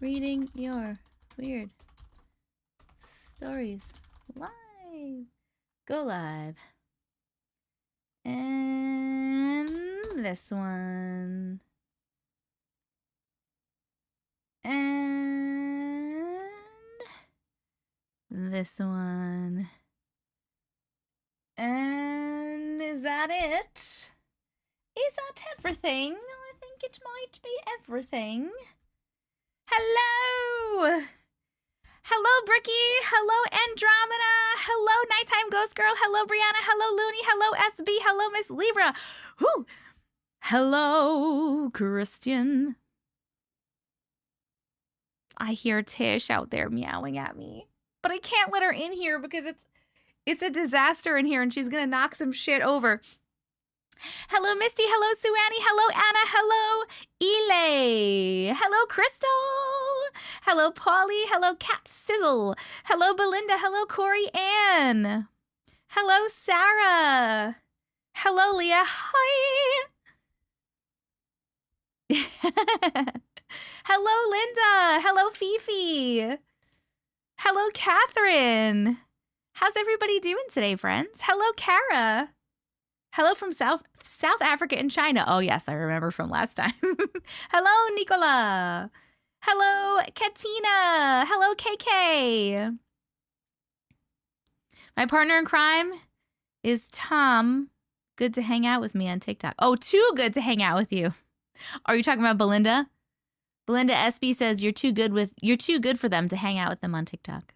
reading your weird stories live. Go live. And this one. And this one. And is that it? Is that everything? I think it might be everything. Hello! Hello, Bricky! Hello, Andromeda! Hello, Nighttime Ghost Girl! Hello, Brianna! Hello, Looney! Hello, SB! Hello, Miss Libra! Whoo! Hello, Christian. I hear Tish out there meowing at me, but I can't let her in here because it's a disaster in here and she's gonna knock some shit over. Hello, Misty. Hello, Sue Annie. Hello, Anna. Hello, Elay. Hello, Crystal. Hello, Polly. Hello, Cat Sizzle. Hello, Belinda. Hello, Corey Ann. Hello, Sarah. Hello, Leah. Hi. Hello, Linda. Hello, Fifi. Hello, Catherine. How's everybody doing today, friends? Hello, Kara. Hello from South Africa and China. Oh, yes, I remember from last time. Hello, Nicola. Hello, Katina. Hello, KK. My partner in crime is Tom. Good to hang out with me on TikTok. Oh, too good to hang out with you. Are you talking about Belinda? Belinda SB says you're too good for them to hang out with them on TikTok.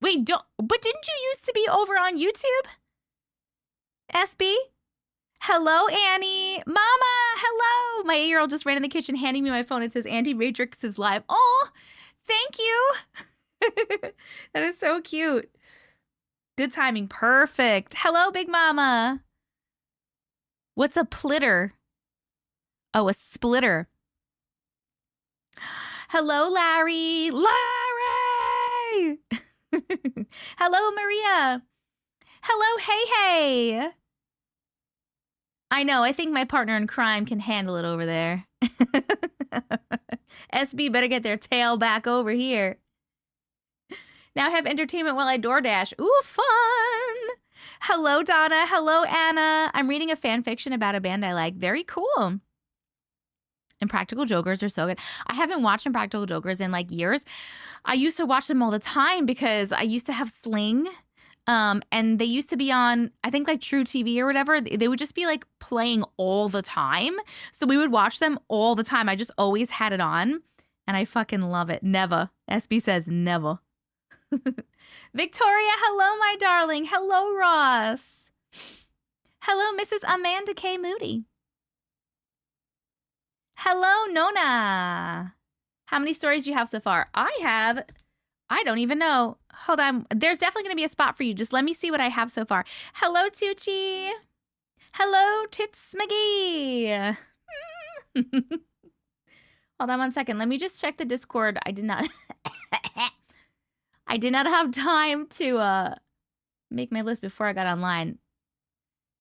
Wait, but didn't you used to be over on YouTube? SB? Hello, Annie. Mama, hello. My 8-year-old just ran in the kitchen handing me my phone. It says Auntie Matrix is live. Oh, thank you. That is so cute. Good timing. Perfect. Hello, Big Mama. What's a plitter? Oh, a splitter. Hello, Larry. Larry! Hello, Maria. Hello, Hey. I know, I think my partner in crime can handle it over there. SB better get their tail back over here. Now I have entertainment while I DoorDash. Ooh, fun! Hello, Donna. Hello, Anna. I'm reading a fan fiction about a band I like. Very cool. And Practical Jokers are so good. I haven't watched Practical Jokers in like years. I used to watch them all the time because I used to have Sling. And they used to be on, I think like True TV or whatever. They would just be like playing all the time. So we would watch them all the time. I just always had it on and I fucking love it. Never. SB says never. Victoria, hello, my darling. Hello, Ross. Hello, Mrs. Amanda K. Moody. Hello, Nona. How many stories do you have so far? I don't even know. Hold on. There's definitely going to be a spot for you. Just let me see what I have so far. Hello, Tucci. Hello, Tits McGee. Hold on 1 second. Let me just check the Discord. I did not have time to make my list before I got online.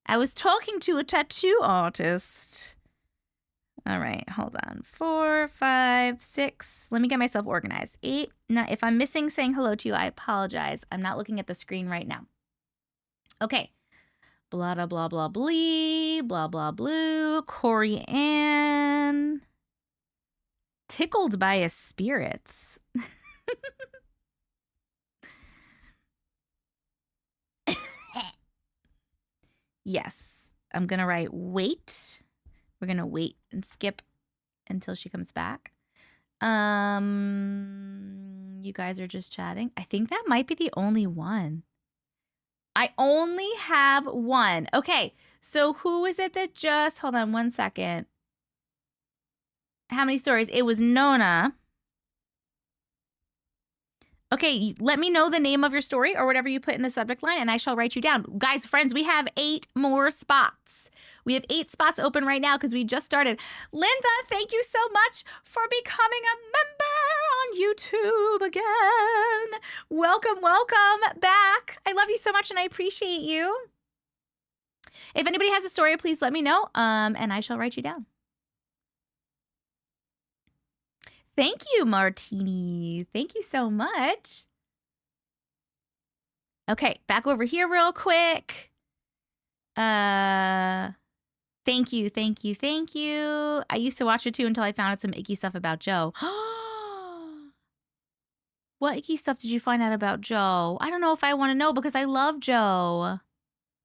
I was talking to a tattoo artist. All right, hold on. 4, 5, 6. Let me get myself organized. 8. Now, if I'm missing saying hello to you, I apologize. I'm not looking at the screen right now. Okay. Blah, blah, blah, blah, blee. Blah, blah, blue. Corey Ann. Tickled by a spirits. Yes. I'm going to write wait. We're going to wait and skip until she comes back. You guys are just chatting. I think that might be the only one. I only have one. Okay, so who is it that just... Hold on 1 second. How many stories? It was Nona. Okay, let me know the name of your story or whatever you put in the subject line and I shall write you down. Guys, friends, we have 8 more spots. We have 8 spots open right now because we just started. Linda, thank you so much for becoming a member on YouTube again. Welcome, welcome back. I love you so much and I appreciate you. If anybody has a story, please let me know and I shall write you down. Thank you, Martini. Thank you so much. Okay, back over here real quick. Thank you, thank you, thank you. I used to watch it too until I found out some icky stuff about Joe. What icky stuff did you find out about Joe? I don't know if I want to know because I love Joe.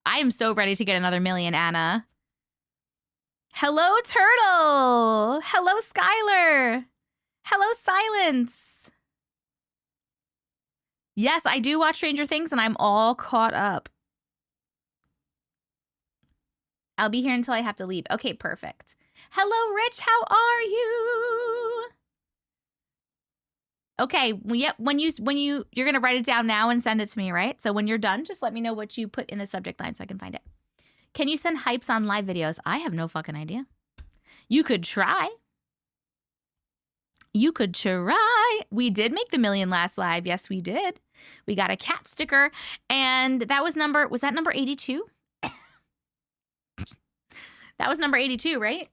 I am so ready to get another million, Anna. Hello, Turtle. Hello, Skylar. Hello, Silence. Yes, I do watch Stranger Things and I'm all caught up. I'll be here until I have to leave. Okay, perfect. Hello, Rich. How are you? Okay, yep. When you're gonna write it down now and send it to me, right? So when you're done, just let me know what you put in the subject line so I can find it. Can you send hypes on live videos? I have no fucking idea. You could try. You could try. We did make the million last live. Yes, we did. We got a cat sticker, and that was that number 82? That was number 82, right?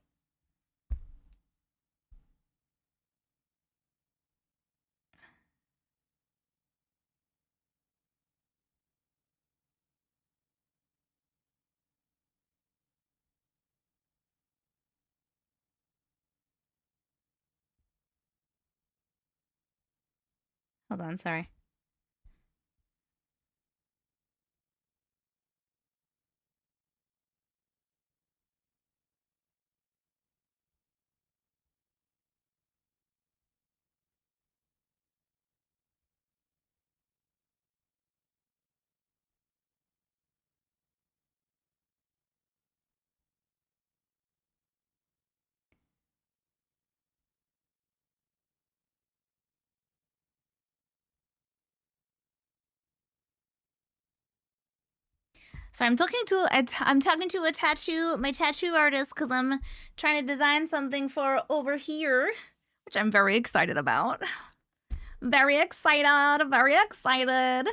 Hold on, sorry. So I'm talking to my tattoo artist because I'm trying to design something for over here, which I'm very excited about. Very excited, very excited.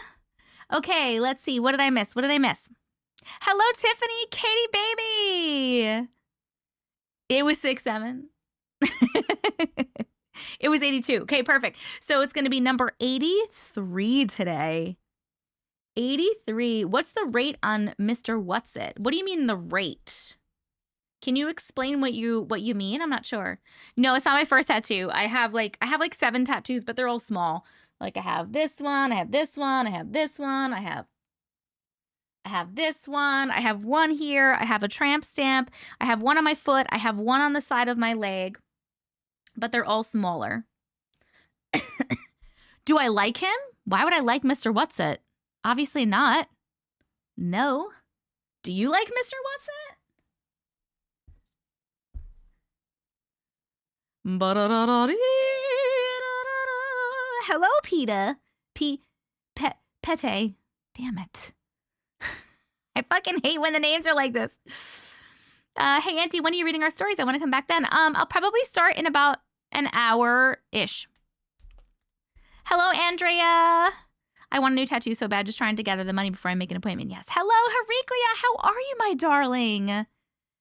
Okay, let's see. What did I miss? What did I miss? Hello, Tiffany, Katie, baby. It was 6'7". It was 82. Okay, perfect. So it's going to be number 83 today. 83. What's the rate on Mr. What's It? What do you mean the rate? Can you explain what you mean? I'm not sure. No, it's not my first tattoo. I have like 7 tattoos, but they're all small. Like I have this one, I have this one, I have this one, I have this one, I have one here, I have a tramp stamp, I have one on my foot, I have one on the side of my leg, but they're all smaller. Do I like him? Why would I like Mr. What's It? Obviously not. No. Do you like Mr. What's It? Hello, PETA. Pete. Damn it. I fucking hate when the names are like this. Hey, Auntie, when are you reading our stories? I want to come back then. I'll probably start in about an hour-ish. Hello, Andrea. I want a new tattoo so bad, just trying to gather the money before I make an appointment. Yes. Hello, Hericlia. How are you, my darling?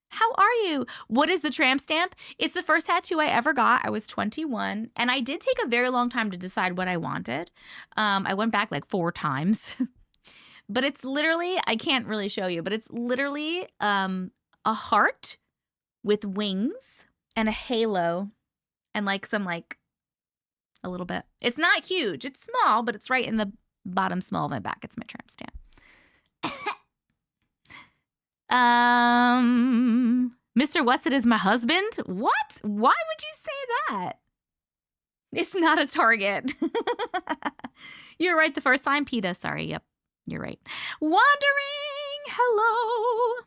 How are you? What is the tramp stamp? It's the first tattoo I ever got. I was 21, and I did take a very long time to decide what I wanted. I went back like 4 times. But it's literally, I can't really show you, but it's literally a heart with wings and a halo and like some like a little bit. It's not huge. It's small, but it's right in the bottom small of my back. It's my tramp stamp. Mr. What's It is my husband? What? Why would you say that? It's not a Target. You're right the first time, PETA. Sorry, yep. You're right. Wandering, hello.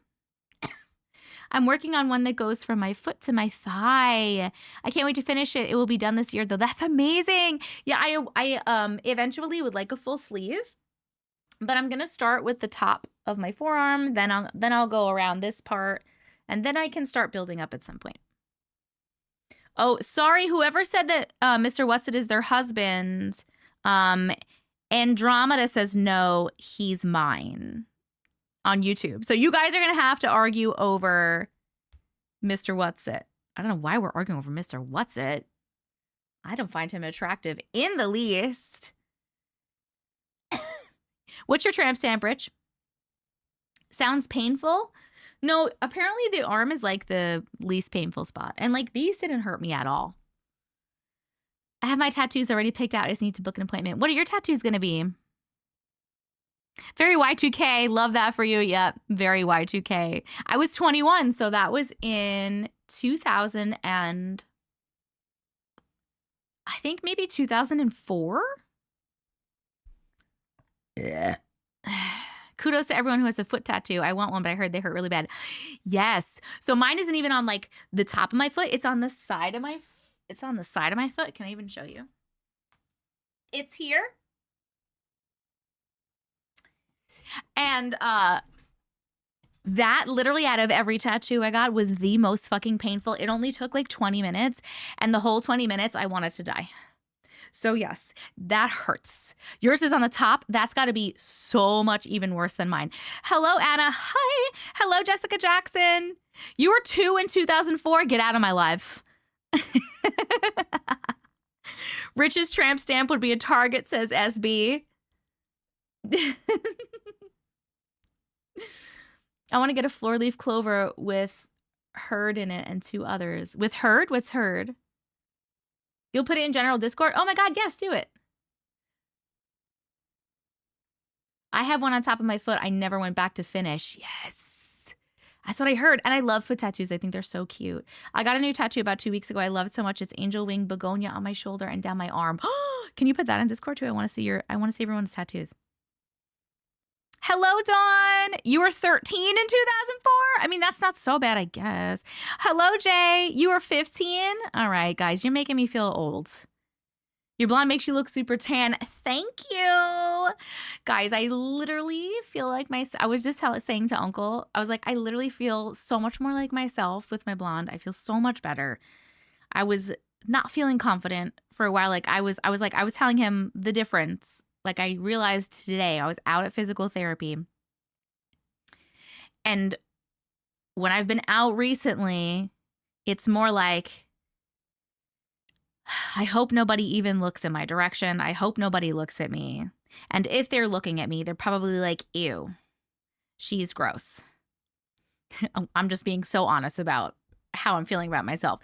I'm working on one that goes from my foot to my thigh. I can't wait to finish it. It will be done this year, though. That's amazing. Yeah, I eventually would like a full sleeve, but I'm gonna start with the top of my forearm. Then I'll go around this part, and then I can start building up at some point. Oh, sorry, whoever said that Mr. What's It is their husband. Andromeda says, no, he's mine on YouTube. So you guys are going to have to argue over Mr. What's It. I don't know why we're arguing over Mr. What's It. I don't find him attractive in the least. What's your tramp stamp, Rich? Sounds painful? No, apparently the arm is like the least painful spot. And like these didn't hurt me at all. I have my tattoos already picked out. I just need to book an appointment. What are your tattoos going to be? Very Y2K. Love that for you. Yep. Very Y2K. I was 21, so that was in 2000 and I think maybe 2004. Yeah. Kudos to everyone who has a foot tattoo. I want one, but I heard they hurt really bad. Yes. So mine isn't even on like the top of my foot. It's on the side of my It's on the side of my foot. Can I even show you? It's here. And that literally out of every tattoo I got was the most fucking painful. It only took like 20 minutes. And the whole 20 minutes, I wanted to die. So yes, that hurts. Yours is on the top. That's got to be so much even worse than mine. Hello, Anna. Hi. Hello, Jessica Jackson. You were 2 in 2004. Get out of my life. Rich's tramp stamp would be a Target, says SB. I want to get a floor leaf clover with herd in it and 2 others. With herd? What's herd? You'll put it in general Discord? Oh my God, yes, do it. I have one on top of my foot. I never went back to finish. Yes. That's what I heard. And I love foot tattoos. I think they're so cute. I got a new tattoo about 2 weeks ago. I love it so much. It's angel wing begonia on my shoulder and down my arm. Can you put that in Discord too? I want to see everyone's tattoos. Hello, Dawn. You were 13 in 2004? I mean, that's not so bad, I guess. Hello, Jay. You were 15? All right, guys, you're making me feel old. Your blonde makes you look super tan. Thank you. Guys, I literally feel like I was just saying to Uncle, I was like, I literally feel so much more like myself with my blonde. I feel so much better. I was not feeling confident for a while. Like I was telling him the difference. Like I realized today I was out at physical therapy. And when I've been out recently, it's more like, I hope nobody even looks in my direction. I hope nobody looks at me. And if they're looking at me, they're probably like, ew, she's gross. I'm just being so honest about how I'm feeling about myself.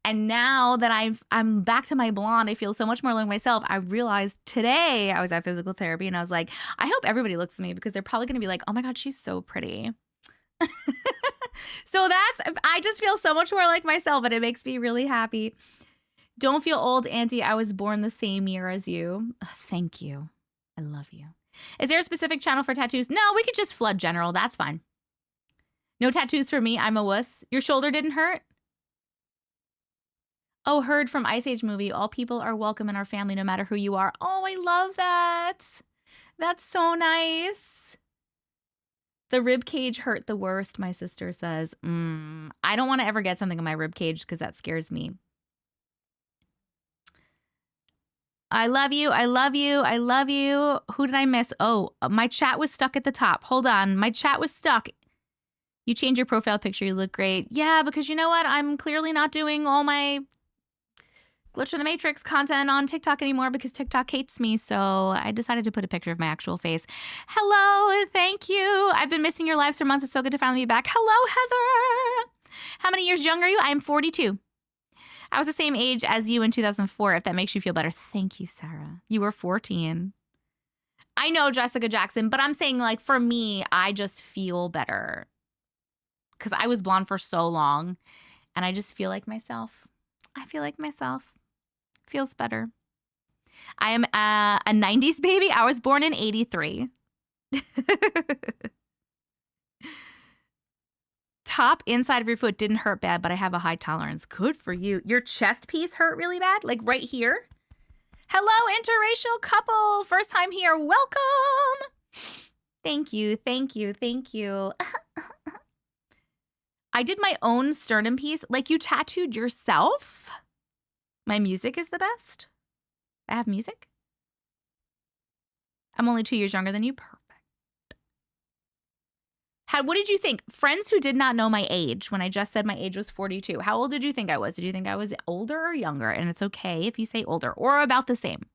And now that I'm back to my blonde, I feel so much more like myself. I realized today I was at physical therapy and I was like, I hope everybody looks at me because they're probably going to be like, oh my God, she's so pretty. So I just feel so much more like myself and it makes me really happy. Don't feel old, Auntie. I was born the same year as you. Thank you. I love you. Is there a specific channel for tattoos? No, we could just flood general. That's fine. No tattoos for me. I'm a wuss. Your shoulder didn't hurt? Oh, heard from Ice Age movie. All people are welcome in our family, no matter who you are. Oh, I love that. That's so nice. The rib cage hurt the worst, my sister says. I don't want to ever get something in my rib cage because that scares me. I love you. I love you. I love you. Who did I miss? Oh, my chat was stuck at the top. Hold on. My chat was stuck. You change your profile picture. You look great. Yeah, because you know what? I'm clearly not doing all my Glitch in the Matrix content on TikTok anymore because TikTok hates me. So I decided to put a picture of my actual face. Hello. Thank you. I've been missing your lives for months. It's so good to finally be back. Hello, Heather. How many years younger are you? I'm 42. I was the same age as you in 2004, if that makes you feel better. Thank you, Sarah. You were 14. I know, Jessica Jackson, but I'm saying, like, for me, I just feel better because I was blonde for so long, and I just feel like myself. I feel like myself. Feels better. I am a 90s baby. I was born in 83. Top inside of your foot didn't hurt bad, but I have a high tolerance. Good for you. Your chest piece hurt really bad? Like right here? Hello, interracial couple. First time here. Welcome. Thank you. Thank you. Thank you. I did my own sternum piece. Like you tattooed yourself? My music is the best. I have music. I'm only 2 years younger than you. Perfect. What did you think? Friends who did not know my age when I just said my age was 42. How old did you think I was? Did you think I was older or younger? And it's okay if you say older or about the same.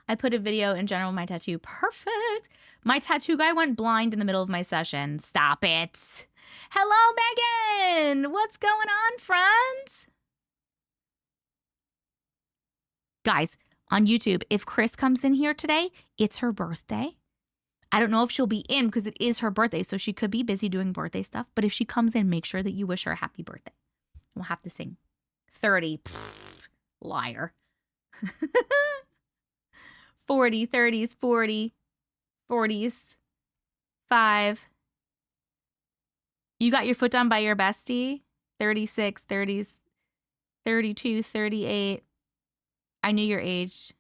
I put a video in general of my tattoo. Perfect. My tattoo guy went blind in the middle of my session. Stop it. Hello, Megan. What's going on, friends? Guys, on YouTube, if Chris comes in here today, it's her birthday. I don't know if she'll be in because it is her birthday, so she could be busy doing birthday stuff. But if she comes in, make sure that you wish her a happy birthday. We'll have to sing. 30. Pfft, liar. 40, 30s, 40, 40s, 5. You got your foot done by your bestie? 36, 30s, 32, 38. I knew your age.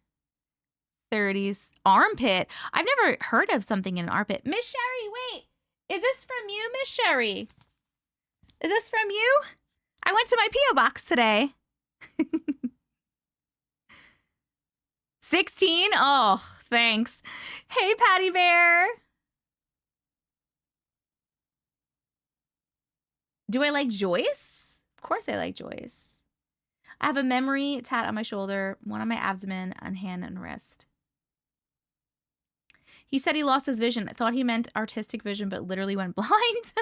30s. Armpit. I've never heard of something in an armpit. Miss Sherry, wait. Is this from you, Miss Sherry? Is this from you? I went to my P.O. box today. 16? Oh, thanks. Hey, Patty Bear. Do I like Joyce? Of course I like Joyce. I have a memory tat on my shoulder, one on my abdomen, on hand and wrist. He said he lost his vision. I thought he meant artistic vision, but literally went blind.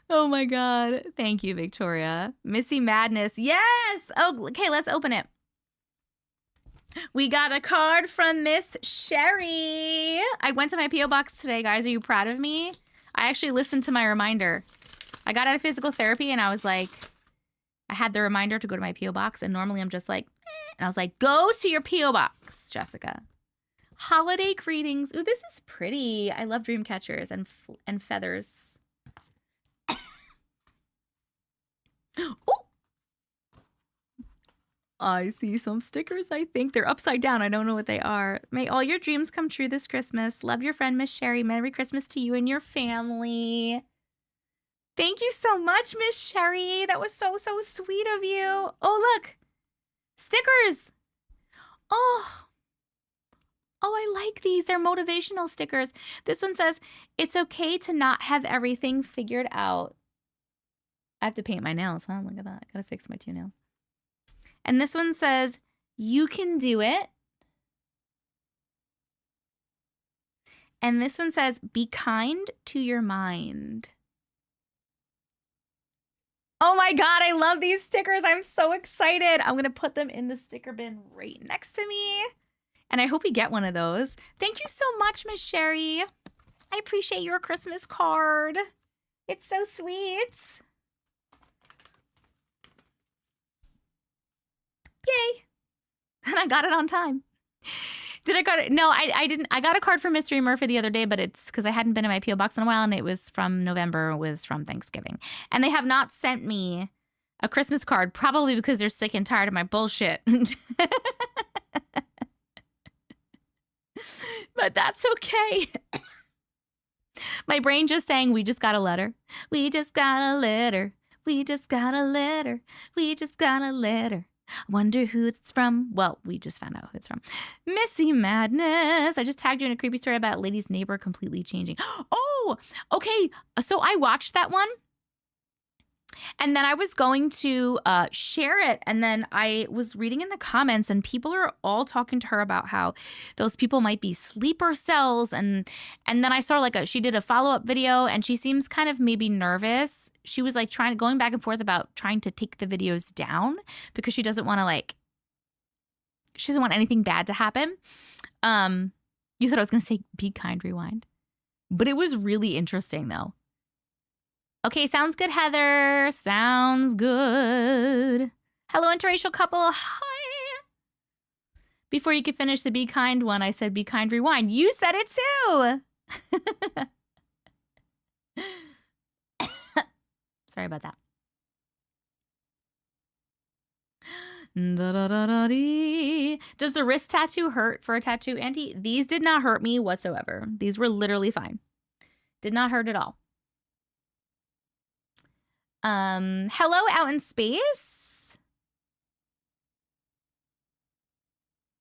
Oh my God. Thank you, Victoria. Missy Madness. Yes. Oh, okay. Let's open it. We got a card from Miss Sherry. I went to my P.O. box today, guys. Are you proud of me? I actually listened to my reminder. I got out of physical therapy and I was like, I had the reminder to go to my P.O. box. And normally I'm just like, and I was like, go to your P.O. box, Jessica. Holiday greetings. Ooh, this is pretty. I love dream catchers and feathers. Oh, I see some stickers. I think they're upside down. I don't know what they are. May all your dreams come true this Christmas. Love your friend, Miss Sherry. Merry Christmas to you and your family. Thank you so much, Miss Sherry. That was so, so sweet of you. Oh, look. Stickers. Oh, I like these. They're motivational stickers. This one says, it's okay to not have everything figured out. I have to paint my nails, huh? Look at that. I gotta fix my 2 nails. And this one says, you can do it. And this one says, be kind to your mind. Oh my God, I love these stickers. I'm so excited. I'm gonna put them in the sticker bin right next to me. And I hope we get one of those. Thank you so much, Miss Sherry. I appreciate your Christmas card. It's so sweet. Yay. And I got it on time. Did I got it? No, I didn't. I got a card from Mystery Murphy the other day, but it's because I hadn't been in my P.O. box in a while, and it was from November. It was from Thanksgiving. And they have not sent me a Christmas card, probably because they're sick and tired of my bullshit. But that's okay. My brain just saying, we just got a letter. We just got a letter. We just got a letter. We just got a letter. Wonder who it's from. Well, we just found out who it's from. Missy Madness. I just tagged you in a creepy story about lady's neighbor completely changing. Oh, okay. So I watched that one. And then I was going to share it. And then I was reading in the comments and people are all talking to her about how those people might be sleeper cells. And then I saw she did a follow-up video and she seems kind of maybe nervous. She was like going back and forth about trying to take the videos down because she doesn't want to she doesn't want anything bad to happen. You thought I was going to say be kind, rewind. But it was really interesting though. Okay, sounds good, Heather. Sounds good. Hello, interracial couple. Hi. Before you could finish the be kind one, I said be kind, rewind. You said it too. Sorry about that. Does the wrist tattoo hurt for a tattoo, Auntie? These did not hurt me whatsoever. These were literally fine. Did not hurt at all. Hello out in space.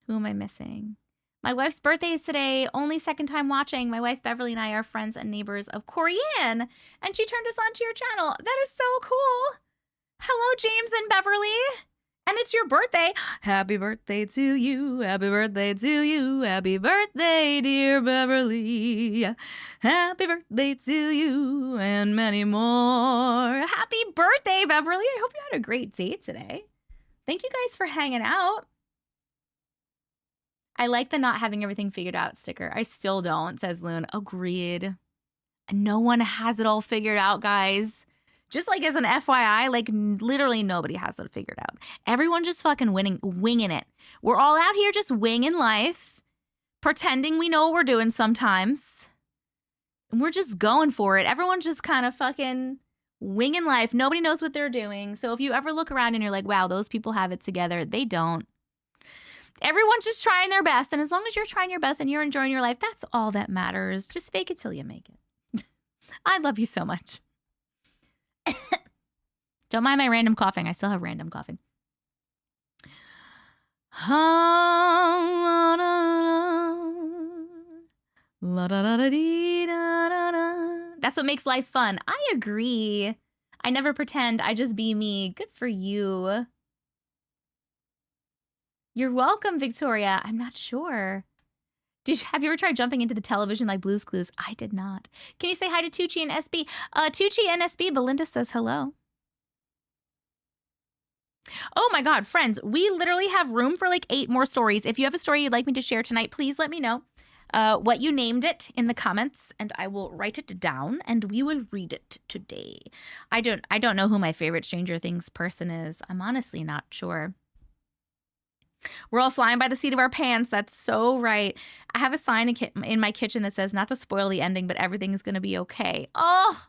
Who am I missing? My wife's birthday is today. Only second time watching. My wife Beverly and I are friends and neighbors of Corianne, and she turned us onto your channel. That is so cool. Hello, James and Beverly. And it's your birthday. Happy birthday to you. Happy birthday to you. Happy birthday, dear Beverly. Happy birthday to you and many more. Happy birthday, Beverly. I hope you had a great day today. Thank you guys for hanging out. I like the not having everything figured out sticker. I still don't, says Loon. Agreed. No one has it all figured out, guys. Just like as an FYI, like literally nobody has it figured out. Everyone just fucking winging it. We're all out here just winging life, pretending we know what we're doing sometimes. And we're just going for it. Everyone's just kind of fucking winging life. Nobody knows what they're doing. So if you ever look around and you're like, wow, those people have it together, they don't. Everyone's just trying their best. And as long as you're trying your best and you're enjoying your life, that's all that matters. Just fake it till you make it. I love you so much. Don't mind my random coughing. I still have random coughing. That's what makes life fun. I agree. I never pretend. I just be me. Good for you. You're welcome, Victoria. I'm not sure. Have you ever tried jumping into the television like Blue's Clues? I did not. Can you say hi to Tucci and SB? Tucci and SB, Belinda says hello. Oh my God, friends, we literally have room for like 8 more stories. If you have a story you'd like me to share tonight, please let me know what you named it in the comments, and I will write it down and we will read it today. I don't know who my favorite Stranger Things person is. I'm honestly not sure. We're all flying by the seat of our pants. That's so right. I have a sign in my kitchen that says, not to spoil the ending, but everything is going to be okay. Oh,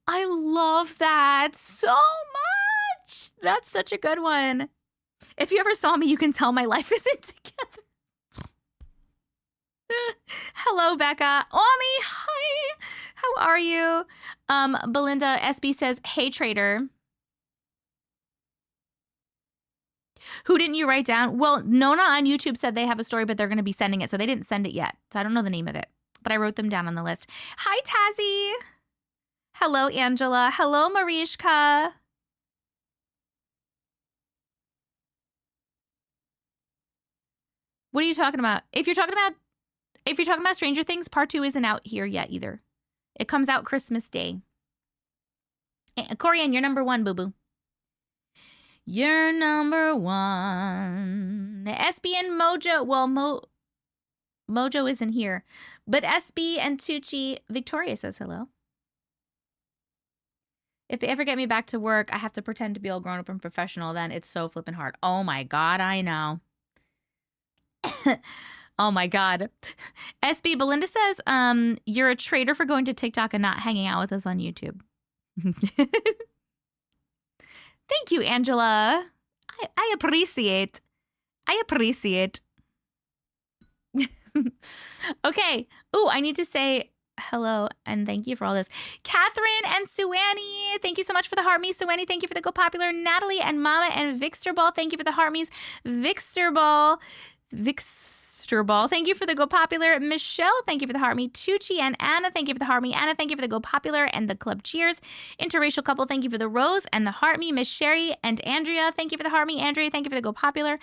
I love that so much. That's such a good one. If you ever saw me, you can tell my life isn't together. Hello, Becca. Omi, hi. How are you? Belinda SB says, hey, trader. Who didn't you write down? Well, Nona on YouTube said they have a story, but they're going to be sending it. So they didn't send it yet. So I don't know the name of it, but I wrote them down on the list. Hi, Tazzy. Hello, Angela. Hello, Marishka. What are you talking about? If you're talking about Stranger Things, part 2 isn't out here yet either. It comes out Christmas Day. Corianne, you're number 1, boo-boo. You're number 1. SB and Mojo. Well, Mojo isn't here. But SB and Tucci. Victoria says hello. If they ever get me back to work, I have to pretend to be all grown up and professional. Then it's so flippin' hard. Oh my God, I know. Oh my God. SB, Belinda says, you're a traitor for going to TikTok and not hanging out with us on YouTube. Thank you, Angela. I appreciate. I appreciate. Okay. Oh, I need to say hello and thank you for all this. Catherine and Suanny, thank you so much for the heart me. Suanny, thank you for the Go Popular. Natalie and Mama and Vixterball, thank you for the heart me's. Vixterball, thank you for the Go Popular. Michelle, thank you for the heart me. Tucci and Anna, thank you for the heart me. Anna, thank you for the Go Popular and the Club Cheers. Interracial couple, thank you for the rose and the heart me. Miss Sherry and Andrea, thank you for the heart me. Andrea, thank you for the Go Popular.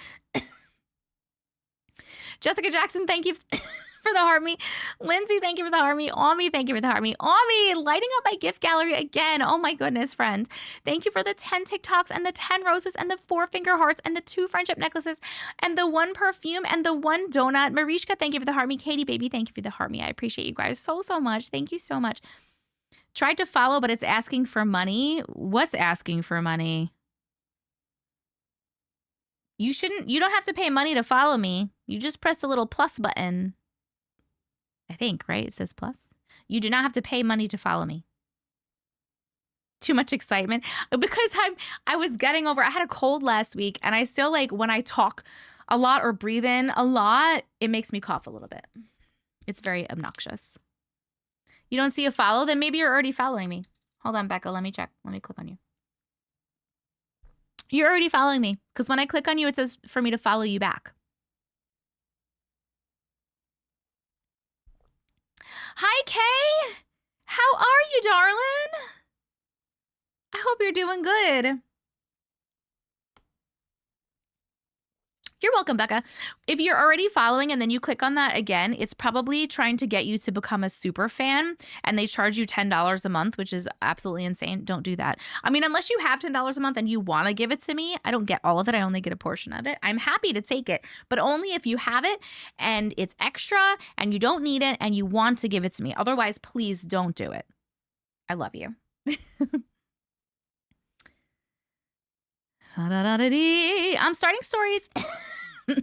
Jessica Jackson, thank you for the heart me. Lindsay, thank you for the heart me. Ami, thank you for the heart me. Ami, lighting up my gift gallery again. Oh my goodness, friends. Thank you for the 10 TikToks and the 10 roses and the 4 finger hearts and the 2 friendship necklaces and the 1 perfume and the 1 donut. Marishka, thank you for the heart me. Katie, baby, thank you for the heart me. I appreciate you guys so much. Thank you so much. Tried to follow, but it's asking for money. What's asking for money? You don't have to pay money to follow me. You just press the little plus button. I think, right? It says plus. You do not have to pay money to follow me. Too much excitement. Because I was getting over, I had a cold last week and I still like when I talk a lot or breathe in a lot, it makes me cough a little bit. It's very obnoxious. You don't see a follow? Then maybe you're already following me. Hold on, Becca. Let me check. Let me click on you. You're already following me because when I click on you, it says for me to follow you back. Hi, Kay. How are you, darling? I hope you're doing good. You're welcome, Becca. If you're already following and then you click on that again, it's probably trying to get you to become a super fan, and they charge you $10 a month, which is absolutely insane. Don't do that. I mean, unless you have $10 a month and you want to give it to me, I don't get all of it. I only get a portion of it. I'm happy to take it, but only if you have it and it's extra and you don't need it and you want to give it to me. Otherwise, please don't do it. I love you. I'm starting stories in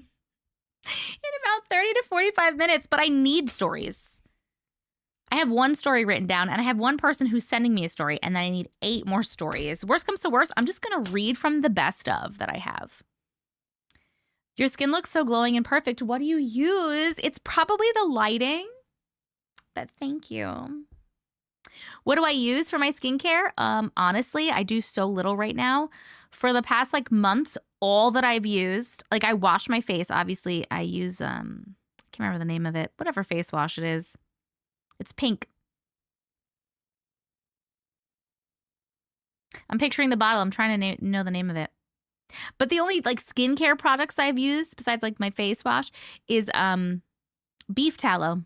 about 30 to 45 minutes, but I need stories. I have one story written down, and I have one person who's sending me a story, and then I need 8 more stories. Worst comes to worst, I'm just going to read from the best of that I have. Your skin looks so glowing and perfect. What do you use? It's probably the lighting, but thank you. What do I use for my skincare? Honestly, I do so little right now. For the past like months, all that I've used, like I wash my face. Obviously, I use I can't remember the name of it. Whatever face wash it is. It's pink. I'm picturing the bottle. I'm trying to know the name of it. But the only like skincare products I've used besides like my face wash is beef tallow.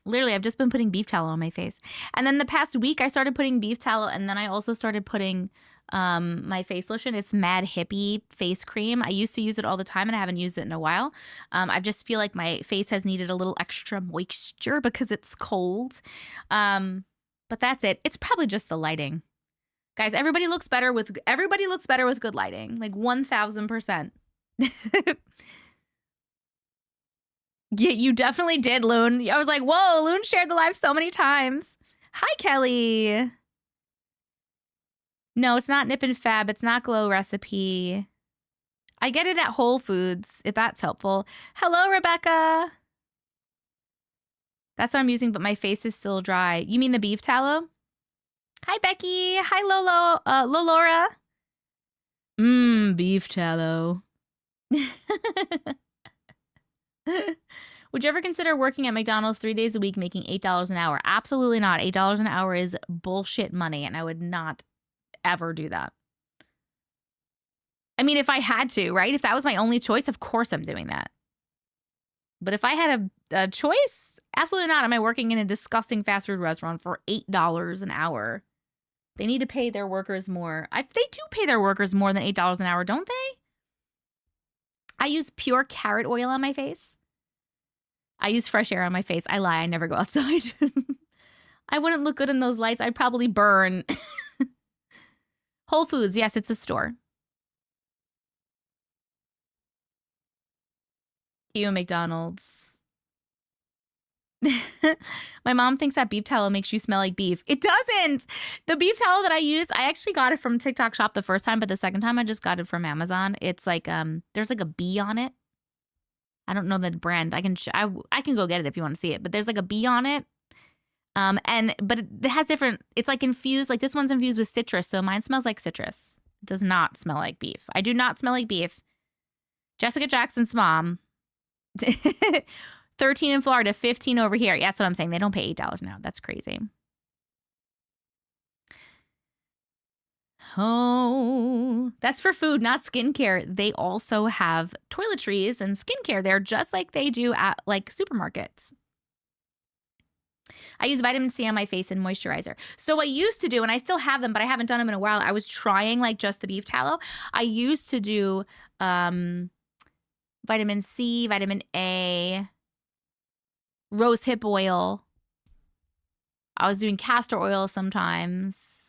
Literally, I've just been putting beef tallow on my face. And then the past week, I started putting beef tallow, and then I also started putting my face lotion. It's Mad Hippie face cream. I used to use it all the time, and I haven't used it in a while. I just feel like my face has needed a little extra moisture because it's cold. But that's it. It's probably just the lighting. Guys, everybody looks better with good lighting. Like 1000%. Yeah, you definitely did, Loon. I was like, whoa, Loon shared the live so many times. Hi, Kelly. No, it's not Nip and Fab. It's not Glow Recipe. I get it at Whole Foods, if that's helpful. Hello, Rebecca. That's what I'm using, but my face is still dry. You mean the beef tallow? Hi, Becky. Hi, Lolora. Beef tallow. Would you ever consider working at McDonald's 3 days a week making $8 an hour? Absolutely not. $8 an hour is bullshit money, and I would not ever do that. I mean, if I had to, right? If that was my only choice, of course I'm doing that. But if I had a choice, absolutely not. Am I working in a disgusting fast food restaurant for $8 an hour? They need to pay their workers more. They do pay their workers more than $8 an hour, don't they? I use pure carrot oil on my face. I use fresh air on my face. I lie. I never go outside. I wouldn't look good in those lights. I'd probably burn. Whole Foods. Yes, it's a store. Ew, McDonald's. My mom thinks that beef tallow makes you smell like beef. It doesn't. The beef tallow that I use, I actually got it from TikTok Shop the first time, but the second time I just got it from Amazon. It's like there's like a bee on it. I don't know the brand. I can go get it if you want to see it, but there's like a bee on it. But it has different, it's like infused, like this one's infused with citrus, so mine smells like citrus. It does not smell like beef. I do not smell like beef. Jessica Jackson's mom. 13 in Florida, 15 over here. Yeah, that's what I'm saying. They don't pay $8 now. That's crazy. Oh, that's for food, not skincare. They also have toiletries and skincare there, just like they do at like supermarkets. I use vitamin C on my face and moisturizer. So I used to do, and I still have them, but I haven't done them in a while. I was trying like just the beef tallow. I used to do vitamin C, vitamin A, rose hip oil. I was doing castor oil sometimes.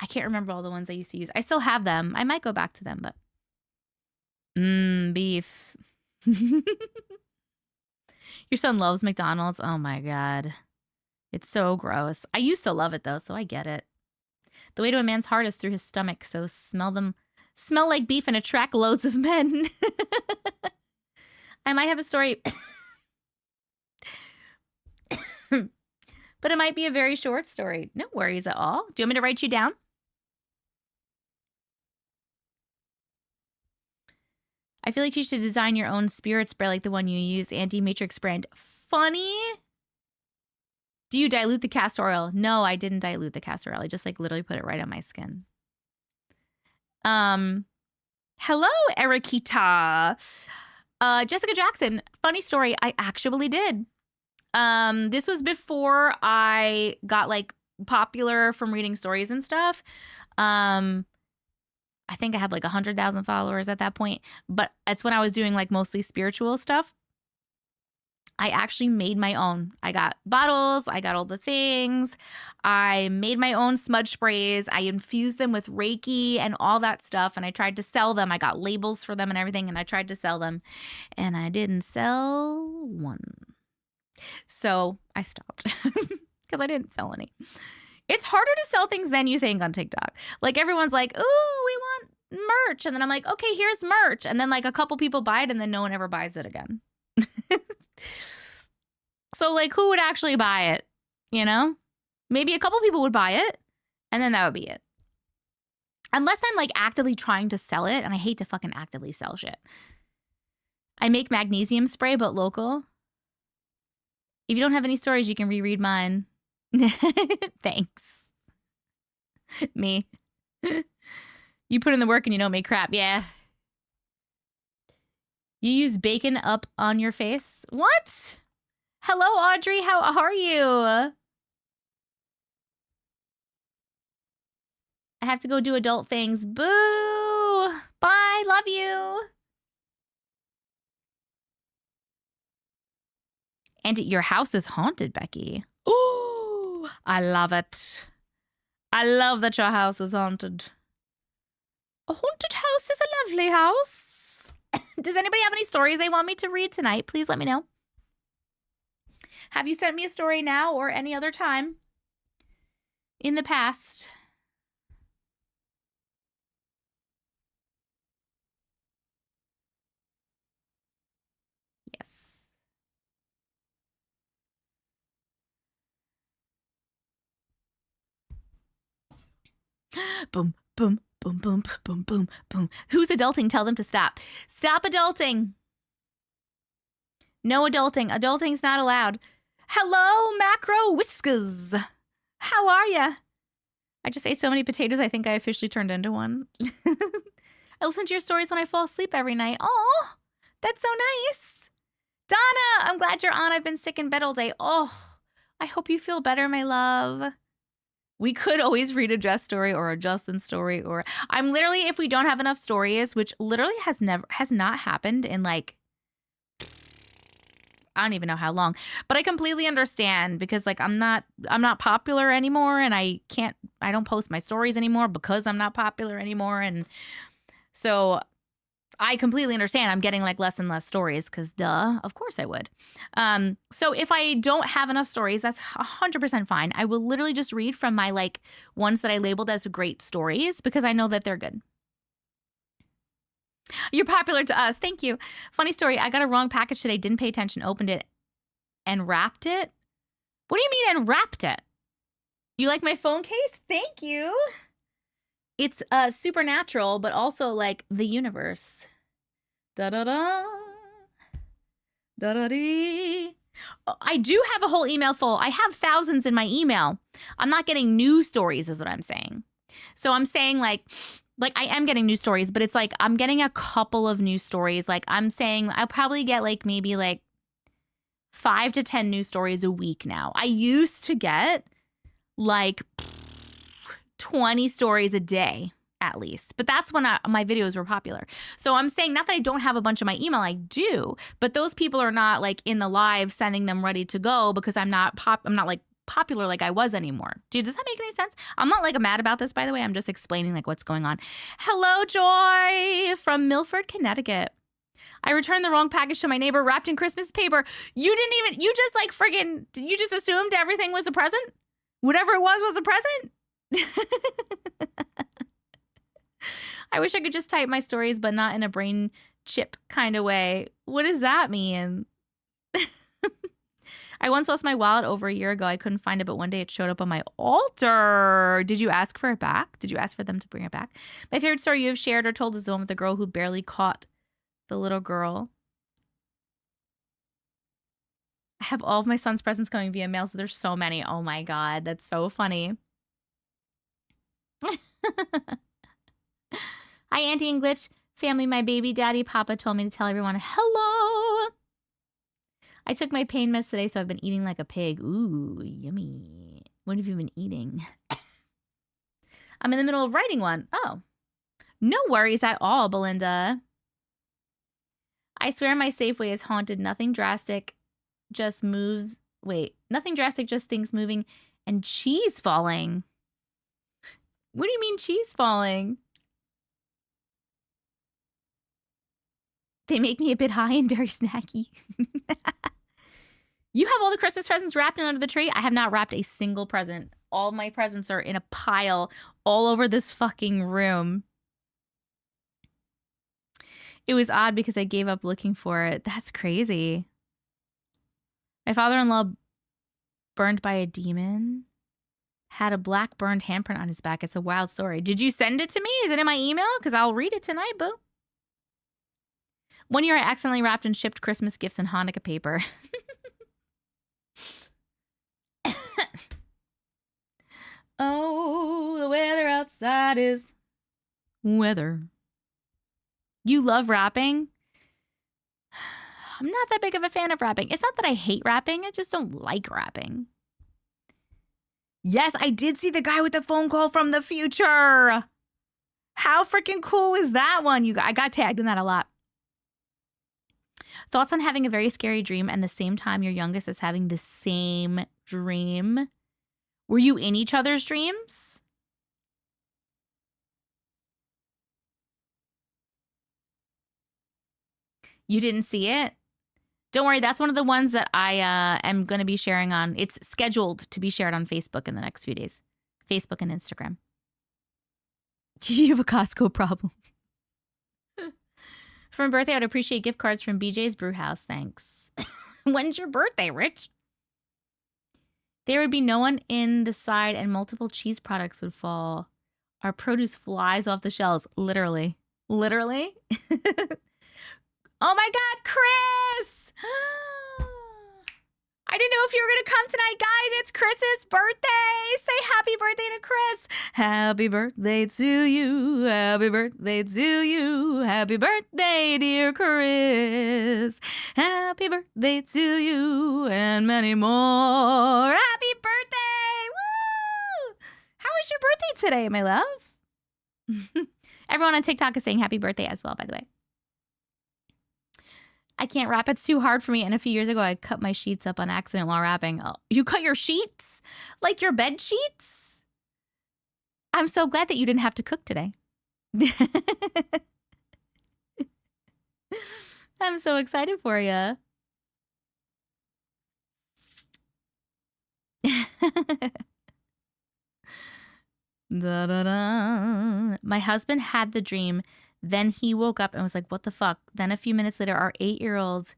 I can't remember all the ones I used to use. I still have them. I might go back to them, but beef. Your son loves McDonald's. Oh my God. It's so gross. I used to love it though, so I get it. The way to a man's heart is through his stomach, so smell like beef and attract loads of men. I might have a story, but it might be a very short story. No worries at all. Do you want me to write you down? I feel like you should design your own spirit spray like the one you use, Auntie Matrix brand. funny. Do you dilute the castor oil? No, I didn't dilute the castor oil. I just like literally put it right on my skin. Hello, Erikita. Jessica Jackson, funny story. I actually did. This was before I got like popular from reading stories and stuff. I think I had like 100,000 followers at that point, but it's when I was doing like mostly spiritual stuff. I actually made my own. I got bottles. I got all the things. I made my own smudge sprays. I infused them with Reiki and all that stuff. And I tried to sell them. I got labels for them and everything. And I tried to sell them. And I didn't sell one. So I stopped because I didn't sell any. It's harder to sell things than you think on TikTok. Like everyone's like, ooh, we want merch. And then I'm like, okay, here's merch. And then like a couple people buy it and then no one ever buys it again. So like who would actually buy it? You know, maybe a couple people would buy it and then that would be it. Unless I'm like actively trying to sell it, and I hate to fucking actively sell shit. I make magnesium spray, but local. If you don't have any stories, you can reread mine. Thanks. Me. You put in the work and you don't make crap. Yeah. You use bacon up on your face? What? Hello, Audrey. How are you? I have to go do adult things. Boo. Bye. Love you. And your house is haunted, Becky. Ooh, I love it. I love that your house is haunted. A haunted house is a lovely house. Does anybody have any stories they want me to read tonight? Please let me know. Have you sent me a story now or any other time in the past? Yes. Boom, boom, boom, boom, boom, boom, boom. Who's adulting? Tell them to stop. Stop adulting. No adulting. Adulting's not allowed. Hello, Macro Whiskers. How are ya? I just ate so many potatoes, I think I officially turned into one. I listen to your stories when I fall asleep every night. Oh, that's so nice. Donna, I'm glad you're on. I've been sick in bed all day. Oh, I hope you feel better, my love. We could always read a Jess story or a Justin story, or I'm literally, if we don't have enough stories, which literally has not happened in like, I don't even know how long, but I completely understand because like I'm not popular anymore, and I don't post my stories anymore because I'm not popular anymore. And so I completely understand. I'm getting like less and less stories because duh, of course I would. So if I don't have enough stories, that's 100% fine. I will literally just read from my like ones that I labeled as great stories because I know that they're good. You're popular to us. Thank you. Funny story. I got a wrong package today. Didn't pay attention. Opened it and wrapped it. What do you mean and wrapped it? You like my phone case? Thank you. It's supernatural, but also like the universe. Da-da-da. Da-da-dee. I do have a whole email full. I have thousands in my email. I'm not getting new stories is what I'm saying. So I'm saying like I am getting new stories, but it's like I'm getting a couple of new stories. Like I'm saying I'll probably get like maybe like 5 to 10 new stories a week now. I used to get like 20 stories a day at least, but that's when my videos were popular. So I'm saying not that I don't have a bunch of my email, I do, but those people are not like in the live sending them ready to go because I'm not like popular like I was anymore. Does that make any sense? I'm not like mad about this, by the way. I'm just explaining like what's going on. Hello, Joy from Milford, Connecticut. I returned the wrong package to my neighbor wrapped in Christmas paper. You just like friggin', you just assumed everything was a present? Whatever it was a present? I wish I could just type my stories, but not in a brain chip kind of way. What does that mean? I once lost my wallet over a year ago. I couldn't find it, but one day it showed up on my altar. Did you ask for it back? Did you ask for them to bring it back? My favorite story you have shared or told is the one with the girl who barely caught the little girl. I have all of my son's presents coming via mail, so there's so many. Oh my God, that's so funny. Hi, Auntie and Glitch family. My baby daddy Papa told me to tell everyone hello. I took my pain meds today, so I've been eating like a pig. Ooh, yummy. What have you been eating? I'm in the middle of writing one. Oh, no worries at all, Belinda. I swear my Safeway is haunted. Nothing drastic, just moves. Wait, nothing drastic, just things moving and cheese falling. What do you mean cheese falling? They make me a bit high and very snacky. You have all the Christmas presents wrapped under the tree? I have not wrapped a single present. All my presents are in a pile all over this fucking room. It was odd because I gave up looking for it. That's crazy. My father-in-law burned by a demon. Had a black burned handprint on his back. It's a wild story. Did you send it to me? Is it in my email? Because I'll read it tonight, boo. One year I accidentally wrapped and shipped Christmas gifts in Hanukkah paper. Oh, the weather outside is weather. You love wrapping? I'm not that big of a fan of wrapping. It's not that I hate wrapping. I just don't like wrapping. Yes, I did see the guy with the phone call from the future. How freaking cool was that one? I got tagged in that a lot. Thoughts on having a very scary dream and the same time your youngest is having the same dream? Were you in each other's dreams? You didn't see it? Don't worry, that's one of the ones that I am going to be sharing on. It's scheduled to be shared on Facebook in the next few days. Facebook and Instagram. Do you have a Costco problem? For my birthday, I'd appreciate gift cards from BJ's Brewhouse. Thanks. When's your birthday, Rich? There would be no one in the side and multiple cheese products would fall. Our produce flies off the shelves. Literally. Literally? Oh my God, Chris! I didn't know if you were going to come tonight, guys. It's Chris's birthday. Say happy birthday to Chris. Happy birthday to you. Happy birthday to you. Happy birthday, dear Chris. Happy birthday to you and many more. Happy birthday. Woo! How was your birthday today, my love? Everyone on TikTok is saying happy birthday as well, by the way. I can't wrap. It's too hard for me. And a few years ago, I cut my sheets up on accident while wrapping. Oh, you cut your sheets? Like your bed sheets? I'm so glad that you didn't have to cook today. I'm so excited for you. Da, da, da. My husband had the dream. Then he woke up and was like, what the fuck? Then a few minutes later, our 8-year-old.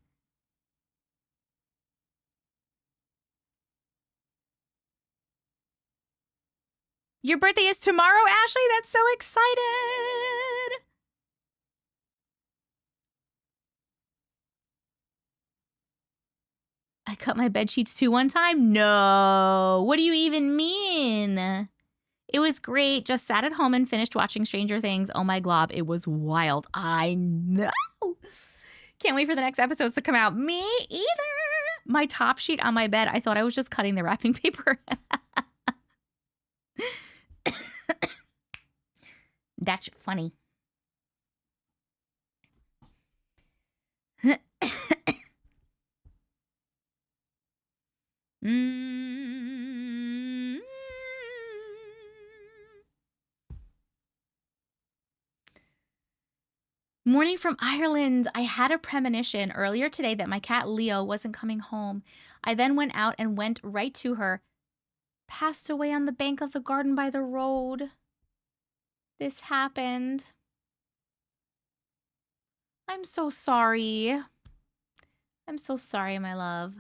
Your birthday is tomorrow, Ashley? That's so excited. I cut my bed sheets too one time? No. What do you even mean? It was great. Just sat at home and finished watching Stranger Things. Oh my glob. It was wild. I know. Can't wait for the next episodes to come out. Me either. My top sheet on my bed, I thought I was just cutting the wrapping paper. That's funny. Morning from Ireland. I had a premonition earlier today that my cat Leo wasn't coming home. I then went out and went right to her. Passed away on the bank of the garden by the road. This happened. I'm so sorry. I'm so sorry, my love.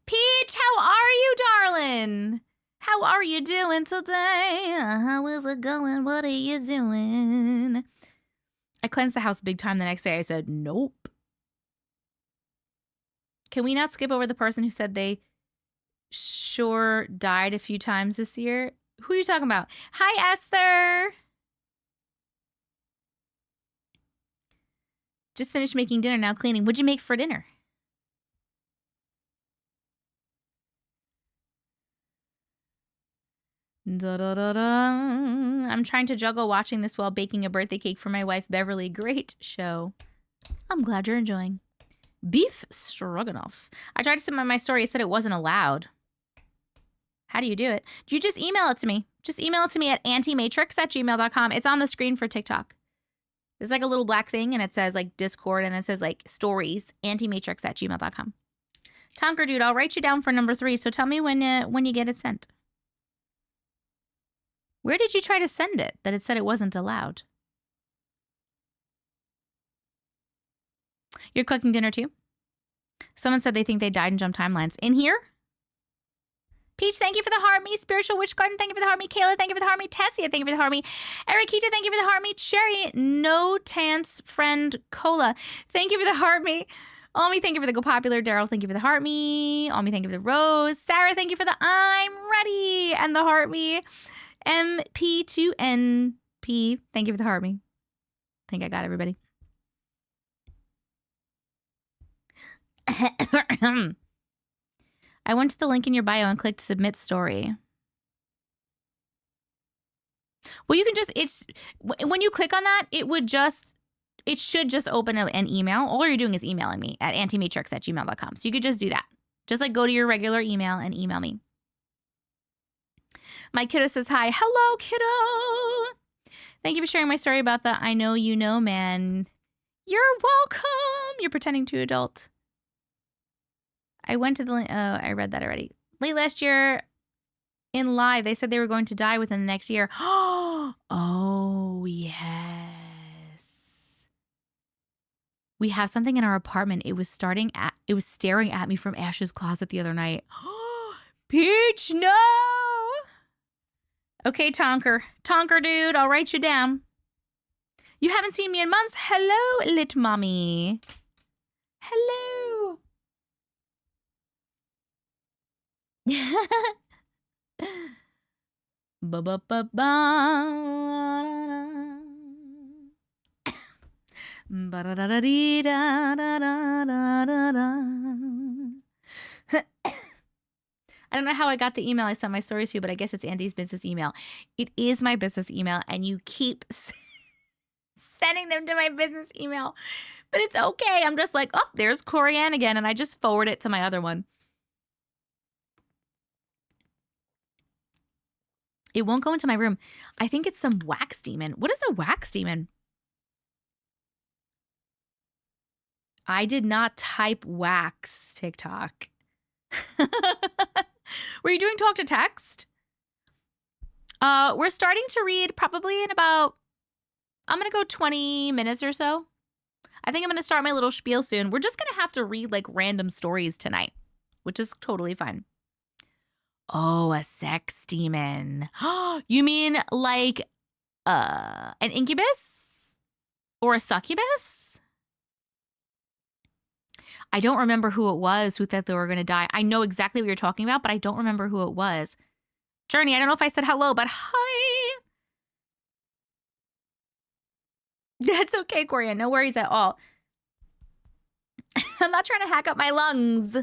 Peach, how are you, darling? How are you doing today? How is it going? What are you doing? I cleansed the house big time the next day. I said, nope. Can we not skip over the person who said they sure died a few times this year? Who are you talking about? Hi, Esther. Just finished making dinner, now cleaning. What'd you make for dinner? Da, da, da, da. I'm trying to juggle watching this while baking a birthday cake for my wife, Beverly. Great show. I'm glad you're enjoying. Beef stroganoff. I tried to send my story. It said it wasn't allowed. How do you do it? You just email it to me. Just email it to me at auntiematrix@gmail.com. It's on the screen for TikTok. There's like a little black thing and it says like Discord and it says like stories, auntiematrix@gmail.com. Tonker dude, I'll write you down for number 3. So tell me when you get it sent. Where did you try to send it that it said it wasn't allowed? You're cooking dinner too? Someone said they think they died and jumped timelines. In here? Peach, thank you for the heart me. Spiritual Witch Garden, thank you for the heart me. Kayla, thank you for the heart me. Tessia, thank you for the heart me. Erikita, thank you for the heart me. Cherry, no tance friend Cola, thank you for the heart me. Omi, thank you for the go popular. Daryl, thank you for the heart me. Omi, thank you for the rose. Sarah, thank you for the I'm ready and the heart me. MP2NP, thank you for the heart me. I think I got everybody. I went to the link in your bio and clicked submit story. Well, you can just, when you click on that, it should just open an email. All you're doing is emailing me at auntiematrix@gmail.com. So you could just do that. Just like go to your regular email and email me. My kiddo says hi. Hello, kiddo. Thank you for sharing my story about the I know you know man. You're welcome. You're pretending to adult. I went to the, I read that already. Late last year in live, they said they were going to die within the next year. Oh, yes. We have something in our apartment. It was staring at me from Ash's closet the other night. Peach, no. Okay, Tonker dude, I'll write you down. You haven't seen me in months. Hello, lit mommy. Hello. Ba ba ba ba. Ba da da da dee da da da da da da. I don't know how I got the email I sent my stories to, but I guess it's Andy's business email. It is my business email, and you keep sending them to my business email. But it's okay. I'm just like, oh, there's Corianne again, and I just forward it to my other one. It won't go into my room. I think it's some wax demon. What is a wax demon? I did not type wax TikTok. Were you doing talk to text? We're starting to read probably in about, I'm going to go 20 minutes or so. I think I'm going to start my little spiel soon. We're just going to have to read like random stories tonight, which is totally fun. Oh, a sex demon. You mean like an incubus or a succubus? I don't remember who it was who thought they were going to die. I know exactly what you're talking about, but I don't remember who it was. Journey, I don't know if I said hello, but hi. That's okay, Corianne. No worries at all. I'm not trying to hack up my lungs.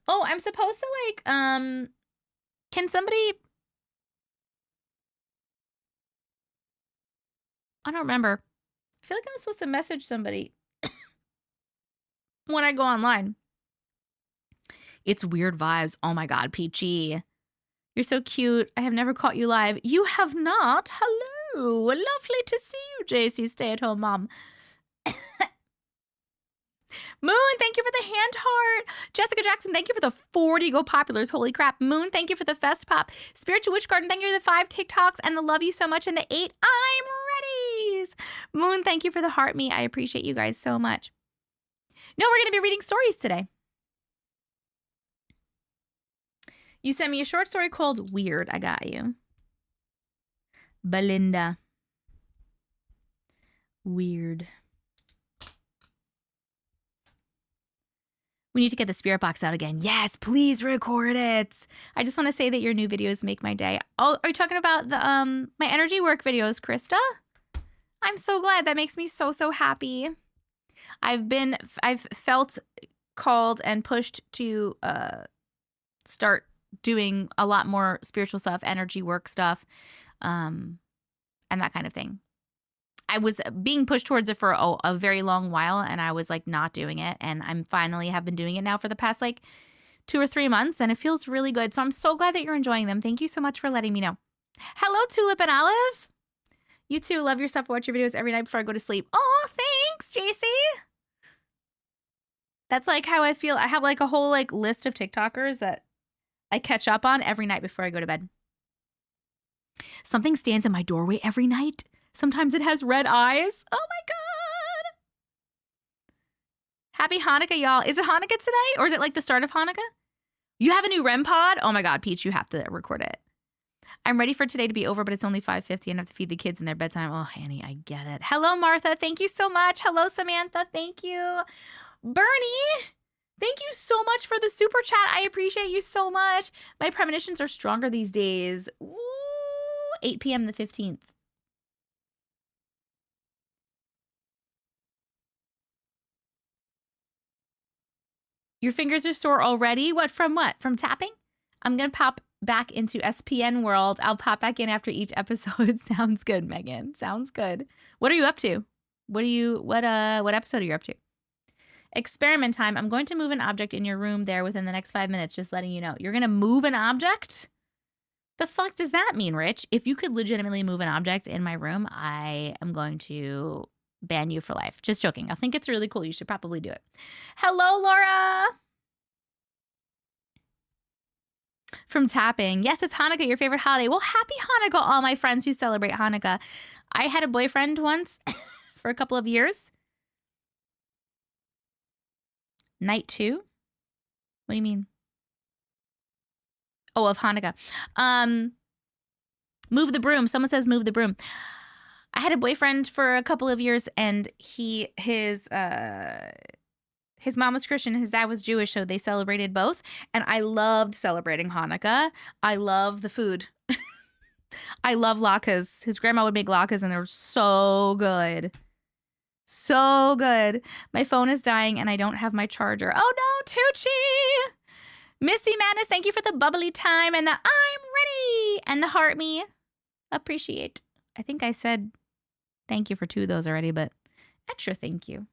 Oh, I'm supposed to like, can somebody, I don't remember. I feel like I'm supposed to message somebody when I go online. It's weird vibes. Oh my God, Peachy. You're so cute. I have never caught you live. You have not? Hello. Lovely to see you, JC, stay-at-home mom. Moon, thank you for the hand heart. Jessica Jackson, thank you for the 40 go populars. Holy crap. Moon, thank you for the fest pop. Spiritual Witch Garden, thank you for the 5 TikToks and the love you so much and the 8 I'm readies. Moon, thank you for the heart me. I appreciate you guys so much. No, we're going to be reading stories today. You sent me a short story called Weird. I got you. Belinda. Weird. We need to get the spirit box out again. Yes, please record it. I just want to say that your new videos make my day. Oh, are you talking about the my energy work videos, Krista? I'm so glad. That makes me so happy. I've felt called and pushed to start doing a lot more spiritual stuff, energy work stuff, and that kind of thing. I was being pushed towards it for a very long while, and I was like not doing it. And I'm finally have been doing it now for the past like 2 or 3 months, and it feels really good. So I'm so glad that you're enjoying them. Thank you so much for letting me know. Hello, Tulip and Olive. You too. Love your stuff. Watch your videos every night before I go to sleep. Oh, thanks, JC. That's like how I feel. I have like a whole like list of TikTokers that I catch up on every night before I go to bed. Something stands in my doorway every night. Sometimes it has red eyes. Oh my God. Happy Hanukkah, y'all. Is it Hanukkah today? Or is it like the start of Hanukkah? You have a new REM pod? Oh my God, Peach, you have to record it. I'm ready for today to be over, but it's only 5:50 and I have to feed the kids in their bedtime. Oh, Annie, I get it. Hello, Martha. Thank you so much. Hello, Samantha. Thank you. Bernie, thank you so much for the super chat. I appreciate you so much. My premonitions are stronger these days. Ooh, 8 p.m. the 15th. Your fingers are sore already? What? From tapping? I'm going to pop back into SPN world. I'll pop back in after each episode. Sounds good, Megan. Sounds good. What are you up to? What episode are you up to? Experiment time. I'm going to move an object in your room there within the next 5 minutes, just letting you know. You're going to move an object? The fuck does that mean, Rich? If you could legitimately move an object in my room, I am going to ban you for life. Just joking. I think it's really cool. You should probably do it. Hello, Laura. From tapping. Yes, it's Hanukkah, your favorite holiday. Well, happy Hanukkah, all my friends who celebrate Hanukkah. I had a boyfriend once for a couple of years. Night 2? What do you mean? Oh, of Hanukkah. Move the broom. Someone says move the broom. I had a boyfriend for a couple of years, and his mom was Christian, his dad was Jewish, so they celebrated both. And I loved celebrating Hanukkah. I love the food. I love latkes. His grandma would make latkes, and they were so good. So good. My phone is dying, and I don't have my charger. Oh, no, Tucci. Missy Madness, thank you for the bubbly time and the I'm ready and the heart me. Appreciate. I think I said thank you for 2 of those already, but extra thank you.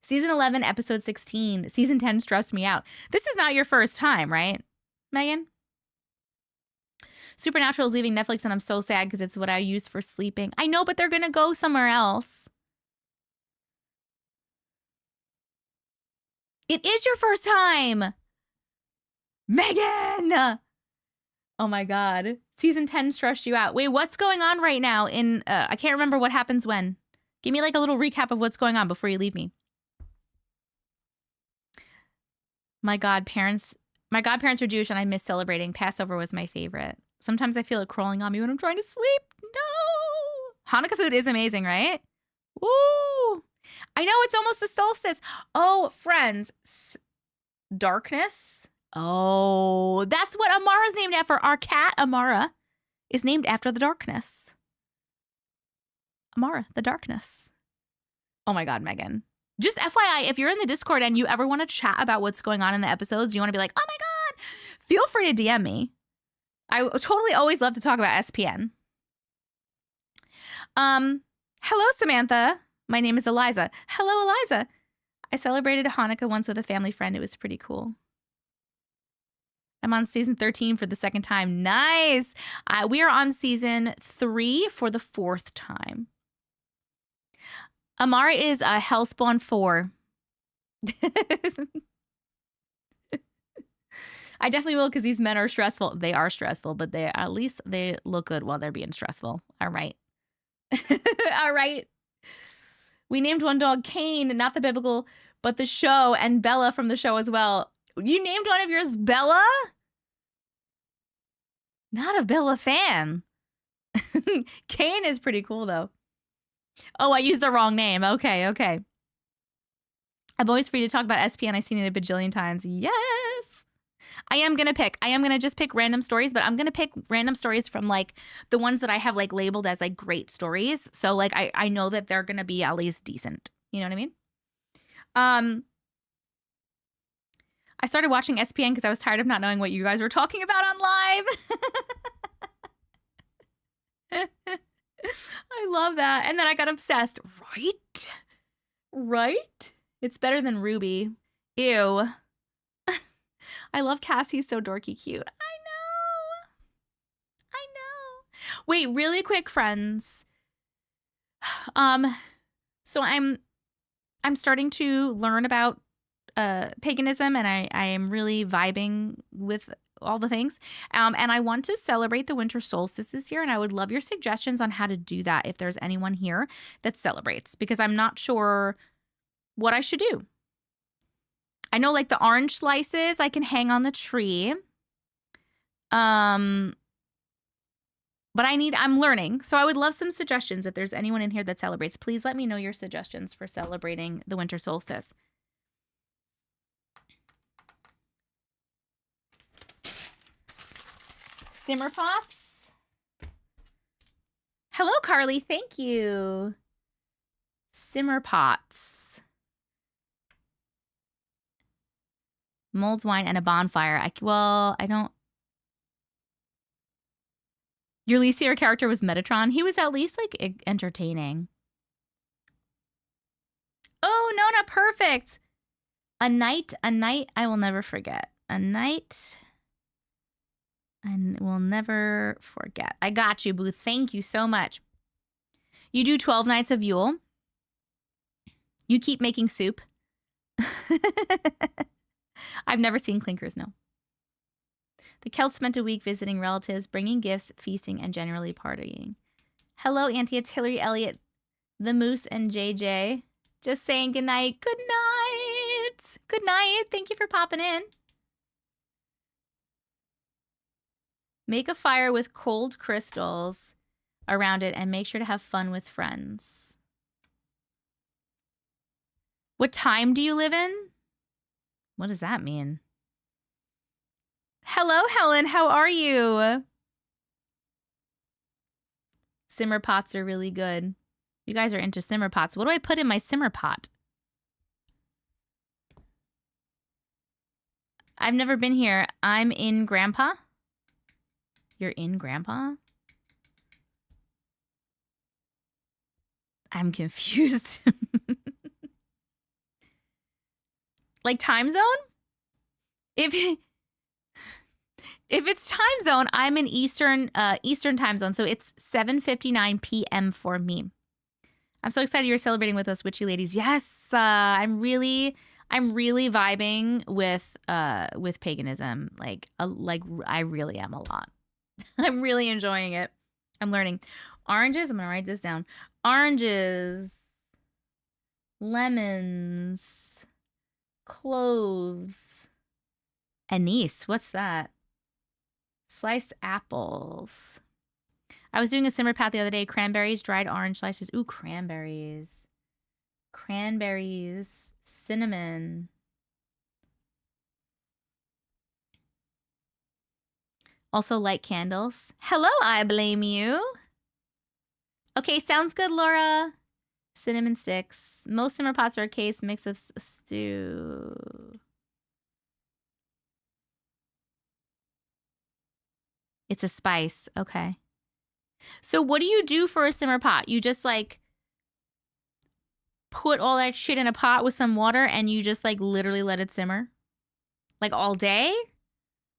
Season 11, episode 16. Season 10 stressed me out. This is not your first time, right, Megan? Supernatural is leaving Netflix, and I'm so sad because it's what I use for sleeping. I know, but they're going to go somewhere else. It is your first time. Megan! Oh my God. Season 10 stressed you out. Wait, what's going on right now in, I can't remember what happens when. Give me like a little recap of what's going on before you leave me. My godparents are Jewish, and I miss celebrating. Passover was my favorite. Sometimes I feel it crawling on me when I'm trying to sleep. No! Hanukkah food is amazing, right? Woo! I know, it's almost the solstice. Oh, friends. Darkness? Oh, that's what Amara's named after. Our cat, Amara, is named after the darkness. Amara, the darkness. Oh my God, Megan. Just FYI, if you're in the Discord and you ever want to chat about what's going on in the episodes, you want to be like, oh my God, feel free to DM me. I totally always love to talk about SPN. Hello, Samantha. My name is Eliza. Hello, Eliza. I celebrated Hanukkah once with a family friend. It was pretty cool. I'm on season 13 for the 2nd time. Nice. We are on season 3 for the 4th time. Amara is a Hellspawn 4. I definitely will, because these men are stressful. They are stressful, but at least they look good while they're being stressful. All right. All right. We named one dog Cain, not the biblical, but the show, and Bella from the show as well. You named one of yours Bella? Not a Bella fan. Kane is pretty cool, though. Oh, I used the wrong name. Okay, okay. I'm always free to talk about SPN. I've seen it a bajillion times. Yes. I am going to just pick random stories, but I'm going to pick random stories from, like, the ones that I have, like, labeled as, like, great stories. So, like, I know that they're going to be at least decent. You know what I mean? I started watching SPN because I was tired of not knowing what you guys were talking about on live. I love that. And then I got obsessed. Right? Right? It's better than Ruby. Ew. I love Cassie's so dorky cute. I know. Wait, really quick, friends. So I'm starting to learn about paganism, and I am really vibing with all the things. And I want to celebrate the winter solstice this year, and I would love your suggestions on how to do that if there's anyone here that celebrates, because I'm not sure what I should do. I know, like, the orange slices I can hang on the tree. But I'm learning. So I would love some suggestions. If there's anyone in here that celebrates, please let me know your suggestions for celebrating the winter solstice. Simmer pots. Hello, Carly. Thank you. Simmer pots. Mulled wine and a bonfire. I don't. Your least favorite character was Metatron. He was at least, like, entertaining. Oh, no, not perfect. A night I will never forget. A night I will never forget. I got you, Booth. Thank you so much. You do 12 nights of Yule. You keep making soup. I've never seen Clinkers, no. The Celts spent a week visiting relatives, bringing gifts, feasting, and generally partying. Hello, Auntie. It's Hillary Elliott, the Moose, and JJ. Just saying goodnight. Good night. Good night. Thank you for popping in. Make a fire with cold crystals around it and make sure to have fun with friends. What time do you live in? What does that mean? Hello, Helen. How are you? Simmer pots are really good. You guys are into simmer pots. What do I put in my simmer pot? I've never been here. I'm in Grandpa. You're in Grandpa? I'm confused. Like time zone? If it's time zone, I'm in Eastern time zone, so it's 7:59 p.m. for me. I'm so excited you're celebrating with us, witchy ladies. Yes, I'm really vibing with paganism. Like I really am a lot. I'm really enjoying it. I'm learning. Oranges. I'm gonna write this down. Oranges, lemons, cloves, anise. What's that? Sliced apples. I was doing a simmer pat the other day. Cranberries, dried orange slices. Ooh, cranberries. Cranberries, cinnamon. Also light candles. Hello, I blame you. Okay, sounds good, Laura. Cinnamon sticks. Most simmer pots are a case mix of stew. It's a spice. Okay. So what do you do for a simmer pot? You just, like, put all that shit in a pot with some water and you just, like, literally let it simmer? Like, all day?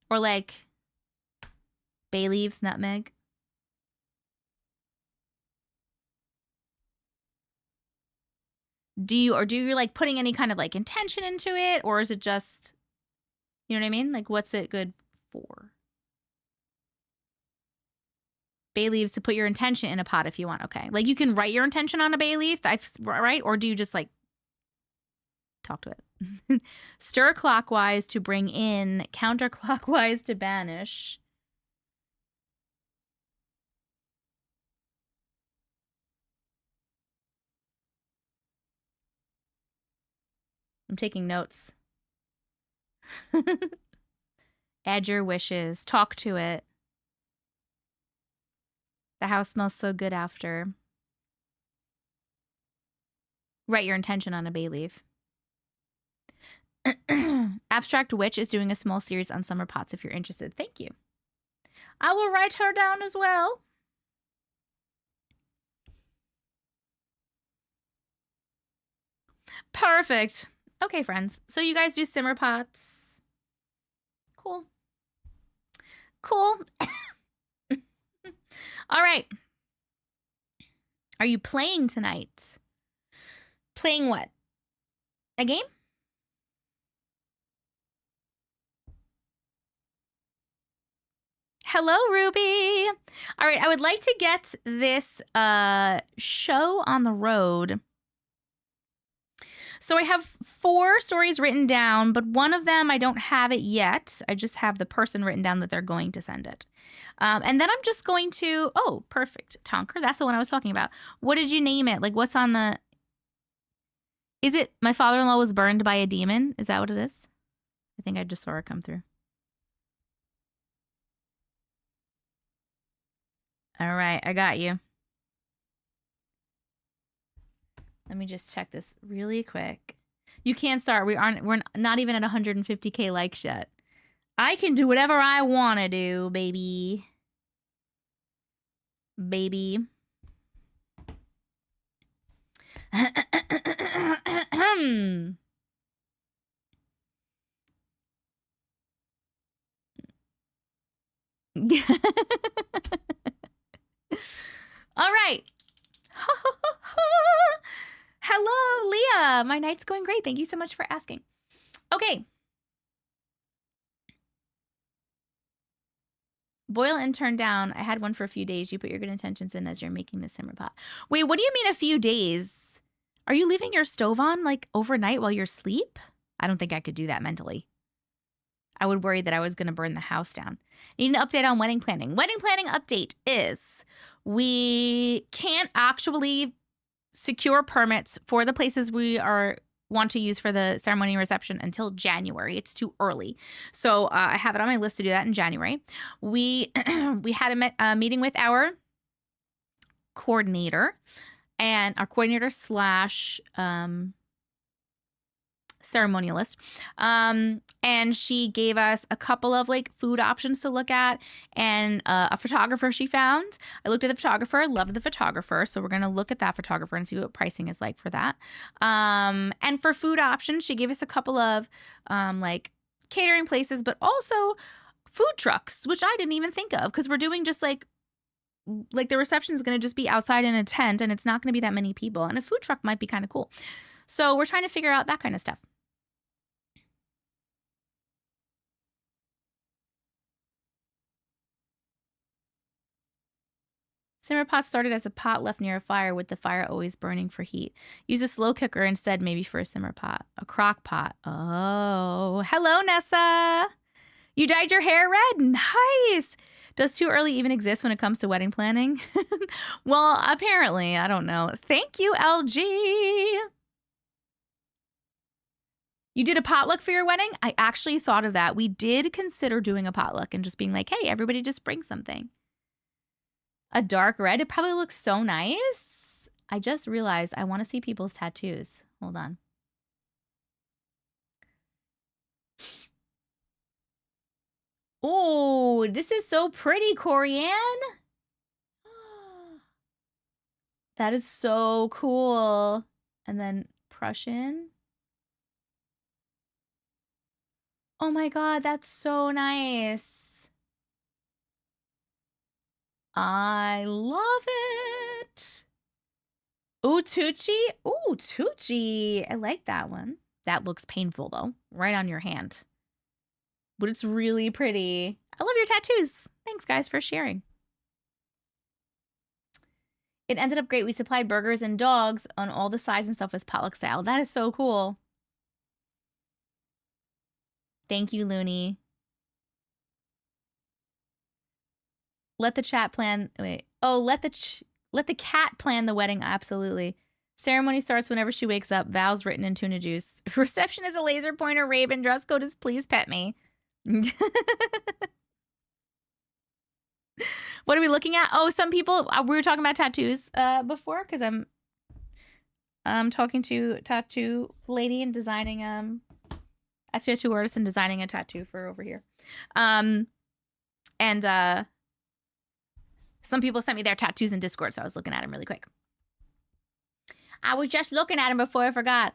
Or, like, bay leaves, nutmeg? Do you like putting any kind of, like, intention into it? Or is it just, you know what I mean? Like, what's it good for? Bay leaves to put your intention in a pot if you want. Okay. Like, you can write your intention on a bay leaf, right? Or do you just, like, talk to it? Stir clockwise to bring in, counterclockwise to banish. I'm taking notes. Add your wishes. Talk to it. The house smells so good after. Write your intention on a bay leaf. Abstract Witch is doing a small series on summer pots if you're interested. Thank you. I will write her down as well. Perfect. Okay, friends. So you guys do simmer pots. Cool. Cool. All right. Are you playing tonight? Playing what? A game? Hello, Ruby. All right, I would like to get this show on the road. So I have 4 stories written down, but one of them I don't have it yet. I just have the person written down that they're going to send it. And then I'm just going to, oh, perfect. Tonker, that's the one I was talking about. What did you name it? Like, what's on the, is it my father-in-law was burned by a demon? Is that what it is? I think I just saw it come through. All right, I got you. Let me just check this really quick. You can't start. We're not even at 150K likes yet. I can do whatever I want to do, baby. Baby. All right. Hello, Leah. My night's going great. Thank you so much for asking. Okay. Boil and turn down. I had one for a few days. You put your good intentions in as you're making the simmer pot. Wait, what do you mean a few days? Are you leaving your stove on like overnight while you're asleep? I don't think I could do that mentally. I would worry that I was going to burn the house down. Need an update on wedding planning. Wedding planning update is we can't actually secure permits for the places we want to use for the ceremony and reception until January. It's too early. So I have it on my list to do that in January. We had a meeting with our coordinator and our coordinator slash ceremonialist. And she gave us a couple of like food options to look at and a photographer she found. I looked at the photographer, loved the photographer. So we're going to look at that photographer and see what pricing is like for that. And for food options, she gave us a couple of like catering places, but also food trucks, which I didn't even think of because we're doing just like the reception is going to just be outside in a tent and it's not going to be that many people. And a food truck might be kind of cool. So we're trying to figure out that kind of stuff. Simmer pot started as a pot left near a fire with the fire always burning for heat. Use a slow cooker instead, maybe for a simmer pot. A crock pot. Oh, hello, Nessa. You dyed your hair red? Nice. Does too early even exist when it comes to wedding planning? Well, apparently. I don't know. Thank you, LG. You did a potluck for your wedding? I actually thought of that. We did consider doing a potluck and just being like, hey, everybody just bring something. A dark red. It probably looks so nice. I just realized I want to see people's tattoos. Hold on. Oh, this is so pretty, Corianne. That is so cool. And then Prussian. Oh my God, that's so nice. I love it. Ooh, Tucci. Ooh, Tucci. I like that one. That looks painful, though. Right on your hand. But it's really pretty. I love your tattoos. Thanks, guys, for sharing. It ended up great. We supplied burgers and dogs on all the sides and stuff as potluck style. That is so cool. Thank you, Looney. Let the chat plan. Wait. Oh, let the cat plan the wedding. Absolutely. Ceremony starts whenever she wakes up. Vows written in tuna juice. Reception is a laser pointer raven. Dress code is please pet me. What are we looking at? Oh, some people, we were talking about tattoos before because I'm talking to tattoo lady and designing a tattoo artist and designing a tattoo for over here. And some people sent me their tattoos in Discord, so I was looking at them really quick. I was just looking at them before I forgot.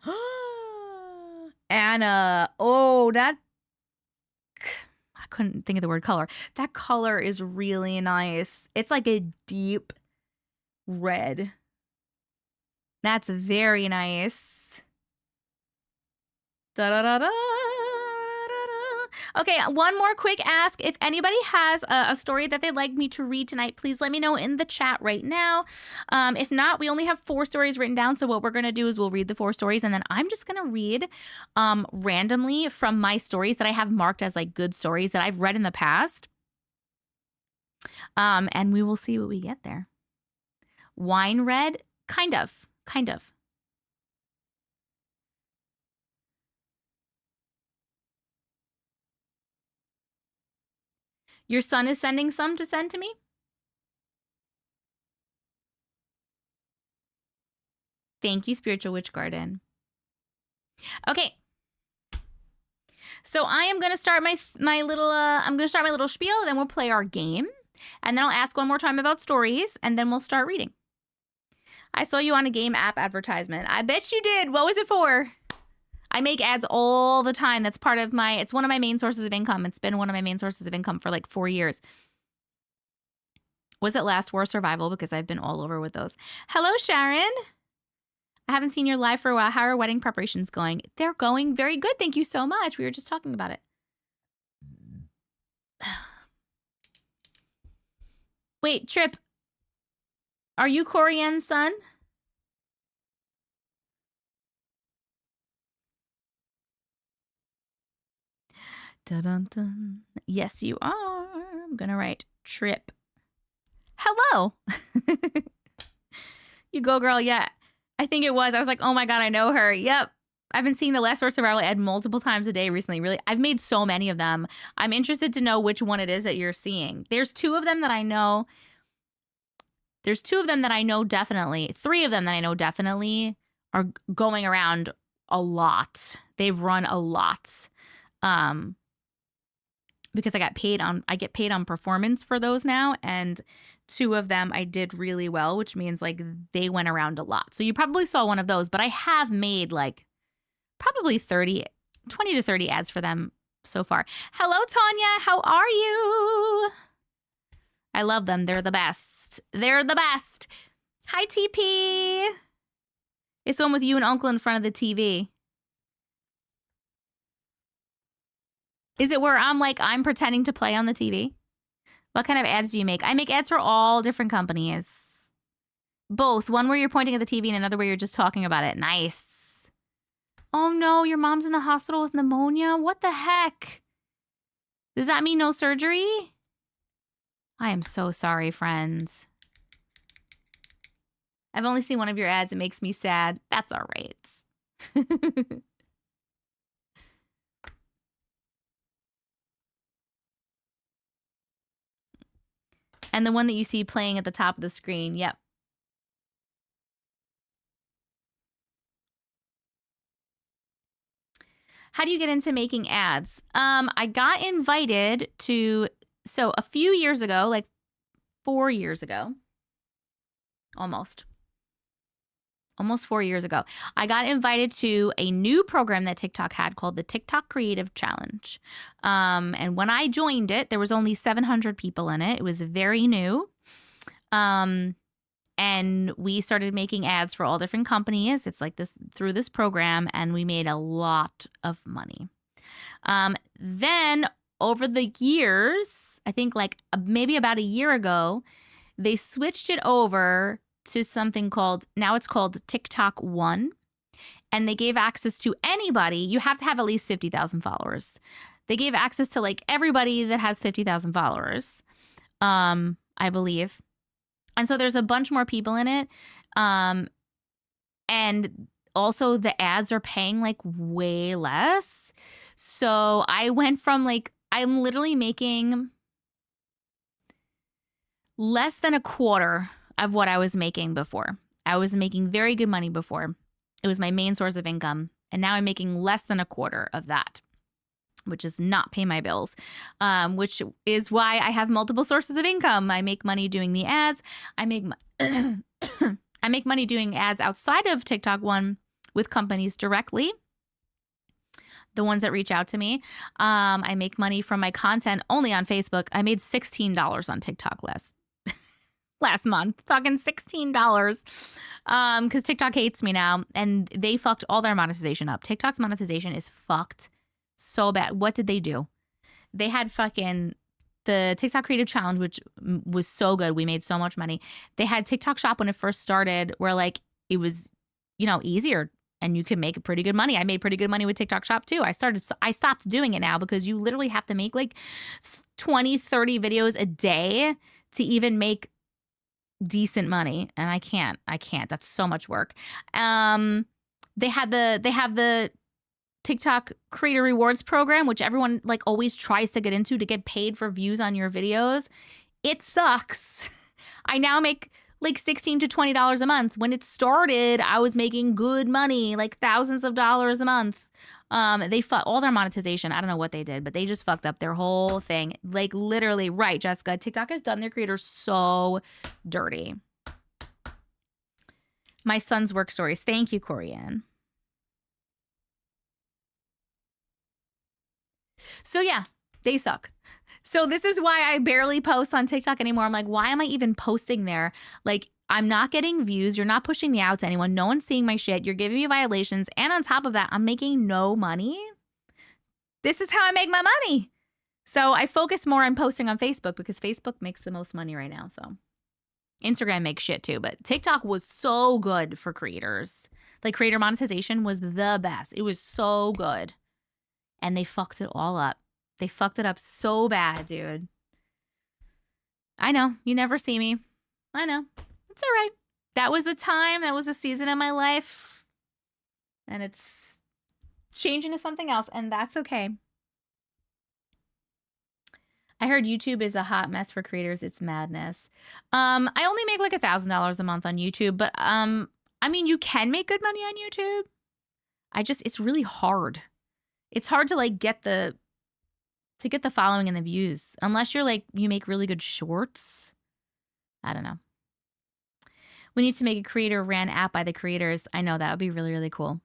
Anna. Oh, that... I couldn't think of the word color. That color is really nice. It's like a deep red. That's very nice. Da-da-da-da. Okay, one more quick ask. If anybody has a story that they'd like me to read tonight, please let me know in the chat right now. If not, we only have 4 stories written down. So what we're going to do is we'll read the 4 stories and then I'm just going to read randomly from my stories that I have marked as like good stories that I've read in the past. And we will see what we get there. Wine red? Kind of. Your son is sending some to send to me? Thank you, Spiritual Witch Garden. Okay. So I am going to start my little spiel, then we'll play our game. And then I'll ask one more time about stories, and then we'll start reading. I saw you on a game app advertisement. I bet you did. What was it for? I make ads all the time. That's part of it's one of my main sources of income. It's been one of my main sources of income for like 4 years. Was it Last War Survival? Because I've been all over with those. Hello, Sharon. I haven't seen your live for a while. How are wedding preparations going? They're going very good. Thank you so much. We were just talking about it. Wait, Trip. Are you Corian's son? Dun-dun-dun. Yes, you are. I'm going to write Trip. Hello. You go, girl. Yeah, I think it was. I was like, oh my God, I know her. Yep. I've been seeing the Last War Survival ad multiple times a day recently. Really, I've made so many of them. I'm interested to know which one it is that you're seeing. There's 2 of them that I know. There's 2 of them that I know definitely. 3 of them that I know definitely are going around a lot. They've run a lot. Because I get paid on performance for those now, and 2 of them I did really well, which means like they went around a lot. So you probably saw one of those, but I have made like probably 20 to 30 ads for them so far. Hello, Tanya. How are you? I love them. They're the best. They're the best. Hi, TP. It's one with you and Uncle in front of the TV. Is it where I'm pretending to play on the TV? What kind of ads do you make? I make ads for all different companies. Both. One where you're pointing at the TV and another where you're just talking about it. Nice. Oh no, your mom's in the hospital with pneumonia? What the heck? Does that mean no surgery? I am so sorry, friends. I've only seen one of your ads. It makes me sad. That's all right. And the one that you see playing at the top of the screen. Yep. How do you get into making ads? I got invited to, so a few years ago, like 4 years ago, almost 4 years ago, I got invited to a new program that TikTok had called the TikTok Creative Challenge. And when I joined it, there was only 700 people in it. It was very new. And we started making ads for all different companies. It's like this through this program, and we made a lot of money. Then over the years, I think like maybe about a year ago, they switched it over to something called, now it's called TikTok One. And they gave access to anybody. You have to have at least 50,000 followers. They gave access to like everybody that has 50,000 followers, I believe. And so there's a bunch more people in it. And also the ads are paying like way less. So I went from like, I'm literally making less than a quarter of what I was making before. I was making very good money before. It was my main source of income. And now I'm making less than a quarter of that, which is not pay my bills, which is why I have multiple sources of income. I make money doing the ads. I make I make money doing ads outside of TikTok One with companies directly, the ones that reach out to me. I make money from my content only on Facebook. I made $16 on TikTok last month. Fucking $16. Because TikTok hates me now, and they fucked all their monetization up. TikTok's monetization is fucked so bad. What did they do? They had fucking the TikTok Creative Challenge, which was so good. We made so much money. They had TikTok Shop when it first started, where like it was, you know, easier and you could make pretty good money. I made pretty good money with TikTok Shop too. I stopped doing it now because you literally have to make like 20, 30 videos a day to even make decent money. And I can't. That's so much work. They have the TikTok Creator Rewards program, which everyone like always tries to get into to get paid for views on your videos. It sucks. I now make like $16 to $20 a month. When it started, I was making good money, like thousands of dollars a month. They all their monetization. I don't know what they did, but they just fucked up their whole thing. Like literally, right, Jessica? TikTok has done their creators so dirty. My son's work stories. Thank you, Corianne. So yeah, they suck. So this is why I barely post on TikTok anymore. I'm like, why am I even posting there? Like, I'm not getting views. You're not pushing me out to anyone. No one's seeing my shit. You're giving me violations. And on top of that, I'm making no money. This is how I make my money. So I focus more on posting on Facebook because Facebook makes the most money right now. So Instagram makes shit too. But TikTok was so good for creators. Like creator monetization was the best. It was so good. And they fucked it all up. They fucked it up so bad, dude. I know. You never see me. I know. It's all right. That was a time. That was a season of my life. And it's changing to something else. And that's okay. I heard YouTube is a hot mess for creators. It's madness. I only make like $1,000 a month on YouTube. But I mean, you can make good money on YouTube. It's really hard. It's hard to like get the following and the views unless you're like you make really good shorts. I don't know. We need to make a creator ran app by the creators. I know that would be really, really cool.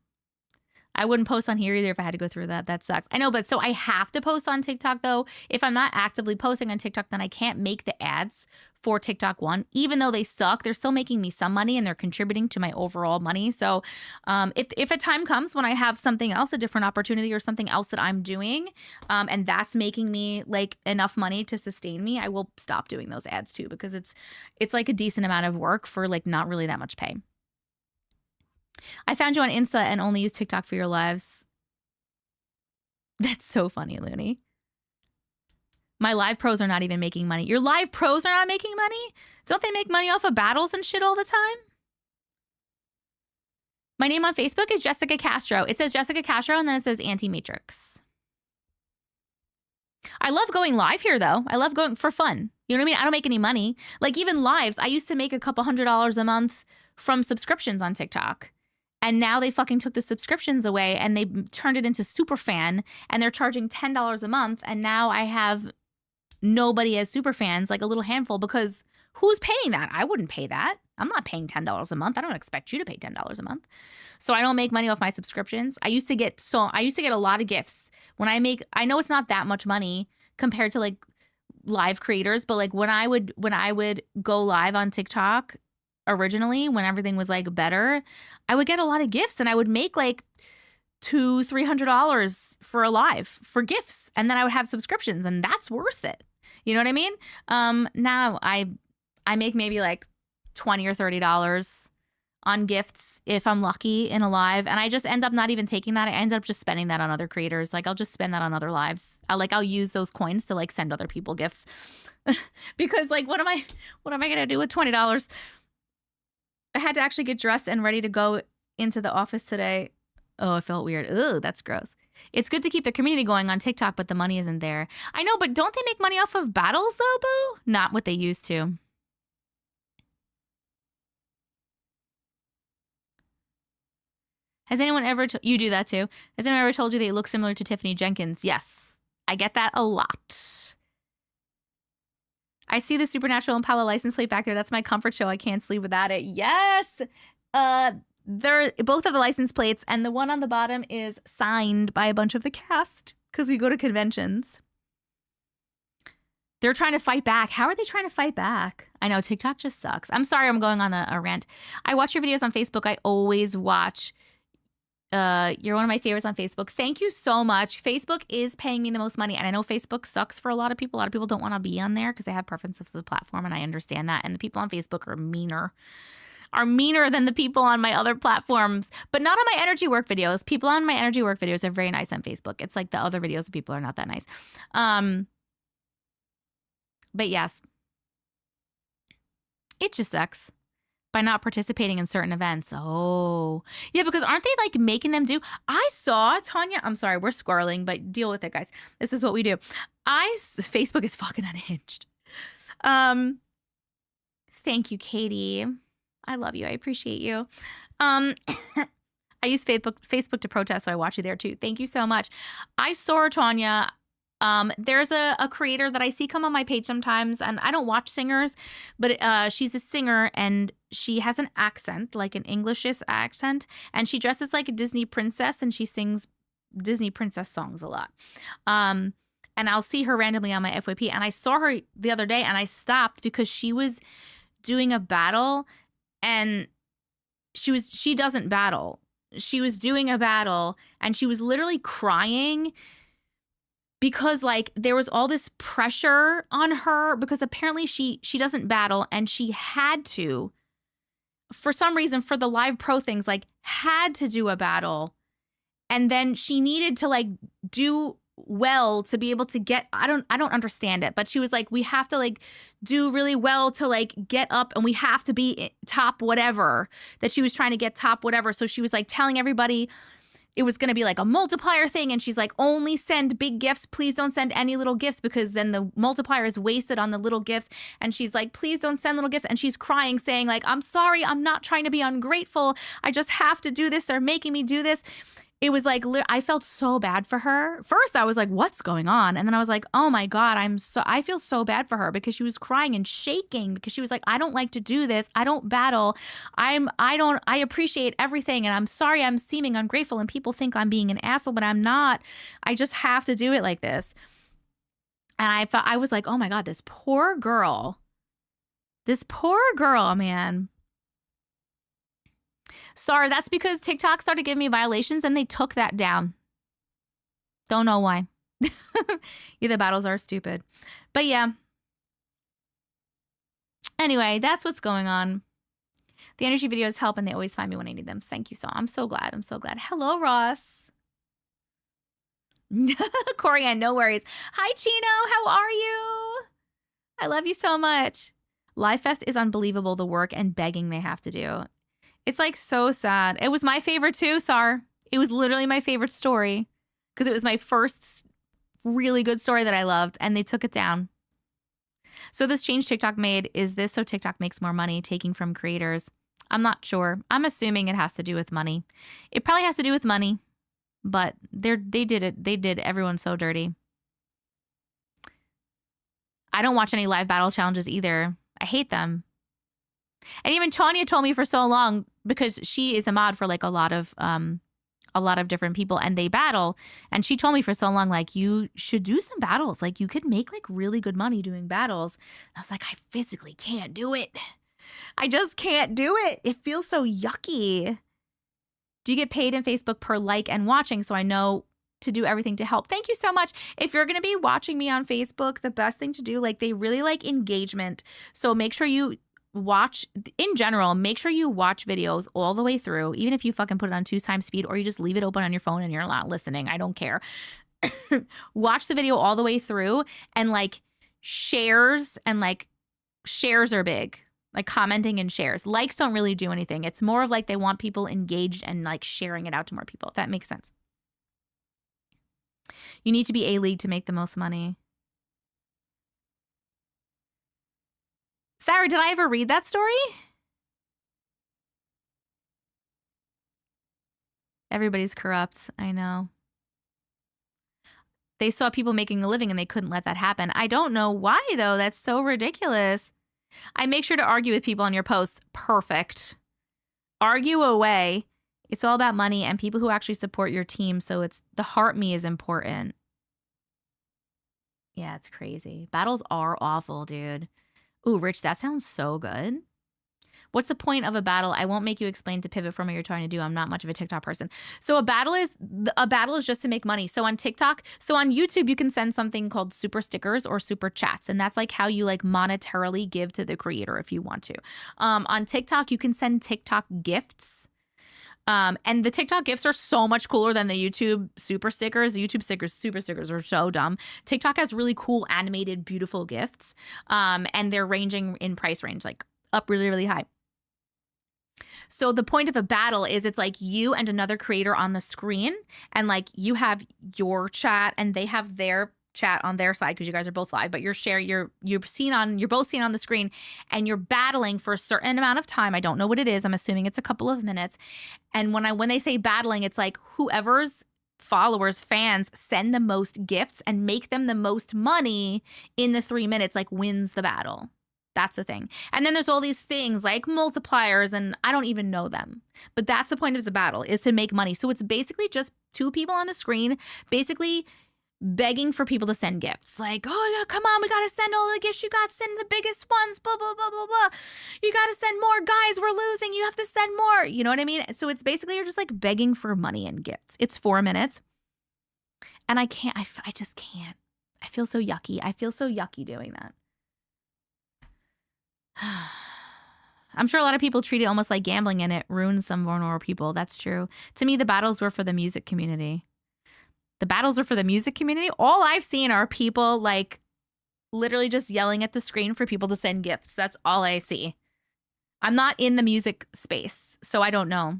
I wouldn't post on here either if I had to go through that. That sucks. I know, but so I have to post on TikTok though. If I'm not actively posting on TikTok, then I can't make the ads for TikTok One. Even though they suck, they're still making me some money and they're contributing to my overall money. So if a time comes when I have something else, a different opportunity or something else that I'm doing, and that's making me like enough money to sustain me, I will stop doing those ads too, because it's like a decent amount of work for like not really that much pay. I found you on Insta and only use TikTok for your lives. That's so funny, Looney. My live pros are not even making money. Your live pros are not making money? Don't they make money off of battles and shit all the time? My name on Facebook is Jessica Castro. It says Jessica Castro and then it says Auntie Matrix. I love going live here though. I love going for fun. You know what I mean? I don't make any money. Like even lives, I used to make a couple $100s a month from subscriptions on TikTok. And now they fucking took the subscriptions away and they turned it into Superfan and they're charging $10 a month. And now I have nobody as Superfans, like a little handful, because who's paying that? I wouldn't pay that. I'm not paying $10 a month. I don't expect you to pay $10 a month. So I don't make money off my subscriptions. I used to get a lot of gifts. I know it's not that much money compared to like live creators, but like when I would go live on TikTok originally, when everything was like better, I would get a lot of gifts and I would make like $200-$300 for a live for gifts. And then I would have subscriptions and that's worth it. You know what I mean? Now I make maybe like $20 or $30 on gifts if I'm lucky in a live. And I just end up not even taking that. I end up just spending that on other creators. Like I'll just spend that on other lives. I'll use those coins to like send other people gifts because like, what am I going to do with $20? I had to actually get dressed and ready to go into the office today. Oh, it felt weird. Ugh, that's gross. It's good to keep the community going on TikTok, but the money isn't there. I know, but don't they make money off of battles though, boo? Not what they used to. Has anyone ever... you do that too. Has anyone ever told you they look similar to Tiffany Jenkins? Yes. I get that a lot. I see the Supernatural Impala license plate back there. That's my comfort show. I can't sleep without it. Yes. They're both of the license plates, and the one on the bottom is signed by a bunch of the cast because we go to conventions. They're trying to fight back. How are they trying to fight back? I know TikTok just sucks. I'm sorry I'm going on a rant. I watch your videos on Facebook. I always watch. You're one of my favorites on Facebook. Thank you so much. Facebook is paying me the most money, and I know Facebook sucks for a lot of people. A lot of people don't want to be on there because they have preferences for the platform, and I understand that. And the people on Facebook are meaner than the people on my other platforms, but not on my energy work videos. People on my energy work videos are very nice on Facebook. It's like the other videos of people are not that nice. But yes, it just sucks by not participating in certain events. Oh, yeah, because aren't they like making them do? I saw Tanya. I'm sorry, we're squirreling, but deal with it, guys. This is what we do. Facebook is fucking unhinged. Thank you, Katie. I love you. I appreciate you. I use Facebook to protest, so I watch you there too. Thank you so much. I saw Tanya. There's a creator that I see come on my page sometimes, and I don't watch singers, but she's a singer, and she has an accent, like an Englishish accent, and she dresses like a Disney princess, and she sings Disney princess songs a lot. And I'll see her randomly on my FYP, and I saw her the other day, and I stopped because she was doing a battle, and she doesn't battle. She was doing a battle, and she was literally crying because like there was all this pressure on her because apparently she doesn't battle, and she had to, for some reason, for the live pro things, like had to do a battle, and then she needed to like do well to be able to get, I don't understand it, but she was like, we have to like do really well to like get up, and we have to be top whatever, that she was trying to get top whatever. So she was like telling everybody it was going to be like a multiplier thing. And she's like, only send big gifts. Please don't send any little gifts because then the multiplier is wasted on the little gifts. And she's like, please don't send little gifts. And she's crying, saying like, I'm sorry. I'm not trying to be ungrateful. I just have to do this. They're making me do this. It was like, I felt so bad for her. First, I was like, what's going on? And then I was like, oh my God, I feel so bad for her because she was crying and shaking because she was like, I don't like to do this. I don't battle. I appreciate everything. And I'm sorry I'm seeming ungrateful and people think I'm being an asshole, but I'm not. I just have to do it like this. And I was like, oh my God, this poor girl, man. Sorry, that's because TikTok started giving me violations and they took that down. Don't know why. Yeah, the battles are stupid. But yeah. Anyway, that's what's going on. The energy videos help and they always find me when I need them. Thank you, I'm so glad. I'm so glad. Hello, Ross. Corianne, no worries. Hi, Chino. How are you? I love you so much. Live Fest is unbelievable, the work and begging they have to do. It's like so sad. It was my favorite too, Sar. It was literally my favorite story because it was my first really good story that I loved, and they took it down. So this change TikTok made, is this so TikTok makes more money taking from creators? I'm not sure. I'm assuming it has to do with money. It probably has to do with money, but they did it. They did everyone so dirty. I don't watch any live battle challenges either. I hate them. And even Tanya told me for so long, because she is a mod for like a lot of different people and they battle. And she told me for so long, like, you should do some battles. Like you could make like really good money doing battles. And I was like, I physically can't do it. I just can't do it. It feels so yucky. Do you get paid in Facebook per like and watching? So I know to do everything to help. Thank you so much. If you're going to be watching me on Facebook, the best thing to do, like they really like engagement. So make sure you watch, in general, make sure you watch videos all the way through, even if you fucking put it on 2x speed or you just leave it open on your phone and you're not listening. I don't care. Watch the video all the way through, and like shares are big. like commenting and shares. Likes don't really do anything. It's more of like they want people engaged and like sharing it out to more people. If that makes sense. You need to be A-League to make the most money. Sarah, did I ever read that story? Everybody's corrupt. I know. They saw people making a living and they couldn't let that happen. I don't know why, though. That's so ridiculous. I make sure to argue with people on your posts. Perfect. Argue away. It's all about money and people who actually support your team. So it's the heart me is important. Yeah, it's crazy. Battles are awful, dude. Ooh, Rich, that sounds so good. What's the point of a battle? I won't make you explain to pivot from what you're trying to do. I'm not much of a TikTok person. So a battle is just to make money. So on TikTok, so on YouTube, you can send something called super stickers or super chats. And that's like how you like monetarily give to the creator if you want to. On TikTok, you can send TikTok gifts. And the TikTok gifts are so much cooler than the YouTube super stickers. The YouTube super stickers are so dumb. TikTok has really cool animated, beautiful gifts. And they're ranging in price range, like up really, really high. So the point of a battle is it's like you and another creator on the screen, and like you have your chat and they have their chat on their side because you guys are both live, but you're both seen on the screen, and you're battling for a certain amount of time. I don't know what it is. I'm assuming it's a couple of minutes. And when they say battling, it's like whoever's followers, fans send the most gifts and make them the most money in the 3 minutes, like wins the battle. That's the thing. And then there's all these things like multipliers, and I don't even know them. But that's the point of the battle, is to make money. So it's basically just two people on the screen basically begging for people to send gifts. Like, oh, yeah, come on, we got to send all the gifts. You got to send the biggest ones, blah, blah, blah, blah, blah. You got to send more. Guys, we're losing. You have to send more. You know what I mean? So it's basically you're just like begging for money and gifts. It's 4 minutes. And I just can't. I feel so yucky. I feel so yucky doing that. I'm sure a lot of people treat it almost like gambling, and it ruins some vulnerable people. That's true. To me, the battles were for the music community. The battles are for the music community. All I've seen are people like literally just yelling at the screen for people to send gifts. That's all I see. I'm not in the music space, so I don't know.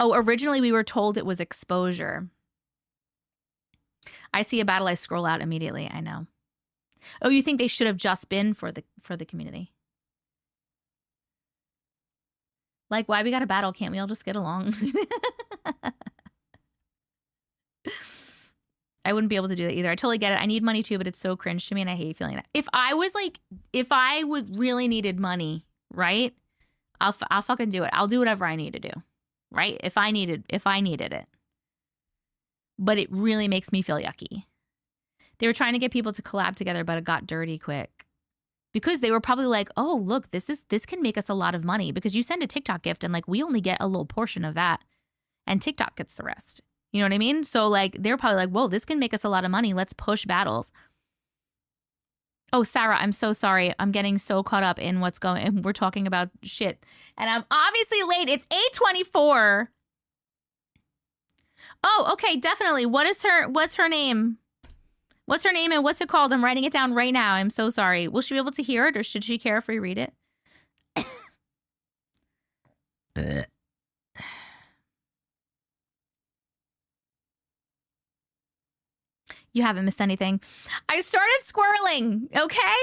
Oh, originally we were told it was exposure. I see a battle, I scroll out immediately. I know. Oh, you think they should have just been for the community? Like, why we got a battle? Can't we all just get along? I wouldn't be able to do that either. I totally get it. I need money too, but it's so cringe to me and I hate feeling that. If I would really needed money, right? I'll fucking do it. I'll do whatever I need to do, right? If I needed it. But it really makes me feel yucky. They were trying to get people to collab together, but it got dirty quick. Because they were probably like, oh, look, this can make us a lot of money because you send a TikTok gift and like we only get a little portion of that and TikTok gets the rest. You know what I mean? So like they're probably like, whoa, this can make us a lot of money. Let's push battles. Oh, Sarah, I'm so sorry. I'm getting so caught up in what's going on. We're talking about shit. And I'm obviously late. It's 8:24. Oh, okay, definitely. What's her name? What's her name and what's it called? I'm writing it down right now. I'm so sorry. Will she be able to hear it or should she care if we read it? You haven't missed anything. I started squirreling, okay?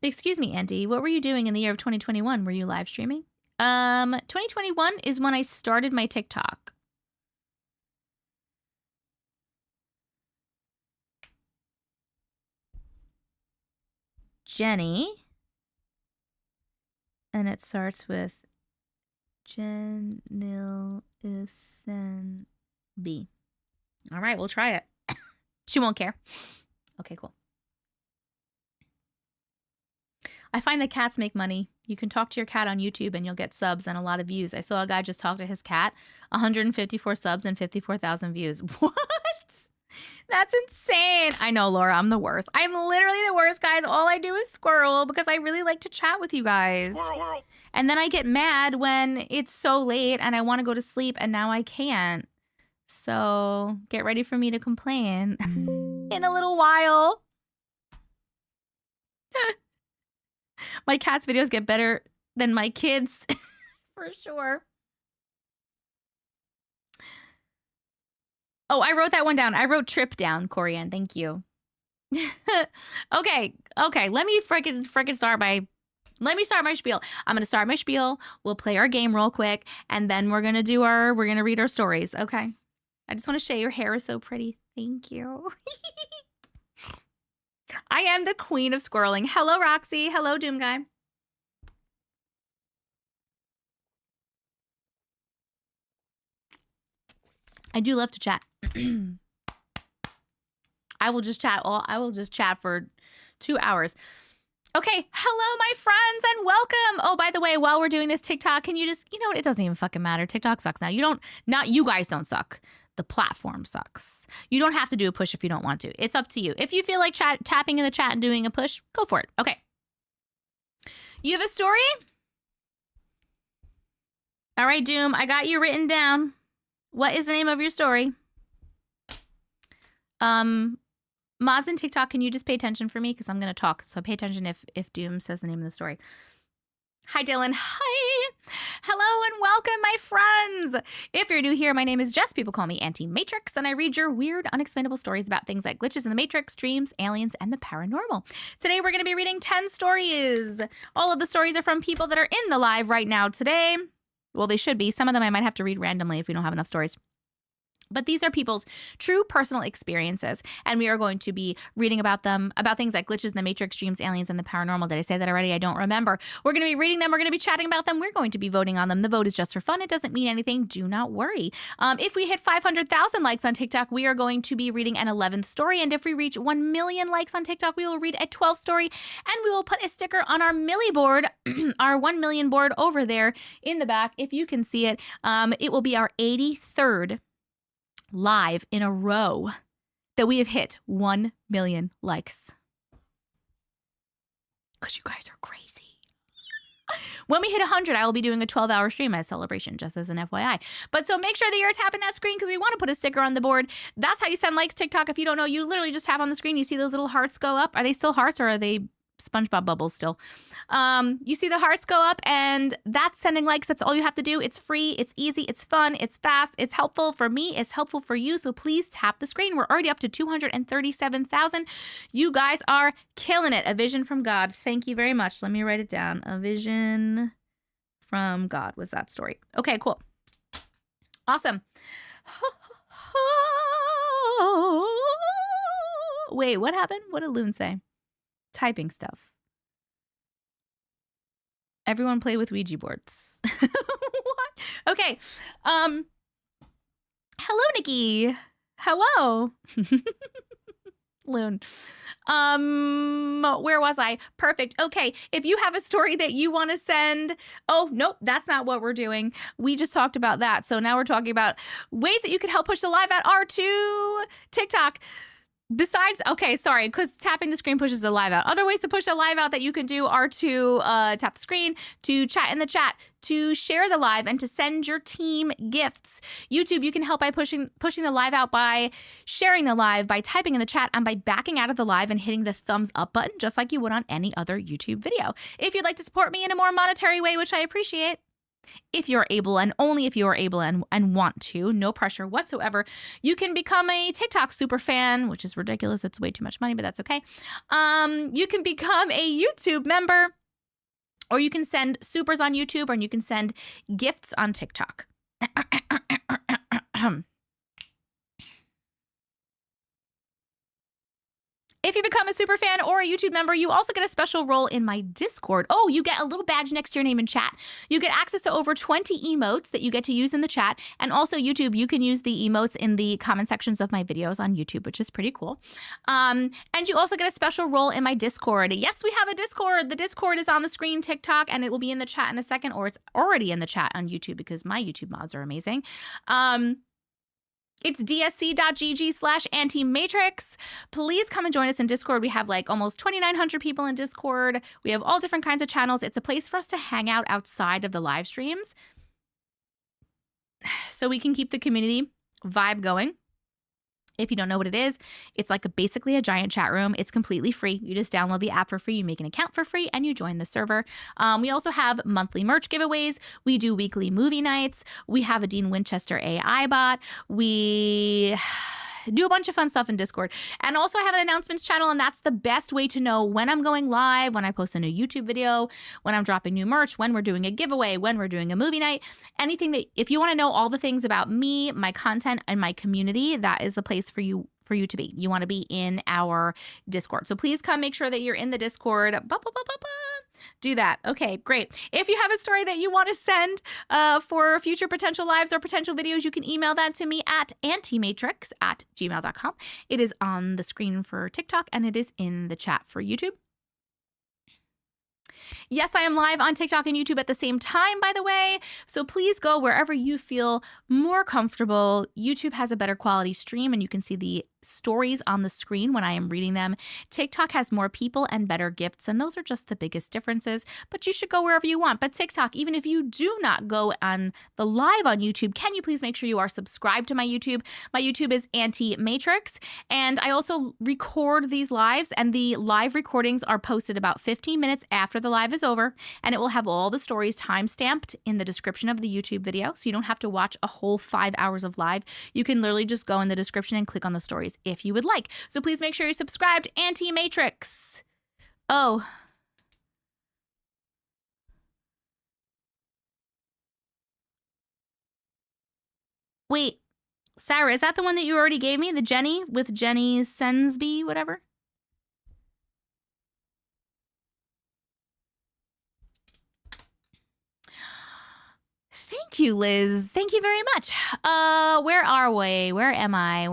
Excuse me, Auntie. What were you doing in the year of 2021? Were you live streaming? 2021 is when I started my TikTok. Jenny. And it starts with Jenilison B. All right, we'll try it. She won't care. Okay, cool. I find that cats make money. You can talk to your cat on YouTube and you'll get subs and a lot of views. I saw a guy just talk to his cat, 154 subs and 54,000 views. What? That's insane. I know, Laura, I'm the worst. I'm literally the worst, guys. All I do is squirrel because I really like to chat with you guys. Squirrel. And then I get mad when it's so late and I want to go to sleep and now I can't. So get ready for me to complain in a little while. My cat's videos get better than my kids, for sure. Oh, I wrote that one down. I wrote trip down, Corianne. Thank you. Okay. Let me frickin' start my... Let me start my spiel. I'm going to start my spiel. We'll play our game real quick. And then we're going to read our stories. Okay. I just want to say your hair is so pretty. Thank you. I am the queen of squirreling. Hello, Roxy. Hello, Doom Guy. I do love to chat. I will just chat for 2 hours. Okay, hello, my friends, and welcome. Oh, by the way, while we're doing this TikTok, can you just, you know what? It doesn't even fucking matter. TikTok sucks now. You guys don't suck. The platform sucks. You don't have to do a push if you don't want to. It's up to you. If you feel like tapping in the chat and doing a push, go for it. Okay. You have a story? All right, Doom, I got you written down. What is the name of your story? Mods and TikTok, can you just pay attention for me? Because I'm going to talk. So pay attention if Doom says the name of the story. Hi, Dylan. Hi. Hello and welcome, my friends. If you're new here, my name is Jess. People call me Auntie Matrix, and I read your weird, unexplainable stories about things like glitches in the Matrix, dreams, aliens, and the paranormal. Today, we're going to be reading 10 stories. All of the stories are from people that are in the live right now today. Well, they should be. Some of them I might have to read randomly if we don't have enough stories. But these are people's true personal experiences, and we are going to be reading about them, about things like glitches in the Matrix, dreams, aliens, and the paranormal. Did I say that already? I don't remember. We're going to be reading them. We're going to be chatting about them. We're going to be voting on them. The vote is just for fun. It doesn't mean anything. Do not worry. If we hit 500,000 likes on TikTok, we are going to be reading an 11th story. And if we reach 1 million likes on TikTok, we will read a 12th story, and we will put a sticker on our Millie board, our 1 million board over there in the back. If you can see it, it will be our 83rd live in a row that we have hit 1 million likes. Because you guys are crazy. When we hit 100, I will be doing a 12-hour stream as a celebration, just as an FYI. But so make sure that you're tapping that screen because we want to put a sticker on the board. That's how you send likes, TikTok. If you don't know, you literally just tap on the screen. You see those little hearts go up. Are they still hearts or are they SpongeBob bubbles still? You see the hearts go up, and that's sending likes. That's all you have to do. It's free, it's easy, it's fun, it's fast, it's helpful for me, it's helpful for you. So please tap the screen. We're already up to 237,000. You guys are killing it. A vision from God. Thank you very much. Let me write it down. A vision from God was that story. Okay, cool. Awesome. Wait, what happened? What did Loon say? Typing stuff. Everyone play with Ouija boards. What? Okay. Hello, Nikki. Hello. Loon. Where was I? Perfect. Okay. If you have a story that you want to send. Oh, nope. That's not what we're doing. We just talked about that. So now we're talking about ways that you could help push the live out R2 TikTok. Besides, okay, sorry, because tapping the screen pushes the live out. Other ways to push the live out that you can do are to tap the screen, to chat in the chat, to share the live, and to send your team gifts. YouTube, you can help by pushing the live out by sharing the live, by typing in the chat, and by backing out of the live and hitting the thumbs up button, just like you would on any other YouTube video. If you'd like to support me in a more monetary way, which I appreciate, if you're able, and only if you are able and want to, no pressure whatsoever, you can become a TikTok super fan, which is ridiculous. It's way too much money, but that's okay. You can become a YouTube member, or you can send supers on YouTube, or you can send gifts on TikTok. If you become a super fan or a YouTube member, you also get a special role in my Discord. Oh, you get a little badge next to your name in chat. You get access to over 20 emotes that you get to use in the chat. And also YouTube, you can use the emotes in the comment sections of my videos on YouTube, which is pretty cool. And you also get a special role in my Discord. Yes, we have a Discord. The Discord is on the screen, TikTok, and it will be in the chat in a second, or it's already in the chat on YouTube because my YouTube mods are amazing. It's dsc.gg/Auntie Matrix. Please come and join us in Discord. We have like almost 2,900 people in Discord. We have all different kinds of channels. It's a place for us to hang out outside of the live streams, so we can keep the community vibe going. If you don't know what it is, it's like basically a giant chat room. It's completely free. You just download the app for free, you make an account for free, and you join the server. We also have monthly merch giveaways. We do weekly movie nights. We have a Dean Winchester AI bot. We do a bunch of fun stuff in Discord. And also I have an announcements channel, and that's the best way to know when I'm going live, when I post a new YouTube video, when I'm dropping new merch, when we're doing a giveaway, when we're doing a movie night, anything that, if you want to know all the things about me, my content, and my community, that is the place for you to be. You want to be in our Discord. So please come make sure that you're in the Discord. Do that. Okay, great. If you have a story that you want to send for future potential lives or potential videos, you can email that to me at auntiematrix@gmail.com. It is on the screen for TikTok, and it is in the chat for YouTube. Yes, I am live on TikTok and YouTube at the same time, by the way. So please go wherever you feel more comfortable. YouTube has a better quality stream, and you can see the stories on the screen when I am reading them. TikTok has more people and better gifts, and those are just the biggest differences. But you should go wherever you want. But TikTok, even if you do not go on the live on YouTube, can you please make sure you are subscribed to my YouTube? My YouTube is Auntie Matrix, and I also record these lives, and the live recordings are posted about 15 minutes after the live is over, and it will have all the stories time-stamped in the description of the YouTube video, so you don't have to watch a whole 5 hours of live. You can literally just go in the description and click on the stories if you would like. So please make sure you're subscribed. Auntie Matrix. Oh. Wait, Sarah, is that the one that you already gave me? The Jenny with Jenny Sensby, whatever? Thank you, Liz. Thank you very much. Where are we? Where am I?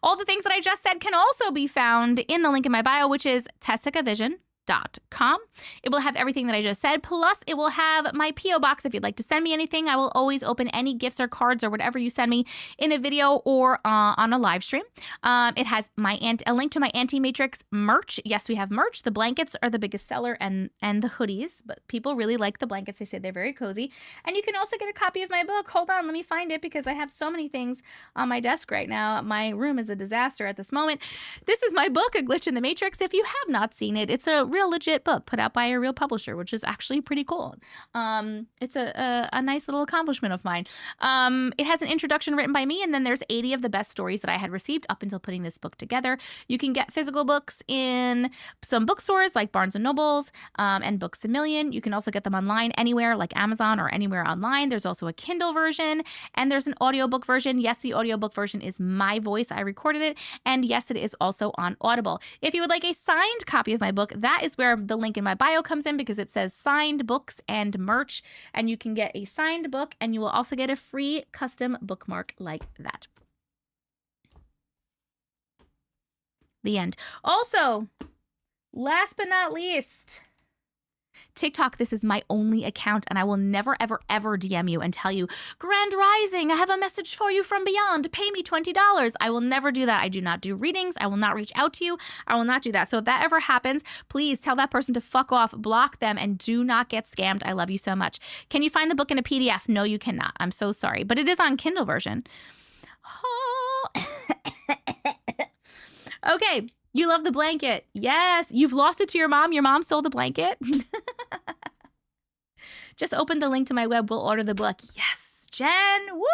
All the things that I just said can also be found in the link in my bio, which is tessicavision.com. It will have everything that I just said, plus it will have my P.O. box. If you'd like to send me anything, I will always open any gifts or cards or whatever you send me in a video or on a live stream. It has a link to my Auntie Matrix merch. Yes, we have merch. The blankets are the biggest seller, and the hoodies, but people really like the blankets. They say they're very cozy. And you can also get a copy of my book. Hold on, let me find it, because I have so many things on my desk right now. My room is a disaster at this moment. This is my book, A Glitch in the Matrix. If you have not seen it, it's a real legit book put out by a real publisher, which is actually pretty cool. It's a nice little accomplishment of mine. It has an introduction written by me, and then there's 80 of the best stories that I had received up until putting this book together. You can get physical books in some bookstores like Barnes & Nobles and Books A Million. You can also get them online anywhere like Amazon or anywhere online. There's also a Kindle version, and there's an audiobook version. Yes, the audiobook version is my voice. I recorded it. And yes, it is also on Audible. If you would like a signed copy of my book, that is where the link in my bio comes in, because it says signed books and merch, and you can get a signed book, and you will also get a free custom bookmark like that. The end. Also, last but not least, TikTok, this is my only account, and I will never, ever, ever DM you and tell you, Grand Rising, I have a message for you from beyond, pay me $20. I will never do that. I do not do readings. I will not reach out to you. I will not do that. So if that ever happens, please tell that person to fuck off, block them, and do not get scammed. I love you so much. Can you find the book in a PDF? No, you cannot. I'm so sorry, but it is on Kindle version. Oh. Okay. You love the blanket. Yes. You've lost it to your mom. Your mom stole the blanket. Just open the link to my web. We'll order the book. Yes, Jen. Woo!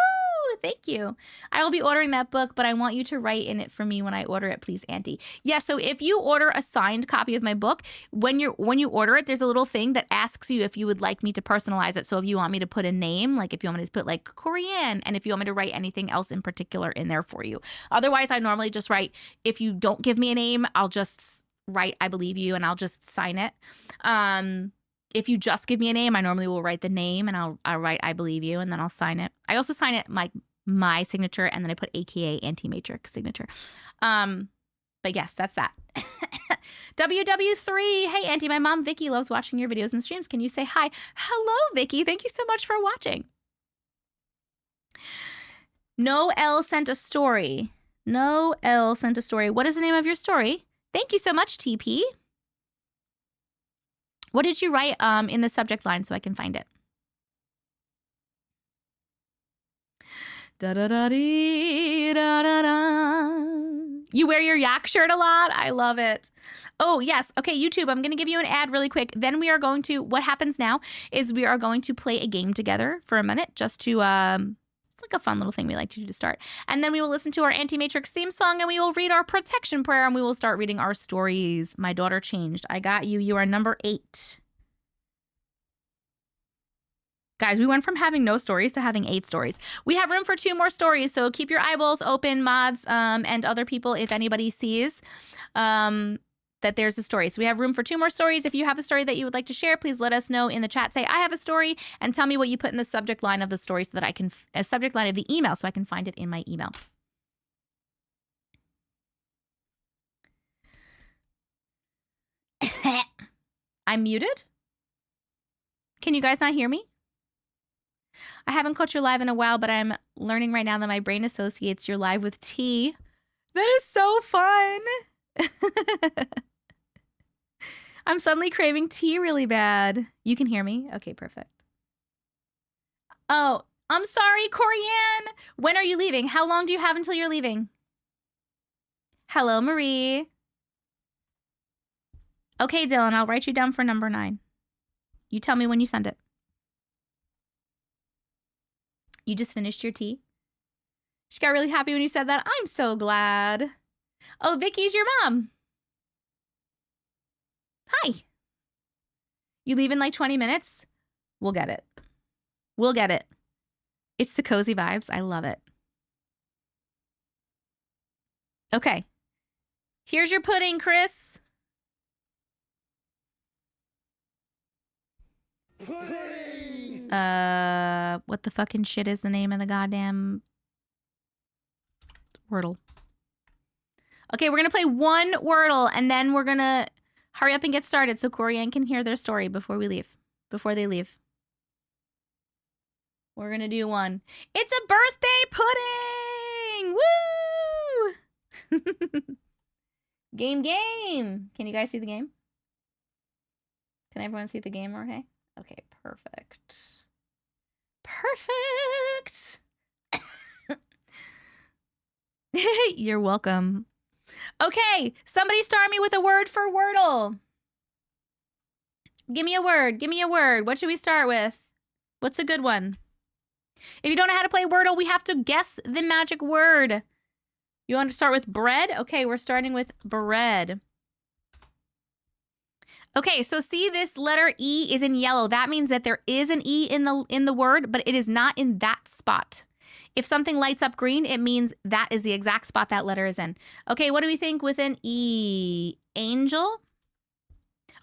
Thank you. I will be ordering that book, but I want you to write in it for me when I order it, please, Auntie. Yeah, so if you order a signed copy of my book, when you order it, there's a little thing that asks you if you would like me to personalize it. So if you want me to put a name, like if you want me to put like Korean, and if you want me to write anything else in particular in there for you. Otherwise, I normally just write, if you don't give me a name, I'll just write I believe you, and I'll just sign it. If you just give me a name, I normally will write the name, and I'll write I believe you, and then I'll sign it. I also sign it my signature, and then I put AKA Auntie Matrix signature. But yes, that's that. WW3. Hey, Auntie, my mom Vicky loves watching your videos and streams. Can you say hi? Hello, Vicky. Thank you so much for watching. No L sent a story. No L sent a story. What is the name of your story? Thank you so much, TP. What did you write in the subject line so I can find it? Da da da dee, da da da. You wear your yak shirt a lot? I love it. Oh, yes. Okay, YouTube, I'm going to give you an ad really quick. Then we are going to, what happens now is we are going to play a game together for a minute just to, it's like a fun little thing we like to do to start. And then we will listen to our Auntie Matrix theme song and we will read our protection prayer and we will start reading our stories. My daughter changed. I got you. You are number 8. Guys, we went from having no stories to having 8 stories. We have room for 2 more stories, so keep your eyeballs open, mods, and other people, if anybody sees that there's a story. So we have room for 2 more stories. If you have a story that you would like to share, please let us know in the chat. Say, I have a story, and tell me what you put in the subject line of the story so that I can, subject line of the email, so I can find it in my email. I'm muted? Can you guys not hear me? I haven't caught your live in a while, but I'm learning right now that my brain associates your live with tea. That is so fun. I'm suddenly craving tea really bad. You can hear me? Okay, perfect. Oh, I'm sorry, Corianne. When are you leaving? How long do you have until you're leaving? Hello, Marie. Okay, Dylan, I'll write you down for number 9. You tell me when you send it. You just finished your tea? She got really happy when you said that. I'm so glad. Oh, Vicky's your mom. Hi. You leave in like 20 minutes? We'll get it. We'll get it. It's the cozy vibes. I love it. Okay. Here's your pudding, Chris. Pudding! What the fucking shit is the name of the goddamn Wordle? Okay, we're gonna play one Wordle, and then we're gonna hurry up and get started so Corianne can hear their story before we leave. Before they leave. We're gonna do one. It's a birthday pudding! Woo! Game! Can you guys see the game? Can everyone see the game okay? Okay, perfect. Perfect! You're welcome. Okay, somebody start me with a word for Wordle. Give me a word. Give me a word. What should we start with? What's a good one? If you don't know how to play Wordle, we have to guess the magic word. You want to start with bread? Okay, we're starting with bread. Okay, so see this letter E is in yellow. That means that there is an E in the word, but it is not in that spot. If something lights up green, it means that is the exact spot that letter is in. Okay, what do we think with an E? Angel?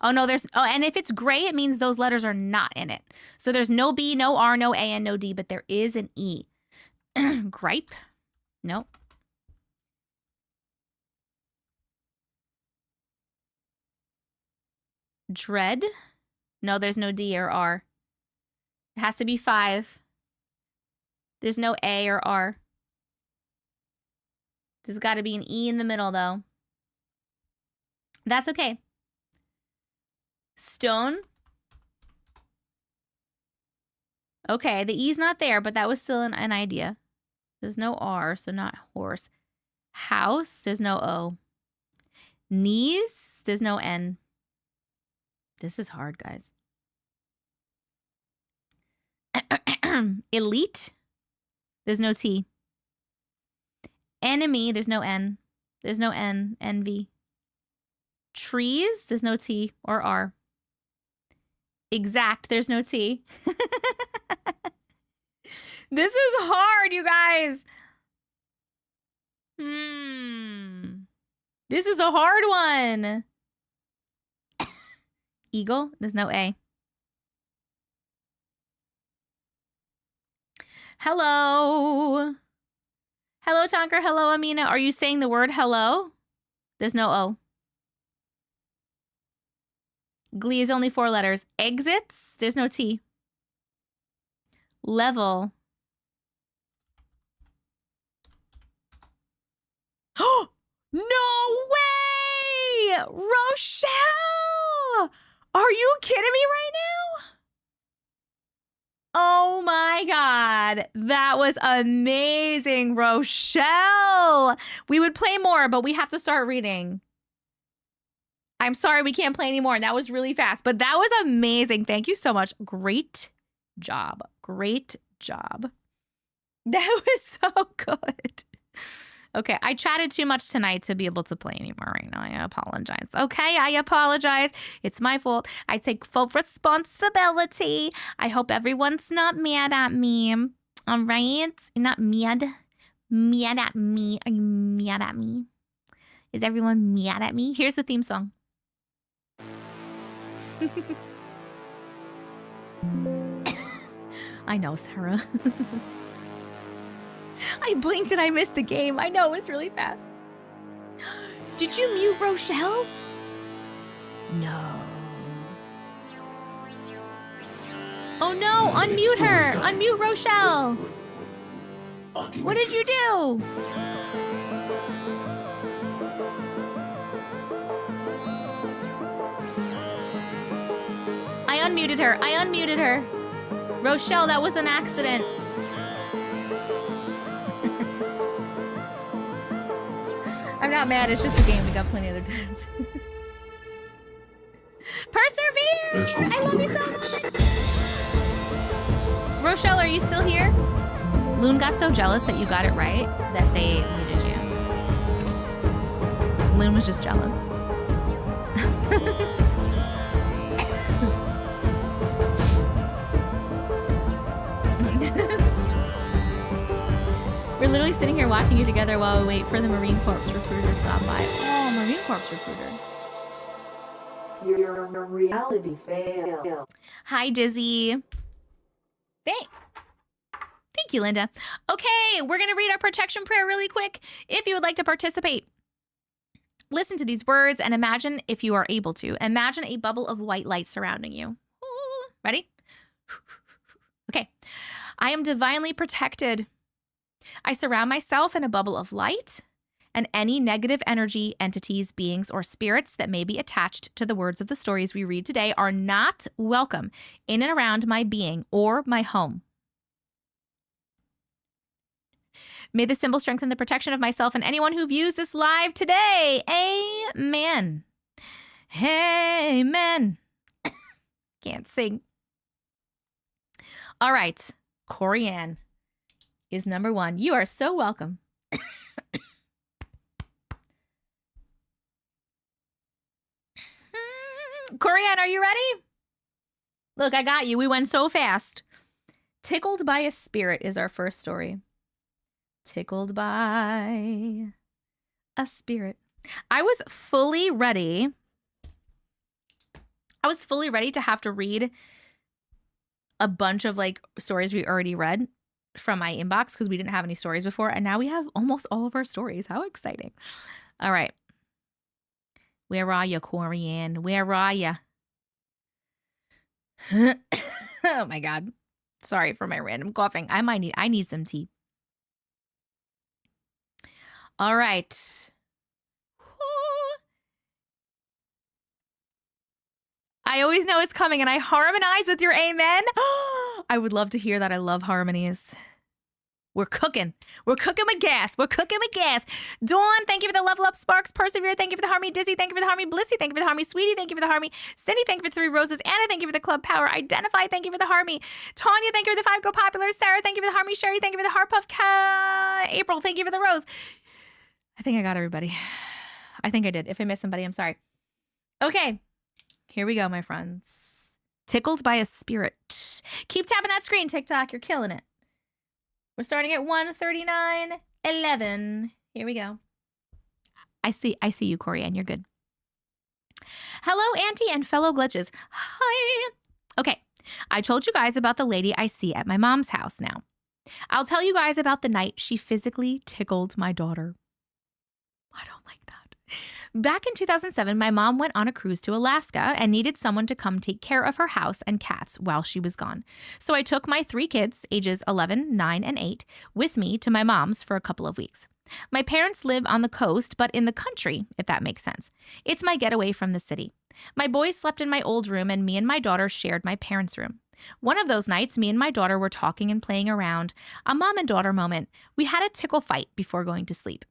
Oh, no, and if it's gray, it means those letters are not in it. So there's no B, no R, no A, and no D, but there is an E. Gripe? Nope. Dread? No, there's no D or R. It has to be 5. There's no A or R. There's got to be an E in the middle, though. That's okay. Stone? Okay, the E's not there, but that was still an idea. There's no R, so not horse. House? There's no O. Knees? There's no N. This is hard, guys. Elite? There's no T. Enemy? There's no N. There's no N. Envy. Trees? There's no T or R. Exact? There's no T. This is hard, you guys. This is a hard one. Eagle? There's no A. Hello. Hello, Tonker. Hello, Amina. Are you saying the word hello? There's no O. Glee is only 4 letters. Exits? There's no T. Level. Oh, no way! Rochelle! Are you kidding me right now? Oh my God. That was amazing, Rochelle. We would play more, but we have to start reading. I'm sorry we can't play anymore. That was really fast, but that was amazing. Thank you so much. Great job. Great job. That was so good. Okay, I chatted too much tonight to be able to play anymore right now. I apologize. Okay, I apologize. It's my fault. I take full responsibility. I hope everyone's not mad at me. All right? Not mad. Mad at me. Are you mad at me? Is everyone mad at me? Here's the theme song. I know, Sarah. I blinked and I missed the game. I know, it's really fast. Did you mute Rochelle? No. Oh no, unmute her. Unmute Rochelle. What did you do? I unmuted her. I unmuted her. Rochelle, that was an accident. I'm not mad. It's just a game. We got plenty of other times. Persevere! I love you so much. Rochelle, are you still here? Loon got so jealous that you got it right that they muted you. Loon was just jealous. We're literally sitting here watching you together while we wait for the Marine Corps recruiter to stop by. Oh, Marine Corps recruiter. You're a reality fail. Hi, Dizzy. Thank you, Linda. Okay, we're going to read our protection prayer really quick. If you would like to participate, listen to these words and imagine, if you are able to, imagine a bubble of white light surrounding you. Ooh, ready? Okay. I am divinely protected. I surround myself in a bubble of light, and any negative energy, entities, beings, or spirits that may be attached to the words of the stories we read today are not welcome in and around my being or my home. May the symbol strengthen the protection of myself and anyone who views this live today. Amen. Amen. Can't sing. All right. Corianne is number 1. You are so welcome. Corianne, are you ready? Look, I got you. We went so fast. Tickled by a spirit is our first story. Tickled by a spirit. I was fully ready to have to read a bunch of like stories we already read from my inbox because we didn't have any stories before, and now we have almost all of our stories. How exciting. All right. Where are you, Corianne? Where are you? Oh my God. Sorry for my random coughing. I need some tea. All right. I always know it's coming, and I harmonize with your amen. I would love to hear that. I love harmonies. We're cooking. We're cooking with gas. We're cooking with gas. Dawn, thank you for the level up. Sparks, Persevere, thank you for the harmony. Dizzy, thank you for the harmony. Blissy, thank you for the harmony. Sweetie, thank you for the harmony. Cindy, thank you for 3 roses. Anna, thank you for the club power. Identify, thank you for the harmony. Tanya, thank you for the 5 go popular. Sarah, thank you for the harmony. Sherry, thank you for the heart puff. April, thank you for the rose. I think I got everybody. I think I did. If I missed somebody, I'm sorry. Okay. Here we go, my friends. Tickled by a spirit. Keep tapping that screen, TikTok. You're killing it. We're starting at 1:39:11. Here we go. I see you, Corianne. You're good. Hello, Auntie and fellow glitches. Hi. Okay. I told you guys about the lady I see at my mom's house now. I'll tell you guys about the night she physically tickled my daughter. I don't like that. Back in 2007, my mom went on a cruise to Alaska and needed someone to come take care of her house and cats while she was gone. So I took my 3 kids, ages 11, 9, and 8, with me to my mom's for a couple of weeks. My parents live on the coast, but in the country, if that makes sense. It's my getaway from the city. My boys slept in my old room, and me and my daughter shared my parents' room. One of those nights, me and my daughter were talking and playing around, a mom and daughter moment. We had a tickle fight before going to sleep.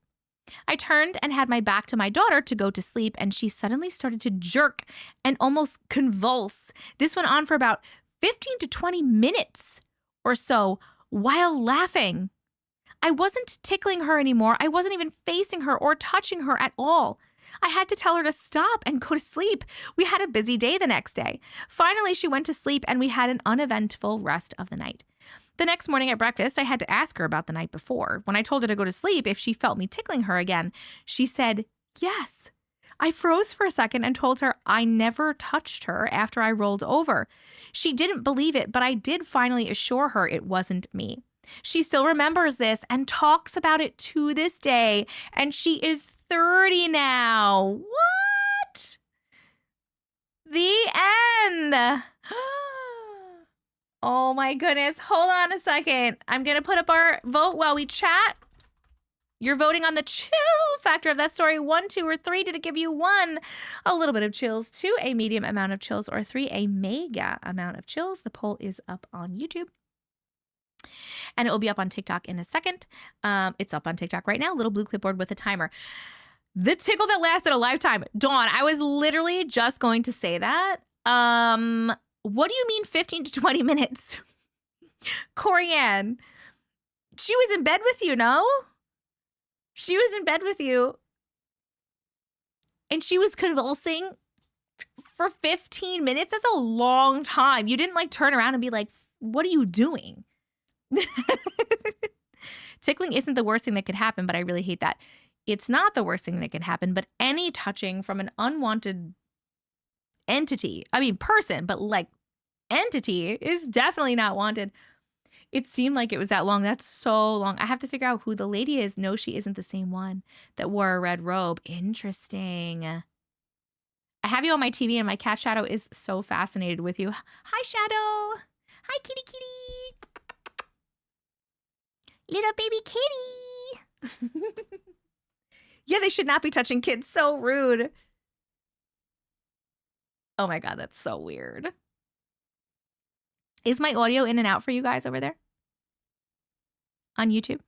I turned and had my back to my daughter to go to sleep, and she suddenly started to jerk and almost convulse. This went on for about 15 to 20 minutes or so while laughing. I wasn't tickling her anymore. I wasn't even facing her or touching her at all. I had to tell her to stop and go to sleep. We had a busy day the next day. Finally, she went to sleep and we had an uneventful rest of the night. The next morning at breakfast, I had to ask her about the night before. When I told her to go to sleep if she felt me tickling her again, she said, yes. I froze for a second and told her I never touched her after I rolled over. She didn't believe it, but I did finally assure her it wasn't me. She still remembers this and talks about it to this day, and she is 30 now. What? The end. Oh my goodness. Hold on a second. I'm going to put up our vote while we chat. You're voting on the chill factor of that story. 1, 2, or 3. Did it give you 1, a little bit of chills, 2, a medium amount of chills, or 3, a mega amount of chills? The poll is up on YouTube. And it will be up on TikTok in a second. It's up on TikTok right now. Little blue clipboard with a timer. The tickle that lasted a lifetime. Dawn, I was literally just going to say that. What do you mean 15 to 20 minutes? Corianne, she was in bed with you, no? She was in bed with you. And she was convulsing for 15 minutes. That's a long time. You didn't like turn around and be like, what are you doing? Tickling isn't the worst thing that could happen, but I really hate that. It's not the worst thing that could happen, but any touching from an unwanted entity, I mean person, but like entity is definitely not wanted. It seemed like it was that long. That's so long. I have to figure out who the lady is. No, she isn't the same one that wore a red robe. Interesting. I have you on my TV and my cat Shadow is so fascinated with you. Hi, Shadow. Hi, kitty kitty. Little baby kitty. Yeah, they should not be touching kids. So rude. Oh my God, that's so weird. Is my audio in and out for you guys over there? On YouTube?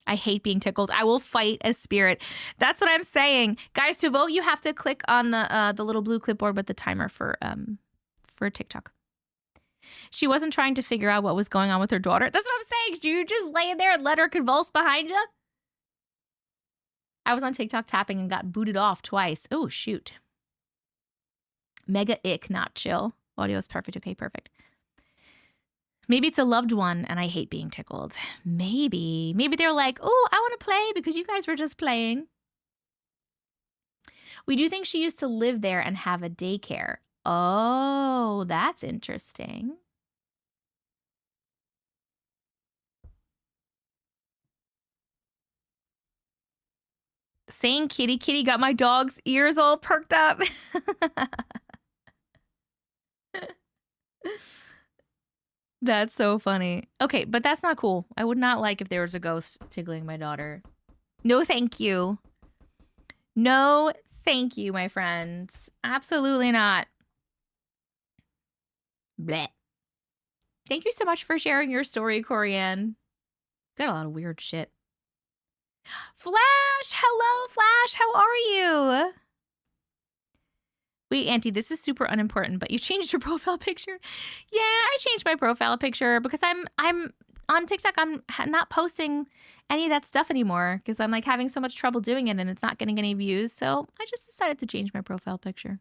I hate being tickled. I will fight a spirit. That's what I'm saying. Guys, to vote, you have to click on the little blue clipboard with the timer for TikTok. She wasn't trying to figure out what was going on with her daughter. That's what I'm saying. You just lay there and let her convulse behind you? I was on TikTok tapping and got booted off twice. Oh, shoot. Mega ick, not chill. Audio is perfect. Okay, perfect. Maybe it's a loved one and I hate being tickled. Maybe they're like, oh, I want to play because you guys were just playing. We do think she used to live there and have a daycare. Oh, that's interesting. Saying kitty kitty got my dog's ears all perked up. That's so funny. Okay, but that's not cool. I would not like if there was a ghost tickling my daughter. No, thank you. No, thank you, my friends. Absolutely not. Blech. Thank you so much for sharing your story, Corianne. Got a lot of weird shit. Flash! Hello, Flash! How are you? Wait, Auntie, this is super unimportant, but you changed your profile picture? Yeah, I changed my profile picture because I'm on TikTok. I'm not posting any of that stuff anymore because I'm like having so much trouble doing it and it's not getting any views. So I just decided to change my profile picture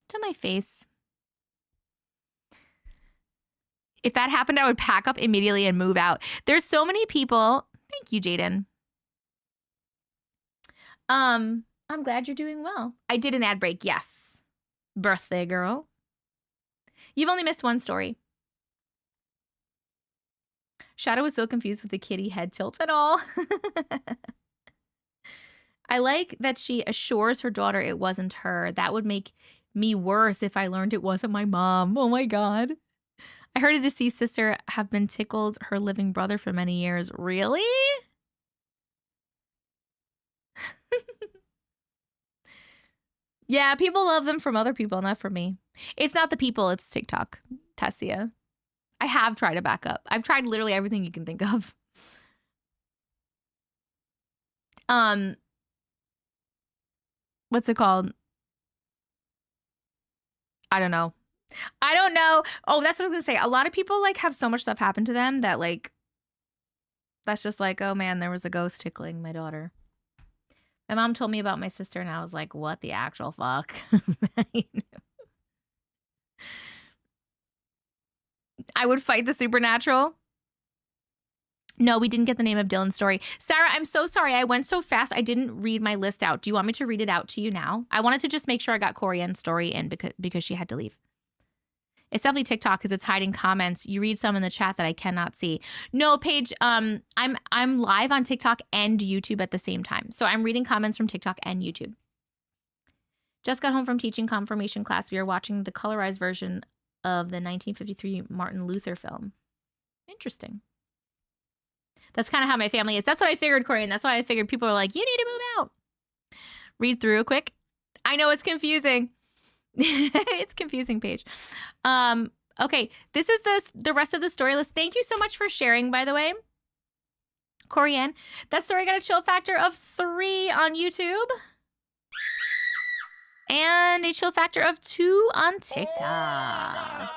to my face. If that happened, I would pack up immediately and move out. There's so many people. Thank you, Jaden. I'm glad you're doing well. I did an ad break, yes. Birthday girl. You've only missed one story. Shadow was so confused with the kitty head tilt and all. I like that she assures her daughter it wasn't her. That would make me worse if I learned it wasn't my mom. Oh my God. I heard a deceased sister have been tickled her living brother for many years. Really? Yeah, people love them from other people, not from me. It's not the people, it's TikTok. Tessia. I have tried a backup. I've tried literally everything you can think of. What's it called? I don't know. Oh, that's what I was gonna say. A lot of people like have so much stuff happen to them that like, that's just like, oh man, there was a ghost tickling my daughter. My mom told me about my sister and I was like, what the actual fuck? I would fight the supernatural. No, we didn't get the name of Dylan's story. Sarah, I'm so sorry. I went so fast. I didn't read my list out. Do you want me to read it out to you now? I wanted to just make sure I got Corian's story in because she had to leave. It's definitely TikTok because it's hiding comments. You read some in the chat that I cannot see. No, Paige, I'm live on TikTok and YouTube at the same time. So I'm reading comments from TikTok and YouTube. Just got home from teaching confirmation class. We are watching the colorized version of the 1953 Martin Luther film. Interesting. That's kind of how my family is. That's what I figured, Corey, and that's why I figured people were like, you need to move out. Read through it quick. I know it's confusing. It's confusing, Paige. Okay, this is the rest of the story list. Thank you so much for sharing, by the way, Corianne. That story got a chill factor of 3 on YouTube. And a chill factor of 2 on TikTok.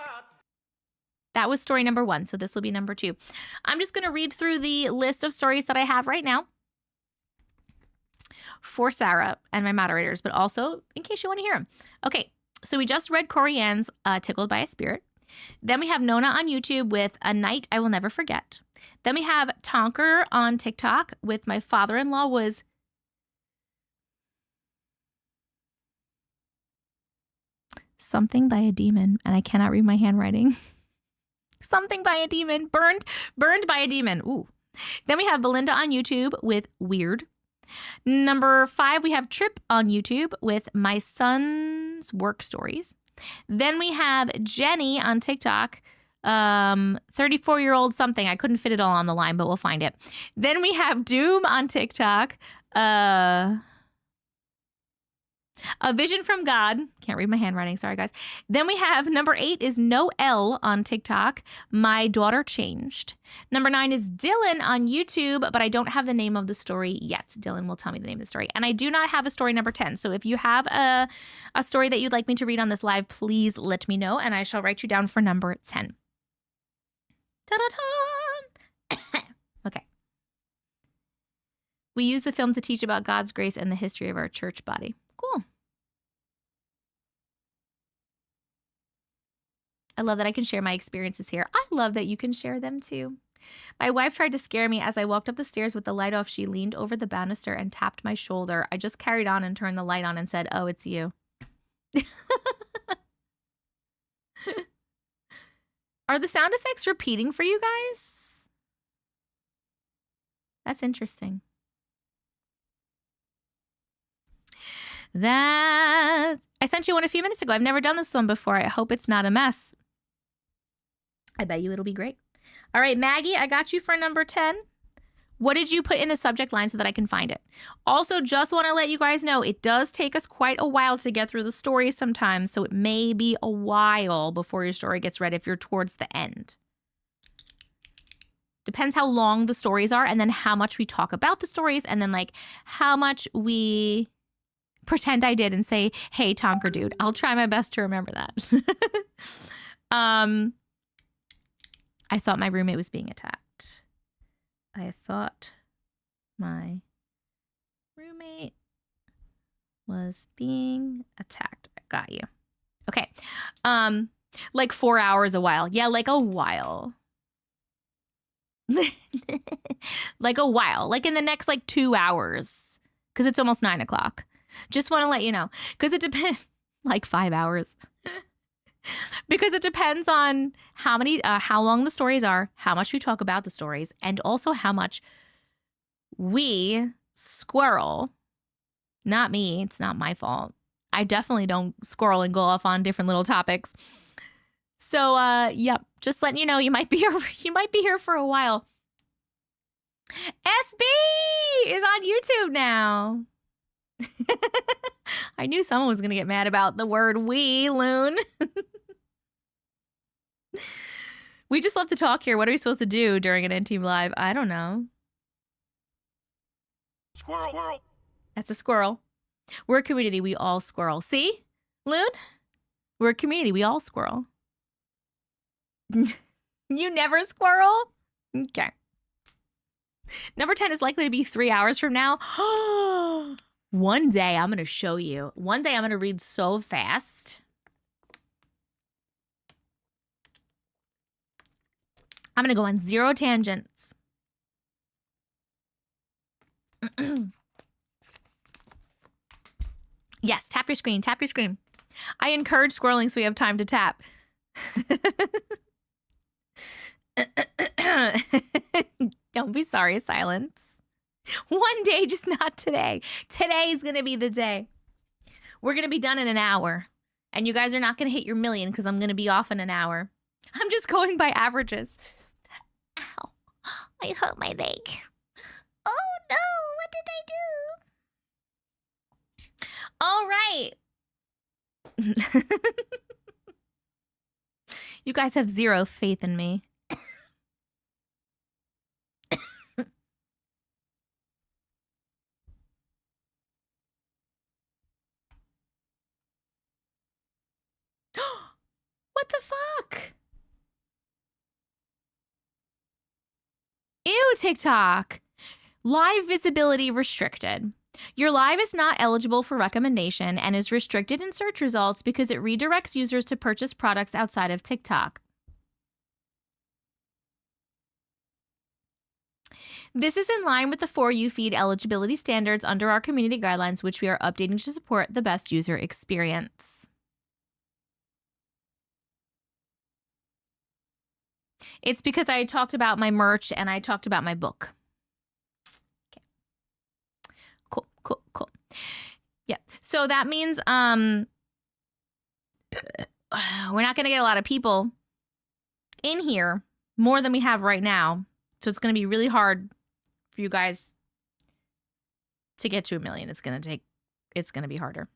That was story number 1, so this will be number 2. I'm just going to read through the list of stories that I have right now for Sarah and my moderators, but also in case you want to hear them. Okay, so we just read Corianne's Tickled by a Spirit. Then we have Nona on YouTube with A Night I Will Never Forget. Then we have Tonker on TikTok with My Father-in-Law Was... Something by a Demon, and I cannot read my handwriting. Something by a Demon. Burned by a Demon. Ooh. Then we have Belinda on YouTube with Weird. Number 5, we have Trip on YouTube with My Son's Work Stories. Then we have Jenny on TikTok, 34-year-old something. I couldn't fit it all on the line, but we'll find it. Then we have Doom on TikTok. A Vision from God. Can't read my handwriting. Sorry, guys. Then we have number 8 is No L on TikTok. My Daughter Changed. Number 9 is Dylan on YouTube, but I don't have the name of the story yet. Dylan will tell me the name of the story. And I do not have a story number 10. So if you have a story that you'd like me to read on this live, please let me know, and I shall write you down for number 10. Ta-da-da! Okay. We use the film to teach about God's grace and the history of our church body. Cool. I love that I can share my experiences here. I love that you can share them too. My wife tried to scare me as I walked up the stairs with the light off. She leaned over the banister and tapped my shoulder. I just carried on and turned the light on and said, "Oh, it's you." Are the sound effects repeating for you guys? That's interesting. I sent you one a few minutes ago. I've never done this one before. I hope it's not a mess. I bet you it'll be great. All right, Maggie, I got you for number 10. What did you put in the subject line so that I can find it? Also, just want to let you guys know, it does take us quite a while to get through the story sometimes, so it may be a while before your story gets read if you're towards the end. Depends how long the stories are, and then how much we talk about the stories, and then like how much we pretend I did and say, "Hey, Tonker dude." I'll try my best to remember that. I thought my roommate was being attacked. I thought my roommate was being attacked. I got you. Okay. Like 4 hours a while. Yeah, like a while. Like a while. Like in the next like 2 hours. Because it's almost 9 o'clock. Just want to let you know. Because it depends. Like 5 hours. Because it depends on how long the stories are, how much we talk about the stories, and also how much we squirrel. Not me. It's not my fault. I definitely don't squirrel and go off on different little topics. So, yep. Just letting you know, you might be here for a while. SB is on YouTube now. I knew someone was going to get mad about the word we, Loon. We just love to talk here. What are we supposed to do during an in-team live? I don't know. Squirrel. Squirrel. That's a squirrel. We're a community. We all squirrel. See, Loon? We're a community. We all squirrel. You never squirrel? Okay. Number 10 is likely to be 3 hours from now. One day I'm going to show you. One day I'm going to read so fast. I'm going to go on 0 tangents. Yes, tap your screen. Tap your screen. I encourage squirreling so we have time to tap. Don't be sorry, silence. One day, just not today. Today is going to be the day. We're going to be done in an hour. And you guys are not going to hit your million because I'm going to be off in an hour. I'm just going by averages. Ow. I hurt my leg. Oh no, what did I do? All right. You guys have 0 faith in me. What the fuck? Ew, TikTok. Live visibility restricted. Your live is not eligible for recommendation and is restricted in search results because it redirects users to purchase products outside of TikTok. This is in line with the For You feed eligibility standards under our community guidelines, which we are updating to support the best user experience. It's because I talked about my merch and I talked about my book. Okay. Cool, cool, cool. Yeah. So that means we're not going to get a lot of people in here, more than we have right now. So it's going to be really hard for you guys to get to 1 million. It's going to be harder.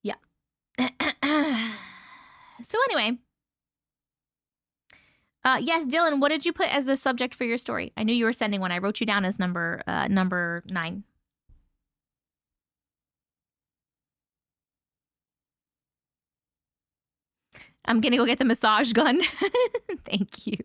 Yeah. So anyway, yes, Dylan, what did you put as the subject for your story? I knew you were sending one. I wrote you down as number 9. I'm gonna go get the massage gun. Thank you.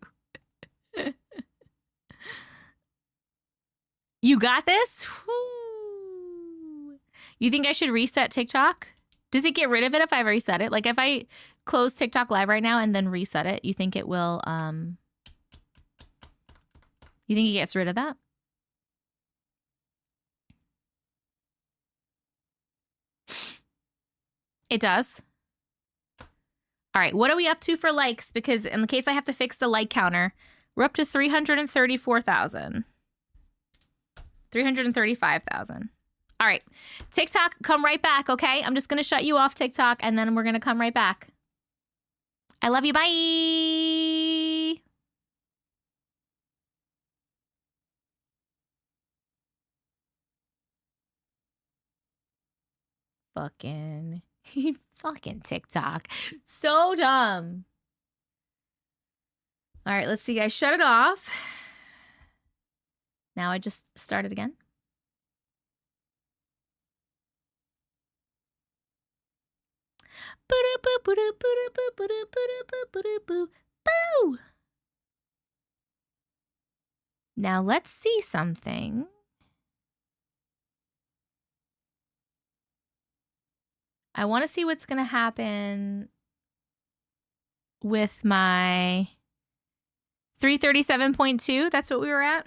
You got this? Whew. You think I should reset TikTok? Does it get rid of it if I reset it? Like if I close TikTok live right now and then reset it, you think it will, you think it gets rid of that? It does. All right, what are we up to for likes? Because in the case I have to fix the like counter, we're up to 334,000. 335,000. All right, TikTok, come right back, okay? I'm just going to shut you off, TikTok, and then we're going to come right back. I love you. Bye. Fucking TikTok. So dumb. All right, let's see. I shut it off. Now I just start it again. Boo! Now let's see something. I want to see what's going to happen with my 337.2. That's what we were at.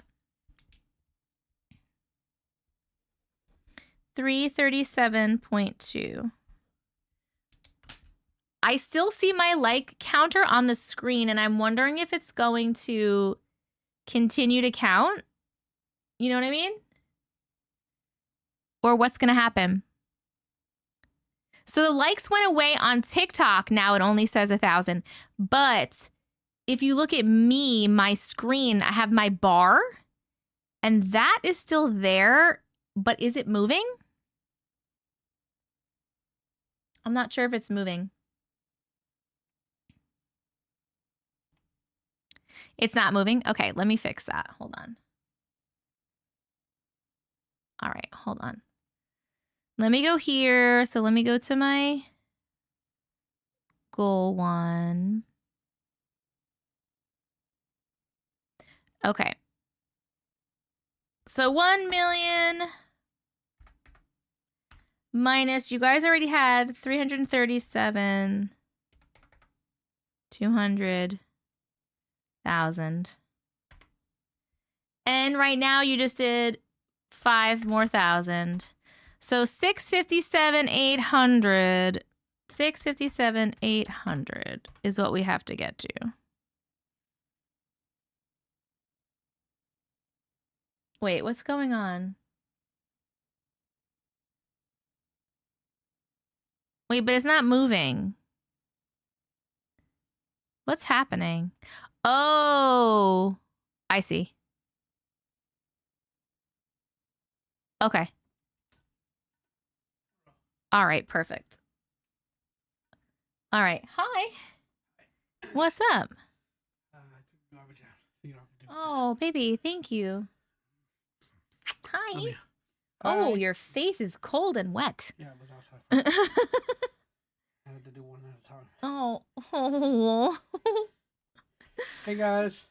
337.2. I still see my like counter on the screen, and I'm wondering if it's going to continue to count. You know what I mean? Or what's going to happen? So the likes went away on TikTok. Now it only says 1,000. But if you look at me, my screen, I have my bar, and that is still there. But is it moving? I'm not sure if it's moving. It's not moving? Okay, let me fix that. Hold on. All right, hold on. Let me go here. So let me go to my goal one. Okay. So 1 million minus, you guys already had 337, 200,000. And right now you just did 5 more thousand. So 657,800. 657,800 is what we have to get to. Wait, what's going on? Wait, but it's not moving. What's happening? Oh, I see. Okay. All right, perfect. All right. Hi. What's up? Oh, baby, thank you. Hi. Oh, your face is cold and wet. Yeah, but that's how I had to do one at a time. Oh. Oh. Hey, guys.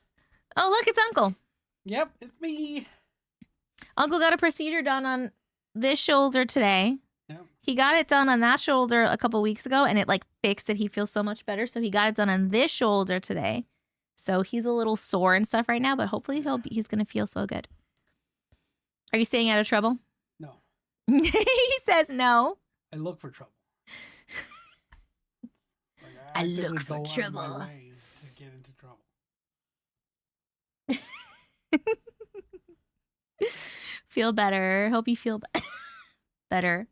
Oh, look, it's Uncle. Yep, it's me. Uncle got a procedure done on this shoulder today. Yep. He got it done on that shoulder a couple weeks ago, and it like fixed it. He feels so much better. So he got it done on this shoulder today. So he's a little sore and stuff right now, but hopefully he's gonna feel so good. Are you staying out of trouble? No. He says no. I look for trouble. Like, I look actively for go out of trouble. my way to get into trouble. Feel better. Hope you feel better.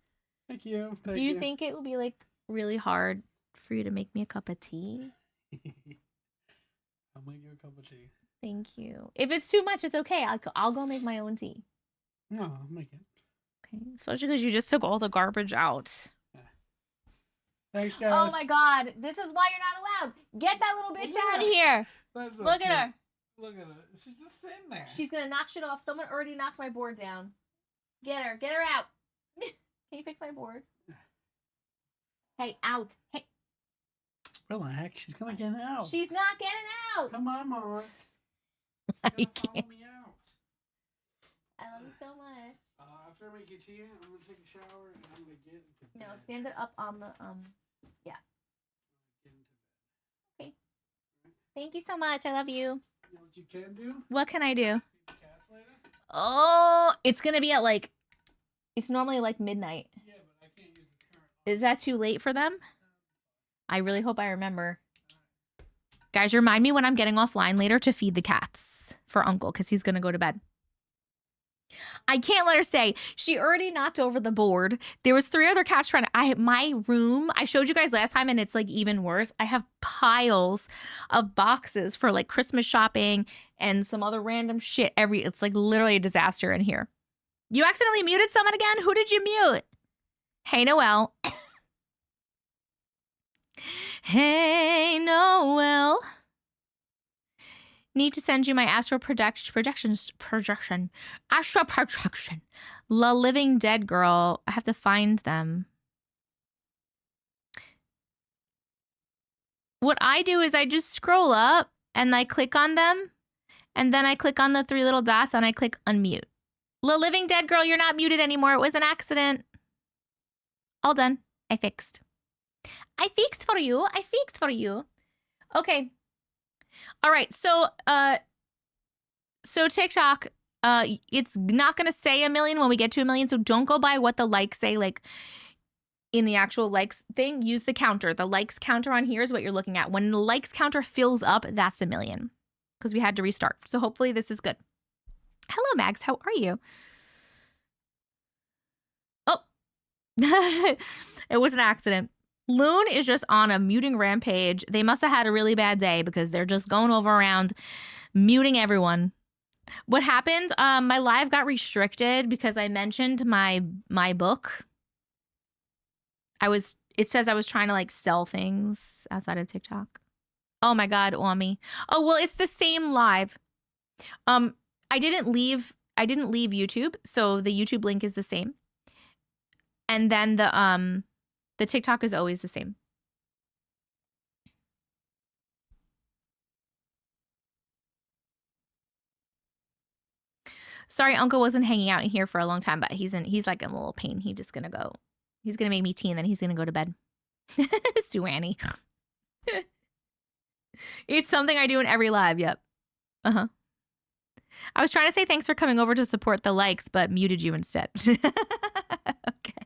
Thank you. Do you think it would be like really hard for you to make me a cup of tea? I'll make you a cup of tea. Thank you. If it's too much, it's okay. I'll go make my own tea. No, I'll make it. Okay, especially because you just took all the garbage out. Yeah. Thanks, guys. Oh my God, this is why you're not allowed. Get that little bitch out of here. That's Look okay. at her. Look at her. She's just sitting there. She's gonna knock shit off. Someone already knocked my board down. Get her. Get her out. Can you fix my board? Hey, out. Hey. Relax. She's gonna get out. She's not getting out. Come on, Mama. I She's can't. gonna follow me out. I love you so much. After I make you tea, I'm gonna take a shower and I'm gonna get into bed. No, stand it up on the yeah. Get into bed. Okay. Thank you so much. I love you. You know what you can do? What can I do? Feed the cats later? Oh, it's gonna be at like, it's normally like midnight. Yeah, but I can't use the current. Is that too late for them? I really hope I remember. Guys, remind me when I'm getting offline later to feed the cats for Uncle, because he's gonna go to bed. I can't let her stay. She already knocked over the board. There was 3 other cats trying to, my room, I showed you guys last time and it's like even worse. I have piles of boxes for like Christmas shopping and some other random shit. It's like literally a disaster in here. You accidentally muted someone again? Who did you mute? Hey, Noelle. Hey, Noelle. Need to send you my astral projection. Astral projection. La Living Dead Girl. I have to find them. What I do is I just scroll up and I click on them. And then I click on the 3 little dots and I click unmute. La Living Dead Girl, you're not muted anymore. It was an accident. All done. I fixed. I fixed for you. I fixed for you. Okay. All right, so TikTok, it's not gonna say 1 million when we get to 1 million, so don't go by what the likes say, like in the actual likes thing. Use the counter. The likes counter on here is what you're looking at. When the likes counter fills up, that's 1 million, because we had to restart. So hopefully this is good. Hello, Mags. How are you? Oh, it was an accident. Loon is just on a muting rampage. They must have had a really bad day because they're just going over around muting everyone. What happened? My live got restricted because I mentioned my book. It says I was trying to like sell things outside of TikTok. Oh my God, Wami. Oh, well, it's the same live. I didn't leave YouTube, so the YouTube link is the same. And then the TikTok is always the same. Sorry, Uncle wasn't hanging out in here for a long time, but he's like in a little pain. He's gonna make me tea and then he's gonna go to bed. Sue Annie. It's something I do in every live, yep. Uh-huh. I was trying to say thanks for coming over to support the likes, but muted you instead. Okay.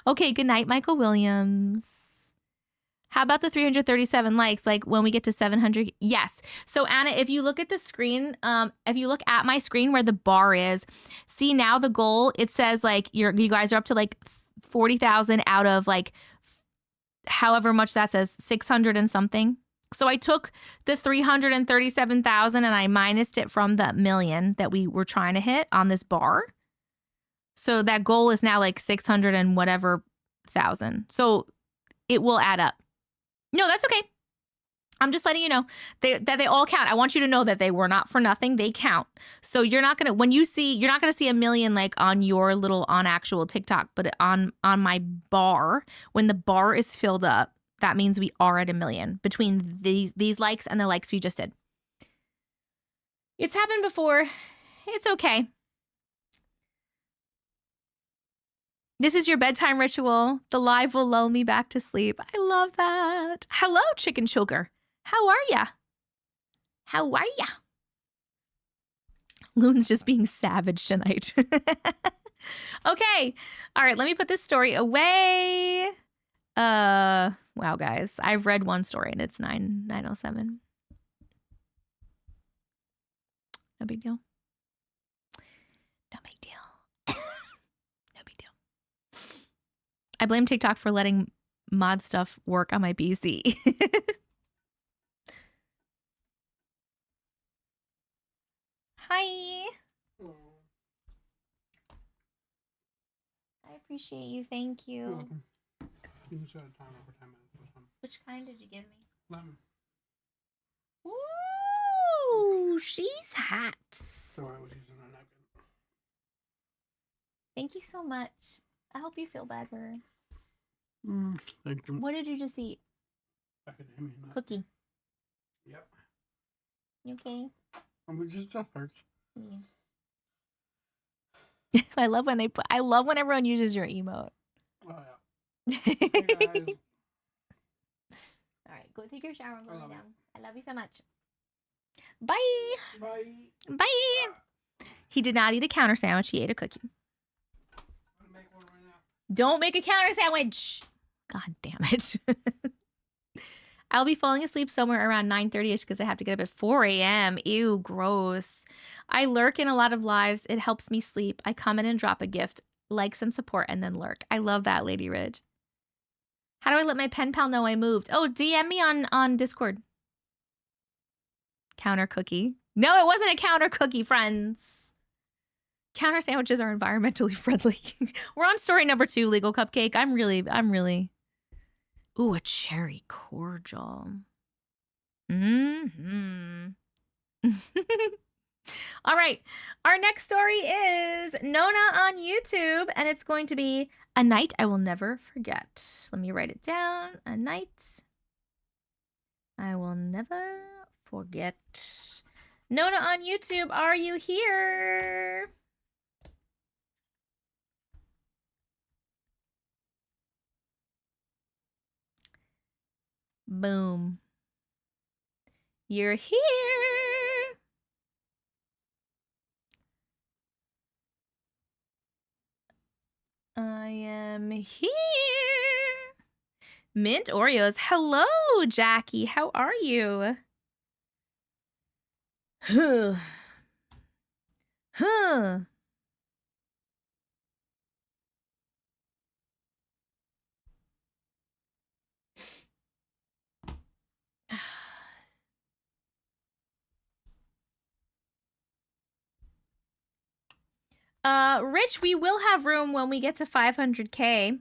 Okay, good night, Michael Williams. How about the 337 likes? Like when we get to 700? Yes. So Anna, if you look at the screen, if you look at my screen where the bar is, see now the goal, it says like you guys are up to like 40,000 out of like however much that says, 600 and something. So I took the 337,000 and I minused it from the million that we were trying to hit on this bar. So that goal is now like 600 and whatever thousand. So it will add up. No, that's okay. I'm just letting you know that they all count. I want you to know that they were not for nothing. They count. So you're not going to, you're not going to see a million like on your little on actual TikTok, but on my bar, when the bar is filled up, that means we are at a million between these likes and the likes we just did. It's happened before. It's okay. This is your bedtime ritual. The live will lull me back to sleep. I love that. Hello, Chicken Choker. How are ya? How are ya? Loon's just being savage tonight. Okay. All right, let me put this story away. Wow, guys. I've read one story and it's 9:07. No big deal. No big deal. No big deal. I blame TikTok for letting mod stuff work on my PC. Hi. I appreciate you. Thank you. You're welcome. You can set a timer for 10 minutes. This one. Which kind did you give me? Lemon. Ooh, she's hot. So I was using a napkin. Thank you so much. I hope you feel better. Thank you. What did you just eat? Academia nut. Cookie. Yep. You okay? It just hurts. Yeah. I love when everyone uses your emote. Oh, yeah. Hey, guys. All right, go take your shower and go lay love down. it. I love you so much. Bye. Bye. Bye. He did not eat a counter sandwich. He ate a cookie. I'm gonna make one right now. Don't make a counter sandwich. God damn it. I'll be falling asleep somewhere around 9:30ish because I have to get up at 4 a.m. Ew, gross. I lurk in a lot of lives. It helps me sleep. I come in and drop a gift, likes and support, and then lurk. I love that, Lady Ridge. How do I let my pen pal know I moved? Oh, DM me on Discord. Counter cookie. No, it wasn't a counter cookie, friends. Counter sandwiches are environmentally friendly. We're on story number 2, Legal Cupcake. I'm really. Ooh, a cherry cordial. Mm-hmm. All right. Our next story is Nona on YouTube, and it's going to be A Night I Will Never Forget. Let me write it down. A night I will never forget. Nona on YouTube, are you here? Boom. You're here. I am here. Mint Oreos. Hello, Jackie. How are you? Huh. Huh. Rich, we will have room when we get to 500K.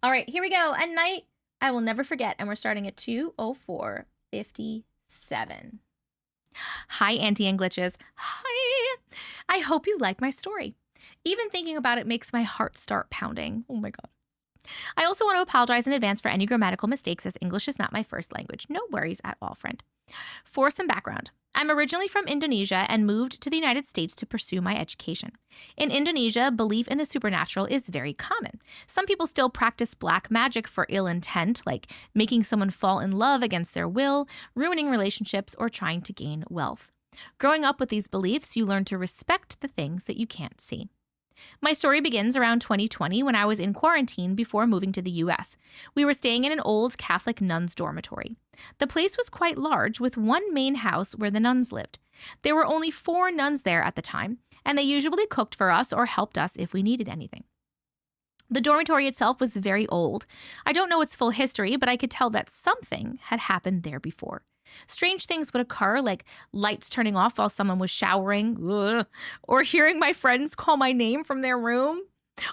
All right, here we go. A night I will never forget. And we're starting at 2:04:57. Hi, Auntie and Glitches. Hi. I hope you like my story. Even thinking about it makes my heart start pounding. Oh my God. I also want to apologize in advance for any grammatical mistakes, as English is not my first language. No worries at all, friend. For some background, I'm originally from Indonesia and moved to the United States to pursue my education. In Indonesia, belief in the supernatural is very common. Some people still practice black magic for ill intent, like making someone fall in love against their will, ruining relationships, or trying to gain wealth. Growing up with these beliefs, you learn to respect the things that you can't see. My story begins around 2020 when I was in quarantine before moving to the US. We were staying in an old Catholic nuns' dormitory. The place was quite large, with one main house where the nuns lived. There were only 4 nuns there at the time, and they usually cooked for us or helped us if we needed anything. The dormitory itself was very old. I don't know its full history, but I could tell that something had happened there before. Strange things would occur, like lights turning off while someone was showering, or hearing my friends call my name from their room,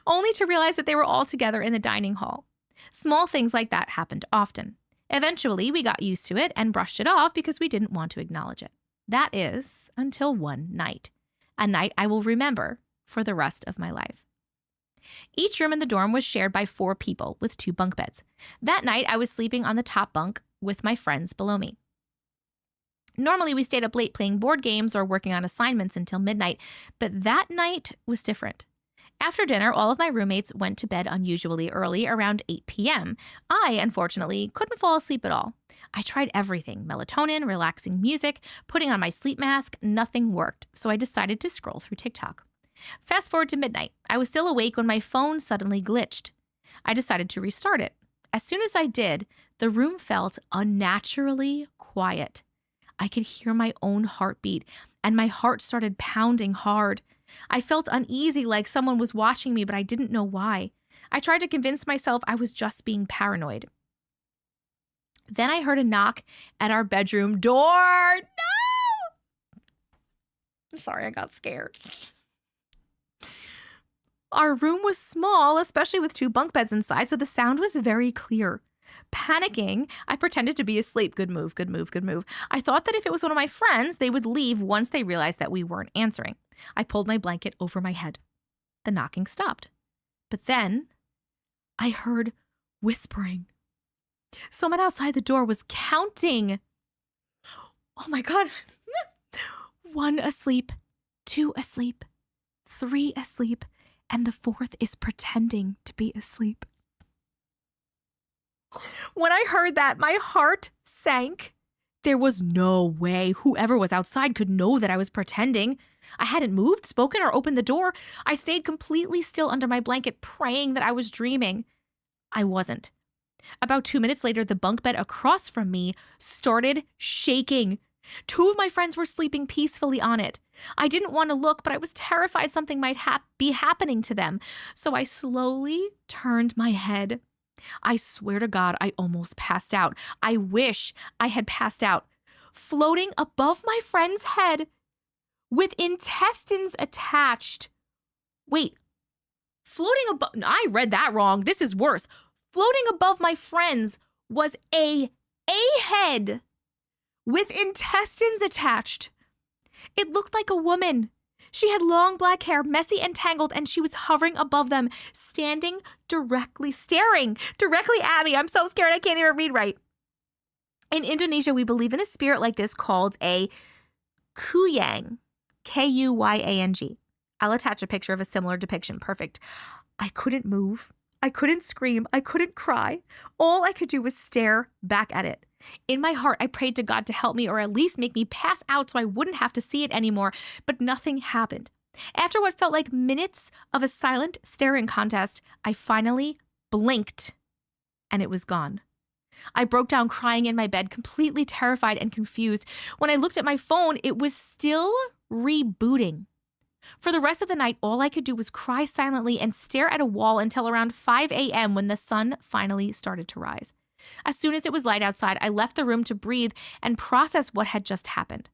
only to realize that they were all together in the dining hall. Small things like that happened often. Eventually, we got used to it and brushed it off because we didn't want to acknowledge it. That is, until one night. A night I will remember for the rest of my life. Each room in the dorm was shared by 4 people with 2 bunk beds. That night, I was sleeping on the top bunk with my friends below me. Normally, we stayed up late playing board games or working on assignments until midnight, but that night was different. After dinner, all of my roommates went to bed unusually early, around 8 p.m. I, unfortunately, couldn't fall asleep at all. I tried everything: melatonin, relaxing music, putting on my sleep mask. Nothing worked, so I decided to scroll through TikTok. Fast forward to midnight. I was still awake when my phone suddenly glitched. I decided to restart it. As soon as I did, the room felt unnaturally quiet. I could hear my own heartbeat, and my heart started pounding hard. I felt uneasy, like someone was watching me, but I didn't know why. I tried to convince myself I was just being paranoid. Then I heard a knock at our bedroom door. No! I'm sorry, I got scared. Our room was small, especially with 2 bunk beds inside, so the sound was very clear. Panicking, I pretended to be asleep. Good move, good move, good move. I thought that if it was one of my friends, they would leave once they realized that we weren't answering. I pulled my blanket over my head. The knocking stopped. But then I heard whispering. Someone outside the door was counting. Oh my God. 1 asleep, 2 asleep, 3 asleep, and the 4th is pretending to be asleep. When I heard that, my heart sank. There was no way whoever was outside could know that I was pretending. I hadn't moved, spoken, or opened the door. I stayed completely still under my blanket, praying that I was dreaming. I wasn't. About 2 minutes later, the bunk bed across from me started shaking. 2 of my friends were sleeping peacefully on it. I didn't want to look, but I was terrified something might be happening to them. So I slowly turned my head. I swear to God, I almost passed out. I wish I had passed out. Floating above my friend's head with intestines attached. Wait, floating above, I read that wrong. This is worse. Floating above my friends was a head with intestines attached. It looked like a woman. She had long black hair, messy and tangled, and she was hovering above them, staring directly at me. I'm so scared I can't even read right. In Indonesia, we believe in a spirit like this called a kuyang, Kuyang. I'll attach a picture of a similar depiction. Perfect. I couldn't move. I couldn't scream. I couldn't cry. All I could do was stare back at it. In my heart, I prayed to God to help me, or at least make me pass out so I wouldn't have to see it anymore, but nothing happened. After what felt like minutes of a silent staring contest, I finally blinked, and it was gone. I broke down crying in my bed, completely terrified and confused. When I looked at my phone, it was still rebooting. For the rest of the night, all I could do was cry silently and stare at a wall until around 5 a.m. when the sun finally started to rise. As soon as it was light outside, I left the room to breathe and process what had just happened.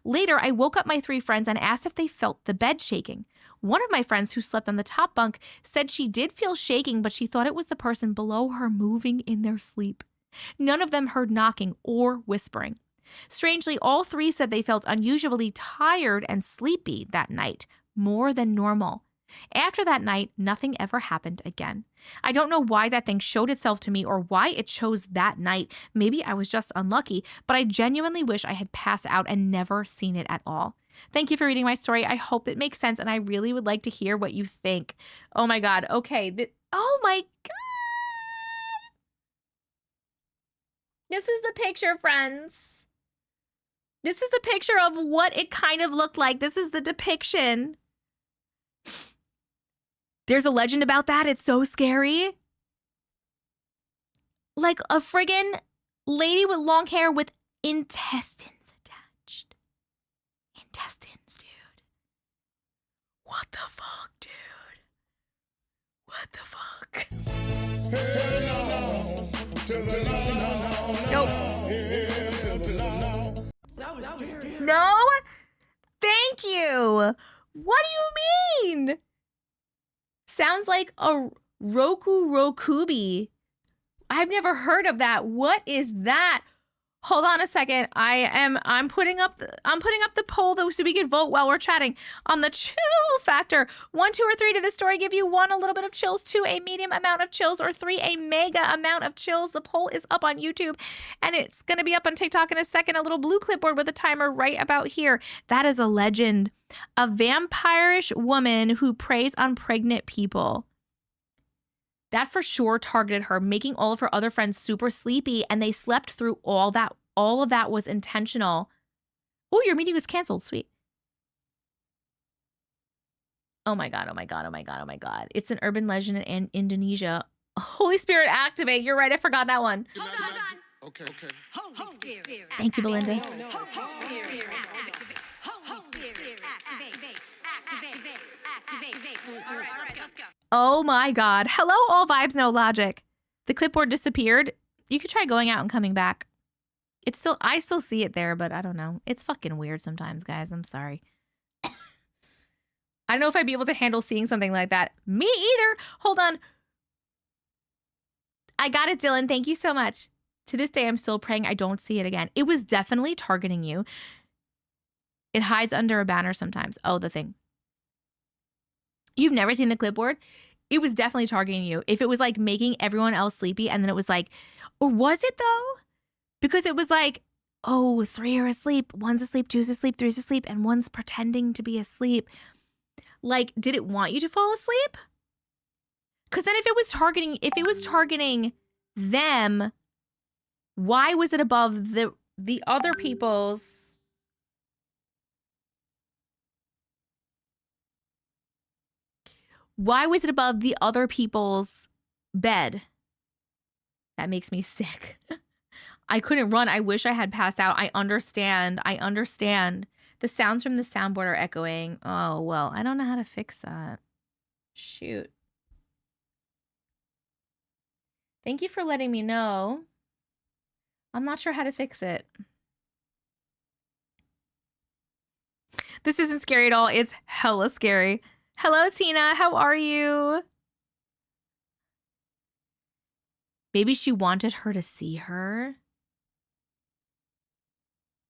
Later, I woke up my 3 friends and asked if they felt the bed shaking. One of my friends who slept on the top bunk said she did feel shaking, but she thought it was the person below her moving in their sleep. None of them heard knocking or whispering. Strangely, all 3 said they felt unusually tired and sleepy that night, more than normal. After that night, nothing ever happened again. I don't know why that thing showed itself to me or why it chose that night. Maybe I was just unlucky, but I genuinely wish I had passed out and never seen it at all. Thank you for reading my story. I hope it makes sense, and I really would like to hear what you think. Oh my God. Okay. Oh my God. This is the picture, friends. This is the picture of what it kind of looked like. This is the depiction. There's a legend about that. It's so scary. Like a friggin' lady with long hair with intestines attached. Intestines, dude. What the fuck, dude? What the fuck? Nope. No? Thank you. What do you mean? Sounds like a Rokubi. I've never heard of that. What is that? Hold on a second. I'm putting up the poll though so we can vote while we're chatting on the chill factor. 1, 2, or 3, did this story give you 1, a little bit of chills, 2, a medium amount of chills, or 3, a mega amount of chills? The poll is up on YouTube and it's going to be up on TikTok in a second. A little blue clipboard with a timer right about here. That is a legend. A vampirish woman who preys on pregnant people. That for sure targeted her, making all of her other friends super sleepy, and they slept through all that. All of that was intentional. Oh, your meeting was canceled. Sweet. Oh my God, oh my God, oh my God, oh my God. It's an urban legend in Indonesia. Holy Spirit, activate. You're right, I forgot that one. Hold on. Okay. Holy Spirit. Thank you, Belinda. Holy Spirit. Activate. Holy Spirit. Activate. Activate. All right, let's go. Oh my God. Hello, all vibes, no logic. The clipboard disappeared. You could try going out and coming back. I still see it there, but I don't know. It's fucking weird sometimes, guys. I'm sorry. I don't know if I'd be able to handle seeing something like that. Me either. Hold on. I got it, Dylan. Thank you so much. To this day, I'm still praying I don't see it again. It was definitely targeting you. It hides under a banner sometimes. Oh, the thing. You've never seen the clipboard? It was definitely targeting you. If it was like making everyone else sleepy and then it was like, or was it though? Because it was like, oh, 3 are asleep, 1's asleep, 2's asleep, 3's asleep, and 1's pretending to be asleep. Like, did it want you to fall asleep? Because then if it was targeting them, why was it above the other people's? Why was it above the other people's bed? That makes me sick. I couldn't run. I wish I had passed out. I understand. The sounds from the soundboard are echoing. Oh, well, I don't know how to fix that. Shoot. Thank you for letting me know. I'm not sure how to fix it. This isn't scary at all. It's hella scary. Hello, Tina. How are you? Maybe she wanted her to see her.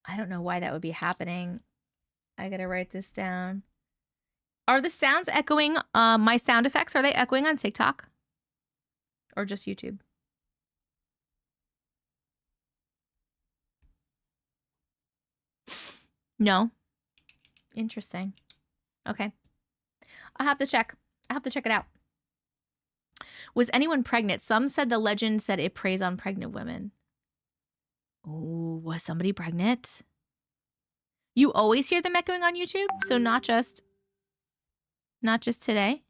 I don't know why that would be happening. I gotta write this down. Are the sounds echoing? My sound effects, are they echoing on TikTok? Or just YouTube? No. Interesting. Okay. I'll have to check. I'll have to check it out. Was anyone pregnant? Some said the legend said it preys on pregnant women. Oh, was somebody pregnant? You always hear them echoing on YouTube? So not just today?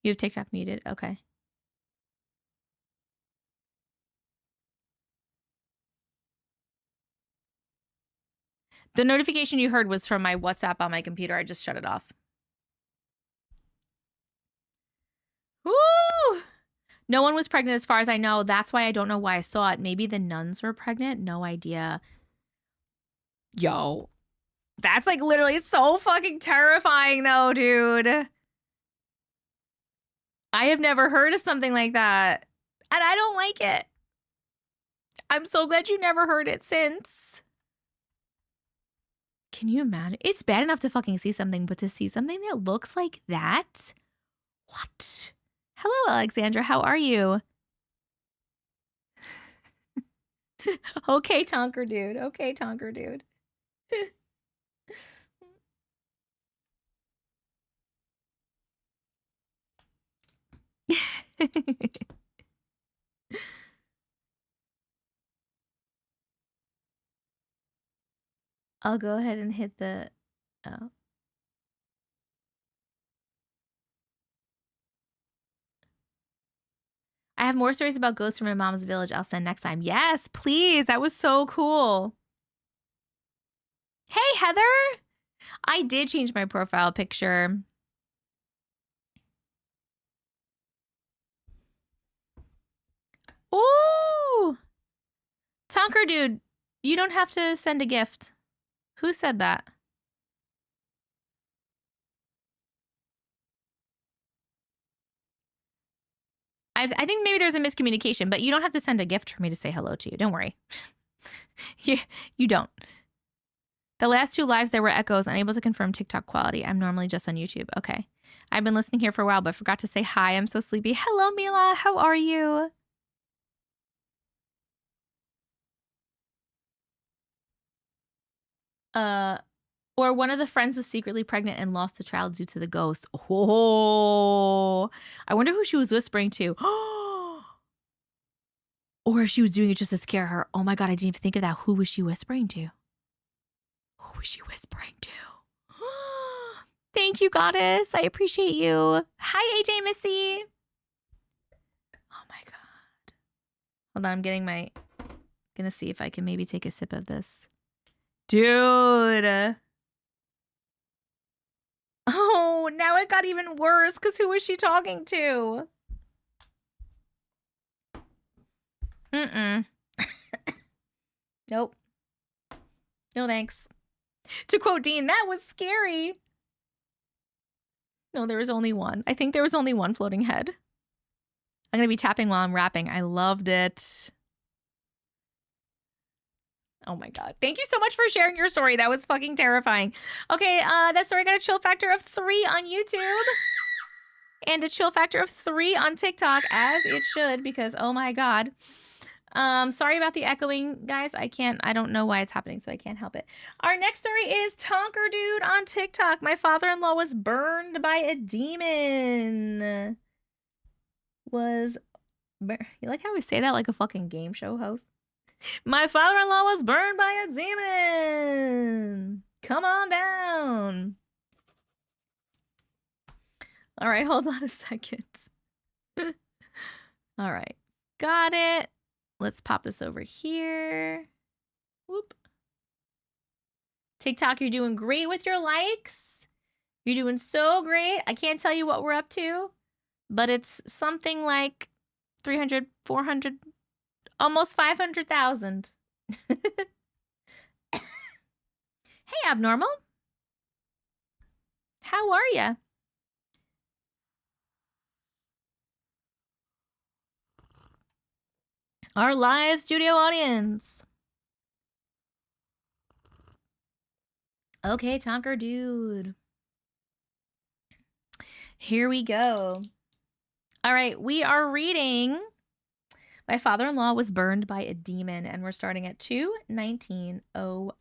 You have TikTok muted. Okay. The notification you heard was from my WhatsApp on my computer. I just shut it off. Woo! No one was pregnant as far as I know. That's why I don't know why I saw it. Maybe the nuns were pregnant. No idea. Yo. That's like literally so fucking terrifying though, dude. I have never heard of something like that. And I don't like it. I'm so glad you never heard it since. Can you imagine? It's bad enough to fucking see something, but to see something that looks like that? What? Hello, Alexandra. How are you? Okay, Tonker dude. Okay, Tonker dude. I'll go ahead and hit the... Oh. I have more stories about ghosts from my mom's village I'll send next time. Yes, please. That was so cool. Hey, Heather. I did change my profile picture. Ooh. Tonker dude, you don't have to send a gift. Who said that? I think maybe there's a miscommunication, but you don't have to send a gift for me to say hello to you. Don't worry. You don't. The last 2 lives, there were echoes, unable to confirm TikTok quality. I'm normally just on YouTube. Okay. I've been listening here for a while, but forgot to say hi. I'm so sleepy. Hello, Mila. How are you? Or one of the friends was secretly pregnant and lost the child due to the ghost. Oh, I wonder who she was whispering to. Or if she was doing it just to scare her. Oh my God, I didn't even think of that. Who was she whispering to? Who was she whispering to? Thank you, goddess. I appreciate you. Hi, AJ Missy. Oh my God. Hold on, I'm getting my... Gonna see if I can maybe take a sip of this. Dude. Oh, now it got even worse because who was she talking to? Mm-mm. Nope. No thanks. To quote Dean, that was scary. No, there was only one. I think there was only one floating head. I'm going to be tapping while I'm rapping. I loved it. Oh my God. Thank you so much for sharing your story. That was fucking terrifying. Okay, that story got a chill factor of 3 on YouTube. And a chill factor of 3 on TikTok, as it should, because oh my God. Sorry about the echoing, guys. I don't know why it's happening, so I can't help it. Our next story is Tonker Dude on TikTok. My father-in-law was burned by a demon. You like how we say that like a fucking game show host? My father-in-law was burned by a demon. Come on down. All right, hold on a second. All right, got it. Let's pop this over here. Whoop. TikTok, you're doing great with your likes. You're doing so great. I can't tell you what we're up to, but it's something like 300, 400, almost 500,000. Hey, Abnormal. How are ya? Our live studio audience. Okay, Tonker Dude. Here we go. All right, we are reading My Father-in-Law Was Burned by a Demon, and we're starting at 2:19:05.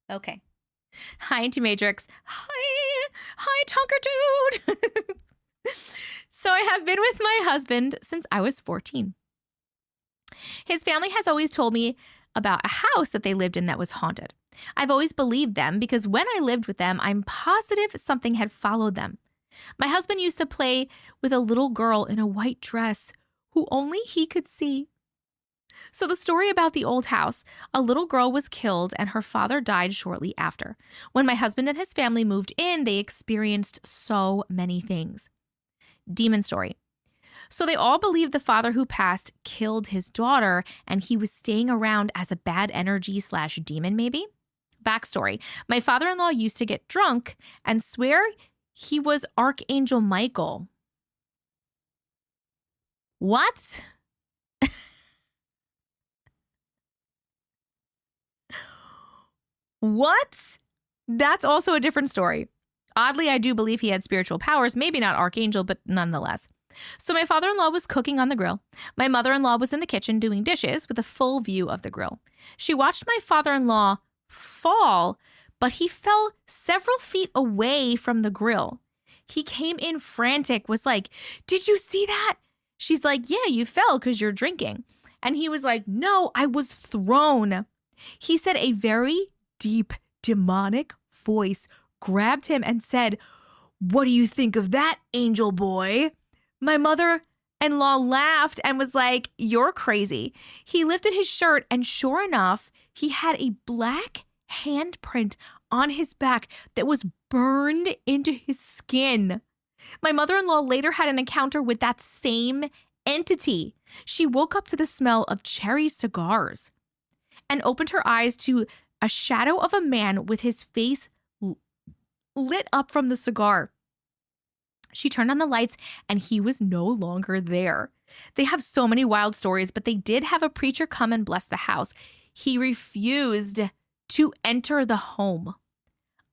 Okay. Hi, Auntie Matrix. Hi, Tonker Dude. So I have been with my husband since I was 14. His family has always told me about a house that they lived in that was haunted. I've always believed them because when I lived with them, I'm positive something had followed them. My husband used to play with a little girl in a white dress who only he could see. So the story about the old house, a little girl was killed and her father died shortly after. When my husband and his family moved in, they experienced so many things. Demon story. So they all believe the father who passed killed his daughter and he was staying around as a bad energy / demon maybe. Backstory. My father-in-law used to get drunk and swear he was Archangel Michael. What? What? That's also a different story. Oddly, I do believe he had spiritual powers, maybe not archangel, but nonetheless. So my father-in-law was cooking on the grill. My mother-in-law was in the kitchen doing dishes with a full view of the grill. She watched my father-in-law fall, but he fell several feet away from the grill. He came in frantic, was like, "Did you see that?" She's like, "Yeah, you fell because you're drinking." And he was like, "No, I was thrown." He said a very deep, demonic voice grabbed him and said, "What do you think of that, angel boy?" My mother-in-law laughed and was like, "You're crazy." He lifted his shirt and sure enough, he had a black handprint on his back that was burned into his skin. My mother-in-law later had an encounter with that same entity. She woke up to the smell of cherry cigars and opened her eyes to a shadow of a man with his face lit up from the cigar. She turned on the lights and he was no longer there. They have so many wild stories, but they did have a preacher come and bless the house. He refused to enter the home.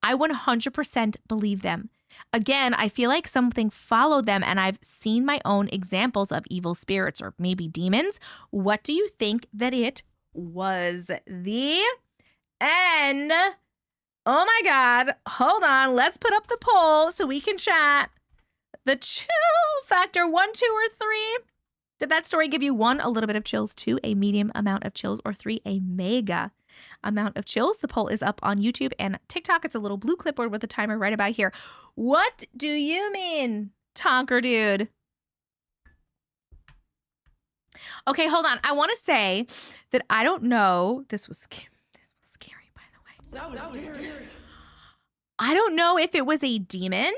I 100% believe them. Again, I feel like something followed them and I've seen my own examples of evil spirits or maybe demons. What do you think that it was? The end. Oh my God. Hold on. Let's put up the poll so we can chat. The chill factor, 1, 2, or 3. Did that story give you 1, a little bit of chills, 2, a medium amount of chills, or 3, a mega amount of chills? The poll is up on YouTube and TikTok. It's a little blue clipboard with a timer right about here. What do you mean, Tonker dude? Okay, hold on. I want to say that I don't know. This was scary, by the way. That was scary. I don't know if it was a demon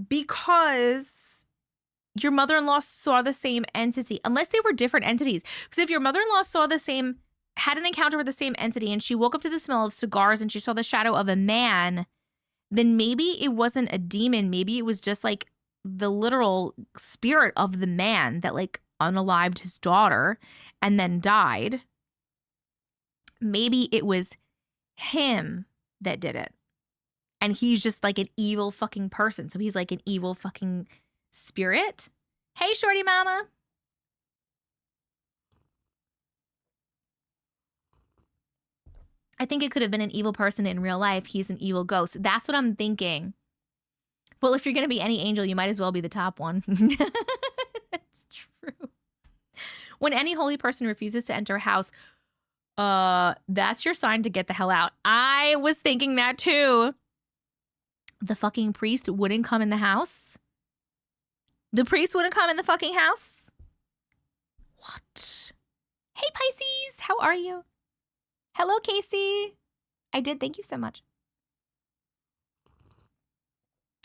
because your mother-in-law saw the same entity, unless they were different entities. Because if your mother-in-law had an encounter with the same entity and she woke up to the smell of cigars and she saw the shadow of a man, then maybe it wasn't a demon. Maybe it was just like the literal spirit of the man that like unalived his daughter and then died. Maybe it was him that did it. And he's just like an evil fucking person. So he's like an evil fucking spirit. Hey, shorty mama. I think it could have been an evil person in real life. He's an evil ghost. That's what I'm thinking. Well, if you're going to be any angel, you might as well be the top one. That's true. When any holy person refuses to enter a house, that's your sign to get the hell out. I was thinking that too. The fucking priest wouldn't come in the house. The priest wouldn't come in the fucking house. What? Hey, Pisces. How are you? Hello, Casey. I did. Thank you so much.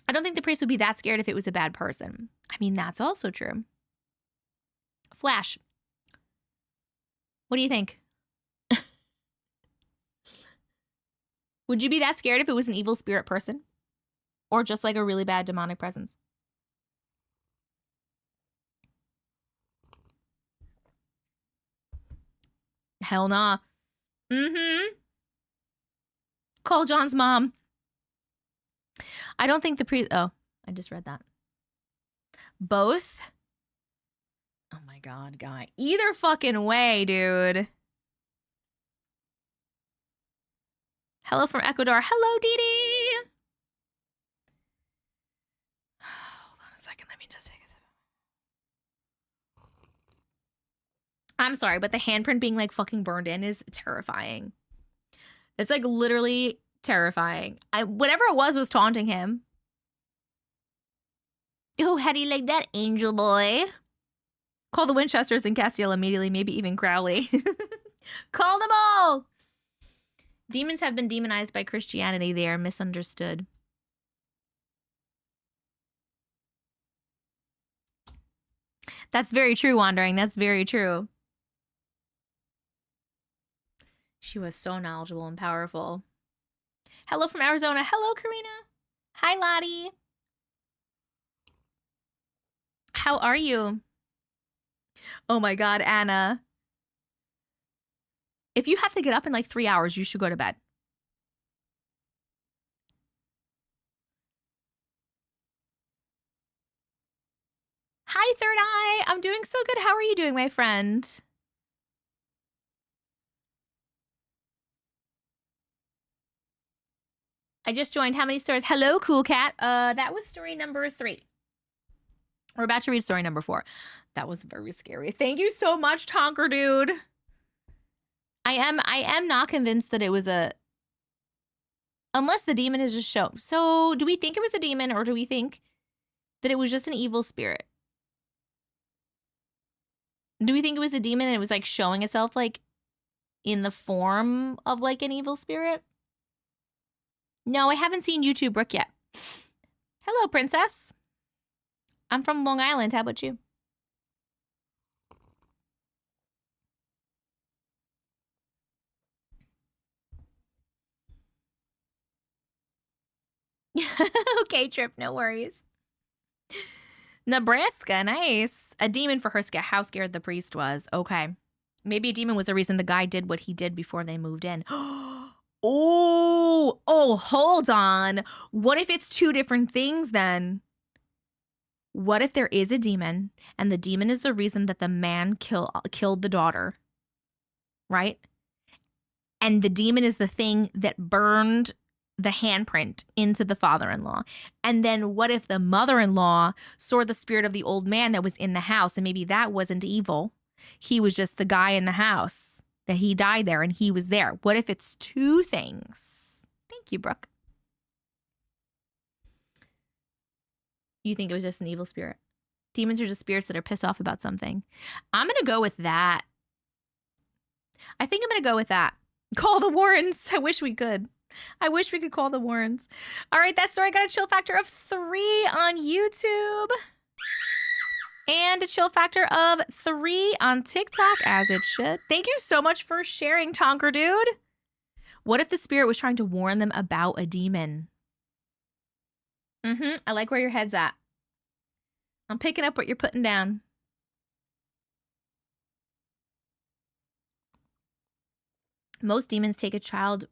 I don't think the priest would be that scared if it was a bad person. I mean, that's also true. Flash. What do you think? Would you be that scared if it was an evil spirit person? Or just like a really bad demonic presence? Hell nah. Mm-hmm. Call John's mom. I don't think the priest... Oh, I just read that. Both? Oh my God, guy. Either fucking way, dude. Hello from Ecuador. Hello, Dee Dee. Hold on a second. Let me just take a sip. I'm sorry, but the handprint being like fucking burned in is terrifying. It's like literally terrifying. Whatever it was taunting him. Oh, how do you like that, angel boy? Call the Winchesters and Castiel immediately, maybe even Crowley. Call them all! Demons have been demonized by Christianity. They are misunderstood. That's very true, Wandering. That's very true. She was so knowledgeable and powerful. Hello from Arizona. Hello, Karina. Hi, Lottie. How are you? Oh my God, Anna. If you have to get up in like 3 hours, you should go to bed. Hi, Third Eye. I'm doing so good. How are you doing, my friend? I just joined. How many stories? Hello, Cool Cat. That was story number 3. We're about to read story number 4. That was very scary. Thank you so much, Tonker Dude. I am not convinced that it was a... Unless the demon is just shown. So, do we think it was a demon, or do we think that it was just an evil spirit? Do we think it was a demon and it was like showing itself like in the form of like an evil spirit? No, I haven't seen YouTube Brooke yet. Hello, princess. I'm from Long Island. How about you? Okay, Trip, no worries. Nebraska, nice. A demon for her how scared the priest was. Okay. Maybe a demon was the reason the guy did what he did before they moved in. Oh, hold on. What if it's 2 different things then? What if there is a demon and the demon is the reason that the man killed the daughter, right? And the demon is the thing that burned the handprint into the father-in-law. And then what if the mother-in-law saw the spirit of the old man that was in the house, and maybe that wasn't evil? He was just the guy in the house, that he died there and he was there. What if it's 2 things? Thank you, Brooke. You think it was just an evil spirit? Demons are just spirits that are pissed off about something. I'm going to go with that. I think I'm going to go with that. Call the Warrens. I wish we could. I wish we could call the Warrens. All right, that story got a chill factor of 3 on YouTube. And a chill factor of 3 on TikTok, as it should. Thank you so much for sharing, Tonker Dude. What if the spirit was trying to warn them about a demon? I like where your head's at. I'm picking up what you're putting down. Most demons take a child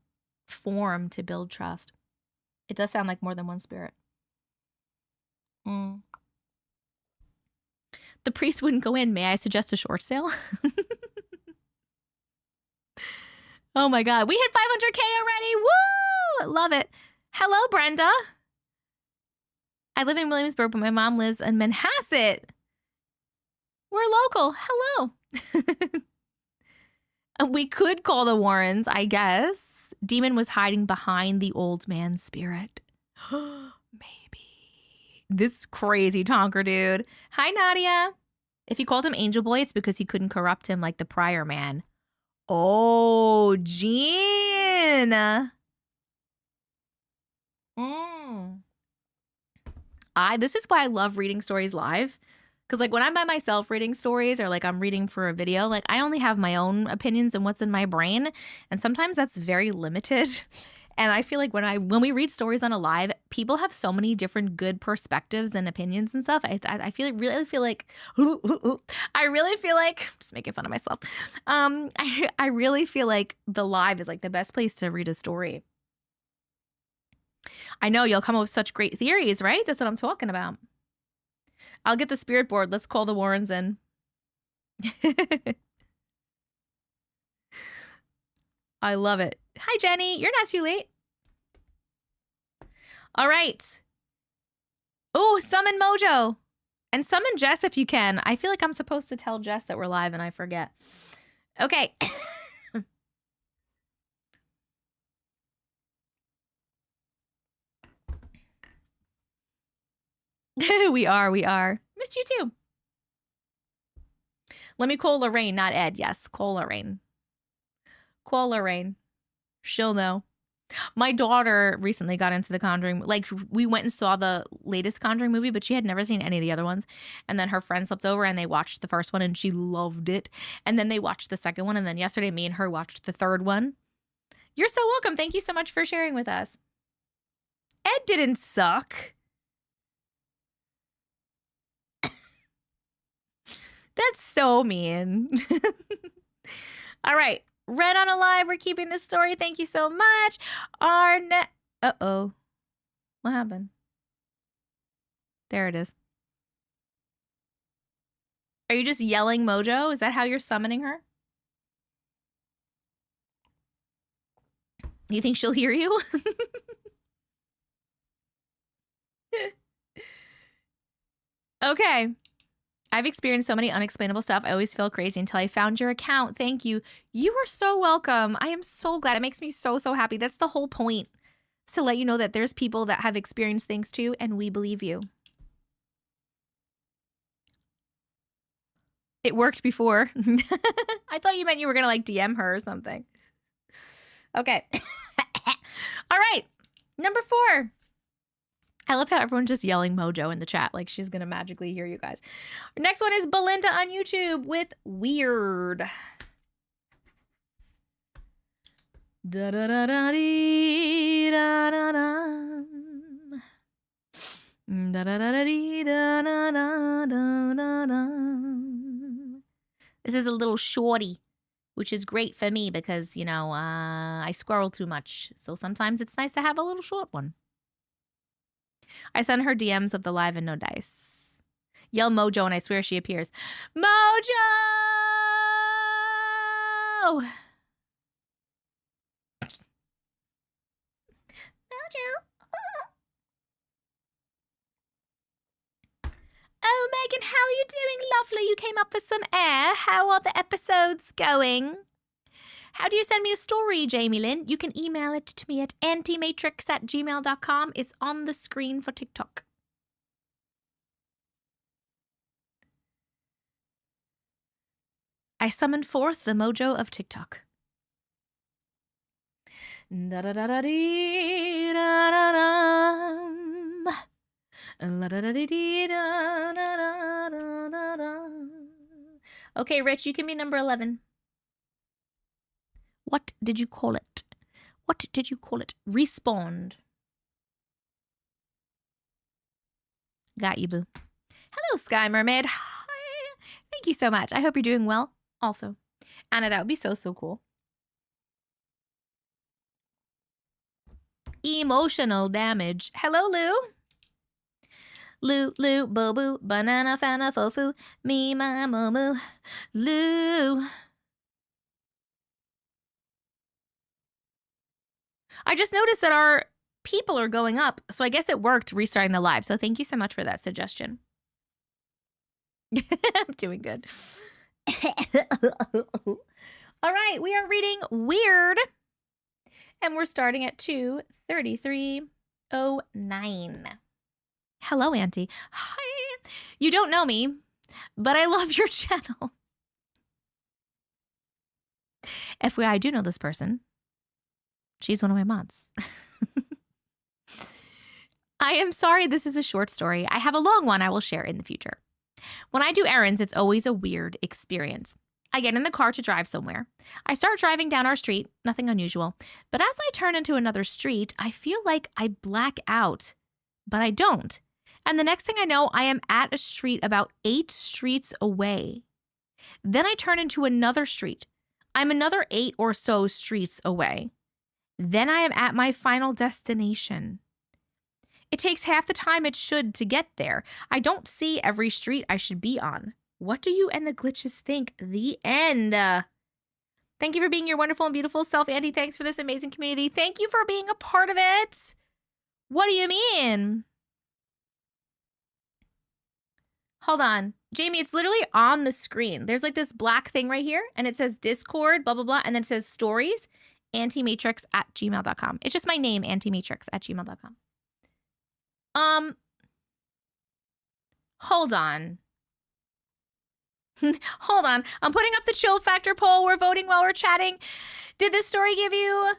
form to build trust. It does sound like more than one spirit. The priest wouldn't go in. May I suggest a short sale? Oh my God. We hit 500K already. Woo! Love it. Hello, Brenda. I live in Williamsburg, but my mom lives in Manhasset. We're local. Hello. We could call the Warrens, I guess. Demon was hiding behind the old man's spirit. Maybe. This crazy Tonker Dude. Hi, Nadia. If he called him Angel Boy, it's because he couldn't corrupt him like the prior man. Oh, Jean. This is why I love reading stories live. Because like when I'm by myself reading stories, or like I'm reading for a video, like I only have my own opinions and what's in my brain. And sometimes that's very limited. And I feel like when we read stories on a live, people have so many different good perspectives and opinions and stuff. I really feel like just making fun of myself. I really feel like the live is like the best place to read a story. I know you'll come up with such great theories, right? That's what I'm talking about. I'll get the spirit board. Let's call the Warrens in. I love it. Hi, Jenny. You're not too late. All right. Oh, summon Mojo. And summon Jess if you can. I feel like I'm supposed to tell Jess that we're live and I forget. Okay. We are. Missed you too. Let me call Lorraine, not Ed. Yes, call Lorraine. Call Lorraine. She'll know. My daughter recently got into The Conjuring. Like, we went and saw the latest Conjuring movie, but she had never seen any of the other ones. And then her friend slept over and they watched the first one and she loved it. And then they watched the second one. And then yesterday, me and her watched the third one. You're so welcome. Thank you so much for sharing with us. Ed didn't suck. That's so mean. All right. Red on Alive, we're keeping this story. Thank you so much. Uh-oh. What happened? There it is. Are you just yelling Mojo? Is that how you're summoning her? You think she'll hear you? Okay. I've experienced so many unexplainable stuff. I always feel crazy until I found your account. Thank you. You are so welcome. I am so glad. It makes me so, so happy. That's the whole point. It's to let you know that there's people that have experienced things too, and we believe you. It worked before. I thought you meant you were going to like DM her or something. Okay. All right. Number 4. I love how everyone's just yelling Mojo in the chat like she's going to magically hear you guys. Next one is Belinda on YouTube with Weird. Da da da da dee da da da. Da da da da dee da da da da da. This is a little shorty, which is great for me because, you know, I squirrel too much. So sometimes it's nice to have a little short one. I send her DMs of the live and no dice. Yell Mojo and I swear she appears. Mojo! Mojo. Oh, Megan, how are you doing? Lovely. You came up for some air. How are the episodes going? How do you send me a story, Jamie Lynn? You can email it to me at auntiematrix@gmail.com. It's on the screen for TikTok. I summon forth the mojo of TikTok. Da da da da dee da da dum. La da da dee dee da da da da da. Okay, Rich, you can be number 11. What did you call it? What did you call it? Respawned. Got you, boo. Hello, Sky Mermaid. Hi. Thank you so much. I hope you're doing well. Also, Anna, that would be so, so cool. Emotional damage. Hello, Lou. Lou, boo, boo, banana, fana, fofu, me, my, moo, Lou. I just noticed that our people are going up, so I guess it worked restarting the live. So thank you so much for that suggestion. I'm doing good. All right, we are reading Weird, and we're starting at 2:33:09. Hello, Auntie. Hi. You don't know me, but I love your channel. FYI, I do know this person. She's one of my mods. I am sorry this is a short story. I have a long one I will share in the future. When I do errands, it's always a weird experience. I get in the car to drive somewhere. I start driving down our street, nothing unusual. But as I turn into another street, I feel like I black out. But I don't. And the next thing I know, I am at a street about 8 streets away. Then I turn into another street. I'm another 8 or so streets away. Then I am at my final destination. It takes half the time it should to get there. I don't see every street I should be on. What do you and the glitches think? The end. Thank you for being your wonderful and beautiful self, Auntie. Thanks for this amazing community. Thank you for being a part of it. What do you mean? Hold on. Jamie, it's literally on the screen. There's like this black thing right here, and it says Discord, blah, blah, blah, and then it says stories, auntiematrix@gmail.com. It's just my name, auntiematrix@gmail.com. Hold on. Hold on. I'm putting up the chill factor poll. We're voting while we're chatting. Did this story give you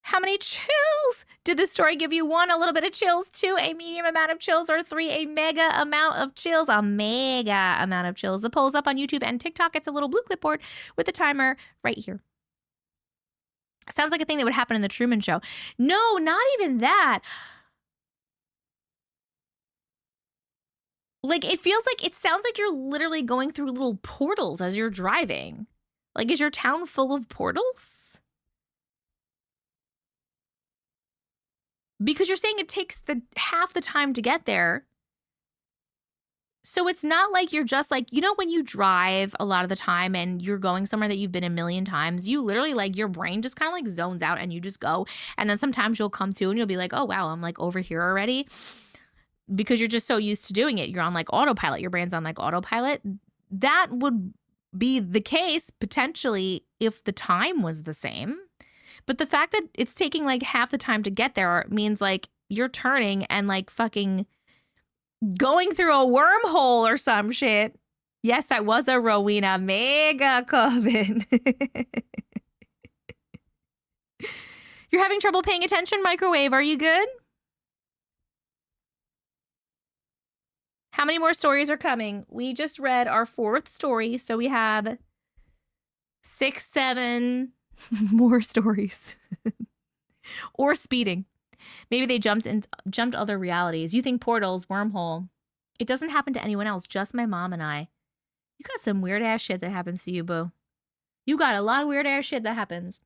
How many chills? Did the story give you? 1, a little bit of chills, 2, a medium amount of chills, or 3, a mega amount of chills? A mega amount of chills. The poll's up on YouTube and TikTok. It's a little blue clipboard with a timer right here. Sounds like a thing that would happen in the Truman Show. No, not even that. Like, it sounds like you're literally going through little portals as you're driving. Like, is your town full of portals? Because you're saying it takes half the time to get there. So it's not like you're just like, you know, when you drive a lot of the time and you're going somewhere that you've been a million times, you literally like your brain just kind of like zones out and you just go. And then sometimes you'll come to and you'll be like, oh, wow, I'm like over here already. Because you're just so used to doing it. You're on like autopilot. Your brain's on like autopilot. That would be the case potentially if the time was the same. But the fact that it's taking like half the time to get there means like you're turning and like fucking going through a wormhole or some shit. Yes, that was a Rowena mega coven. You're having trouble paying attention, Microwave. Are you good? How many more stories are coming? We just read our 4th story, so we have 6, 7 more stories. Or speeding. Maybe they jumped other realities. You think portals, wormhole. It doesn't happen to anyone else, just my mom and I. You got some weird ass shit that happens to you, boo. You got a lot of weird ass shit that happens.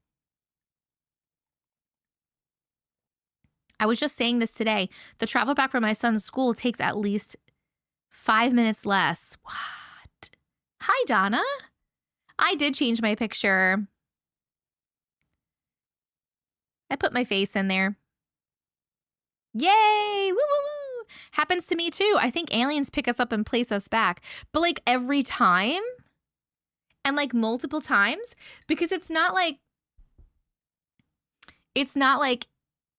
I was just saying this today. The travel back from my son's school takes at least 5 minutes less. What? Hi, Donna. I did change my picture. I put my face in there. Yay! Woo, woo, woo. Happens to me too. I think aliens pick us up and place us back. But like every time and like multiple times, because it's not like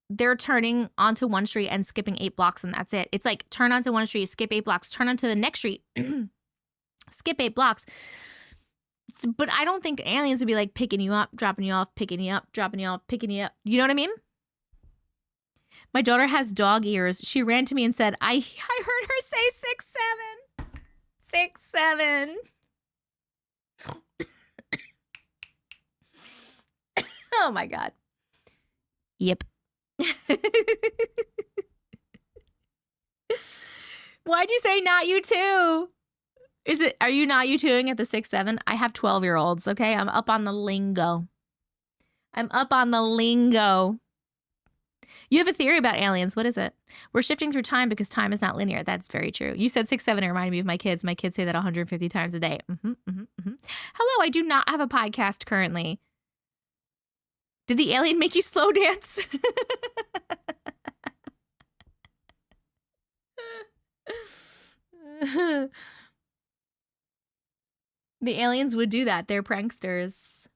they're turning onto one street and skipping 8 blocks and that's it. It's like turn onto one street, skip 8 blocks, turn onto the next street, skip 8 blocks. But I don't think aliens would be like picking you up, dropping you off, picking you up, dropping you off, picking you up. You know what I mean? My daughter has dog ears. She ran to me and said, I heard her say 6, 7. 6, 7. Oh my God. Yep. Why'd you say not you too? Are you not you tooing at the 6, 7? I have 12-year-olds, okay? I'm up on the lingo. You have a theory about aliens. What is it? We're shifting through time because time is not linear. That's very true. You said 6, 7. It reminded me of my kids. My kids say that 150 times a day. Hello, I do not have a podcast currently. Did the alien make you slow dance? The aliens would do that. They're pranksters.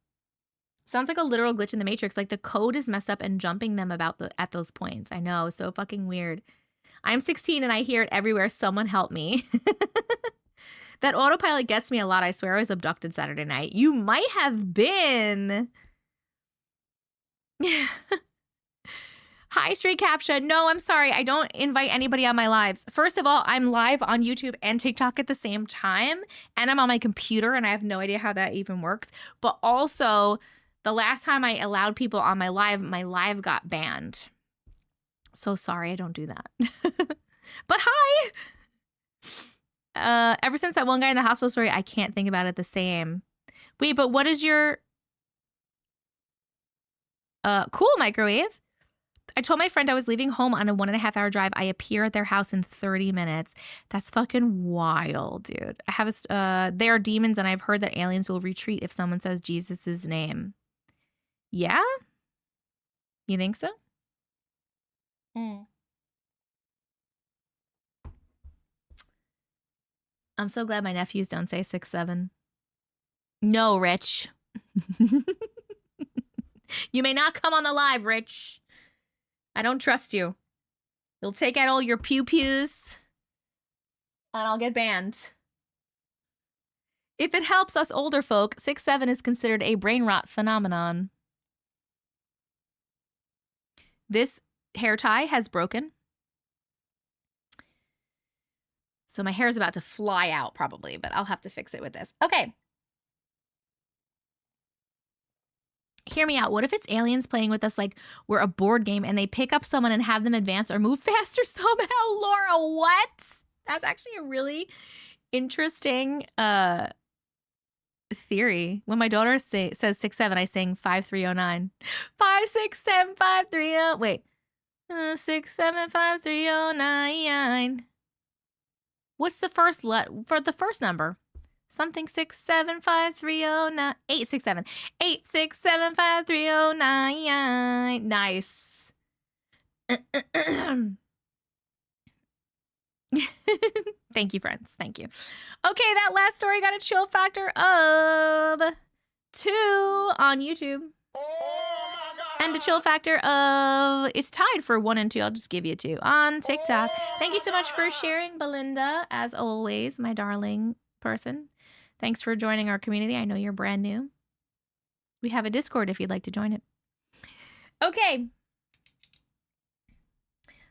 Sounds like a literal glitch in the Matrix. Like the code is messed up and jumping them at those points. I know. So fucking weird. I'm 16 and I hear it everywhere. Someone help me. That autopilot gets me a lot. I swear I was abducted Saturday night. You might have been. Hi, Street Captcha. No, I'm sorry. I don't invite anybody on my lives. First of all, I'm live on YouTube and TikTok at the same time. And I'm on my computer and I have no idea how that even works. But also, the last time I allowed people on my live got banned. So sorry, I don't do that. But hi! Ever since that one guy in the hospital story, I can't think about it the same. Wait, but what is your... cool, Microwave. I told my friend I was leaving home on a 1.5-hour drive. I appear at their house in 30 minutes. That's fucking wild, dude. I have they are demons, and I've heard that aliens will retreat if someone says Jesus's name. Yeah? You think so? I'm so glad my nephews don't say 6, 7. No, Rich. You may not come on the live, Rich. I don't trust you. You'll take out all your pew-pews, and I'll get banned. If it helps us older folk, 6, 7 is considered a brain rot phenomenon. This hair tie has broken. So my hair is about to fly out probably, but I'll have to fix it with this. Okay. Hear me out. What if it's aliens playing with us like we're a board game and they pick up someone and have them advance or move faster somehow? Laura, what? That's actually a really interesting theory. When my daughter says 6'7", I sing 5309. 56753. Wait. 6753099. What's the first for the first number? Something 675309867. 8675309. Nice. Thank you, friends. Thank you. Okay, that last story got a chill factor of 2 on YouTube. And a chill factor of, it's tied for 1 and 2. I'll just give you 2 on TikTok. Thank you so much for sharing, Belinda. As always, my darling person. Thanks for joining our community. I know you're brand new. We have a Discord if you'd like to join it. Okay.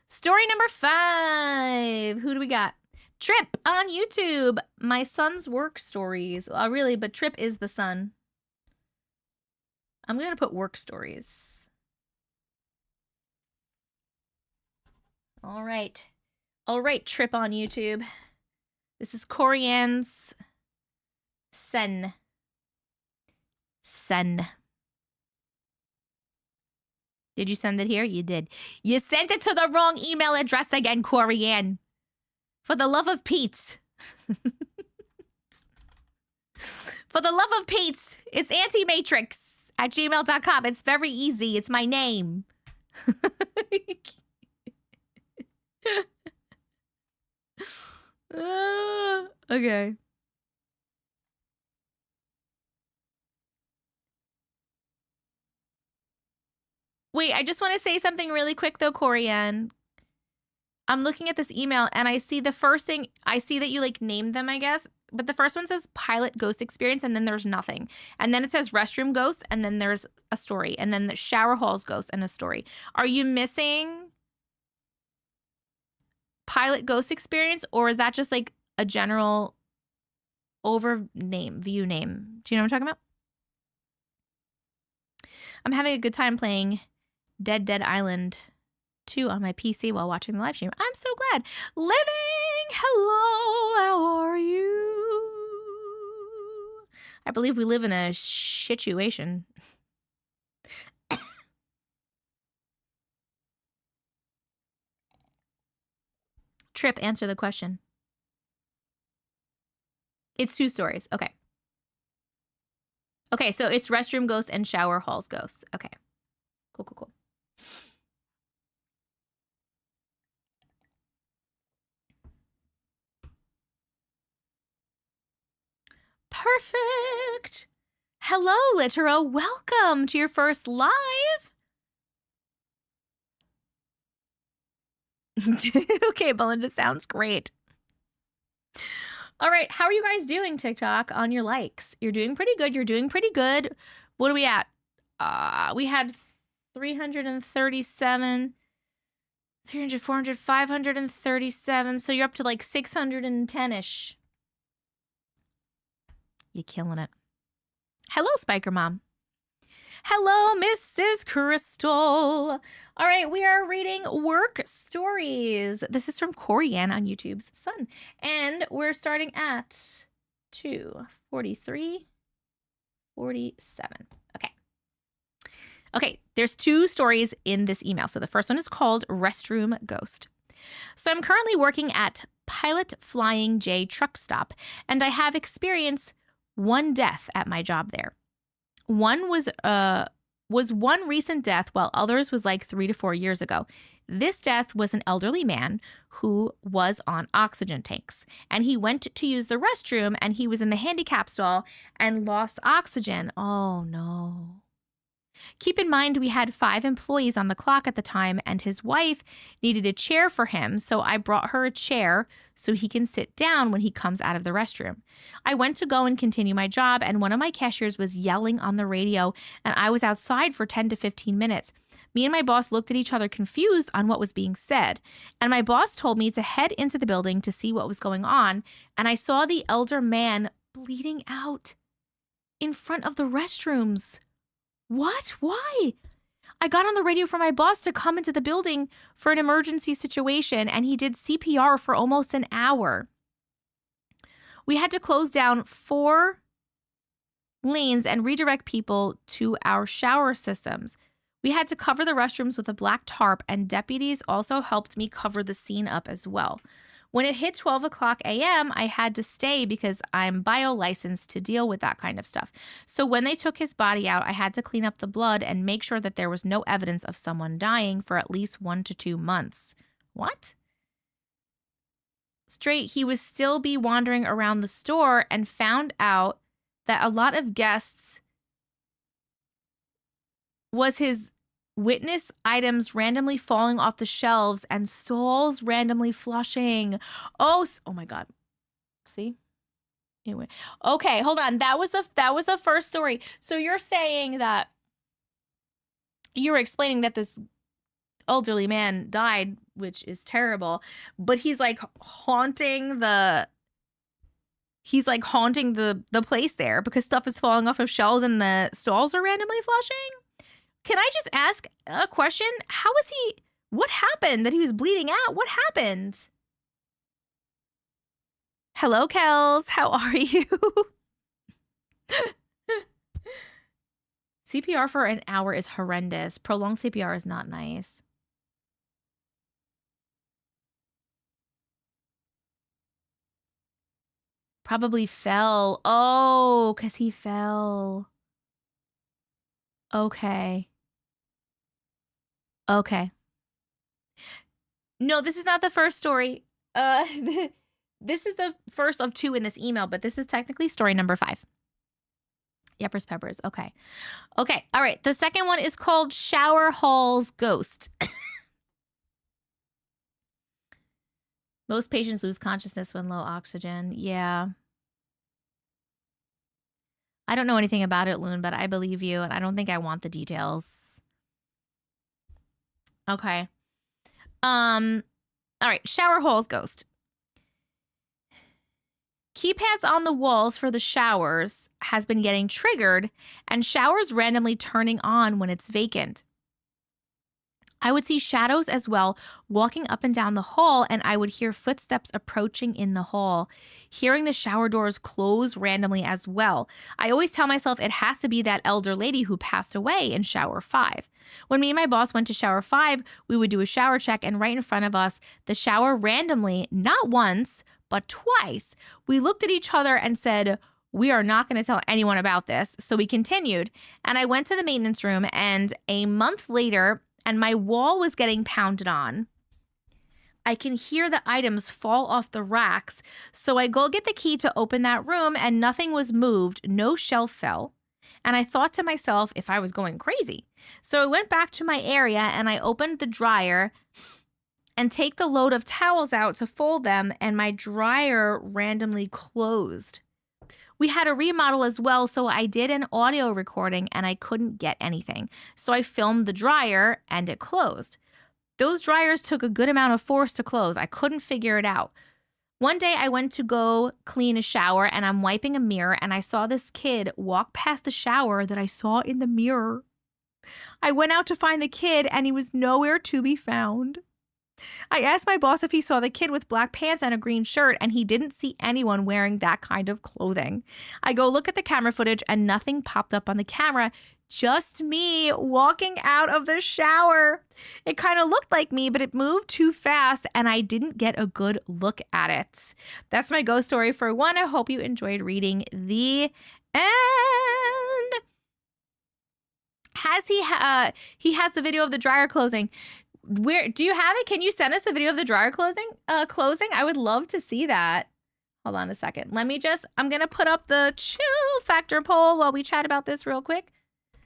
Story number 5. Who do we got? Trip on YouTube. My son's work stories. Really, but Trip is the son. I'm going to put work stories. All right. All right, Trip on YouTube. This is Corian's son. Did you send it here? You did. You sent it to the wrong email address again, Corian. For the love of Pete. For the love of Pete. It's Auntie Matrix at gmail.com. It's very easy. It's my name. Okay. Wait, I just want to say something really quick though, Corian. I'm looking at this email and I see the first thing, I see that you like named them, I guess. But the first one says pilot ghost experience and then there's nothing. And then it says restroom ghost and then there's a story. And then the shower halls ghost and a story. Are you missing pilot ghost experience or is that just like a general view name? Do you know what I'm talking about? I'm having a good time playing Dead Island 2 on my PC while watching the live stream. I'm so glad. Living, hello, how are you? I believe we live in a situation. Trip, answer the question. It's 2 stories. Okay. Okay, so it's restroom ghost and shower halls ghost. Okay. Cool. Perfect. Hello, Litera. Welcome to your first live. Okay, Belinda, sounds great. All right, how are you guys doing, TikTok, on your likes? You're doing pretty good. You're doing pretty good. What are we at? We had 337, 300, 400, 537. So you're up to like 610-ish. You're killing it. Hello, Spiker Mom. Hello, Mrs. Crystal. All right, we are reading work stories. This is from Corian on YouTube's son. And we're starting at 2:43, 47. Okay, there's 2 stories in this email. So the first one is called Restroom Ghost. So I'm currently working at Pilot Flying J Truck Stop, and I have experienced 1 death at my job there. One was one recent death, while others was like 3 to 4 years ago. This death was an elderly man who was on oxygen tanks, and he went to use the restroom, and he was in the handicap stall and lost oxygen. Oh, no. Keep in mind, we had 5 employees on the clock at the time, and his wife needed a chair for him, so I brought her a chair so he can sit down when he comes out of the restroom. I went to go and continue my job, and one of my cashiers was yelling on the radio, and I was outside for 10 to 15 minutes. Me and my boss looked at each other confused on what was being said. And my boss told me to head into the building to see what was going on. And I saw the elder man bleeding out in front of the restrooms. What? Why? I got on the radio for my boss to come into the building for an emergency situation, and he did CPR for almost an hour. We had to close down 4 lanes and redirect people to our shower systems. We had to cover the restrooms with a black tarp, and deputies also helped me cover the scene up as well. When it hit 12 o'clock a.m., I had to stay because I'm bio-licensed to deal with that kind of stuff. So when they took his body out, I had to clean up the blood and make sure that there was no evidence of someone dying for at least 1 to 2 months. What? Straight, he would still be wandering around the store and found out that a lot of guests was his witness items randomly falling off the shelves and stalls randomly flushing. Oh my God. See? Anyway. Okay, hold on. That was the first story. So you're saying that you were explaining that this elderly man died, which is terrible, but he's like haunting the place there because stuff is falling off of shelves and the stalls are randomly flushing? Can I just ask a question? What happened that he was bleeding out? What happened? Hello, Kels. How are you? CPR for an hour is horrendous. Prolonged CPR is not nice. Probably fell. Oh, because he fell. Okay. Okay. No, this is not the first story. This is the first of 2 in this email, but this is technically story number 5. Yepers Peppers. Okay. Okay. All right. The second one is called Shower Hall's Ghost. Most patients lose consciousness when low oxygen. Yeah. I don't know anything about it, Loon, but I believe you, and I don't think I want the details. Okay. All right. Shower Hall's Ghost. Keypads on the walls for the showers has been getting triggered, and showers randomly turning on when it's vacant. I would see shadows as well walking up and down the hall, and I would hear footsteps approaching in the hall, hearing the shower doors close randomly as well. I always tell myself it has to be that elder lady who passed away in shower 5. When me and my boss went to shower 5, we would do a shower check, and right in front of us, the shower randomly, not once, but twice, we looked at each other and said, we are not going to tell anyone about this. So we continued, and I went to the maintenance room, and a month later, and my wall was getting pounded on. I can hear the items fall off the racks. So I go get the key to open that room, and nothing was moved. No shelf fell. And I thought to myself if I was going crazy. So I went back to my area, and I opened the dryer and take the load of towels out to fold them, and my dryer randomly closed. We had a remodel as well, so I did an audio recording and I couldn't get anything. So I filmed the dryer and it closed. Those dryers took a good amount of force to close. I couldn't figure it out. One day I went to go clean a shower and I'm wiping a mirror, and I saw this kid walk past the shower that I saw in the mirror. I went out to find the kid and he was nowhere to be found. I asked my boss if he saw the kid with black pants and a green shirt, and he didn't see anyone wearing that kind of clothing. I go look at the camera footage and nothing popped up on the camera, just me walking out of the shower. It kind of looked like me, but it moved too fast and I didn't get a good look at it. That's my ghost story for 1. I hope you enjoyed reading the end. He has the video of the dryer closing. Where do you have it? Can you send us a video of the dryer closing? I would love to see that. Hold on a second. I'm going to put up the chill factor poll while we chat about this real quick.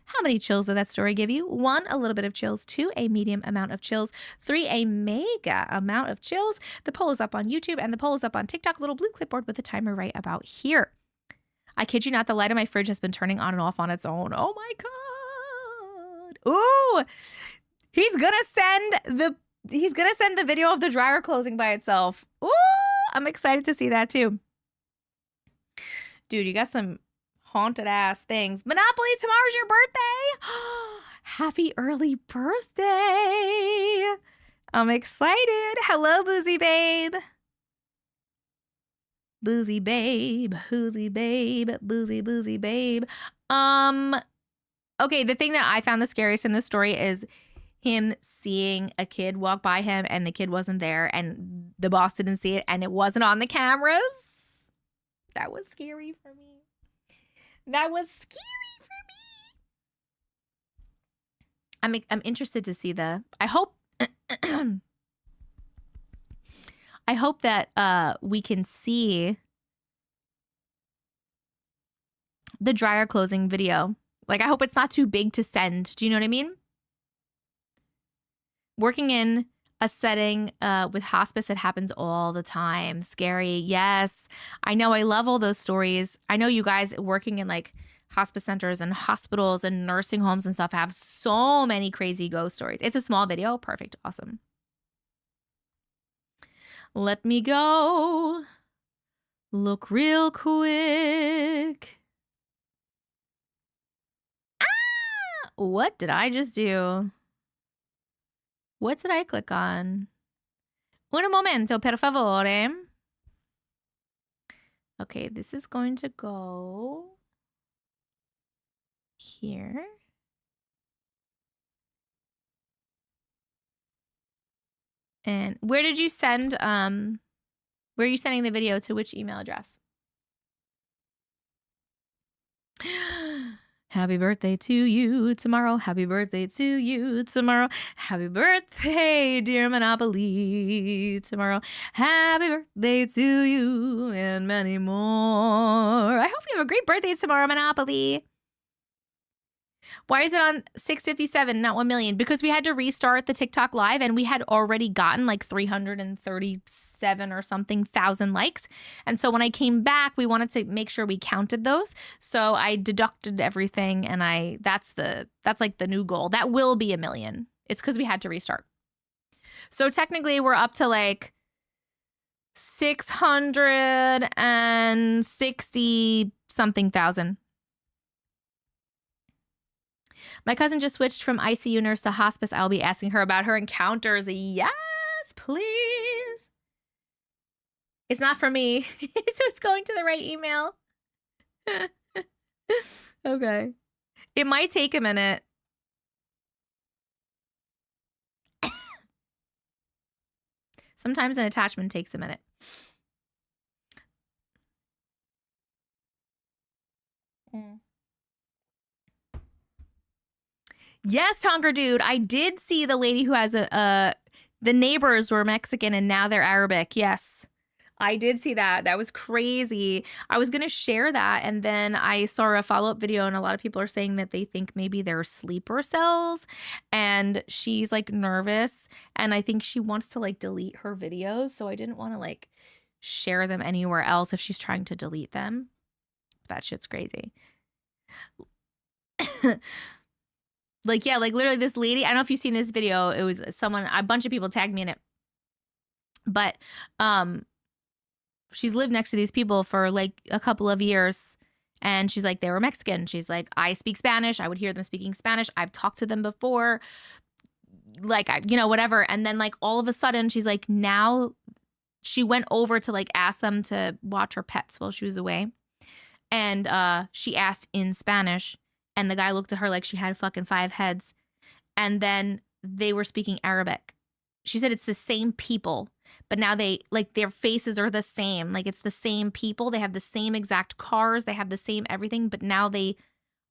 How many chills did that story give you? 1, a little bit of chills. 2, a medium amount of chills. 3, a mega amount of chills. The poll is up on YouTube and the poll is up on TikTok. Little blue clipboard with a timer right about here. I kid you not, the light on my fridge has been turning on and off on its own. Oh my God. Ooh. He's gonna send the video of the dryer closing by itself. Ooh, I'm excited to see that too. Dude, you got some haunted ass things. Monopoly, tomorrow's your birthday. Happy early birthday. I'm excited. Hello, Boozy Babe. Boozy Babe, Boozy Babe, Boozy Babe. Okay, the thing that I found the scariest in this story is him seeing a kid walk by him and the kid wasn't there and the boss didn't see it and it wasn't on the cameras. That was scary for me. That was scary for me. I'm interested to see I hope I hope that we can see the dryer closing video. Like, I hope it's not too big to send. Do you know what I mean? Working in a setting with hospice, it happens all the time. Scary. Yes. I know. I love all those stories. I know you guys working in like hospice centers and hospitals and nursing homes and stuff have so many crazy ghost stories. It's a small video. Perfect. Awesome. Let me go. Look real quick. Ah! What did I just do? What did I click on? Un momento, per favore. Okay, this is going to go here. And where did you send, where are you sending the video to? Which email address? Happy birthday to you tomorrow. Happy birthday to you tomorrow. Happy birthday, dear Monopoly, tomorrow. Happy birthday to you and many more. I hope you have a great birthday tomorrow, Monopoly. Why is it on 657, not 1 million? Because we had to restart the TikTok live and we had already gotten like 337 or something thousand likes. And so when I came back, we wanted to make sure we counted those. So I deducted everything and that's like the new goal. That will be 1 million. It's because we had to restart. So technically we're up to like 660 something thousand. My cousin just switched from ICU nurse to hospice. I'll be asking her about her encounters. Yes, please. It's not for me, so it's going to the right email. Okay. It might take a minute. Sometimes an attachment takes a minute. Yes, Tonker Dude. I did see the lady who has the neighbors were Mexican and now they're Arabic. Yes, I did see that. That was crazy. I was going to share that. And then I saw a follow-up video and a lot of people are saying that they think maybe they're sleeper cells and she's like nervous. And I think she wants to like delete her videos. So I didn't want to like share them anywhere else if she's trying to delete them. That shit's crazy. Like, yeah, like literally this lady, I don't know if you've seen this video. It was someone, a bunch of people tagged me in it. But she's lived next to these people for like a couple of years. And she's like, they were Mexican. She's like, I speak Spanish. I would hear them speaking Spanish. I've talked to them before. Like, whatever. And then like all of a sudden, she's like, now she went over to like ask them to watch her pets while she was away. And she asked in Spanish. And the guy looked at her like she had fucking 5 heads. And then they were speaking Arabic. She said it's the same people, but now they, like, their faces are the same. Like, it's the same people. They have the same exact cars. They have the same everything, but now they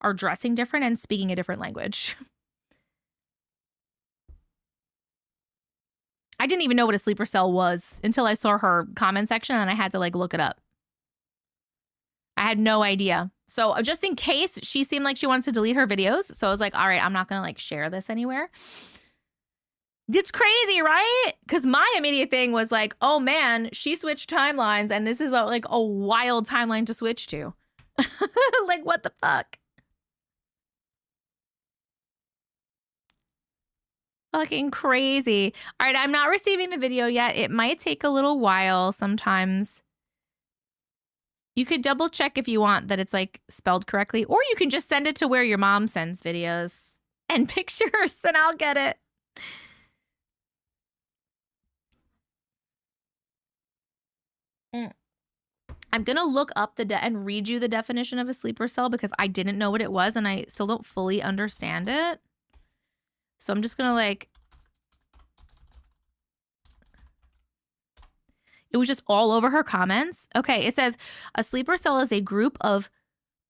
are dressing different and speaking a different language. I didn't even know what a sleeper cell was until I saw her comment section and I had to, like, look it up. I had no idea. So just in case, she seemed like she wants to delete her videos. So I was like, all right, I'm not going to like share this anywhere. It's crazy, right? Because my immediate thing was like, oh man, she switched timelines and this is like a wild timeline to switch to. Like, what the fuck? Fucking crazy. All right, I'm not receiving the video yet. It might take a little while sometimes. You could double check if you want that it's like spelled correctly, or you can just send it to where your mom sends videos and pictures and I'll get it. I'm going to look up and read you the definition of a sleeper cell because I didn't know what it was and I still don't fully understand it. So I'm just going to like... It was just all over her comments. Okay, it says, a sleeper cell is a group of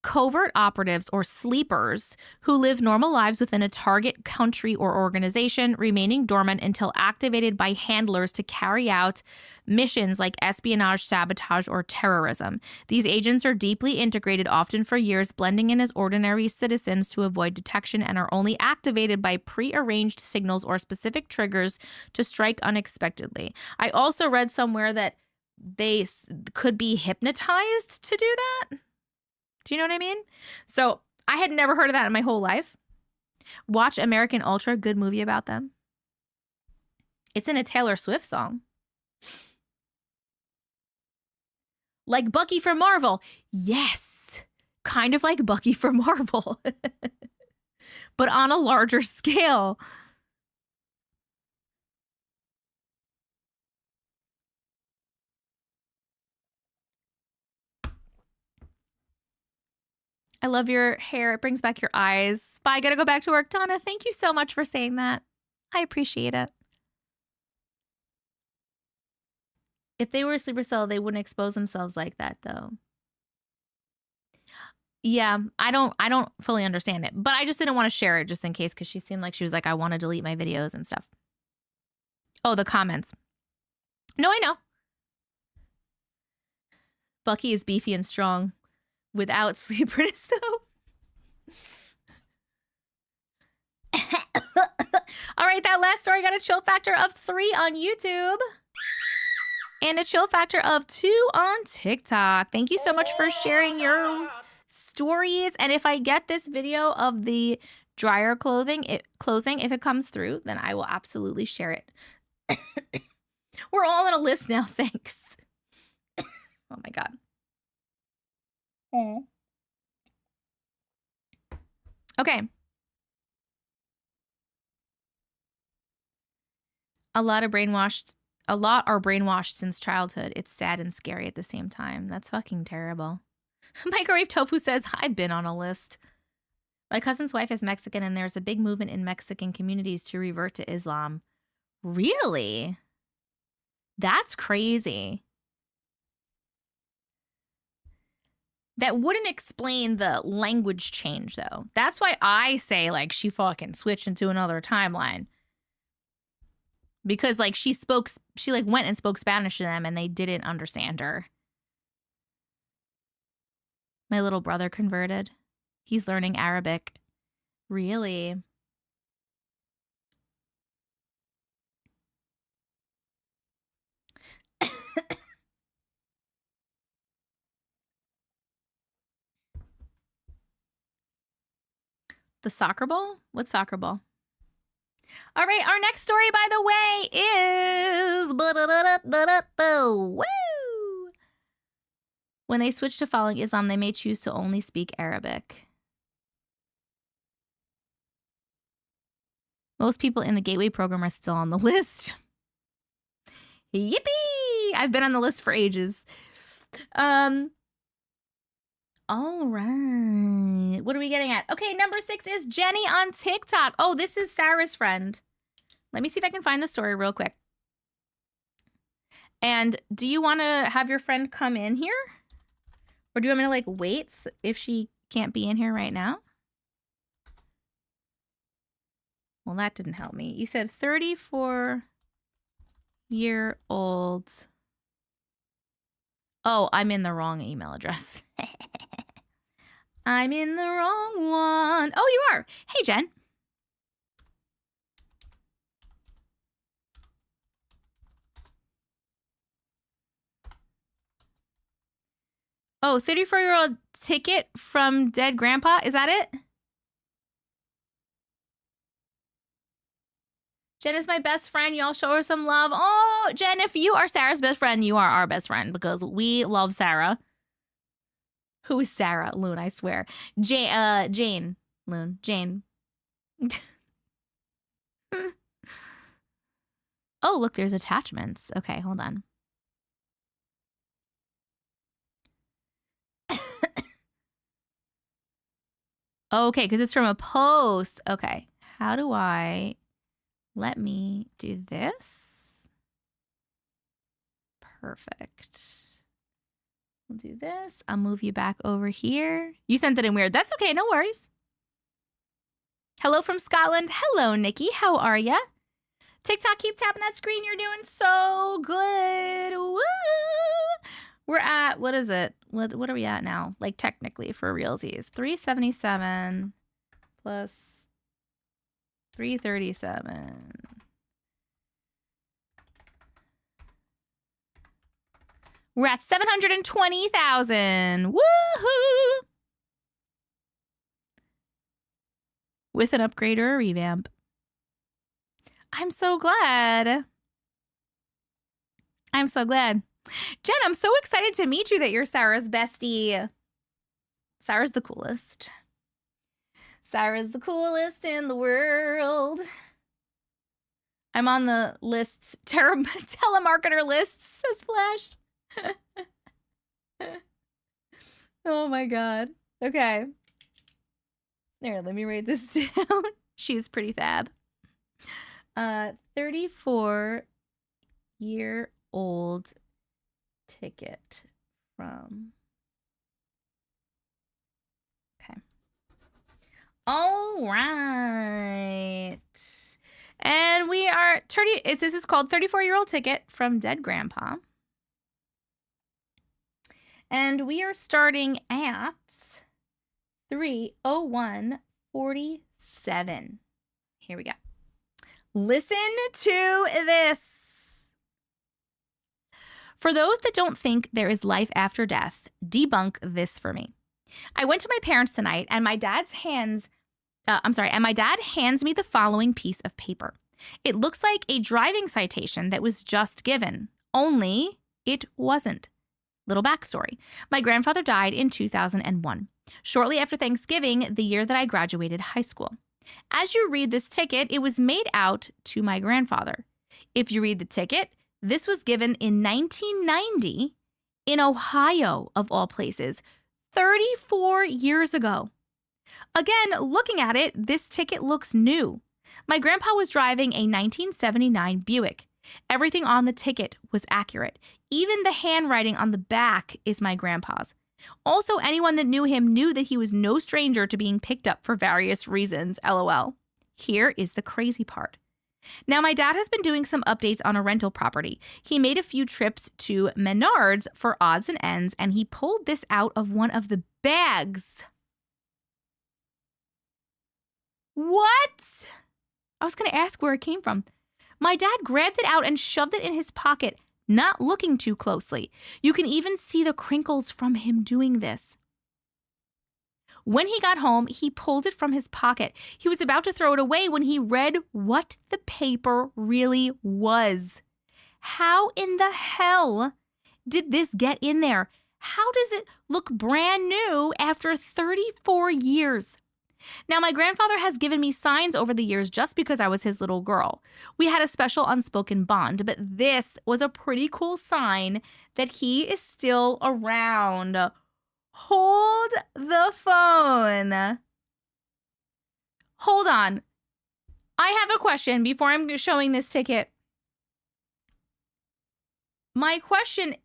covert operatives or sleepers who live normal lives within a target country or organization, remaining dormant until activated by handlers to carry out missions like espionage, sabotage, or terrorism. These agents are deeply integrated, often for years, blending in as ordinary citizens to avoid detection, and are only activated by pre-arranged signals or specific triggers to strike unexpectedly. I also read somewhere that they could be hypnotized to do that. Do you know what I mean? So I had never heard of that in my whole life. Watch American Ultra, good movie about them. It's in a Taylor Swift song. Like Bucky from Marvel. Yes. Kind of like Bucky from Marvel. But on a larger scale. I love your hair. It brings back your eyes. Bye. I gotta go back to work. Donna, thank you so much for saying that. I appreciate it. If they were a sleeper cell, they wouldn't expose themselves like that, though. Yeah, I don't fully understand it, but I just didn't want to share it just in case because she seemed like she was like, I want to delete my videos and stuff. Oh, the comments. No, I know. Bucky is beefy and strong without sleeperness, though. All right, that last story got a chill factor of 3 on YouTube and a chill factor of 2 on TikTok. Thank you so much for sharing your stories. And if I get this video of the dryer closing, if it comes through, then I will absolutely share it. We're all on a list now, thanks. Oh my God. Okay. A lot are brainwashed since childhood. It's sad and scary at the same time. That's fucking terrible. Microwave Tofu says, I've been on a list. My cousin's wife is Mexican, and there's a big movement in Mexican communities to revert to Islam. Really? That's crazy. That wouldn't explain the language change, though. That's why I say, like, she fucking switched into another timeline. Because, like, she like, went and spoke Spanish to them, and they didn't understand her. My little brother converted. He's learning Arabic. Really? The soccer ball? What soccer ball? All right, our next story, by the way, is... Woo! When they switch to following Islam, they may choose to only speak Arabic. Most people in the Gateway program are still on the list. Yippee! I've been on the list for ages. All right. What are we getting at? Okay, number 6 is Jenny on TikTok. Oh, this is Sarah's friend. Let me see if I can find the story real quick. And do you want to have your friend come in here? Or do you want me to, like, wait if she can't be in here right now? Well, that didn't help me. You said 34-year-old. Oh, I'm in the wrong email address. I'm in the wrong one. Oh, you are. Hey, Jen. Oh, 34-year-old ticket from dead grandpa. Is that it? Jen is my best friend. Y'all show her some love. Oh, Jen, if you are Sarah's best friend, you are our best friend because we love Sarah. Who is Sarah? Loon, I swear. Jane. Loon. Jane. Oh, look, there's attachments. Okay, hold on. Okay, because it's from a post. Okay. How do I... Let me do this. Perfect. We'll do this. I'll move you back over here. You sent it in weird. That's okay. No worries. Hello from Scotland. Hello, Nikki. How are ya? TikTok, keep tapping that screen. You're doing so good. Woo! We're at, what is it? What are we at now? Like technically for realsies. 377 plus 337. We're at 720,000. Woohoo! With an upgrade or a revamp. I'm so glad. I'm so glad. Jen, I'm so excited to meet you that you're Sarah's bestie. Sarah's the coolest. Sarah's the coolest in the world. I'm on the lists, telemarketer lists, says Flash. Oh my god. Okay. There, let me write this down. She's pretty fab. 34-year-old ticket from... All right. And we are 30. This is called 34-year-old ticket from Dead Grandpa. And we are starting at 301.47. Here we go. Listen to this. For those that don't think there is life after death, debunk this for me. I went to my parents tonight, and my dad hands me the following piece of paper. It looks like a driving citation that was just given, only it wasn't. Little backstory. My grandfather died in 2001, shortly after Thanksgiving, the year that I graduated high school. As you read this ticket, it was made out to my grandfather. If you read the ticket, this was given in 1990 in Ohio, of all places, 34 years ago. Again, looking at it, this ticket looks new. My grandpa was driving a 1979 Buick. Everything on the ticket was accurate. Even the handwriting on the back is my grandpa's. Also, anyone that knew him knew that he was no stranger to being picked up for various reasons, LOL. Here is the crazy part. Now, my dad has been doing some updates on a rental property. He made a few trips to Menards for odds and ends, and he pulled this out of one of the bags. What? I was going to ask where it came from. My dad grabbed it out and shoved it in his pocket, not looking too closely. You can even see the crinkles from him doing this. When he got home, he pulled it from his pocket. He was about to throw it away when he read what the paper really was. How in the hell did this get in there? How does it look brand new after 34 years? Now, my grandfather has given me signs over the years just because I was his little girl. We had a special unspoken bond, but this was a pretty cool sign that he is still around. Hold the phone. Hold on. I have a question before I'm showing this ticket. My question,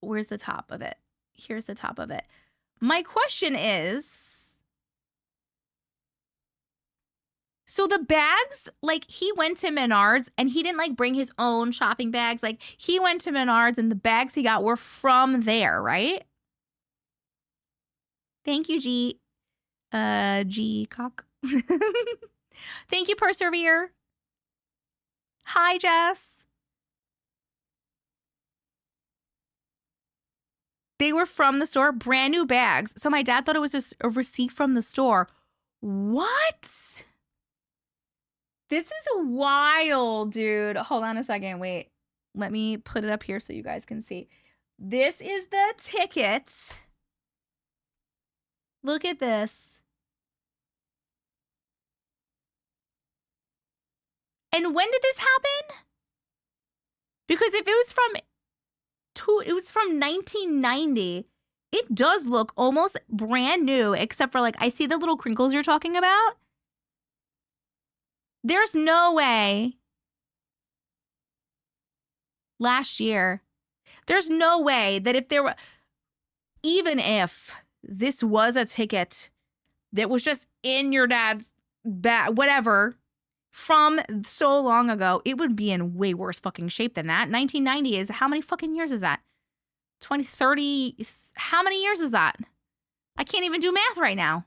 where's the top of it? Here's the top of it. My question is, so the bags, like he went to Menards and he didn't like bring his own shopping bags. Like he went to Menards and the bags he got were from there, right? Thank you, G Cock. Thank you, Persevere. Hi, Jess. They were from the store, brand new bags. So my dad thought it was just a receipt from the store. What? This is wild, dude. Hold on a second. Wait. Let me put it up here so you guys can see. This is the ticket. Look at this. And when did this happen? Because if it was from 1990, it does look almost brand new, except for like, I see the little crinkles you're talking about. There's no way. Last year. There's no way that if there were, even if this was a ticket that was just in your dad's bag, whatever, from so long ago, it would be in way worse fucking shape than that. 1990 is, how many fucking years is that? 20, 30, how many years is that? I can't even do math right now.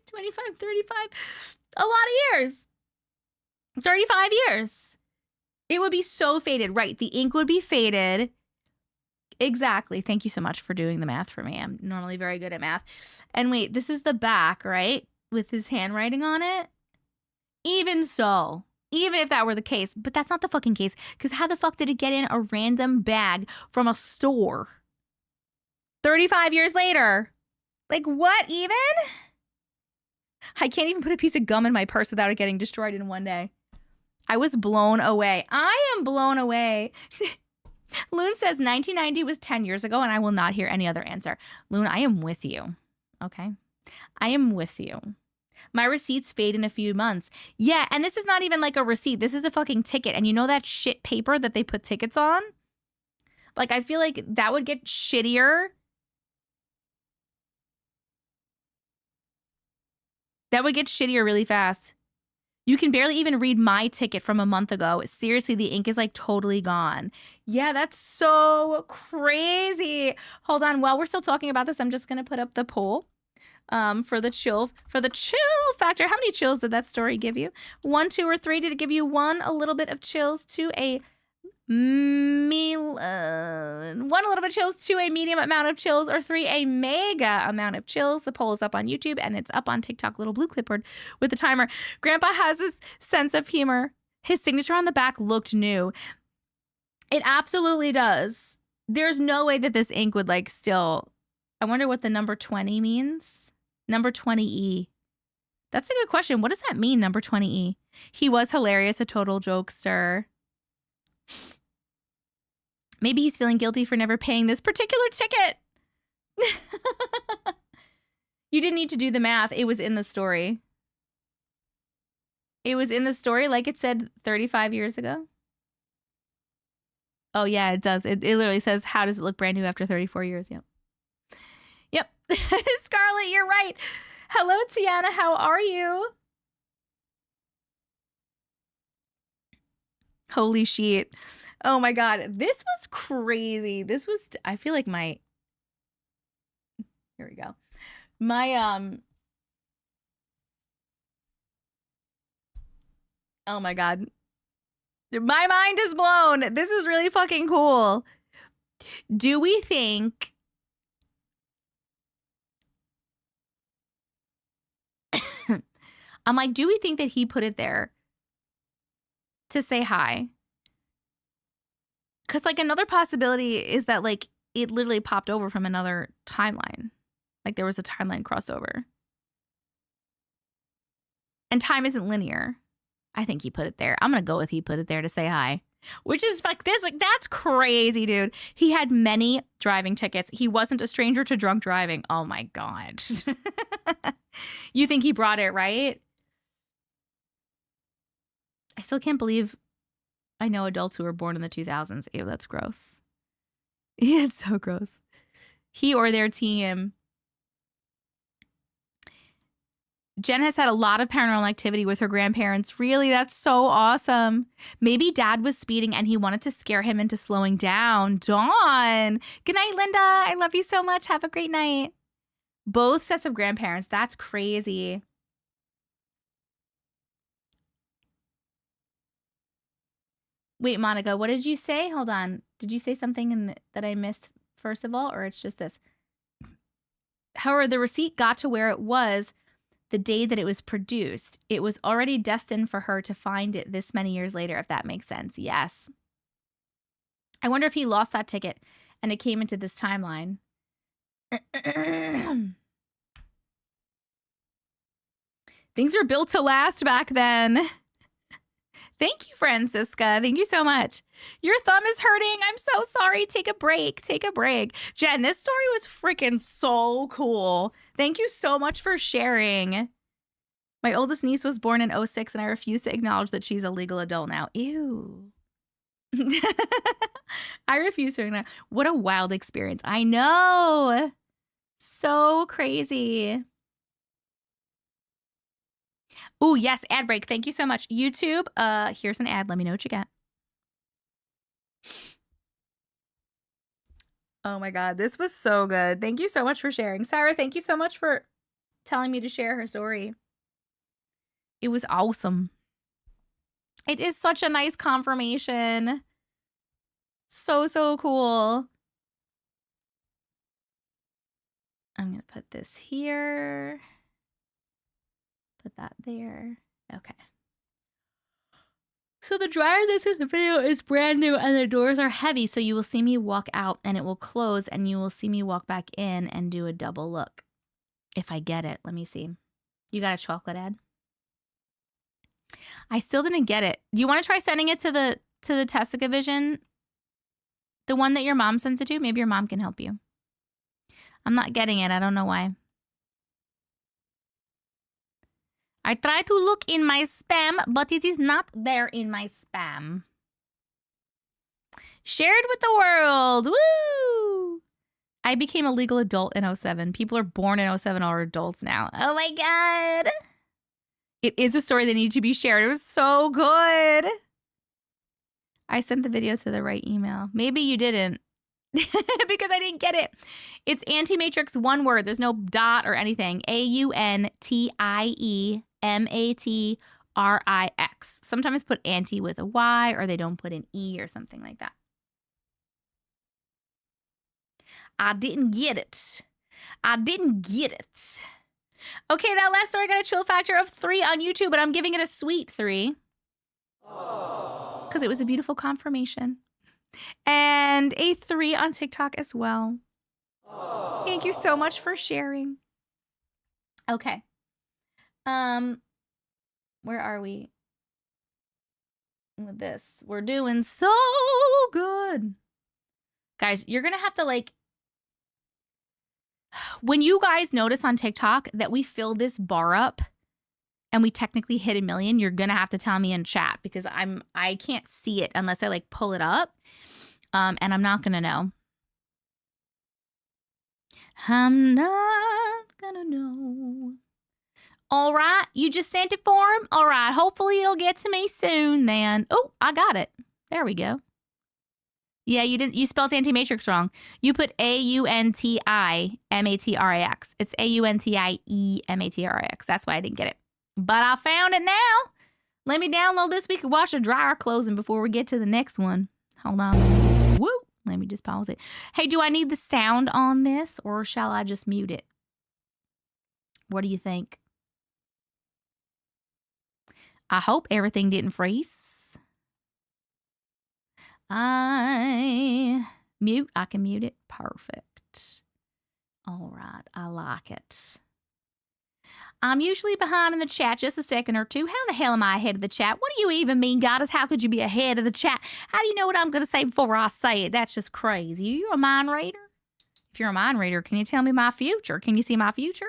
25, 35, a lot of years. 35 years. It would be so faded, right? The ink would be faded. Exactly. Thank you so much for doing the math for me. I'm normally very good at math. And wait, this is the back, right? With his handwriting on it. Even so, even if that were the case, but that's not the fucking case, because how the fuck did it get in a random bag from a store 35 years later? Like, what even? I can't even put a piece of gum in my purse without it getting destroyed in one day. I was blown away. I am blown away. Loon says 1990 was 10 years ago, and I will not hear any other answer. Loon, I am with you. Okay? I am with you. My receipts fade in a few months. Yeah, and this is not even like a receipt. This is a fucking ticket. And you know that shit paper that they put tickets on? Like, I feel like that would get shittier. That would get shittier really fast. You can barely even read my ticket from a month ago. Seriously, the ink is like totally gone. Yeah, that's so crazy. Hold on. While we're still talking about this, I'm just going to put up the poll for the chill factor. How many chills did that story give you? 1, 2, or 3? Did it give you 1, a little bit of chills, 2, a little bit of chills, 2, a medium amount of chills, or 3, a mega amount of chills? The poll is up on YouTube and it's up on TikTok, little blue clipboard with the timer. Grandpa has this sense of humor. His signature on the back looked new. It absolutely does. There's no way that this ink would like still. I wonder what the number 20 means. Number 20E. That's a good question. What does that mean, number 20E? He was hilarious, a total jokester. Maybe he's feeling guilty for never paying this particular ticket. You didn't need to do the math. It was in the story. It was in the story like it said 35 years ago. Oh, yeah, it does. It literally says, how does it look brand new after 34 years? Yep. Yep. Scarlett, you're right. Hello, Tiana. How are you? Holy shit. Oh my God. This was crazy. This was, I feel like my, here we go. My, oh my God. My mind is blown. This is really fucking cool. Do we think I'm like, do we think that he put it there to say hi? Because like another possibility is that like it literally popped over from another timeline. Like there was a timeline crossover. And time isn't linear. I think he put it there. I'm going to go with he put it there to say hi. Which is like this, like that's crazy, dude. He had many driving tickets. He wasn't a stranger to drunk driving. Oh my God. You think he brought it, right? I still can't believe I know adults who were born in the 2000s. Ew, that's gross. Yeah, it's so gross. He or their team. Jen has had a lot of paranormal activity with her grandparents. Really? That's so awesome. Maybe dad was speeding and he wanted to scare him into slowing down. Dawn. Good night, Linda. I love you so much. Have a great night. Both sets of grandparents. That's crazy. Wait, Monica, what did you say? Hold on. Did you say something that I missed, first of all, or it's just this? However, the receipt got to where it was. the day that it was produced. It was already destined for her to find it this many years later, if that makes sense. Yes. I wonder if he lost that ticket and it came into this timeline. Things were built to last back then. Thank you, Francisca. Thank you so much. Your thumb is hurting. I'm so sorry. Take a break. Take a break. Jen, this story was freaking so cool. Thank you so much for sharing. My oldest niece was born in 2006, and I refuse to acknowledge that she's a legal adult now. Ew. I refuse to acknowledge. What a wild experience. I know. So crazy. Oh, yes, ad break. Thank you so much. YouTube, here's an ad. Let me know what you got. Oh my God, this was so good. Thank you so much for sharing. Sarah, thank you so much for telling me to share her story. It was awesome. It is such a nice confirmation. So, so cool. I'm going to put this here. Put that there. Okay. So the dryer that's in the video is brand new and the doors are heavy. So you will see me walk out and it will close and you will see me walk back in and do a double look. If I get it. Let me see. You got a chocolate ad? I still didn't get it. Do you want to try sending it to the Tessica Vision? The one that your mom sends it to? Maybe your mom can help you. I'm not getting it. I don't know why. I try to look in my spam, but it is not there in my spam. Shared with the world. Woo! I became a legal adult in 2007. People are born in 2007 are adults now. Oh my God. It is a story that needed to be shared. It was so good. I sent the video to the right email. Maybe you didn't. Because I didn't get it. It's Auntie Matrix, one word. There's no dot or anything. AUNTIE MATRIX. Sometimes put Auntie with a Y or they don't put an E or something like that. I didn't get it. I didn't get it. Okay, that last story got a chill factor of 3 on YouTube, but I'm giving it a sweet 3. Because it was a beautiful confirmation. And a 3 on TikTok as well. Thank you so much for sharing. Okay. Where are we with this? We're doing so good. Guys, you're going to have to when you guys notice on TikTok that we fill this bar up and we technically hit 1 million, you're going to have to tell me in chat because I can't see it unless I pull it up. And I'm not going to know. I'm not going to know. All right. You just sent it for him? All right. Hopefully it'll get to me soon then. Oh, I got it. There we go. Yeah, you spelled Auntie Matrix wrong. You put AUNTIMATRIX. It's AUNTIEMATRIX. That's why I didn't get it. But I found it now. Let me download this. We can watch the dryer closing before we get to the next one. Hold on. Let me just pause it. Hey, do I need the sound on this or shall I just mute it? What do you think? I hope everything didn't freeze. I can mute it. Perfect. All right. I like it. I'm usually behind in the chat just a second or two. How the hell am I ahead of the chat? What do you even mean, goddess? How could you be ahead of the chat? How do you know what I'm going to say before I say it? That's just crazy. Are you a mind reader? If you're a mind reader, can you tell me my future? Can you see my future?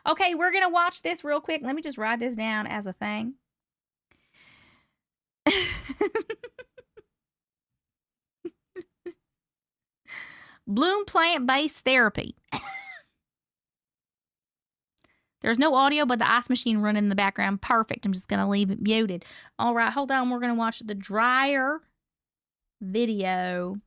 Okay, we're going to watch this real quick. Let me just write this down as a thing. Bloom plant-based therapy. There's no audio, but the ice machine running in the background. Perfect. I'm just going to leave it muted. All right, hold on. We're going to watch the dryer video.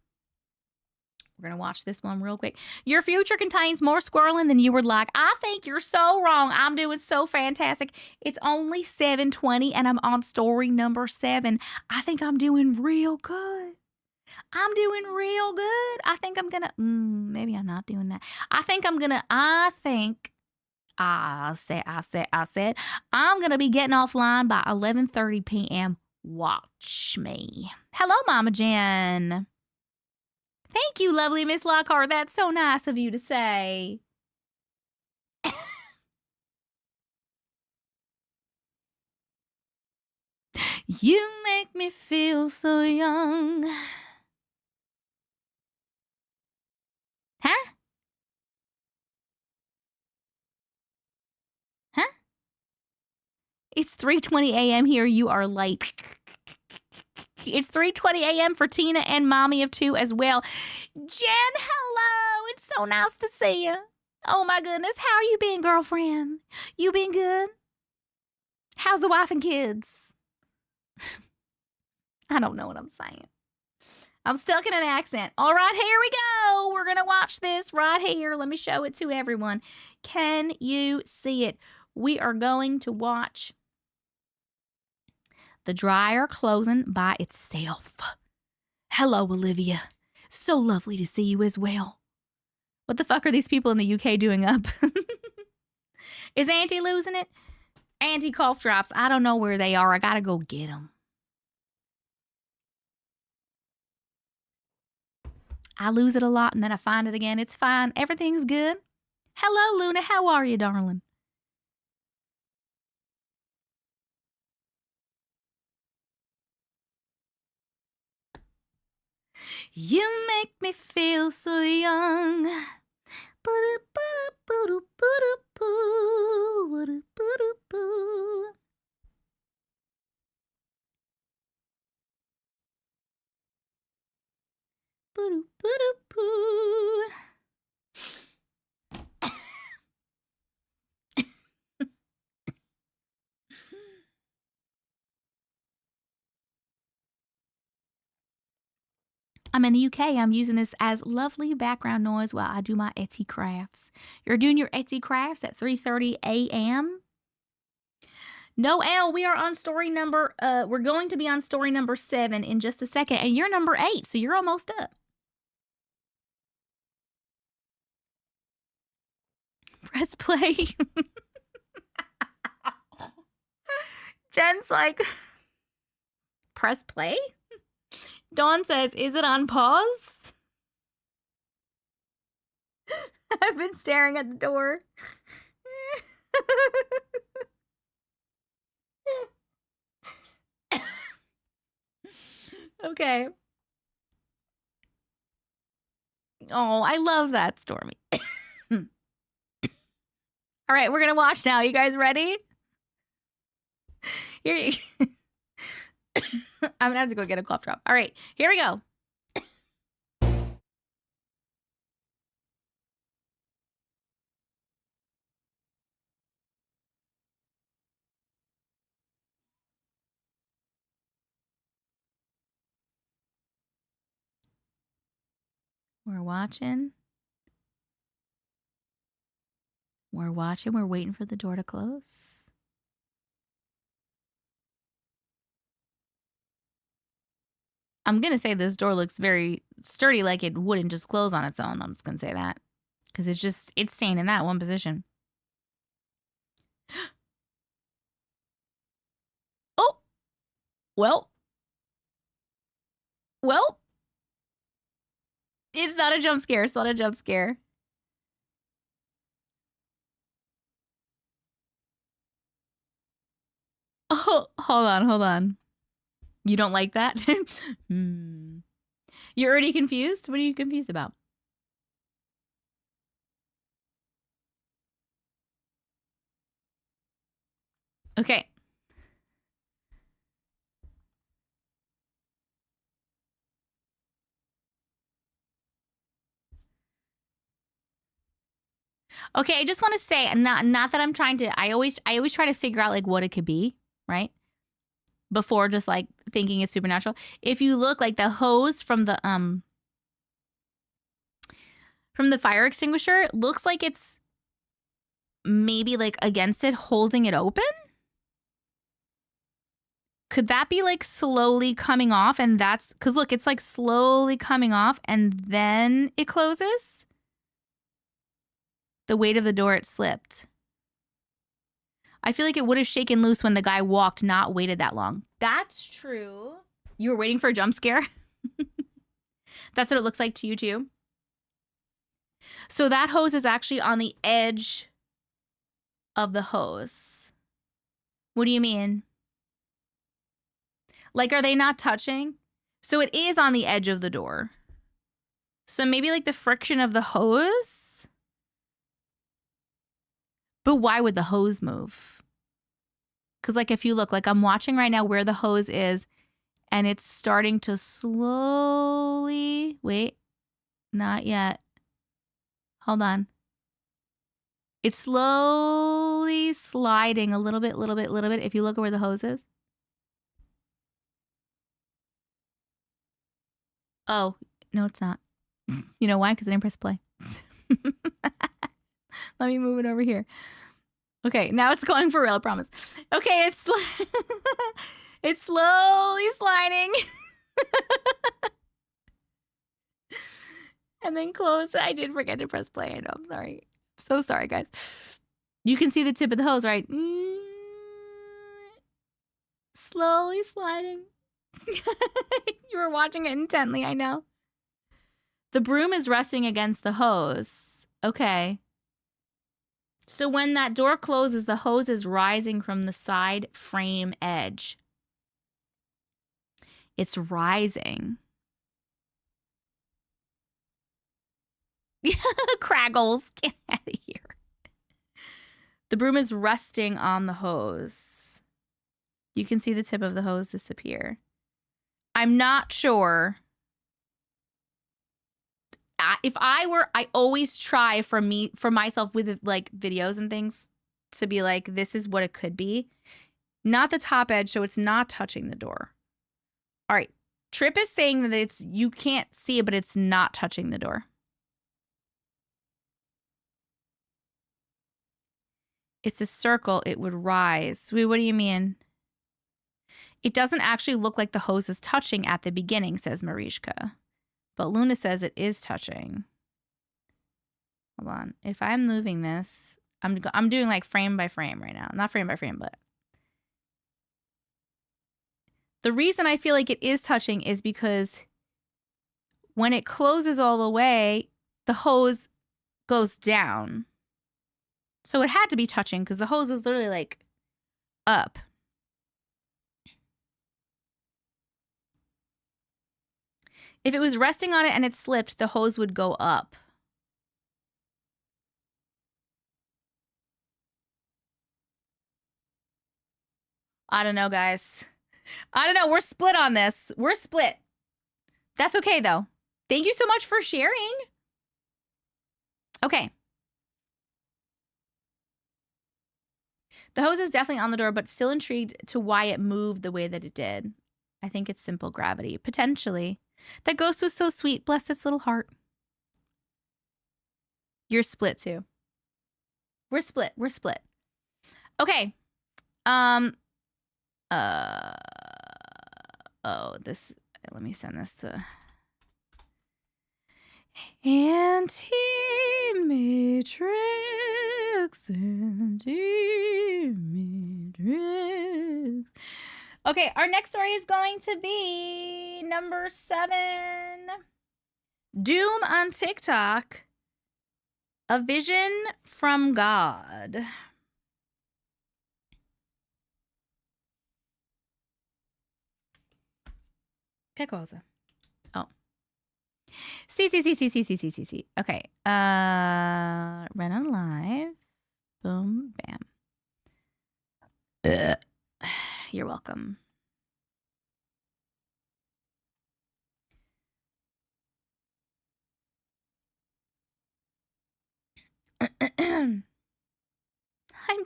We're going to watch this one real quick. Your future contains more squirreling than you would like. I think you're so wrong. I'm doing so fantastic. It's only 7:20 and I'm on story number 7. I think I'm doing real good. I'm doing real good. I think I'm going to, maybe I'm not doing that. I think I said, I'm going to be getting offline by 11:30 p.m. Watch me. Hello, Mama Jen. Thank you, lovely Miss Lockhart. That's so nice of you to say. You make me feel so young. Huh? Huh? It's 3:20 a.m. here. You are late. It's 3:20 a.m. for Tina and Mommy of Two as well. Jen, hello. It's so nice to see you. Oh my goodness. How are you been, girlfriend? You been good? How's the wife and kids? I don't know what I'm saying. I'm stuck in an accent. All right, here we go. We're going to watch this right here. Let me show it to everyone. Can you see it? We are going to watch the dryer closing by itself. Hello, Olivia. So lovely to see you as well. What the fuck are these people in the UK doing up? Is Auntie losing it? Auntie cough drops. I don't know where they are. I gotta go get them. I lose it a lot and then I find it again. It's fine. Everything's good. Hello, Luna. How are you, darling? You make me feel so young. I'm in the UK. I'm using this as lovely background noise while I do my Etsy crafts. You're doing your Etsy crafts at 3:30 a.m. Noelle, we are on story number, we're going to be on story number 7 in just a second, and you're number 8, so you're almost up. Press play. Jen's like, press play? Dawn says, is it on pause? I've been staring at the door. Okay. Oh, I love that, Stormy. All right, we're going to watch now. You guys ready? Here I'm going to have to go get a cough drop. All right, here we go. We're watching. We're watching. We're waiting for the door to close. I'm going to say this door looks very sturdy, like it wouldn't just close on its own. I'm just going to say that. Because it's staying in that one position. Oh! Well. It's not a jump scare. It's not a jump scare. Oh, hold on. You don't like that? You're already confused? What are you confused about? Okay. Okay, I just want to say, not that I'm trying to, I always try to figure out like what it could be, right? Before just like thinking it's supernatural. If you look, like the hose from the fire extinguisher looks like it's maybe like against it, holding it open. Could that be like slowly coming off? And that's because look, it's like slowly coming off and then it closes. The weight of the door, it slipped. I feel like it would have shaken loose when the guy walked, not waited that long. That's true. You were waiting for a jump scare? That's what it looks like to you too? So that hose is actually on the edge of the hose. What do you mean? Like, are they not touching? So it is on the edge of the door. So maybe like the friction of the hose? But why would the hose move? Because like if you look, like I'm watching right now where the hose is and it's starting to slowly, wait, not yet. Hold on. It's slowly sliding a little bit, if you look at where the hose is. Oh, no, it's not. You know why? Because I didn't press play. Let me move it over here. Okay, now it's going for real, I promise. Okay, it's slowly sliding. And then close. I did forget to press play. I know, I'm sorry. So sorry, guys. You can see the tip of the hose, right? Slowly sliding. You were watching it intently, I know. The broom is resting against the hose. Okay. So when that door closes, the hose is rising from the side frame edge. It's rising. Craggles, get out of here. The broom is resting on the hose. You can see the tip of the hose disappear. I'm not sure. If I were, I always try for myself with like videos and things to be like, this is what it could be. Not the top edge, so it's not touching the door. All right. Trip is saying that you can't see it, but it's not touching the door. It's a circle. It would rise. Wait, what do you mean? It doesn't actually look like the hose is touching at the beginning, says Marishka. But Luna says it is touching. Hold on. If I'm moving this, I'm doing like frame by frame right now. Not frame by frame, but. The reason I feel like it is touching is because when it closes all the way, the hose goes down. So it had to be touching because the hose was literally like up. If it was resting on it and it slipped, the hose would go up. I don't know, guys. I don't know. We're split on this. We're split. That's okay, though. Thank you so much for sharing. Okay. The hose is definitely on the door, but still intrigued to why it moved the way that it did. I think it's simple gravity. Potentially. That ghost was so sweet. Bless its little heart. You're split too. We're split. We're split. Okay. Oh, this. Let me send this to Auntie Matrix. Auntie Matrix. Okay, our next story is going to be number 7. Doom on TikTok. A vision from God. Che cosa? Oh. See. Okay. Run on live. Boom, bam. You're welcome. I'm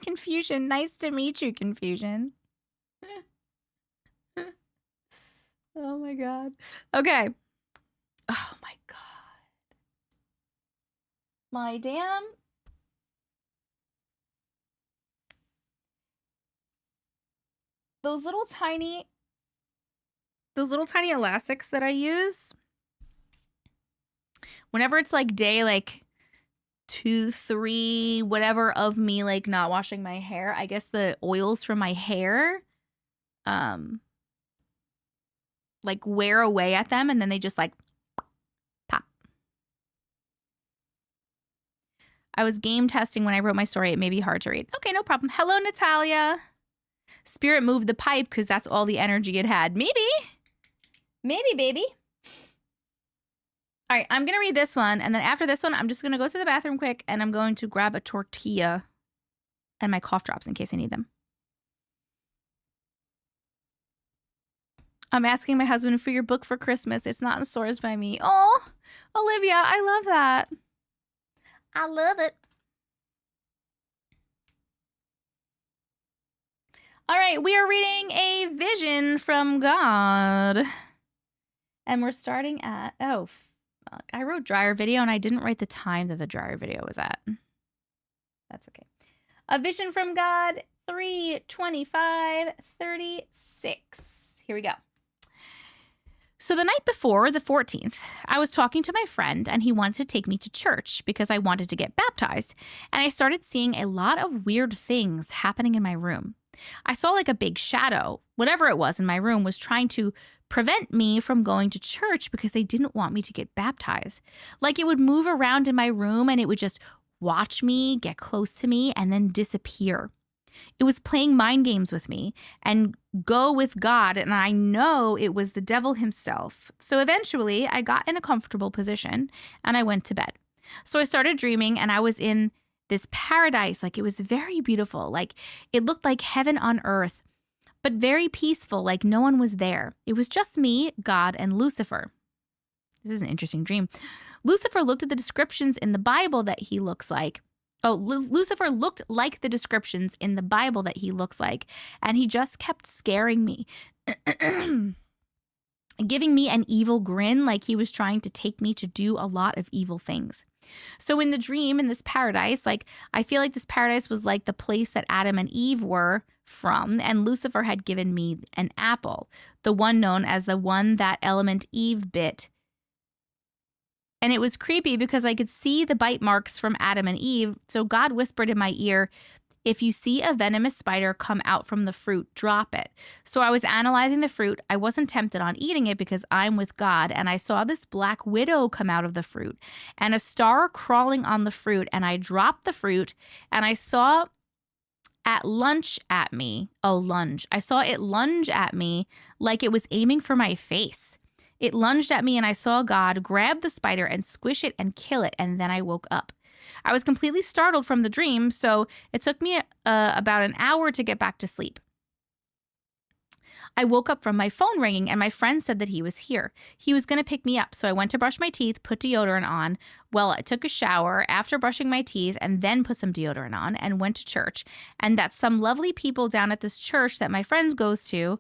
Confusion. Nice to meet you, Confusion. Oh my God. Okay. Oh my God. My damn. Those little tiny elastics that I use, whenever it's like day like 2, 3, whatever of me like not washing my hair. I guess the oils from my hair like wear away at them and then they just like pop. I was game testing when I wrote my story. It may be hard to read. Okay, no problem. Hello, Natalia. Spirit moved the pipe because that's all the energy it had. Maybe. Maybe, baby. All right, I'm going to read this one. And then after this one, I'm just going to go to the bathroom quick and I'm going to grab a tortilla and my cough drops in case I need them. I'm asking my husband for your book for Christmas. It's not in stores by me. Oh, Olivia, I love that. I love it. All right, we are reading A Vision from God. And we're starting at, oh, fuck. I wrote dryer video and I didn't write the time that the dryer video was at. That's okay. A Vision from God, 3/25/36. Here we go. So the night before, the 14th, I was talking to my friend and he wanted to take me to church because I wanted to get baptized. And I started seeing a lot of weird things happening in my room. I saw like a big shadow, whatever it was in my room, was trying to prevent me from going to church because they didn't want me to get baptized. Like it would move around in my room and it would just watch me, get close to me, and then disappear. It was playing mind games with me and go with God, and I know it was the devil himself. So eventually, I got in a comfortable position and I went to bed. So I started dreaming and I was in this paradise. Like it was very beautiful. Like it looked like heaven on earth, but very peaceful, like no one was there. It was just me, God, and Lucifer. This is an interesting dream. Lucifer looked at the descriptions in the Bible that he looks like. Lucifer looked like the descriptions in the Bible that he looks like, and he just kept scaring me, giving me an evil grin like he was trying to take me to do a lot of evil things. So in the dream, in this paradise, like I feel like this paradise was like the place that Adam and Eve were from, and Lucifer had given me an apple, the one known as the one that element Eve bit. And it was creepy because I could see the bite marks from Adam and Eve. So God whispered in my ear, if you see a venomous spider come out from the fruit, drop it. So I was analyzing the fruit. I wasn't tempted on eating it because I'm with God. And I saw this black widow come out of the fruit and a star crawling on the fruit. And I dropped the fruit and I saw at lunge at me. Oh, lunge. I saw it lunge at me like it was aiming for my face. It lunged at me and I saw God grab the spider and squish it and kill it, and then I woke up. I was completely startled from the dream, so it took me about an hour to get back to sleep. I woke up from my phone ringing and my friend said that he was here. He was going to pick me up, so I went to brush my teeth, put deodorant on. Well, I took a shower after brushing my teeth and then put some deodorant on and went to church. And that some lovely people down at this church that my friend goes to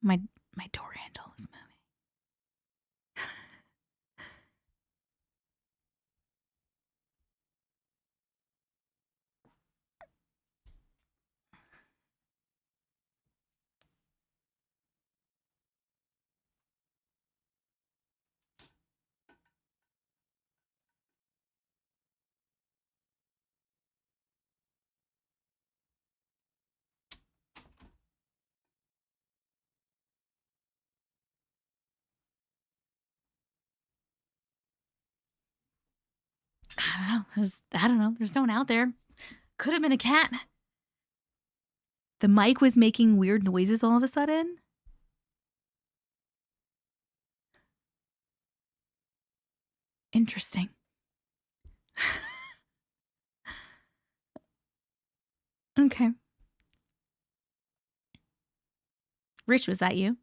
my door handle was moving. I don't know. There's no one out there. Could have been a cat. The mic was making weird noises all of a sudden. Interesting. Okay. Rich, was that you?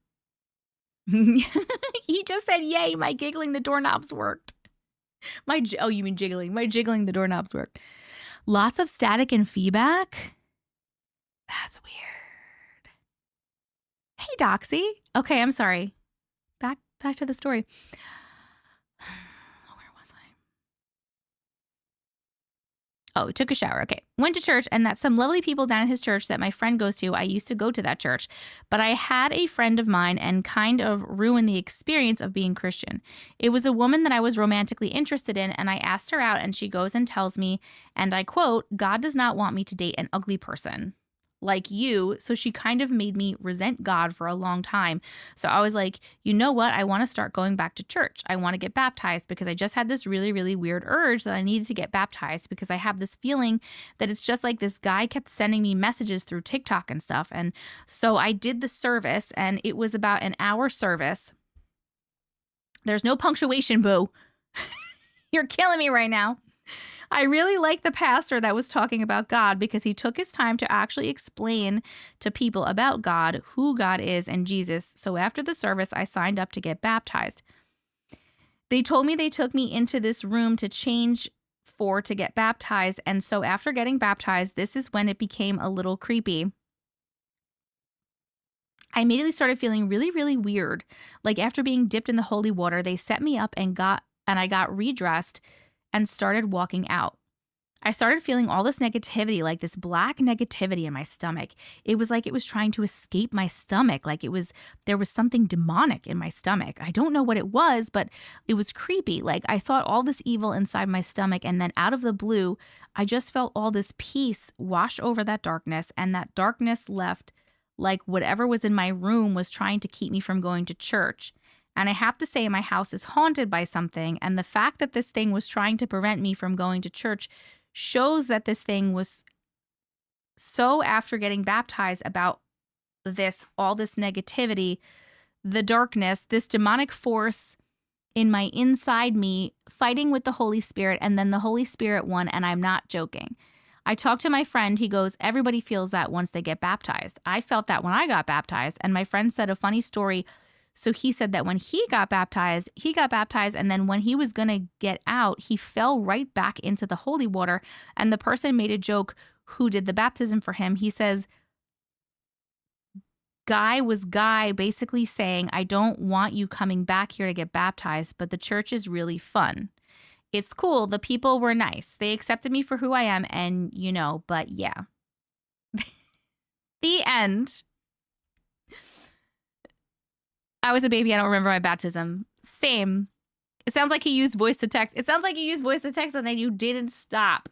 He just said, yay, my giggling the doorknobs worked. Oh, you mean jiggling. My jiggling the doorknobs worked. Lots of static and feedback. That's weird. Hey, Doxy. Okay, I'm sorry. Back to the story. Where was I? Oh, took a shower. Okay. Went to church, and that some lovely people down at his church that my friend goes to. I used to go to that church, but I had a friend of mine and kind of ruined the experience of being Christian. It was a woman that I was romantically interested in, and I asked her out, and she goes and tells me, and I quote, "God does not want me to date an ugly person like you." So she kind of made me resent God for a long time. So I was like, you know what? I want to start going back to church. I want to get baptized because I just had this really, really weird urge that I needed to get baptized because I have this feeling that it's just like this guy kept sending me messages through TikTok and stuff. And so I did the service, and it was about an hour service. There's no punctuation, boo. You're killing me right now. I really like the pastor that was talking about God because he took his time to actually explain to people about God, who God is, and Jesus. So after the service, I signed up to get baptized. They told me they took me into this room to change to get baptized. And so after getting baptized, this is when it became a little creepy. I immediately started feeling really, really weird. Like after being dipped in the holy water, they set me up and I got redressed and started walking out. I started feeling all this negativity, like this black negativity in my stomach. It was like it was trying to escape my stomach. Like there was something demonic in my stomach. I don't know what it was, but it was creepy. Like I thought all this evil inside my stomach, and then out of the blue, I just felt all this peace wash over that darkness, and that darkness left like whatever was in my room was trying to keep me from going to church. And I have to say, my house is haunted by something. And the fact that this thing was trying to prevent me from going to church shows that this thing was so after getting baptized about all this negativity, the darkness, this demonic force in my inside me fighting with the Holy Spirit, and then the Holy Spirit won, and I'm not joking. I talked to my friend. He goes, everybody feels that once they get baptized. I felt that when I got baptized, and my friend said a funny story. So he said that when he got baptized, and then when he was going to get out, he fell right back into the holy water. And the person made a joke who did the baptism for him. He says, Guy basically saying, I don't want you coming back here to get baptized, but the church is really fun. It's cool. The people were nice. They accepted me for who I am. And, but yeah. The end. I was a baby. I don't remember my baptism. Same. It sounds like he used voice to text. It sounds like you used voice to text and then you didn't stop.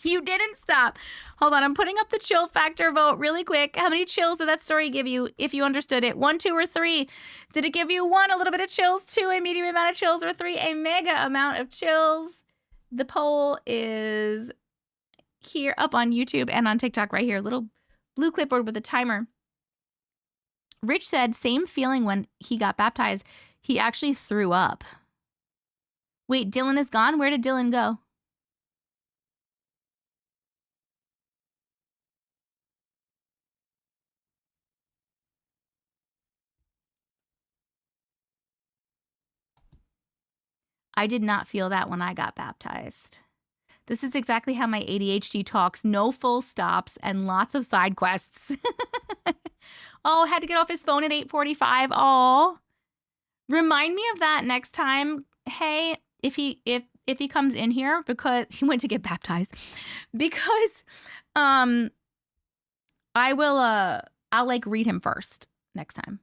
You didn't stop. Hold on. I'm putting up the chill factor vote really quick. How many chills did that story give you if you understood it? 1, 2, or 3? Did it give you 1, a little bit of chills, 2, a medium amount of chills, or 3, a mega amount of chills? The poll is here up on YouTube and on TikTok right here. Little blue clipboard with a timer. Rich said, same feeling when he got baptized. He actually threw up. Wait, Dylan is gone? Where did Dylan go? I did not feel that when I got baptized. This is exactly how my ADHD talks. No full stops and lots of side quests. Oh, had to get off his phone at 8:45. Oh, remind me of that next time. Hey, if he comes in here, because he went to get baptized, because I will I'll like read him first next time.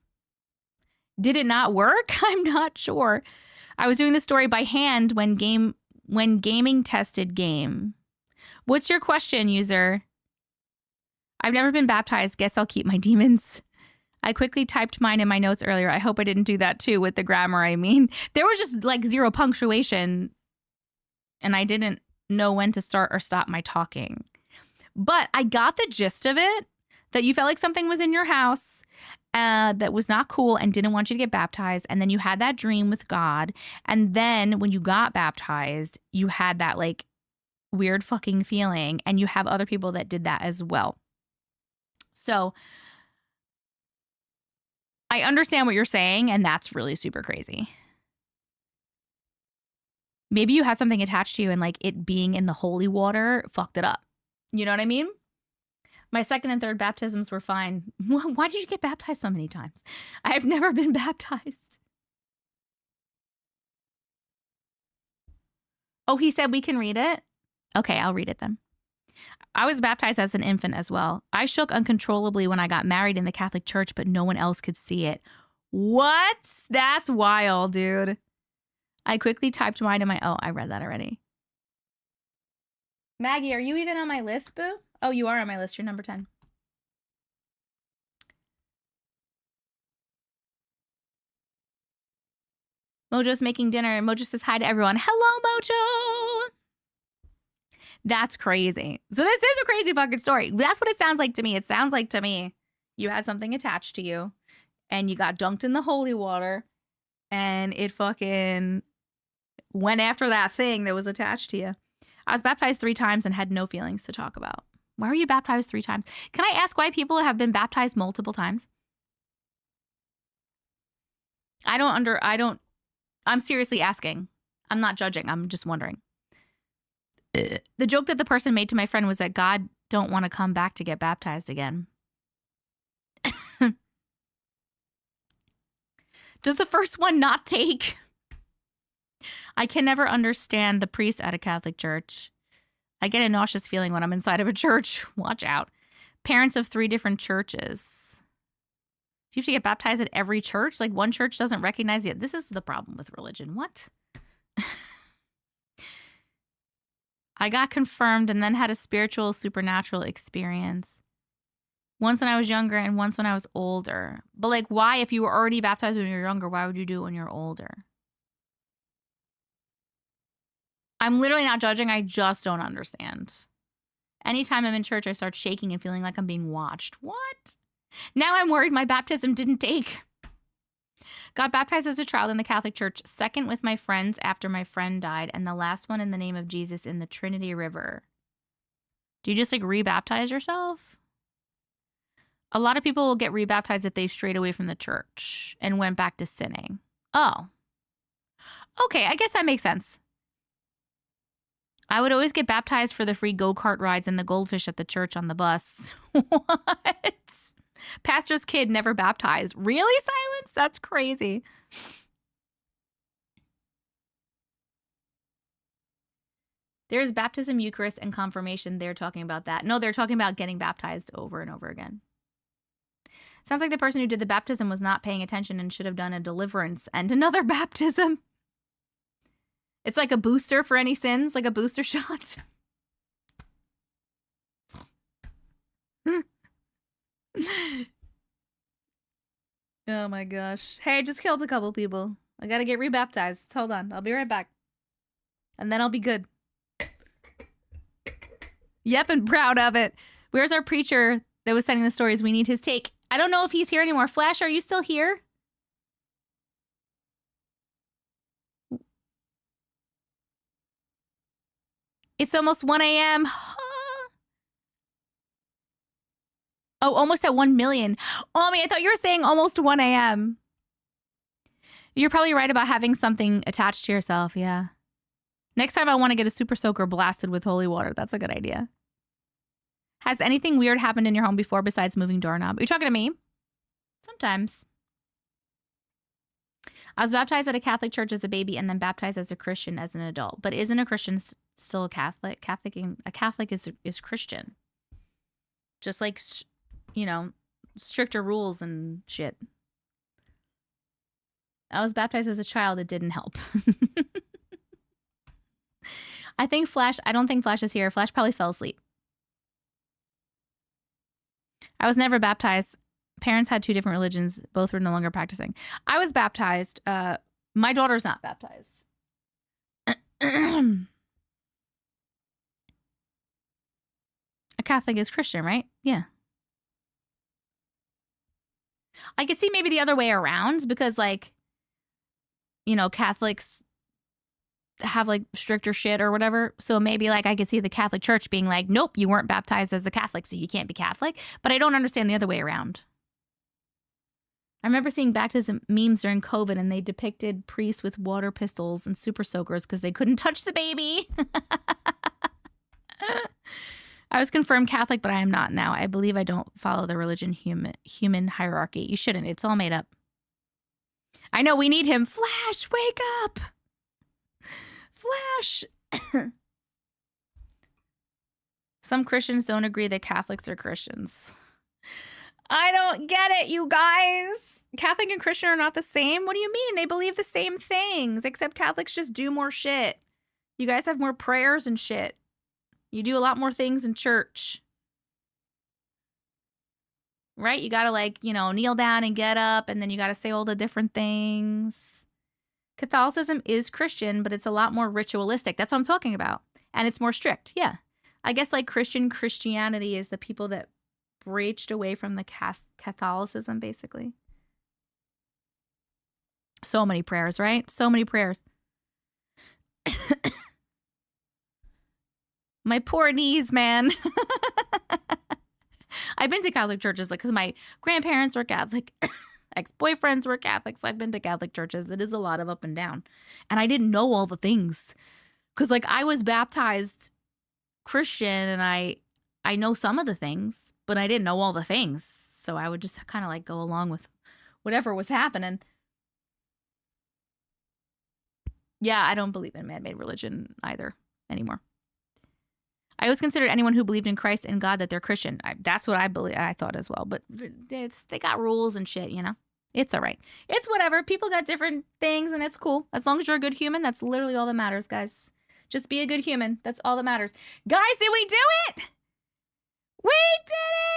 Did it not work? I'm not sure. I was doing the story by hand when gaming tested game. What's your question, user? I've never been baptized. Guess I'll keep my demons. I quickly typed mine in my notes earlier. I hope I didn't do that too with the grammar. I mean, there was just like 0 punctuation and I didn't know when to start or stop my talking. But I got the gist of it, that you felt like something was in your house that was not cool and didn't want you to get baptized. And then you had that dream with God. And then when you got baptized, you had that like weird fucking feeling. And you have other people that did that as well. So I understand what you're saying, and that's really super crazy. Maybe you had something attached to you and like it being in the holy water fucked it up. You know what I mean? My second and third baptisms were fine. Why did you get baptized so many times? I've never been baptized. Oh, he said we can read it? Okay, I'll read it then. I was baptized as an infant as well. I shook uncontrollably when I got married in the Catholic Church, but no one else could see it. What? That's wild, dude. I quickly typed mine in my... Oh, I read that already. Maggie, are you even on my list, boo? Oh, you are on my list. You're number 10. Mojo's making dinner. Mojo says hi to everyone. Hello, Mojo. That's crazy. So this is a crazy fucking story. That's what it sounds like to me. It sounds like to me you had something attached to you and you got dunked in the holy water and it fucking went after that thing that was attached to you. I was baptized 3 times and had no feelings to talk about. Why were you baptized 3 times? Can I ask why people have been baptized multiple times? I'm seriously asking. I'm not judging. I'm just wondering. The joke that the person made to my friend was that God don't want to come back to get baptized again. Does the first one not take? I can never understand the priest at a Catholic church. I get a nauseous feeling when I'm inside of a church. Watch out. Parents of 3 different churches. Do you have to get baptized at every church? Like one church doesn't recognize you. This is the problem with religion. What? I got confirmed and then had a spiritual, supernatural experience. Once when I was younger and once when I was older. But like, why? If you were already baptized when you were younger, why would you do it when you're older? I'm literally not judging. I just don't understand. Anytime I'm in church, I start shaking and feeling like I'm being watched. What? Now I'm worried my baptism didn't take. Got baptized as a child in the Catholic Church, second with my friends after my friend died, and the last one in the name of Jesus in the Trinity River. Do you just like rebaptize yourself? A lot of people will get rebaptized if they strayed away from the church and went back to sinning. Oh. Okay, I guess that makes sense. I would always get baptized for the free go-kart rides and the goldfish at the church on the bus. What? Pastor's kid never baptized. Really, Silence? That's crazy. There's baptism, Eucharist, and confirmation. They're talking about that. No, they're talking about getting baptized over and over again. Sounds like the person who did the baptism was not paying attention and should have done a deliverance and another baptism. It's like a booster for any sins, like a booster shot. Oh my gosh. Hey, I just killed a couple people. I gotta get rebaptized. Hold on. I'll be right back. And then I'll be good. Yep, and proud of it. Where's our preacher that was sending the stories? We need his take. I don't know if he's here anymore. Flash, are you still here? It's almost 1 a.m. Oh, almost at 1 million. Oh, I thought you were saying almost 1 a.m. You're probably right about having something attached to yourself, yeah. Next time I want to get a super soaker blasted with holy water. That's a good idea. Has anything weird happened in your home before besides moving doorknob? Are you talking to me? Sometimes. I was baptized at a Catholic church as a baby and then baptized as a Christian as an adult. But isn't a Christian still a Catholic? A Catholic is Christian. Just like, you know, stricter rules and shit. I was baptized as a child. It didn't help. I don't think Flash is here. Flash probably fell asleep. I was never baptized. Parents had 2 different religions. Both were no longer practicing. I was baptized. My daughter's not baptized. A Catholic is Christian, right? Yeah. I could see maybe the other way around because, like, you know, Catholics have like stricter shit or whatever. So maybe like I could see the Catholic Church being like, nope, you weren't baptized as a Catholic, so you can't be Catholic. But I don't understand the other way around. I remember seeing baptism memes during COVID, and they depicted priests with water pistols and super soakers because they couldn't touch the baby. I was confirmed Catholic, but I am not now. I believe I don't follow the religion human hierarchy. You shouldn't. It's all made up. I know we need him. Flash, wake up. Flash. Some Christians don't agree that Catholics are Christians. I don't get it, you guys. Catholic and Christian are not the same? What do you mean? They believe the same things, except Catholics just do more shit. You guys have more prayers and shit. You do a lot more things in church. Right? You gotta, like, you know, kneel down and get up, and then you gotta say all the different things. Catholicism is Christian, but it's a lot more ritualistic. That's what I'm talking about. And it's more strict. Yeah. I guess, like, Christianity is the people that breached away from the Catholicism, basically. So many prayers, right? So many prayers. My poor knees, man. I've been to Catholic churches, like, because my grandparents were Catholic, ex-boyfriends were Catholic, so I've been to Catholic churches. It is a lot of up and down. And I didn't know all the things. Because, like, I was baptized Christian, and I know some of the things, but I didn't know all the things. So I would just kind of, like, go along with whatever was happening. Yeah, I don't believe in man-made religion either anymore. I always considered anyone who believed in Christ and God that they're Christian. That's what I thought as well. But they got rules and shit, you know? It's all right. It's whatever. People got different things, and it's cool. As long as you're a good human, that's literally all that matters, guys. Just be a good human. That's all that matters. Guys, did we do it? We did it!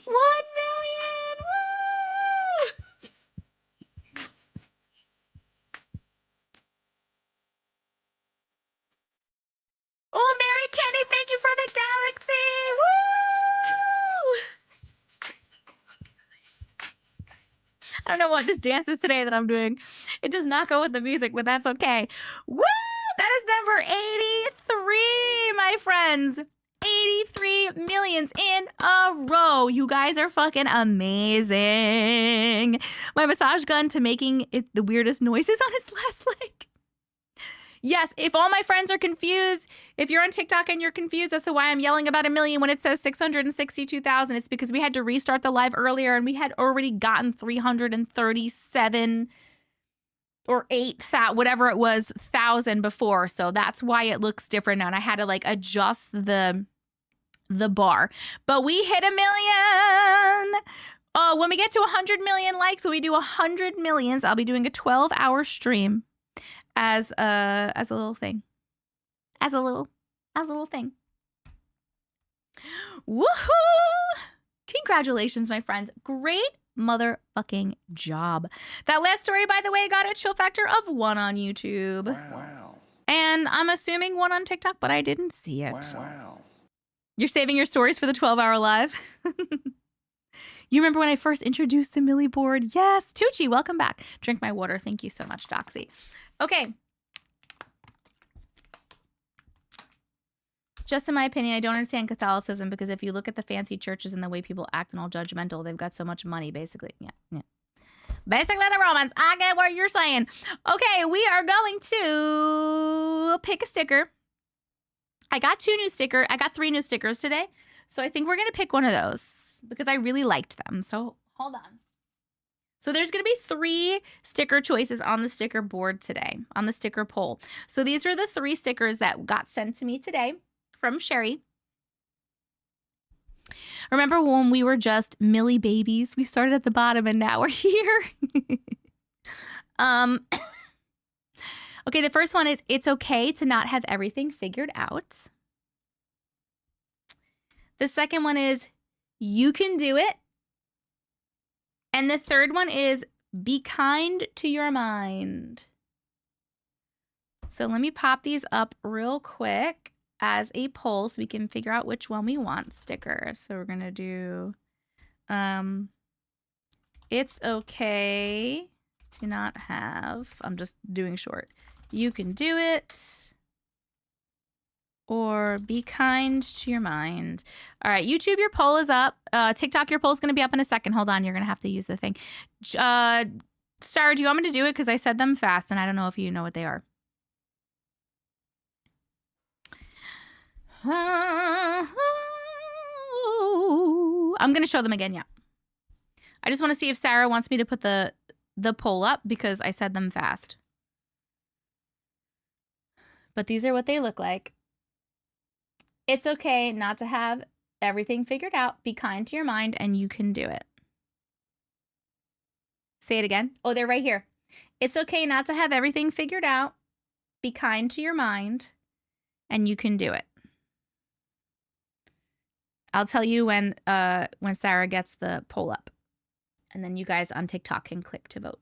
1 million! Woo! Oh, Mary Kenny, thank you for the galaxy! Woo! I don't know what this dance is today that I'm doing. It does not go with the music, but that's okay. Woo! That is number 83, my friends. 83 millions in a row. You guys are fucking amazing. My massage gun to making it the weirdest noises on its last leg. Yes, if all my friends are confused, if you're on TikTok and you're confused as to why I'm yelling about 1 million when it says 662,000, it's because we had to restart the live earlier and we had already gotten 337 or 8,000, whatever it was, 1,000 before. So that's why it looks different now. And I had to, like, adjust the bar. But we hit 1 million. Oh, when we get to 100 million likes, when we do 100 millions, I'll be doing a 12-hour stream. As a little thing. As a little thing. Woohoo! Congratulations, my friends. Great motherfucking job. That last story, by the way, got a chill factor of 1 on YouTube. Wow. And I'm assuming 1 on TikTok, but I didn't see it. Wow. You're saving your stories for the 12-hour live? You remember when I first introduced the Millie board? Yes. Tucci, welcome back. Drink my water. Thank you so much, Doxy. Okay. Just in my opinion, I don't understand Catholicism because if you look at the fancy churches and the way people act and all judgmental, they've got so much money, basically. Yeah. Basically the Romans. I get what you're saying. Okay, we are going to pick a sticker. I got 3 new stickers today. So I think we're going to pick one of those because I really liked them. So hold on. So there's going to be 3 sticker choices on the sticker board today, on the sticker poll. So these are the 3 stickers that got sent to me today from Sherry. Remember when we were just Millie babies? We started at the bottom and now we're here. Okay, the first one is, it's okay to not have everything figured out. The second one is, you can do it. And the third one is, be kind to your mind. So let me pop these up real quick as a poll so we can figure out which one we want stickers. So we're going to do, it's okay to not have, I'm just doing short. You can do it. or be kind to your mind. All right, YouTube, your poll is up. TikTok, your poll is going to be up in a second. Hold on, you're going to have to use the thing. Star, do you want me to do it? Because I said them fast, and I don't know if you know what they are. I'm going to show them again, yeah. I just want to see if Sarah wants me to put the poll up because I said them fast. But these are what they look like. It's okay not to have everything figured out. Be kind to your mind and you can do it. Say it again. Oh, they're right here. It's okay not to have everything figured out. Be kind to your mind and you can do it. I'll tell you when Sarah gets the poll up. And then you guys on TikTok can click to vote.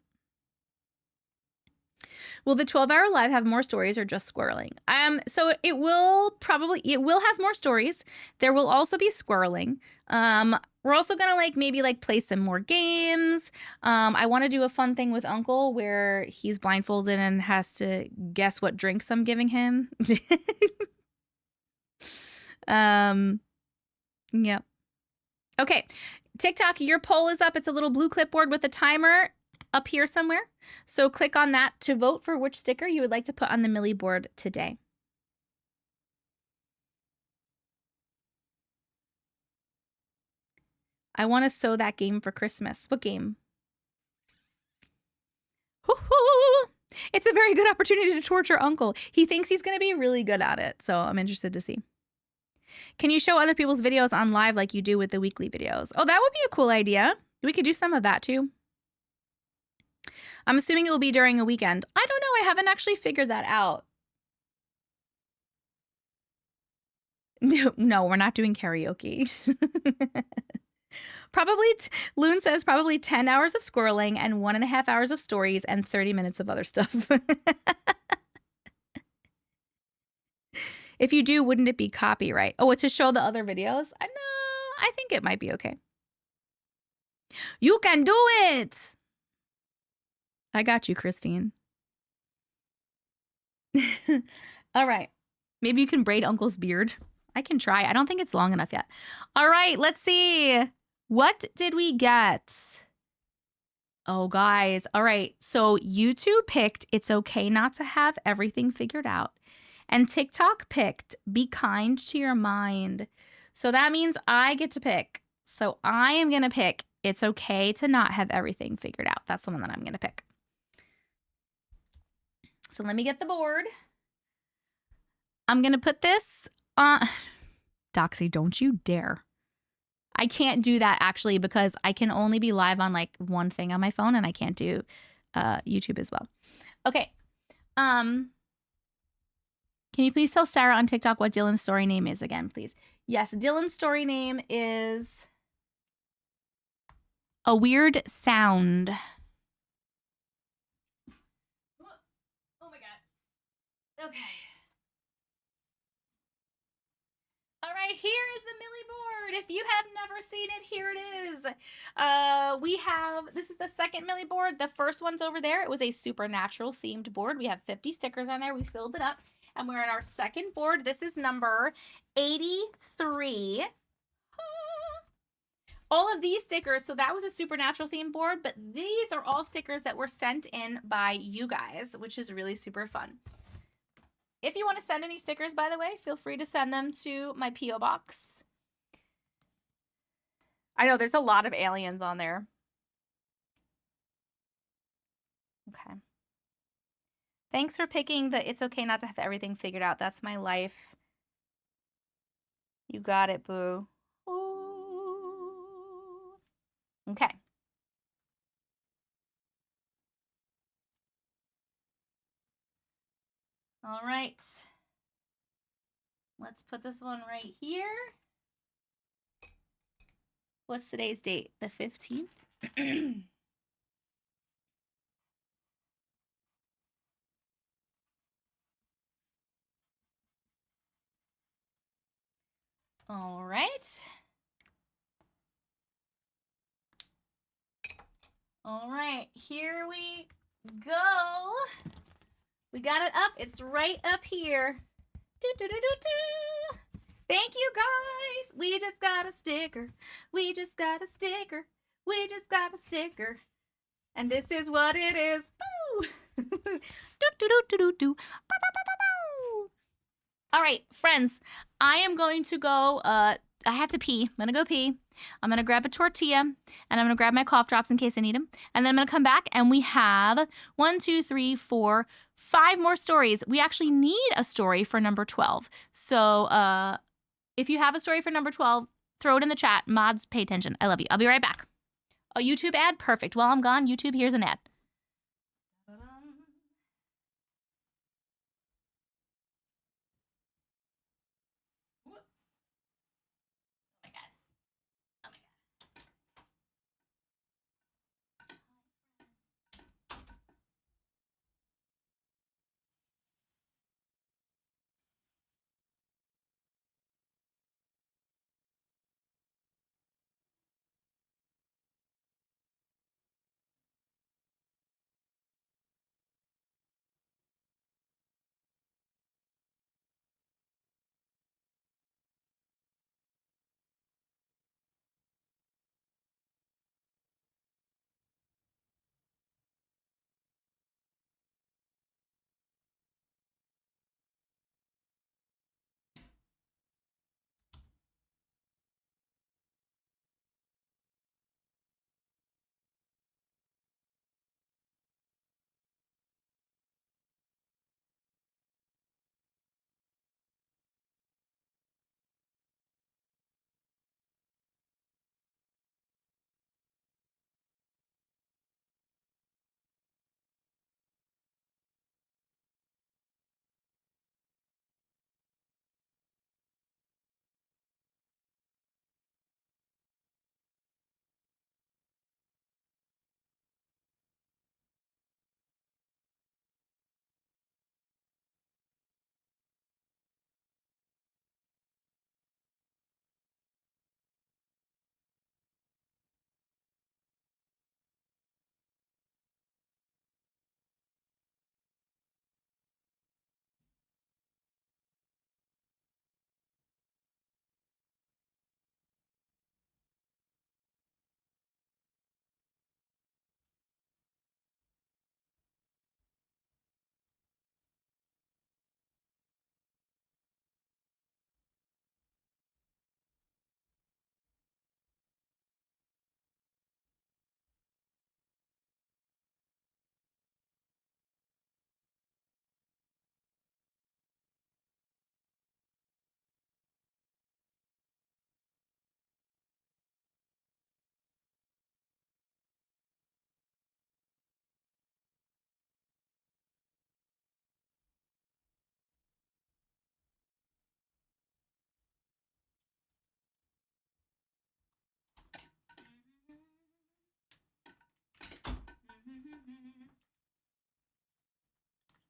Will the 12-hour live have more stories or just squirreling? So it will have more stories. There will also be squirreling. We're also gonna maybe play some more games. I want to do a fun thing with Uncle where he's blindfolded and has to guess what drinks I'm giving him. Yep. Okay. TikTok, your poll is up. It's a little blue clipboard with a timer up here somewhere. So click on that to vote for which sticker you would like to put on the Millie board today. I want to sew that game for Christmas. What game? Hoo-hoo! It's a very good opportunity to torture Uncle. He thinks he's going to be really good at it. So I'm interested to see. Can you show other people's videos on live like you do with the weekly videos? Oh, that would be a cool idea. We could do some of that too. I'm assuming it will be during a weekend. I don't know. I haven't actually figured that out. No, we're not doing karaoke. Probably, Loon says probably 10 hours of squirreling and 1.5 hours of stories and 30 minutes of other stuff. If you do, wouldn't it be copyright? Oh, to show the other videos? No, I think it might be okay. You can do it! I got you, Christine. All right. Maybe you can braid Uncle's beard. I can try. I don't think it's long enough yet. All right, let's see. What did we get? Oh, guys. All right. So YouTube picked It's Okay Not to Have Everything Figured Out. And TikTok picked Be Kind to Your Mind. So that means I get to pick. So I am going to pick It's Okay to Not Have Everything Figured Out. That's the one that I'm going to pick. So let me get the board. I'm going to put this on. Doxy, don't you dare. I can't do that actually because I can only be live on one thing on my phone and I can't do YouTube as well. Okay. Can you please tell Sarah on TikTok what Dylan's story name is again, please? Yes, Dylan's story name is A Weird Sound. Oh my God. Okay. All right, here is the Millie board. If you have never seen it, here it is. This is the second Millie board. The first one's over there. It was a supernatural themed board. We have 50 stickers on there. We filled it up. And we're on our second board. This is number 83. All of these stickers, so that was a supernatural themed board, but these are all stickers that were sent in by you guys, which is really super fun. If you want to send any stickers, by the way, feel free to send them to my P.O. box. I know there's a lot of aliens on there. Okay. Thanks for picking the It's Okay Not to Have Everything Figured Out. That's my life. You got it, boo. Ooh. Okay. All right. Let's put this one right here. What's today's date? The 15th? All right. All right, here we go. We got it up. It's right up here. Do, do, do, do, do. Thank you, guys. We just got a sticker. We just got a sticker. We just got a sticker. And this is what it is. Boo! Do, do, do, do, do, do. Bow, bow, bow, bow, bow. All right, friends. I am going to go. I have to pee. I'm going to go pee. I'm going to grab a tortilla. And I'm going to grab my cough drops in case I need them. And then I'm going to come back. And we have 1, 2, 3, 4, 5 more stories. We actually need a story for number 12. So if you have a story for number 12, throw it in the chat. Mods, pay attention. I love you. I'll be right back. A YouTube ad? Perfect. While I'm gone, YouTube, here's an ad.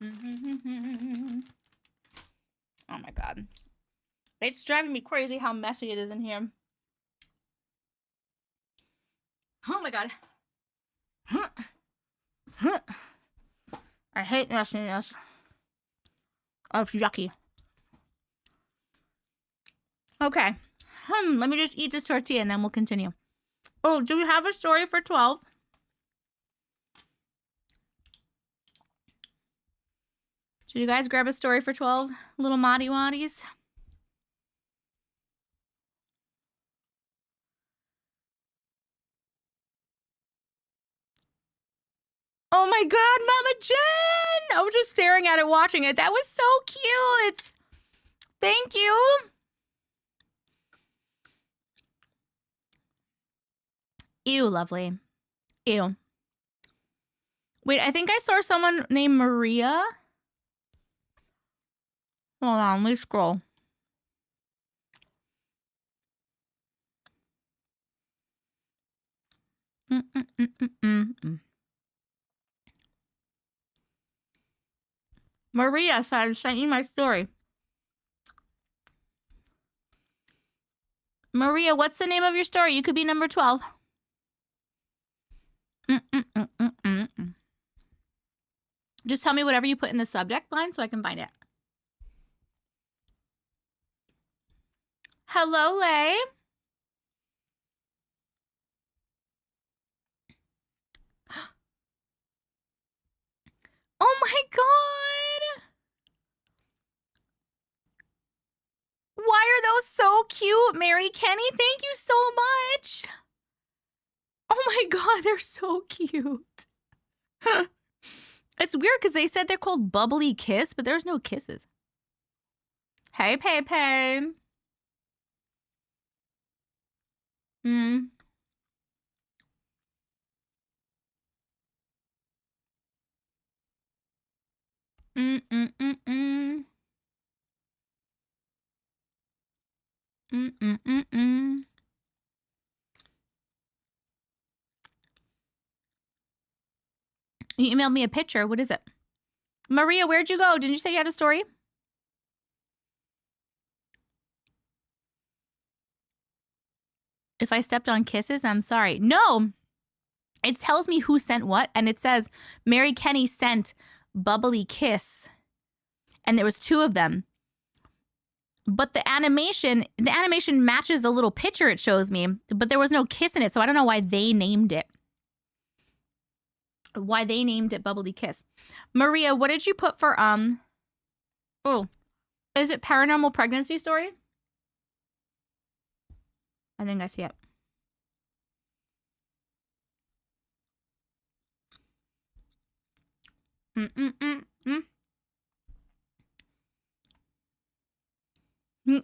Oh my god. It's driving me crazy how messy it is in here. Oh my god. I hate messiness. Oh, it's yucky. Okay. Let me just eat this tortilla and then we'll continue. Oh, do we have a story for 12? Did you guys grab a story for 12? Little Moddy Waddies? Oh my god, Mama Jen! I was just staring at it, watching it. That was so cute! Thank you! Ew, lovely. Ew. Wait, I think I saw someone named Maria. Hold on, let me scroll. Maria said I sent you my story. Maria, what's the name of your story? You could be number 12. Just tell me whatever you put in the subject line so I can find it. Hello, Lay. Oh my god! Why are those so cute, Mary Kenny? Thank you so much. Oh my god, they're so cute. It's weird because they said they're called Bubbly Kiss, but there's no kisses. Hey, Pepe. Mm. Mm, mm, mm, mm. Mm, mm, mm, mm. You emailed me a picture. What is it? Maria, where'd you go? Didn't you say you had a story? If I stepped on kisses, I'm sorry. No, it tells me who sent what, and it says Mary Kenny sent Bubbly Kiss, and there was 2 of them. But the animation matches the little picture it shows me, but there was no kiss in it, so I don't know why they named it. Why they named it Bubbly Kiss. Maria, what did you put for oh, is it Paranormal Pregnancy Story? I think I see it.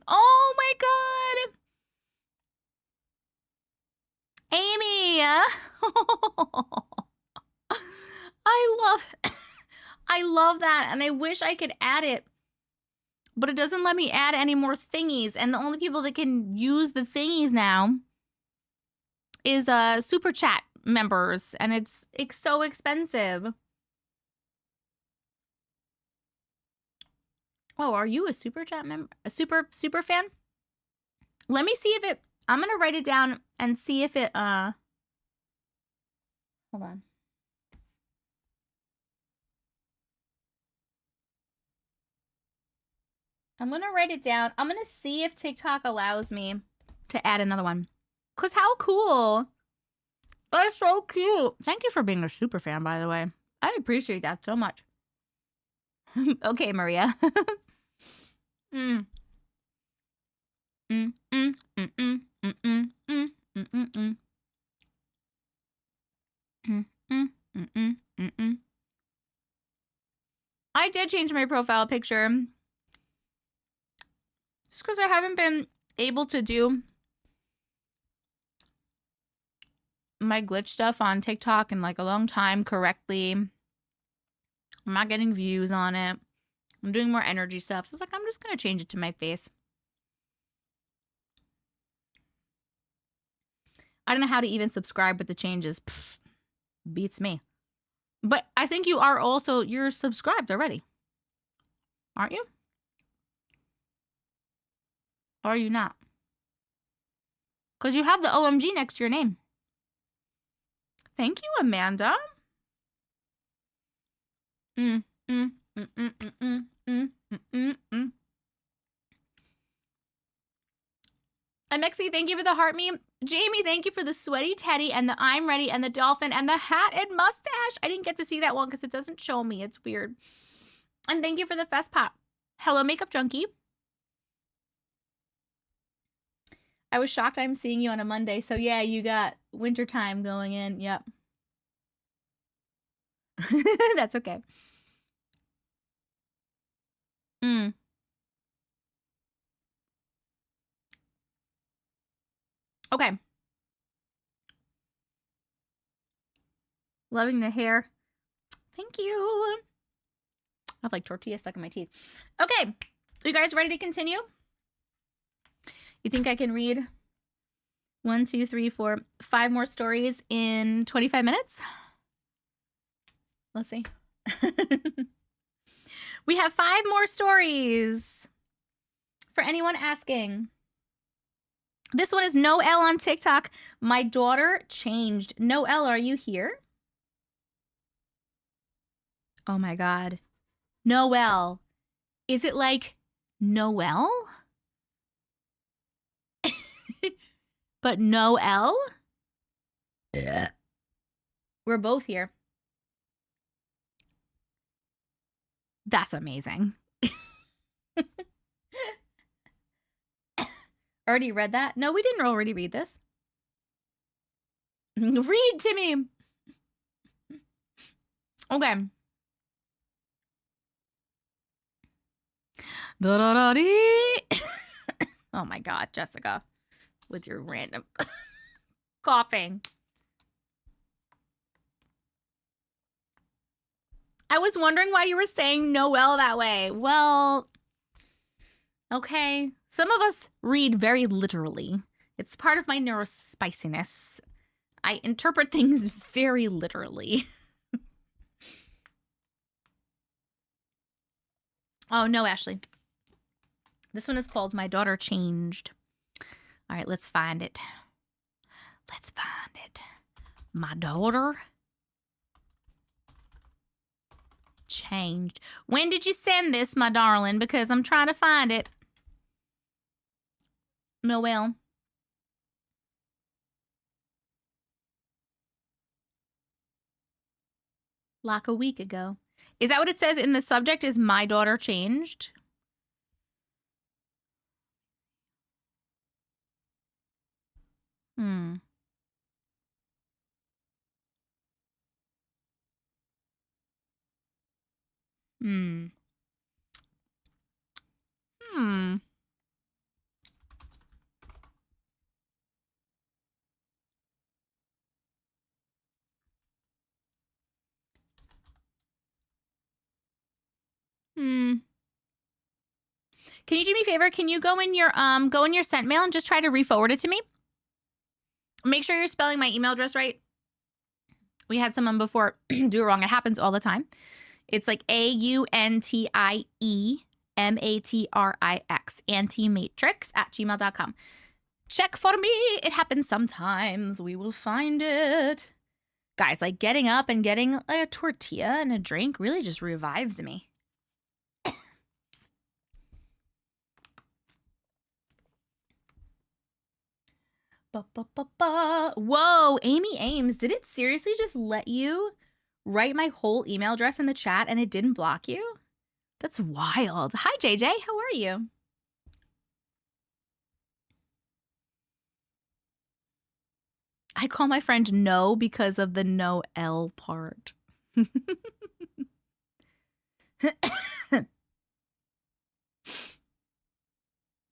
Oh my god! Amy! I love that, and I wish I could add it, but it doesn't let me add any more thingies, and the only people that can use the thingies now is super chat members, and it's so expensive. Oh, are you a super chat member? A super fan? Let me see if it, I'm gonna write it down and see if it hold on. I'm gonna write it down. I'm gonna see if TikTok allows me to add another one. Cause how cool. That's so cute. Thank you for being a super fan, by the way. I appreciate that so much. Okay, Maria. mm. Mm, mm, mm, mm, mm, mm, mm, mm, mm, mm. Mm, mm, mm, mm, mm, mm. I did change my profile picture. Just because I haven't been able to do my glitch stuff on TikTok in like a long time correctly. I'm not getting views on it. I'm doing more energy stuff. So it's like, I'm just going to change it to my face. I don't know how to even subscribe with the changes. Pfft, beats me. But I think you are also, you're subscribed already. Aren't you? Or are you not? Because you have the OMG next to your name. Thank you, Amanda. Mm, mm, mm, mm, mm, mm, mm, mm, mm, mm. Mexi, thank you for the heart meme. Jamie, thank you for the sweaty teddy and the I'm ready and the dolphin and the hat and mustache. I didn't get to see that one because it doesn't show me. It's weird. And thank you for the fest pop. Hello, Makeup Junkie. I was shocked I'm seeing you on a Monday. So yeah, you got wintertime going in. Yep. That's okay. Mm. Okay. Loving the hair. Thank you. I have like tortilla stuck in my teeth. Okay. You guys ready to continue? You think I can read 1, 2, 3, 4, 5 more stories in 25 minutes? Let's see. We have 5 more stories for anyone asking. This one is Noelle on TikTok. My daughter changed. Noelle, are you here? Oh my God. Noelle. Is it like Noel? but no L? Yeah. We're both here. That's amazing. Already read that? No, we didn't already read this. Read to me. Okay. Da-da-da-dee. Oh my God, Jessica, with your random coughing. I was wondering why you were saying Noel that way. Well, okay. Some of us read very literally. It's part of my neurospiciness. I interpret things very literally. Oh, no, Ashley. This one is called My Daughter Changed. All right, let's find it. Let's find it. My daughter changed. When did you send this, my darling? Because I'm trying to find it. Noel. Like a week ago. Is that what it says in the subject? Is my daughter changed? Hmm. Hmm. Hmm. Hmm. Can you do me a favor? Can you go in your sent mail and just try to re-forward it to me? Make sure you're spelling my email address right. We had someone before do it wrong. It happens all the time. It's like AUNTIE MATRIX, Auntie Matrix @gmail.com. Check for me. It happens sometimes. We will find it. Guys, like getting up and getting a tortilla and a drink really just revived me. Whoa, Amy Ames, did it seriously just let you write my whole email address in the chat and it didn't block you? That's wild. Hi, JJ. How are you? I call my friend No because of the no L part.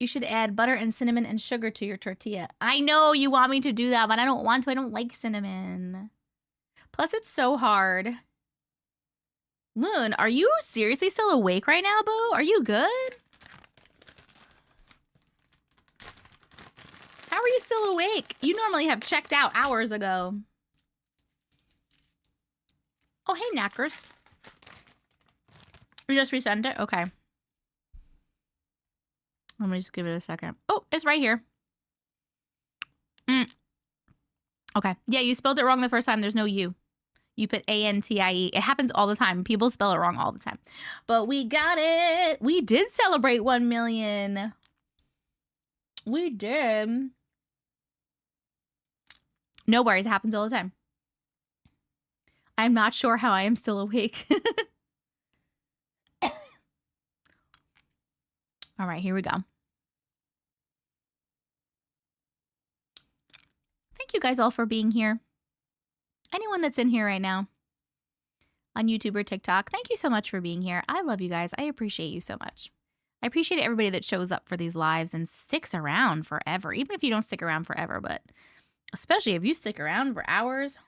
You should add butter and cinnamon and sugar to your tortilla. I know you want me to do that, but I don't want to. I don't like cinnamon. Plus, it's so hard. Loon, are you seriously still awake right now, boo? Are you good? How are you still awake? You normally have checked out hours ago. Oh, hey, Knackers. You just resend it? Okay. Let me just give it a second. Oh, it's right here. Okay. Yeah, you spelled it wrong the first time. There's no U. You put ANTIE. It happens all the time. People spell it wrong all the time. But we got it. We did celebrate 1 million. We did. No worries. It happens all the time. I'm not sure how I am still awake. All right, here we go. Thank you guys all for being here. Anyone that's in here right now on YouTube or TikTok, thank you so much for being here. I love you guys. I appreciate you so much. I appreciate everybody that shows up for these lives and sticks around forever, even if you don't stick around forever, but especially if you stick around for hours.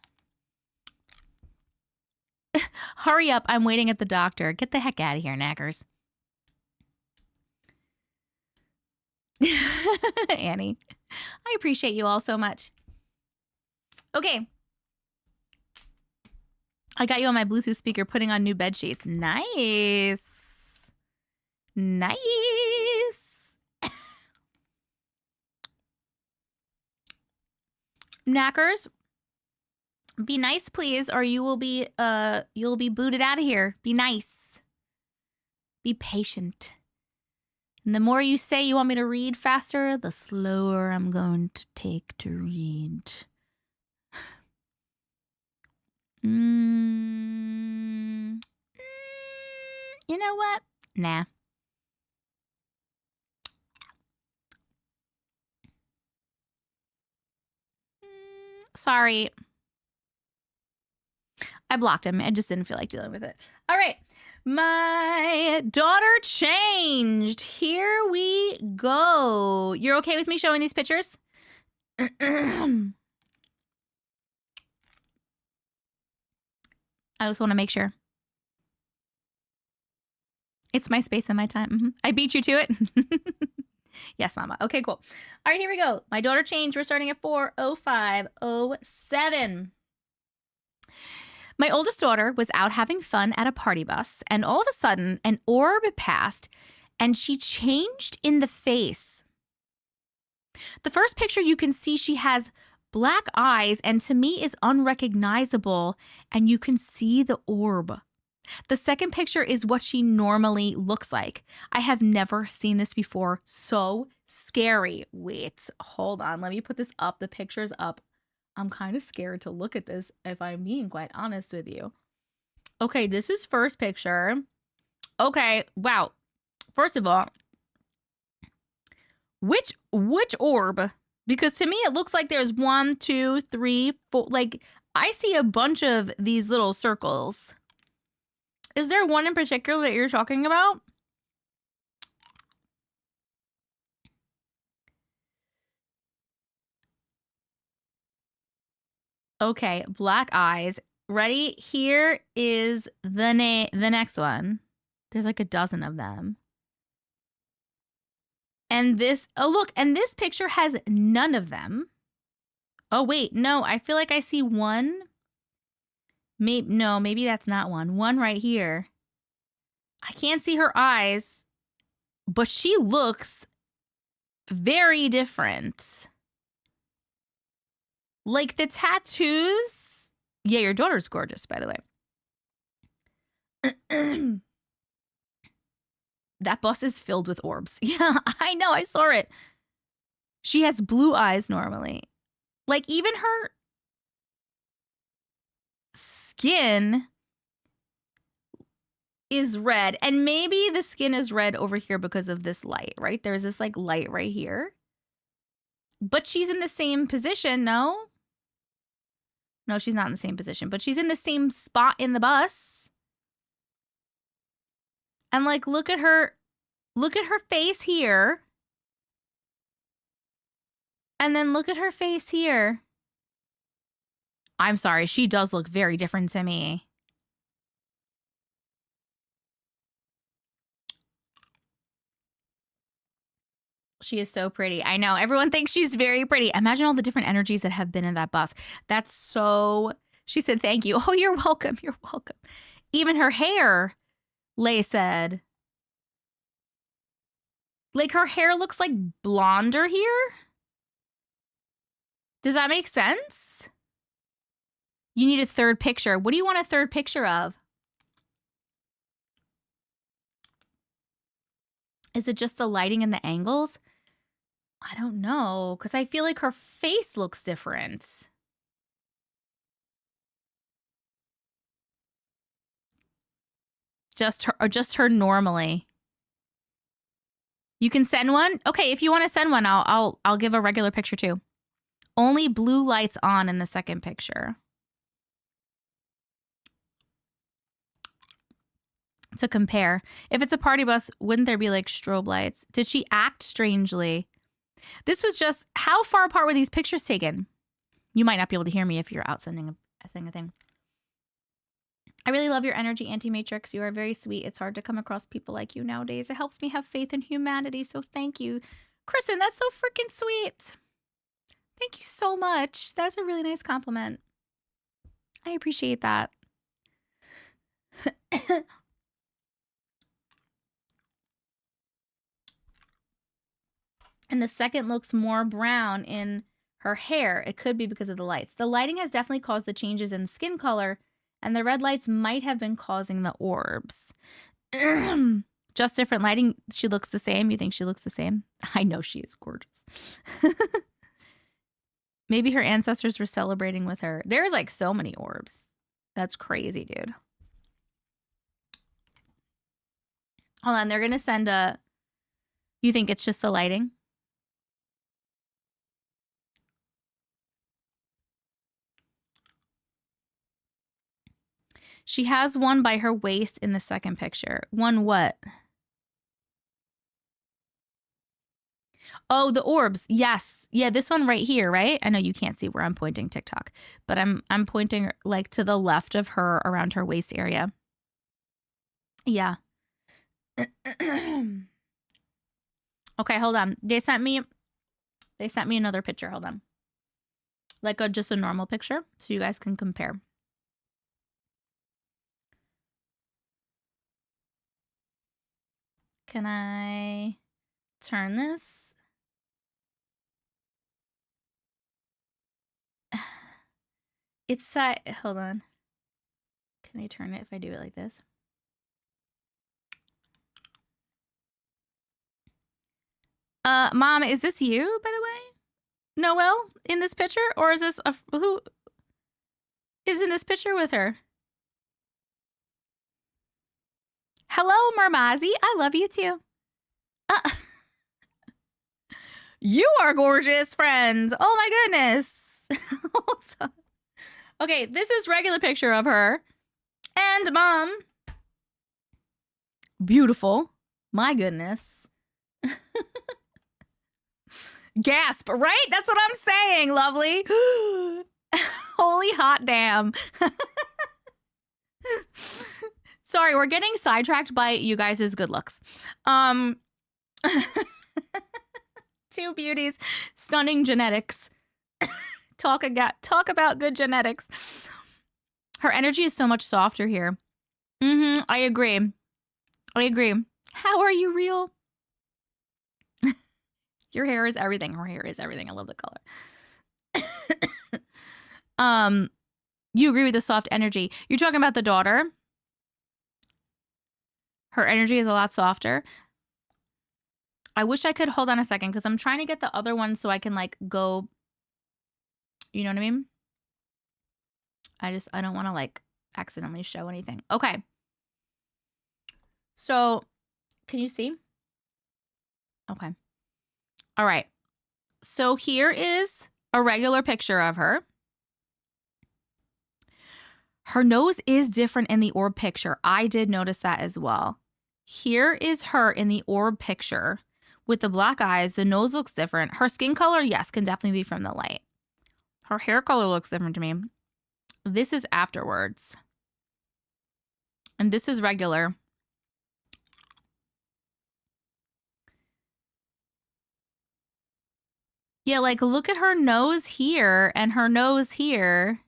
Hurry up. I'm waiting at the doctor. Get the heck out of here, knackers. Annie, I appreciate you all so much. Okay. I got you on my Bluetooth speaker putting on new bed sheets. Nice. Nice. Knackers, be nice, please, or you'll be booted out of here. Be nice. Be patient. And the more you say you want me to read faster, the slower I'm going to take to read. You know what? Nah. Sorry. I blocked him. I just didn't feel like dealing with it. All right. My daughter changed. Here we go. You're okay with me showing these pictures? I just want to make sure. It's my space and my time. I beat you to it. Yes, mama. Okay, cool. All right, here we go. My daughter changed. We're starting at 4:05:07. My oldest daughter was out having fun at a party bus, and all of a sudden, an orb passed, and she changed in the face. The first picture you can see she has black eyes, and to me is unrecognizable, and you can see the orb. The second picture is what she normally looks like. I have never seen this before. So scary. Wait, hold on. Let me put this up. The picture's up. I'm kind of scared to look at this, if I'm being quite honest with you. Okay, this is first picture. Okay, wow. First of all, which orb? Because to me, it looks like there's 1, 2, 3, 4. Like, I see a bunch of these little circles. Is there one in particular that you're talking about? Okay, black eyes. Ready? Here is the next one. There's like a dozen of them. And this, oh look, and this picture has none of them. Oh wait, no, I feel like I see one. Maybe that's not one. One right here. I can't see her eyes, but she looks very different. Like the tattoos. Yeah, your daughter's gorgeous, by the way. That bus is filled with orbs. Yeah, I know. I saw it. She has blue eyes normally. Like even her skin is red. And maybe the skin is red over here because of this light, right? There's this like light right here. But she's in the same position, no? No, she's not in the same position, but she's in the same spot in the bus. And like, look at her face here. And then look at her face here. I'm sorry, she does look very different to me. She is so pretty. I know. Everyone thinks she's very pretty. Imagine all the different energies that have been in that bus. That's so... She said, thank you. Oh, you're welcome. You're welcome. Even her hair, Lay said. Like her hair looks like blonder here. Does that make sense? You need a third picture. What do you want a third picture of? Is it just the lighting and the angles? I don't know, because I feel like her face looks different. Just her normally. You can send one? Okay, if you want to send one, I'll give a regular picture too. Only blue lights on in the second picture. To compare. If it's a party bus, wouldn't there be like strobe lights? Did she act strangely? This was just, how far apart were these pictures taken? You might not be able to hear me if you're out sending a thing. I really love your energy, Auntie Matrix. You are very sweet. It's hard to come across people like you nowadays. It helps me have faith in humanity, so thank you. Kristen, that's so freaking sweet. Thank you so much. That was a really nice compliment. I appreciate that. And the second looks more brown in her hair. It could be because of the lights. The lighting has definitely caused the changes in skin color, and the red lights might have been causing the orbs. Just different lighting. She looks the same. You think she looks the same? I know she is gorgeous. Maybe her ancestors were celebrating with her. There's like so many orbs. That's crazy, dude. Hold on. They're going to send a... You think it's just the lighting? She has one by her waist in the second picture. One what? Oh, the orbs. Yes. Yeah, this one right here, right? I know you can't see where I'm pointing TikTok, but I'm pointing like to the left of her around her waist area. Yeah. Okay, hold on. They sent me another picture. Hold on. Like just a normal picture so you guys can compare. Can I turn this? It's hold on. Can I turn it if I do it like this? Mom, is this you, by the way? Noelle in this picture? Or is this who is in this picture with her? Hello, Marmazi. I love you too. You are gorgeous, friends. Oh my goodness. Okay, this is regular picture of her. And Mom. Beautiful. My goodness. Gasp, right? That's what I'm saying, lovely. Holy hot damn. Sorry, we're getting sidetracked by you guys' good looks. Two beauties, stunning genetics. Talk about good genetics. Her energy is so much softer here. I agree. How are you real? Your hair is everything. Her hair is everything. I love the color. You agree with the soft energy. You're talking about the daughter. Her energy is a lot softer. I wish I could hold on a second because I'm trying to get the other one so I can like go. You know what I mean? I don't want to like accidentally show anything. Okay. So, can you see? Okay. All right. So here is a regular picture of her. Her nose is different in the orb picture. I did notice that as well. Here is her in the orb picture with the black eyes. The nose looks different. Her skin color, yes, can definitely be from the light. Her hair color looks different to me. This is afterwards. And this is regular. Yeah, like look at her nose here and her nose here.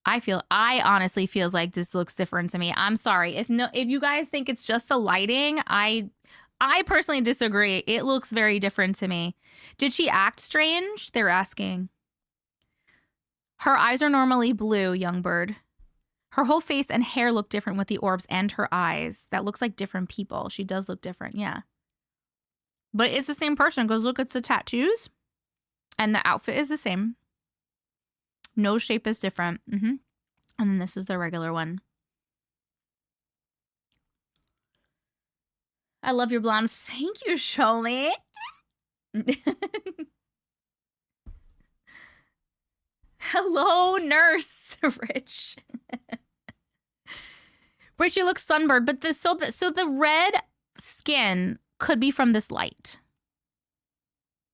I honestly feels like this looks different to me. I'm sorry. If you guys think it's just the lighting, I personally disagree. It looks very different to me. Did she act strange? They're asking. Her eyes are normally blue, young bird. Her whole face and hair look different with the orbs and her eyes. That looks like different people. She does look different, yeah. But it's the same person because look, it's the tattoos. And the outfit is the same. Nose shape is different. And then this is the regular one. I love your blonde. Thank you, Sholly. Hello, nurse. Rich. Rich, you look sunburned, but so the red skin could be from this light.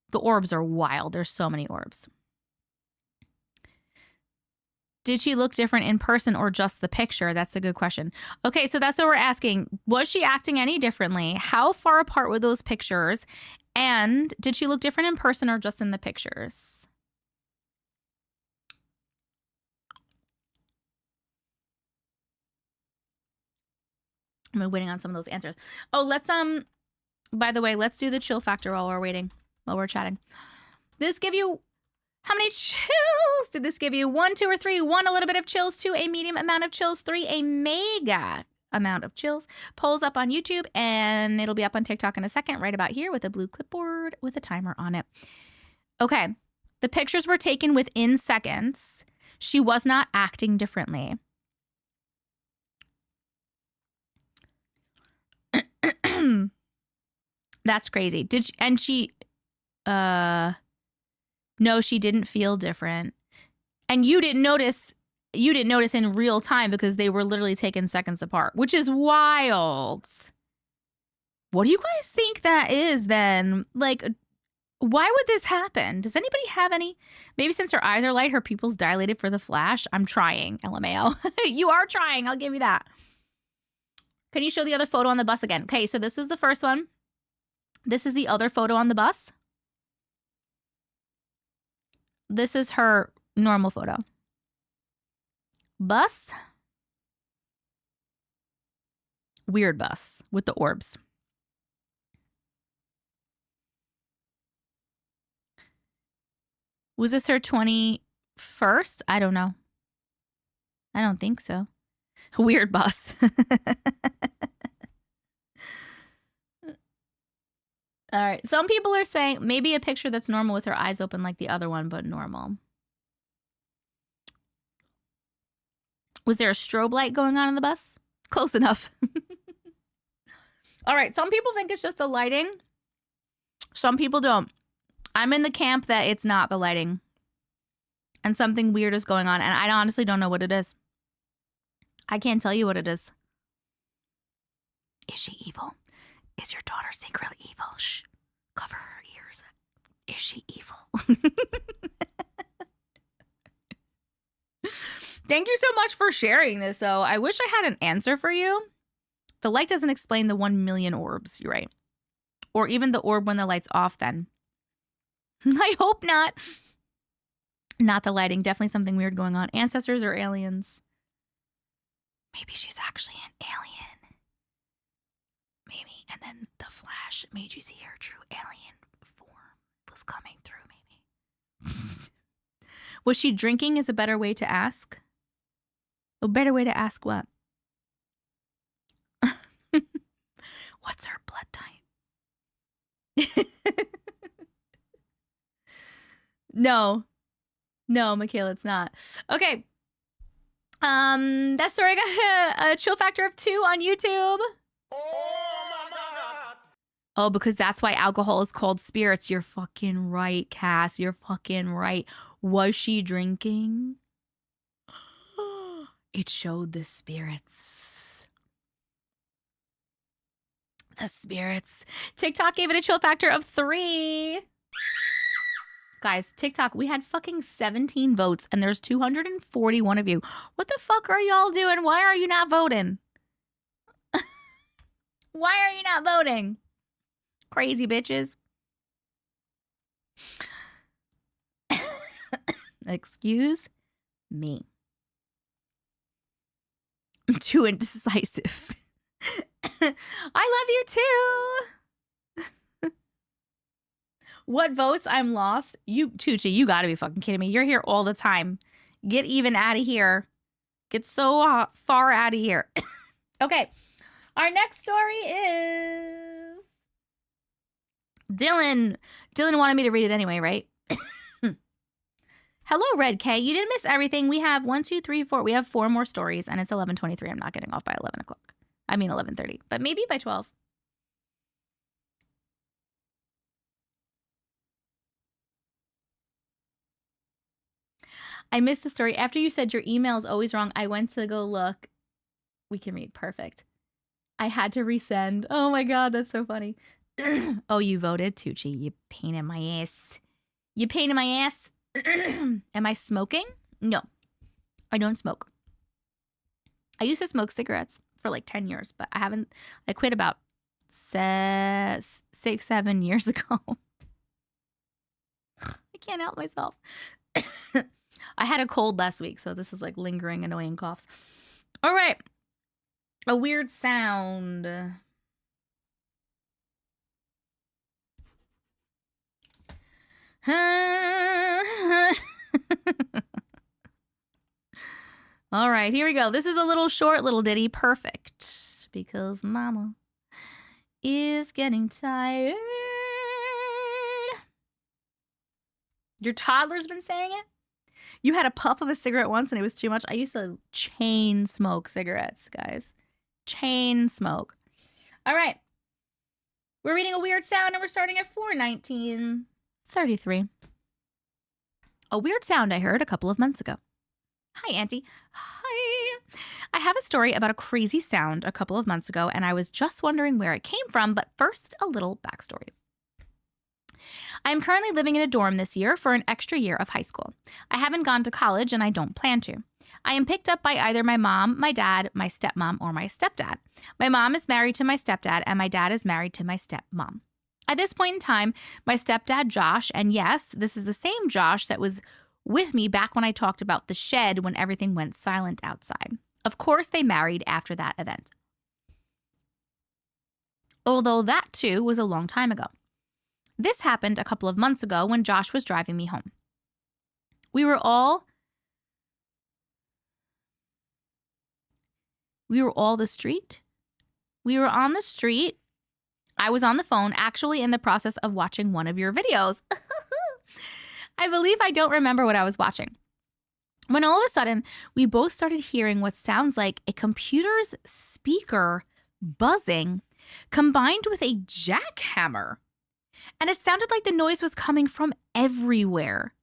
The orbs are wild. There's so many orbs. Did she look different in person or just the picture? That's a good question. Okay, so that's what we're asking. Was she acting any differently? How far apart were those pictures? And did she look different in person or just in the pictures? I'm waiting on some of those answers. Oh, let's by the way, let's do the chill factor while we're waiting, while we're chatting. Did this give you, how many chills did this give you? 1, 2, or 3? 1, a little bit of chills. 2, a medium amount of chills. 3, a mega amount of chills. Polls up on YouTube, and it'll be up on TikTok in a second, right about here with a blue clipboard with a timer on it. Okay. The pictures were taken within seconds. She was not acting differently. That's crazy. No, she didn't feel different. And you didn't notice in real time because they were literally taken seconds apart, which is wild. What do you guys think that is then? Like, why would this happen? Does anybody have any? Maybe since her eyes are light, her pupils dilated for the flash. I'm trying, LMAO. You are trying. I'll give you that. Can you show the other photo on the bus again? Okay, so this was the first one. This is the other photo on the bus. This is her normal photo. Bus. Weird bus with the orbs. Was this her 21st? I don't know. I don't think so. Weird bus. All right. Some people are saying maybe a picture that's normal with her eyes open like the other one, but normal. Was there a strobe light going on in the bus? Close enough. All right. Some people think it's just the lighting. Some people don't. I'm in the camp that it's not the lighting. And something weird is going on. And I honestly don't know what it is. I can't tell you what it is. Is she evil? Is your daughter secretly evil? Shh. Cover her ears. Is she evil? Thank you so much for sharing this, though. I wish I had an answer for you. The light doesn't explain the 1 million orbs, you're right. Or even the orb when the light's off then. I hope not. Not the lighting. Definitely something weird going on. Ancestors or aliens? Maybe she's actually an alien. Maybe. And then the flash made you see her true alien form was coming through, maybe. Was she drinking is a better way to ask? A better way to ask what? What's her blood type? No. No, Michaela, it's not. Okay. That story got a chill factor of 2 on YouTube. Oh, because that's why alcohol is called spirits. You're fucking right, Cass. You're fucking right. Was she drinking? It showed the spirits. The spirits. TikTok gave it a chill factor of 3. Guys, TikTok, we had fucking 17 votes and there's 241 of you. What the fuck are y'all doing? Why are you not voting? Why are you not voting? Crazy bitches. Excuse me. I'm too indecisive. I love you too. What votes? I'm lost. You, Tucci, you gotta be fucking kidding me. You're here all the time. Get even out of here. Get so far out of here. Okay. Our next story is Dylan. Dylan wanted me to read it anyway, right? Hello, Red K. You didn't miss everything. We have 1, 2, 3, 4. We have 4 more stories, and it's 11:23. I'm not getting off by 11 o'clock. I mean 11:30, but maybe by 12. I missed the story. After you said your email is always wrong, I went to go look. We can read. Perfect. I had to resend. Oh my God, that's so funny. Oh, you voted, Tucci. You pain in my ass. You pain in my ass. Am I smoking? No, I don't smoke. I used to smoke cigarettes for like 10 years, but I quit about 6, 7 years ago. I can't help myself. I had a cold last week, so this is like lingering, annoying coughs. All right. A weird sound. All right, here we go. This is a little short little ditty. Perfect. Because mama is getting tired. Your toddler's been saying it? You had a puff of a cigarette once and it was too much? I used to chain smoke cigarettes, guys. Chain smoke. All right. We're reading a weird sound and we're starting at 4:19:33. A weird sound I heard a couple of months ago. Hi, Auntie. Hi. I have a story about a crazy sound a couple of months ago, and I was just wondering where it came from, but first, a little backstory. I am currently living in a dorm this year for an extra year of high school. I haven't gone to college, and I don't plan to. I am picked up by either my mom, my dad, my stepmom, or my stepdad. My mom is married to my stepdad, and my dad is married to my stepmom. At this point in time, my stepdad, Josh, and yes, this is the same Josh that was with me back when I talked about the shed when everything went silent outside. Of course, they married after that event. Although that, too, was a long time ago. This happened a couple of months ago when Josh was driving me home. We were all on the street. I was on the phone, actually in the process of watching one of your videos. I believe I don't remember what I was watching. When all of a sudden, we both started hearing what sounds like a computer's speaker buzzing combined with a jackhammer. And it sounded like the noise was coming from everywhere.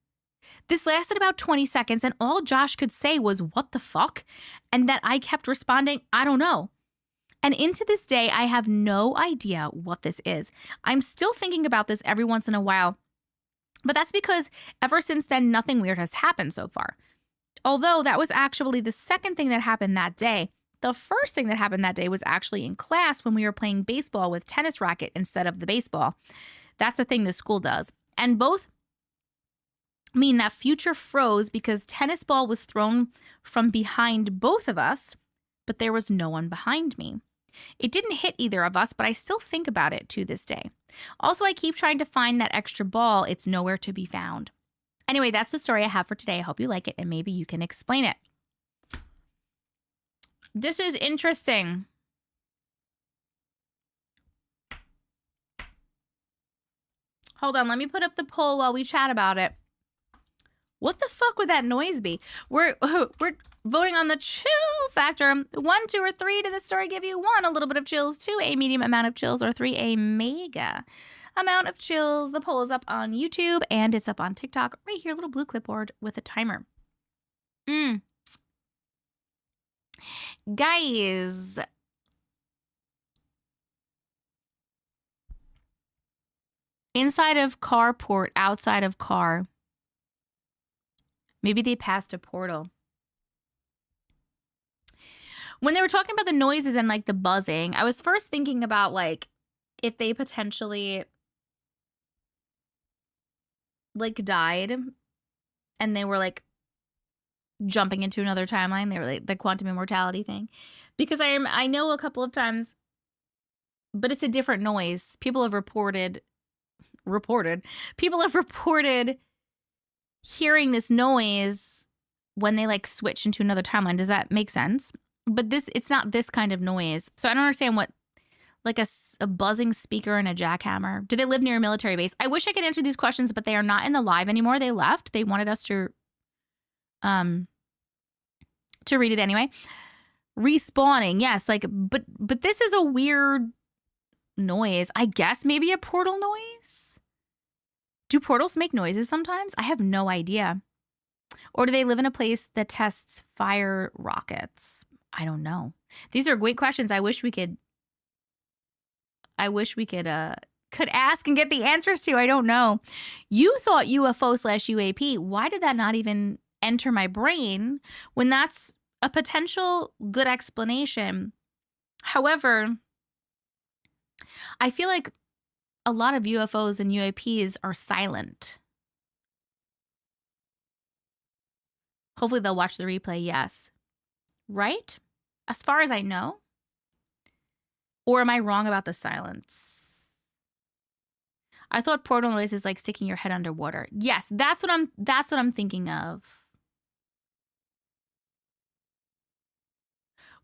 This lasted about 20 seconds, and all Josh could say was, "What the fuck?" And that I kept responding, "I don't know." And into this day, I have no idea what this is. I'm still thinking about this every once in a while, but that's because ever since then, nothing weird has happened so far. Although that was actually the second thing that happened that day. The first thing that happened that day was actually in class when we were playing baseball with tennis racket instead of the baseball. That's a thing the school does. And both mean that future froze because tennis ball was thrown from behind both of us, but there was no one behind me. It didn't hit either of us, but I still think about it to this day. Also, I keep trying to find that extra ball. It's nowhere to be found. Anyway, that's the story I have for today. I hope you like it, and maybe you can explain it. This is interesting. Hold on, let me put up the poll while we chat about it. What the fuck would that noise be? We're voting on the chill factor. 1, 2, or 3. Did the story give you 1, a little bit of chills, 2, a medium amount of chills, or 3, a mega amount of chills? The poll is up on YouTube and it's up on TikTok right here, little blue clipboard with a timer. Guys, inside of carport, outside of car. Maybe they passed a portal. When they were talking about the noises and like the buzzing, I was first thinking about like if they potentially like died and they were like jumping into another timeline. They were like the quantum immortality thing. Because I know a couple of times, but it's a different noise. People have reported hearing this noise when they like switch into another timeline. Does that make sense? But it's not this kind of noise. So I don't understand what, like a buzzing speaker and a jackhammer. Do they live near a military base? I wish I could answer these questions, but they are not in the live anymore. They left. They wanted us to read it anyway. Respawning, yes, like, but this is a weird noise. I guess maybe a portal noise? Do portals make noises sometimes? I have no idea. Or do they live in a place that tests fire rockets? I don't know. These are great questions. I wish we could ask and get the answers to. I don't know. You thought UFO/UAP. Why did that not even enter my brain when that's a potential good explanation? However, I feel like a lot of UFOs and UAPs are silent. Hopefully they'll watch the replay, yes. Right? As far as I know. Or am I wrong about the silence? I thought portal noise is like sticking your head underwater. Yes, that's what I'm thinking of.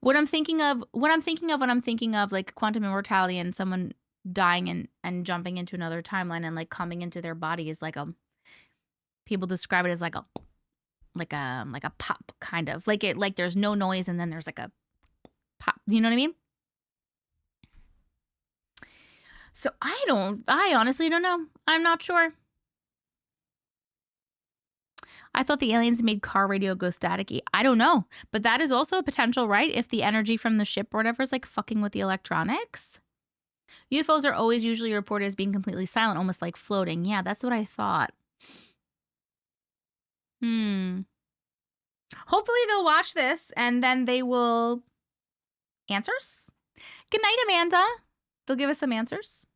What I'm thinking of, like quantum immortality and someone dying and jumping into another timeline and like coming into their body is like people describe it as like a pop kind of like there's no noise and then there's like a pop. You know what I mean? So I honestly don't know. I'm not sure. I thought the aliens made car radio go staticky. I don't know. But that is also a potential, right? If the energy from the ship or whatever is like fucking with the electronics. UFOs are always usually reported as being completely silent, almost like floating. Yeah, that's what I thought. Hopefully they'll watch this and then they will answers. Good night, Amanda. They'll give us some answers.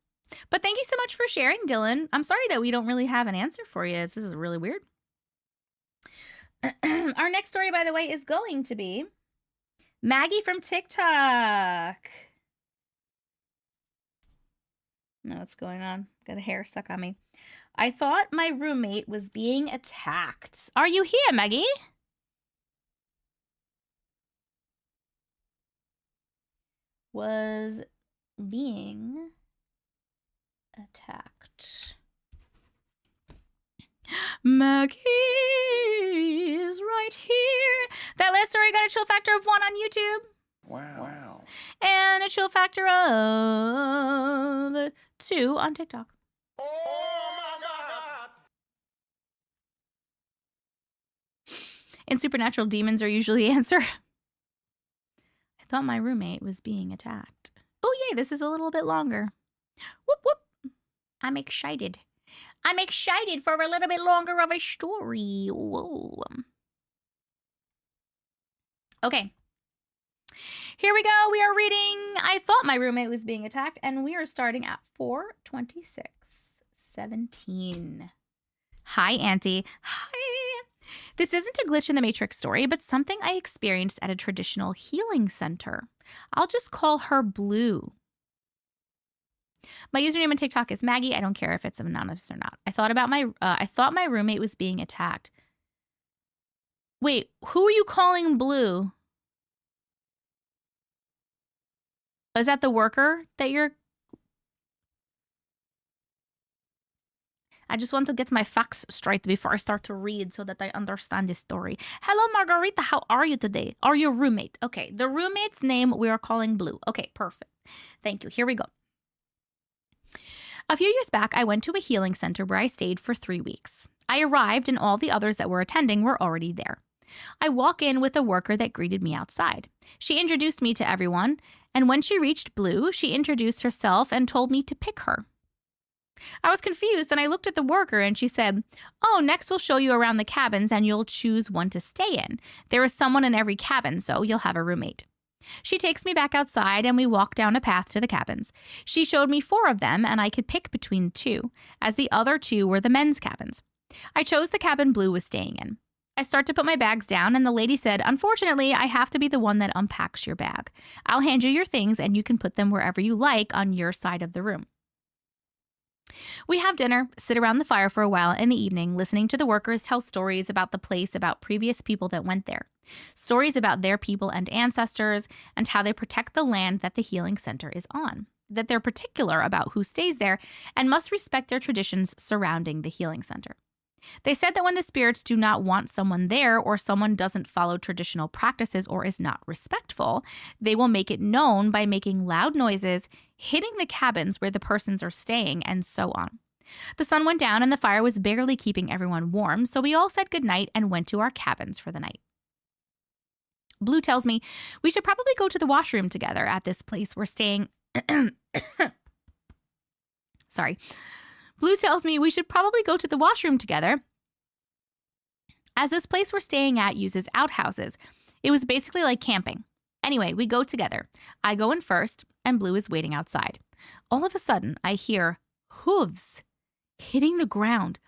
But thank you so much for sharing, Dylan. I'm sorry that we don't really have an answer for you. This is really weird. Our next story, by the way, is going to be Maggie from TikTok. No, what's going on? Got a hair stuck on me. I thought my roommate was being attacked. Are you here, Maggie? Was being attacked. Maggie is right here. That last story got a chill factor of 1 on YouTube. Wow. And a chill factor of 2 on TikTok. Oh my God! And supernatural demons are usually the answer. I thought my roommate was being attacked. Oh, yay, this is a little bit longer. Whoop, whoop. I'm excited. I'm excited for a little bit longer of a story. Whoa. Okay. Here we go. We are reading I Thought My Roommate Was Being Attacked, and we are starting at 4:26:17. Hi, Auntie. Hi. This isn't a glitch in the Matrix story, but something I experienced at a traditional healing center. I'll just call her Blue. My username on TikTok is Maggie. I don't care if it's anonymous or not. I thought my roommate was being attacked. Wait, who are you calling Blue? Is that the worker that you're... I just want to get my facts straight before I start to read so that I understand this story. Hello, Margarita. How are you today? Are you a roommate? Okay, the roommate's name we are calling Blue. Okay, perfect. Thank you. Here we go. A few years back, I went to a healing center where I stayed for 3 weeks. I arrived and all the others that were attending were already there. I walk in with a worker that greeted me outside. She introduced me to everyone, and when she reached Blue, she introduced herself and told me to pick her. I was confused and I looked at the worker and she said, "Oh, next we'll show you around the cabins and you'll choose one to stay in. There is someone in every cabin, so you'll have a roommate." She takes me back outside and we walk down a path to the cabins. She showed me 4 of them and I could pick between 2, as the other 2 were the men's cabins. I chose the cabin Blue was staying in. I start to put my bags down and the lady said, "Unfortunately, I have to be the one that unpacks your bag. I'll hand you your things and you can put them wherever you like on your side of the room." We have dinner, sit around the fire for a while in the evening, listening to the workers tell stories about the place, about previous people that went there. Stories about their people and ancestors and how they protect the land that the healing center is on. That they're particular about who stays there and must respect their traditions surrounding the healing center. They said that when the spirits do not want someone there or someone doesn't follow traditional practices or is not respectful, they will make it known by making loud noises, hitting the cabins where the persons are staying, and so on. The sun went down and the fire was barely keeping everyone warm, so we all said goodnight and went to our cabins for the night. Blue tells me we should probably go to the washroom together at this place we're staying. Sorry. Blue tells me we should probably go to the washroom together, as this place we're staying at uses outhouses. It was basically like camping. Anyway, we go together. I go in first, and Blue is waiting outside. All of a sudden, I hear hooves hitting the ground,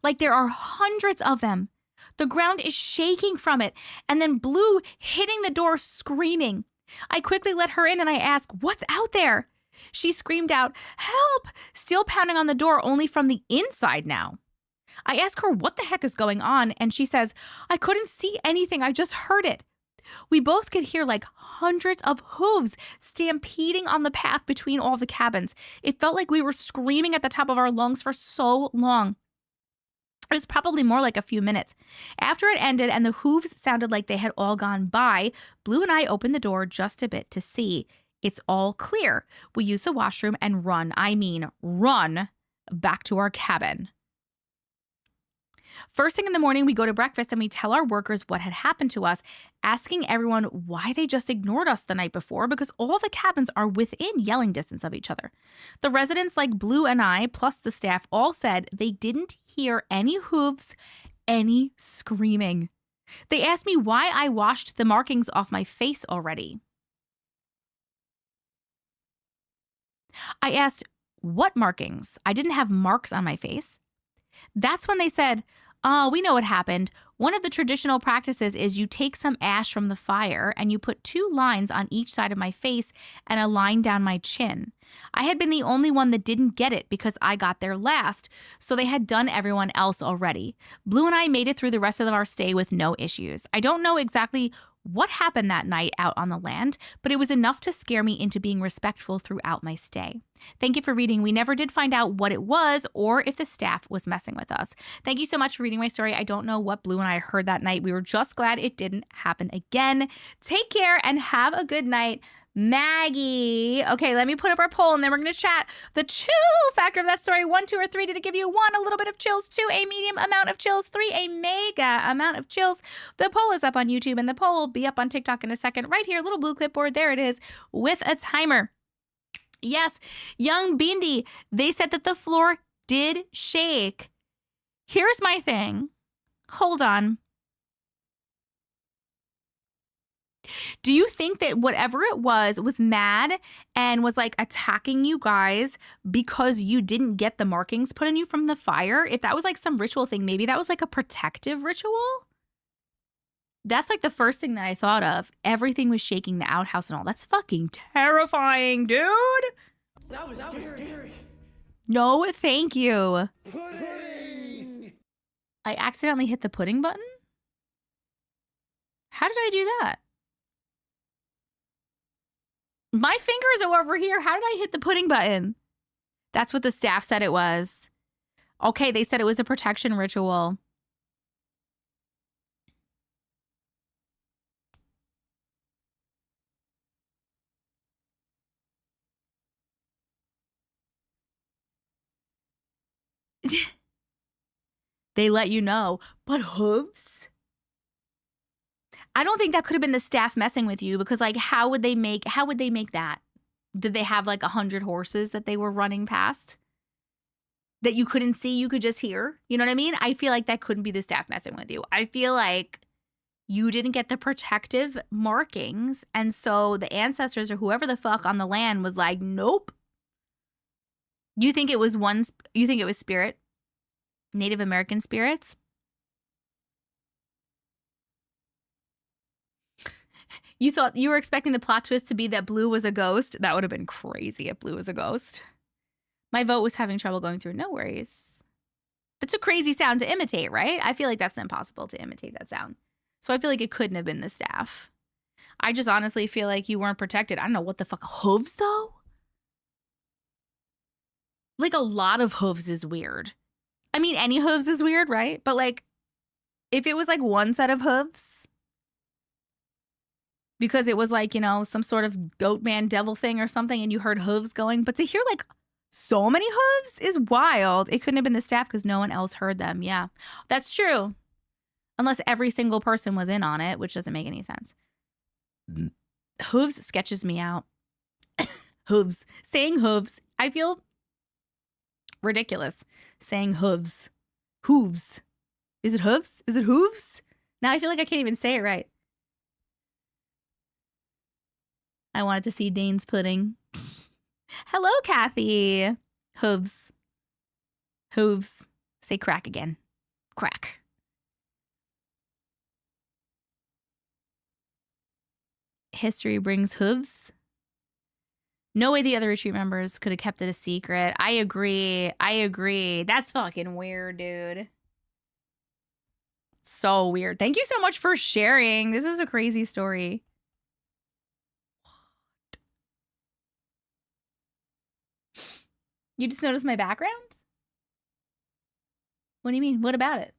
like there are hundreds of them. The ground is shaking from it, and then Blue hitting the door screaming. I quickly let her in and I ask, "What's out there?" She screamed out, "Help!" still pounding on the door, only from the inside now. I ask her what the heck is going on, and she says, "I couldn't see anything, I just heard it." We both could hear like hundreds of hooves stampeding on the path between all the cabins. It felt like we were screaming at the top of our lungs for so long. It was probably more like a few minutes. After it ended and the hooves sounded like they had all gone by, Blue and I opened the door just a bit to see. It's all clear. We use the washroom and run back to our cabin. First thing in the morning, we go to breakfast and we tell our workers what had happened to us, asking everyone why they just ignored us the night before because all the cabins are within yelling distance of each other. The residents like Blue and I, plus the staff, all said they didn't hear any hooves, any screaming. They asked me why I washed the markings off my face already. I asked, what markings? I didn't have marks on my face. That's when they said, oh, we know what happened. One of the traditional practices is you take some ash from the fire and you put 2 lines on each side of my face and a line down my chin. I had been the only one that didn't get it because I got there last, so they had done everyone else already. Blue and I made it through the rest of our stay with no issues. I don't know exactly what happened that night out on the land, but it was enough to scare me into being respectful throughout my stay. Thank you for reading. We never did find out what it was or if the staff was messing with us. Thank you so much for reading my story. I don't know what Blue and I heard that night. We were just glad it didn't happen again. Take care and have a good night. Maggie. Okay, let me put up our poll and then we're going to chat. The chill factor of that story, 1, 2, or 3. Did it give you 1, a little bit of chills, 2, a medium amount of chills, 3, a mega amount of chills? The poll is up on YouTube and the poll will be up on TikTok in a second. Right here, little blue clipboard. There it is with a timer. Yes, Young Bindi, they said that the floor did shake. Here's my thing. Hold on. Do you think that whatever it was mad and was like attacking you guys because you didn't get the markings put on you from the fire? If that was like some ritual thing, maybe that was like a protective ritual? That's like the first thing that I thought of. Everything was shaking, the outhouse and all. That's fucking terrifying, dude. That was scary. No, thank you. Pudding! I accidentally hit the pudding button? How did I do that? My fingers are over here. How did I hit the pudding button? That's what the staff said it was. Okay, they said it was a protection ritual. They let you know. But hooves? I don't think that could have been the staff messing with you because like how would they make that? Did they have like 100 horses that they were running past that you couldn't see, you could just hear? You know what I mean? I feel like that couldn't be the staff messing with you. I feel like you didn't get the protective markings and so the ancestors or whoever the fuck on the land was like, nope. You think it was spirit? Native American spirits? You thought you were expecting the plot twist to be that Blue was a ghost? That would have been crazy if Blue was a ghost. My vote was having trouble going through. No worries. That's a crazy sound to imitate, right? I feel like that's impossible to imitate that sound. So I feel like it couldn't have been the staff. I just honestly feel like you weren't protected. I don't know what the fuck. Hooves, though? Like, a lot of hooves is weird. I mean, any hooves is weird, right? But, like, if it was, like, one set of hooves, because it was, like, you know, some sort of goat man devil thing or something, and you heard hooves going. But to hear, like, so many hooves is wild. It couldn't have been the staff because no one else heard them. Yeah, that's true. Unless every single person was in on it, which doesn't make any sense. Hooves sketches me out. Hooves. Saying hooves. I feel ridiculous saying hooves. Hooves. Is it hooves? Is it hooves? Now I feel like I can't even say it right. I wanted to see Dane's pudding. Hello, Kathy. Hooves. Hooves. Say crack again. Crack. History brings hooves. No way the other retreat members could have kept it a secret. I agree. I agree. That's fucking weird, dude. So weird. Thank you so much for sharing. This was a crazy story. You just noticed my background? What do you mean? What about it?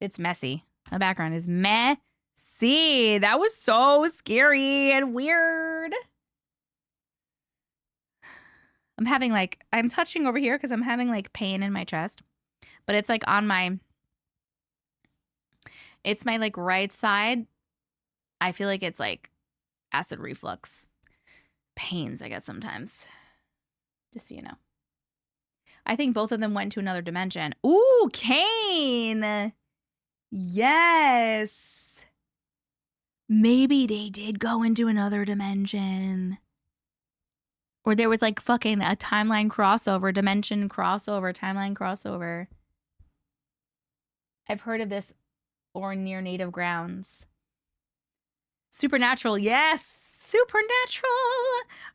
It's messy. My background is messy. That was so scary and weird. I'm touching over here because I'm having like pain in my chest. But it's like on my, it's my like right side. I feel like it's like acid reflux pains I get sometimes. Just so you know. I think both of them went to another dimension. Ooh, Kane. Yes. Maybe they did go into another dimension. Or there was like fucking a timeline crossover, dimension crossover, timeline crossover. I've heard of this or near native grounds. Supernatural. Yes. Supernatural.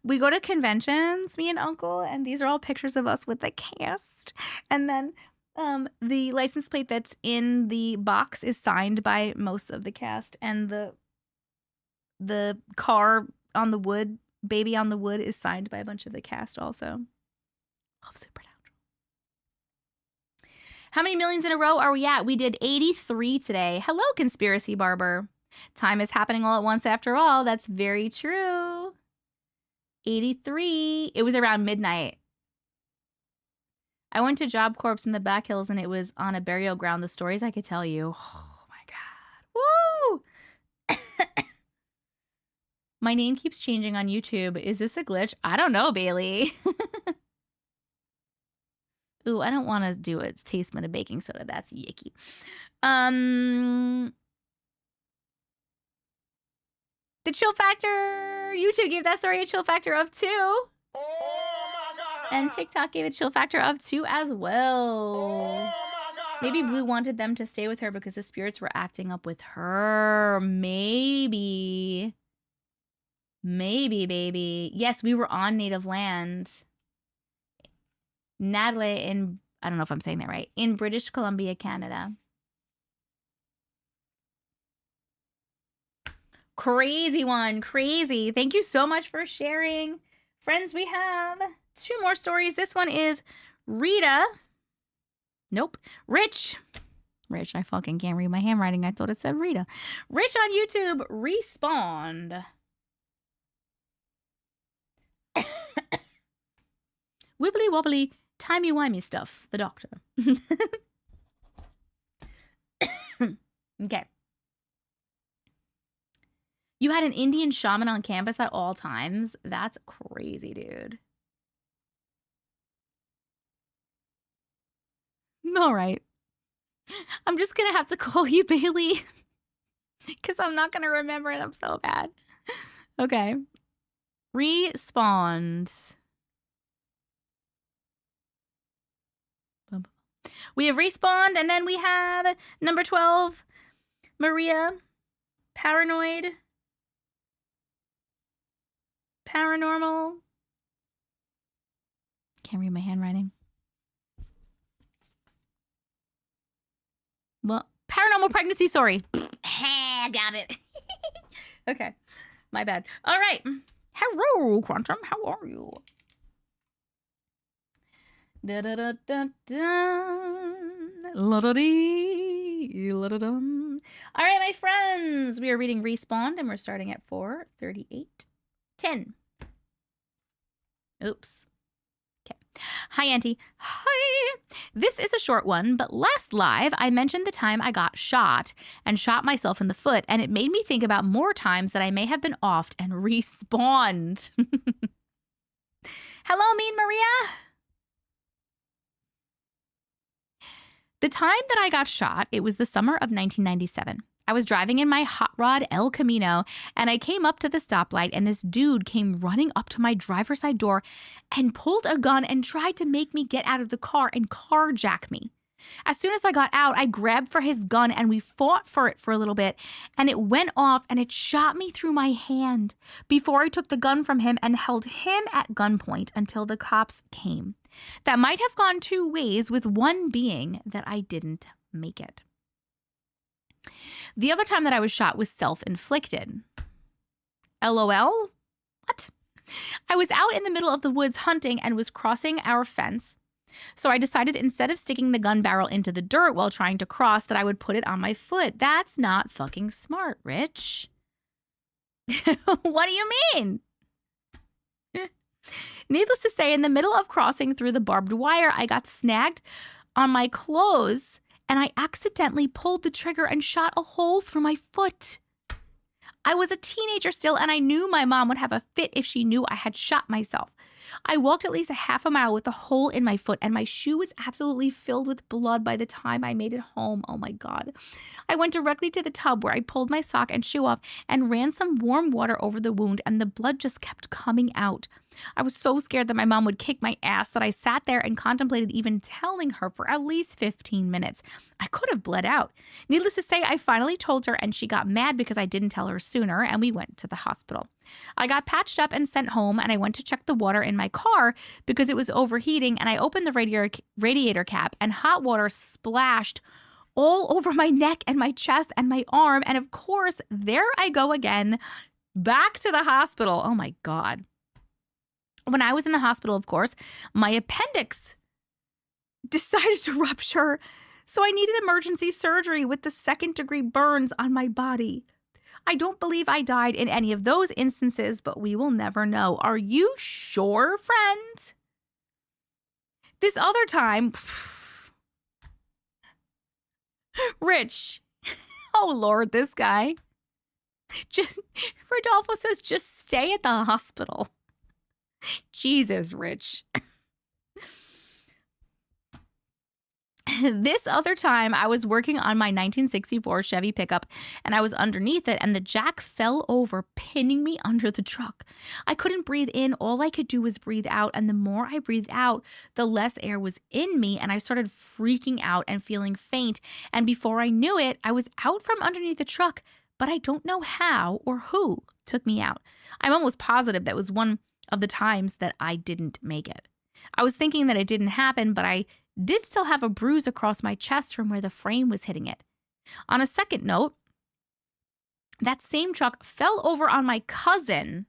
We go to conventions, me and Uncle, and these are all pictures of us with the cast. And then the license plate that's in the box is signed by most of the cast, and the car on the wood, baby on the wood, is signed by a bunch of the cast also. Love Supernatural. How many millions in a row are we at? We did 83 today. Hello, Conspiracy Barber. Time is happening all at once after all. That's very true. 83. It was around midnight. I went to Job Corps in the back hills and it was on a burial ground. The stories I could tell you. Oh my God. Woo! My name keeps changing on YouTube. Is this a glitch? I don't know, Bailey. Ooh, I don't want to do a taste of baking soda. That's yicky. The chill factor. YouTube gave that story a chill factor of 2. Oh my God. And TikTok gave it a chill factor of 2 as well. Oh my God. Maybe Blue wanted them to stay with her because the spirits were acting up with her. Maybe. Maybe, baby. Yes, we were on native land. Natalie in, I don't know if I'm saying that right, in British Columbia, Canada. Crazy one. Crazy. Thank you so much for sharing. Friends, we have 2 more stories. This one is Rita. Nope. Rich. I fucking can't read my handwriting. I thought it said Rita. Rich on YouTube. Respawned. Wibbly wobbly, timey-wimey stuff. The doctor. Okay. You had an Indian shaman on campus at all times? That's crazy, dude. All right. I'm just going to have to call you Bailey because I'm not going to remember it. I'm so bad. Okay. Respawned. We have respawned, and then we have number 12, Maria, Paranoid. Paranormal. Can't read my handwriting. Well, paranormal pregnancy, sorry. Got it. Okay, my bad. All right. Hello, Quantum. How are you? Da da da da da. La da dee. La da dum. All right, my friends. We are reading Respawned, and we're starting at 4:38:10. Oops. Okay. Hi, Auntie. Hi. This is a short one, but last live, I mentioned the time I got shot and shot myself in the foot, and it made me think about more times that I may have been offed and respawned. Hello, Mean Maria. The time that I got shot, it was the summer of 1997. I was driving in my hot rod El Camino, and I came up to the stoplight, and this dude came running up to my driver's side door and pulled a gun and tried to make me get out of the car and carjack me. As soon as I got out, I grabbed for his gun, and we fought for it for a little bit, and it went off, and it shot me through my hand before I took the gun from him and held him at gunpoint until the cops came. That might have gone 2 ways, with one being that I didn't make it. The other time that I was shot was self-inflicted. LOL? What? I was out in the middle of the woods hunting and was crossing our fence. So I decided instead of sticking the gun barrel into the dirt while trying to cross that I would put it on my foot. That's not fucking smart, Rich. What do you mean? Needless to say, in the middle of crossing through the barbed wire, I got snagged on my clothes and I accidentally pulled the trigger and shot a hole through my foot. I was a teenager still, and I knew my mom would have a fit if she knew I had shot myself. I walked at least a half a mile with a hole in my foot, and my shoe was absolutely filled with blood by the time I made it home. Oh my God. I went directly to the tub where I pulled my sock and shoe off and ran some warm water over the wound, and the blood just kept coming out. I was so scared that my mom would kick my ass that I sat there and contemplated even telling her for at least 15 minutes. I could have bled out. Needless to say, I finally told her, and she got mad because I didn't tell her sooner, and we went to the hospital. I got patched up and sent home, and I went to check the water in my car because it was overheating, and I opened the radiator cap, and hot water splashed all over my neck and my chest and my arm, and of course, there I go again, back to the hospital. Oh my God. When I was in the hospital, of course, my appendix decided to rupture, so I needed emergency surgery with the second-degree burns on my body. I don't believe I died in any of those instances, but we will never know. Are you sure, friend? This other time, Rich, oh Lord, this guy. Rodolfo says, just stay at the hospital. Jesus, Rich. This other time, I was working on my 1964 Chevy pickup, and I was underneath it, and the jack fell over, pinning me under the truck. I couldn't breathe in. All I could do was breathe out, and the more I breathed out, the less air was in me, and I started freaking out and feeling faint, and before I knew it, I was out from underneath the truck, but I don't know how or who took me out. I'm almost positive that was one of the times that I didn't make it. I was thinking that it didn't happen, but I did still have a bruise across my chest from where the frame was hitting it. On a second note, that same truck fell over on my cousin,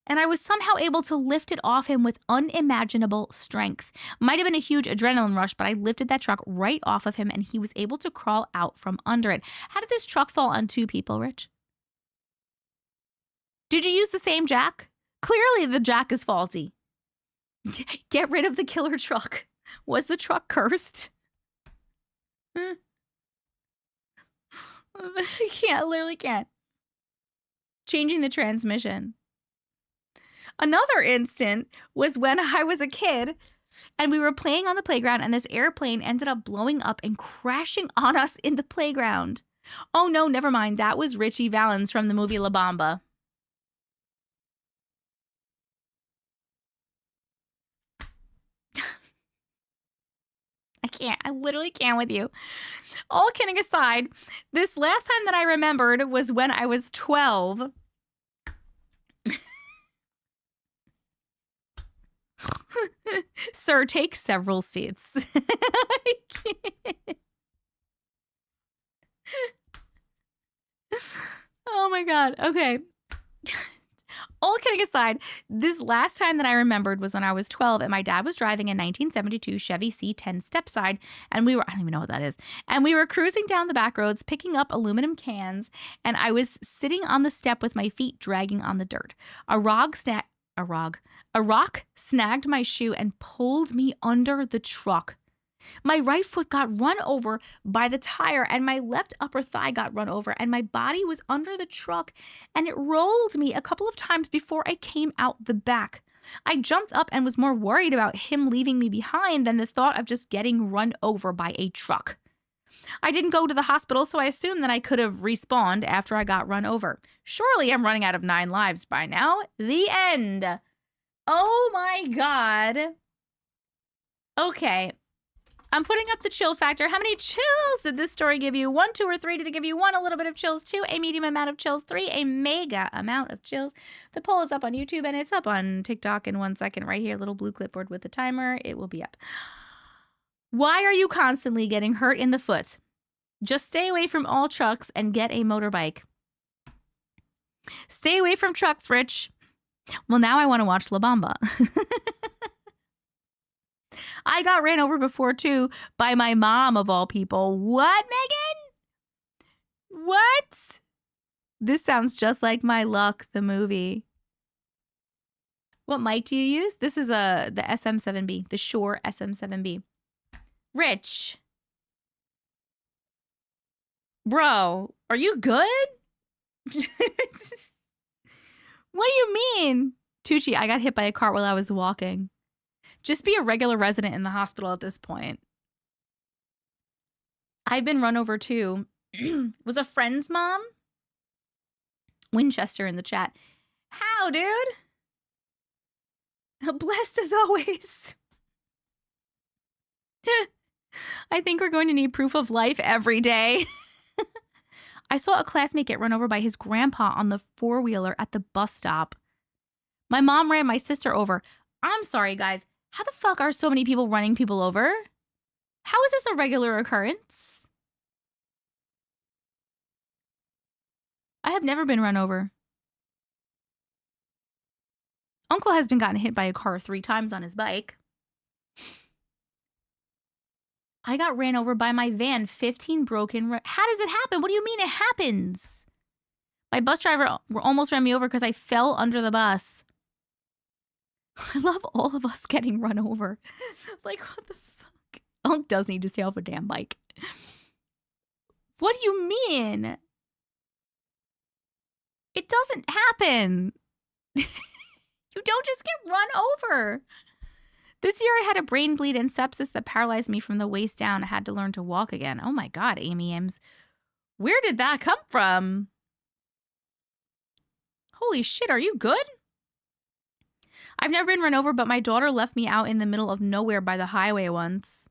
and I was somehow able to lift it off him with unimaginable strength. Might have been a huge adrenaline rush, but I lifted that truck right off of him, and he was able to crawl out from under it. How did this truck fall on two people, Rich? Did you use the same jack? Clearly the jack is faulty. Get rid of the killer truck. Was the truck cursed? I literally can't. Changing the transmission. Another instant was when I was a kid and we were playing on the playground, and this airplane ended up blowing up and crashing on us in the playground. Oh no, never mind. That was Richie Valens from the movie La Bamba. I literally can't with you. All kidding aside, this last time that I remembered was when I was 12. Sir, take several seats. Oh my God. Okay. All kidding aside, this last time that I remembered was when I was 12 and my dad was driving a 1972 Chevy C10 stepside, and I don't even know what that is, and we were cruising down the back roads picking up aluminum cans, and I was sitting on the step with my feet dragging on the dirt. A rock snagged my shoe and pulled me under the truck. My right foot got run over by the tire, and my left upper thigh got run over, and my body was under the truck, and it rolled me a couple of times before I came out the back. I jumped up and was more worried about him leaving me behind than the thought of just getting run over by a truck. I didn't go to the hospital, so I assumed that I could have respawned after I got run over. Surely I'm running out of 9 lives by now. The end. Oh my God. Okay. I'm putting up the chill factor. How many chills did this story give you? 1, 2, or 3? Did it give you 1, a little bit of chills, 2, a medium amount of chills, 3, a mega amount of chills? The poll is up on YouTube and it's up on TikTok in 1 second right here. Little blue clipboard with the timer. It will be up. Why are you constantly getting hurt in the foot? Just stay away from all trucks and get a motorbike. Stay away from trucks, Rich. Well, now I want to watch La Bamba. I got ran over before, too, by my mom, of all people. What, Megan? What? This sounds just like My Luck, the movie. What mic do you use? This is the SM7B, the Shure SM7B. Rich. Bro, are you good? What do you mean? Tucci, I got hit by a car while I was walking. Just be a regular resident in the hospital at this point. I've been run over too. Was a friend's mom? Winchester in the chat. How, dude? Blessed as always. I think we're going to need proof of life every day. I saw a classmate get run over by his grandpa on the four-wheeler at the bus stop. My mom ran my sister over. I'm sorry, guys. How the fuck are so many people running people over? How is this a regular occurrence? I have never been run over. Uncle has been gotten hit by a car 3 times on his bike. I got ran over by my van, 15 broken. How does it happen? What do you mean it happens? My bus driver almost ran me over because I fell under the bus. I love all of us getting run over. Like, what the fuck? Unc does need to stay off a damn bike. What do you mean? It doesn't happen. You don't just get run over. This year I had a brain bleed and sepsis that paralyzed me from the waist down. I had to learn to walk again. Oh my God, Amy Ames. Where did that come from? Holy shit, are you good? I've never been run over, but my daughter left me out in the middle of nowhere by the highway once.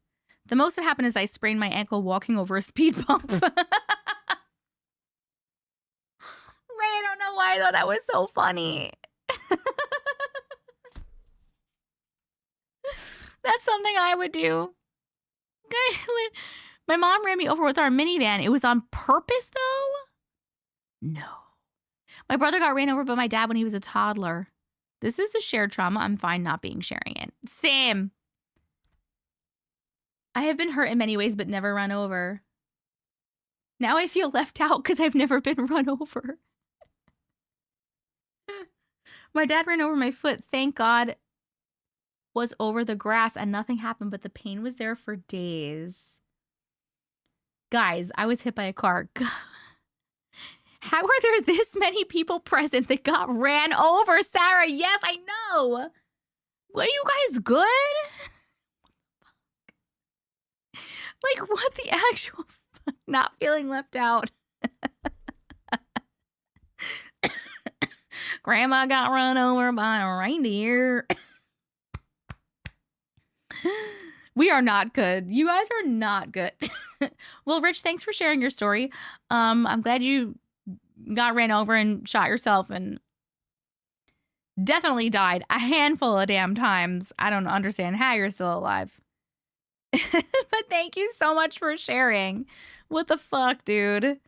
The most that happened is I sprained my ankle walking over a speed bump. Ray, I don't know why I thought that was so funny. That's something I would do. My mom ran me over with our minivan. It was on purpose, though? No. My brother got ran over by my dad when he was a toddler. This is a shared trauma. I'm fine not being sharing it. Same. I have been hurt in many ways, but never run over. Now I feel left out because I've never been run over. My dad ran over my foot. Thank God was over the grass and nothing happened, but the pain was there for days. Guys, I was hit by a car. How are there this many people present that got ran over, Sarah? Yes, I know. Are you guys good? Like, what the actual fuck? Not feeling left out. Grandma got run over by a reindeer. We are not good. You guys are not good. Well, Rich, thanks for sharing your story. I'm glad you got ran over and shot yourself and definitely died a handful of damn times. I don't understand how you're still alive. But thank you so much for sharing. What the fuck, dude?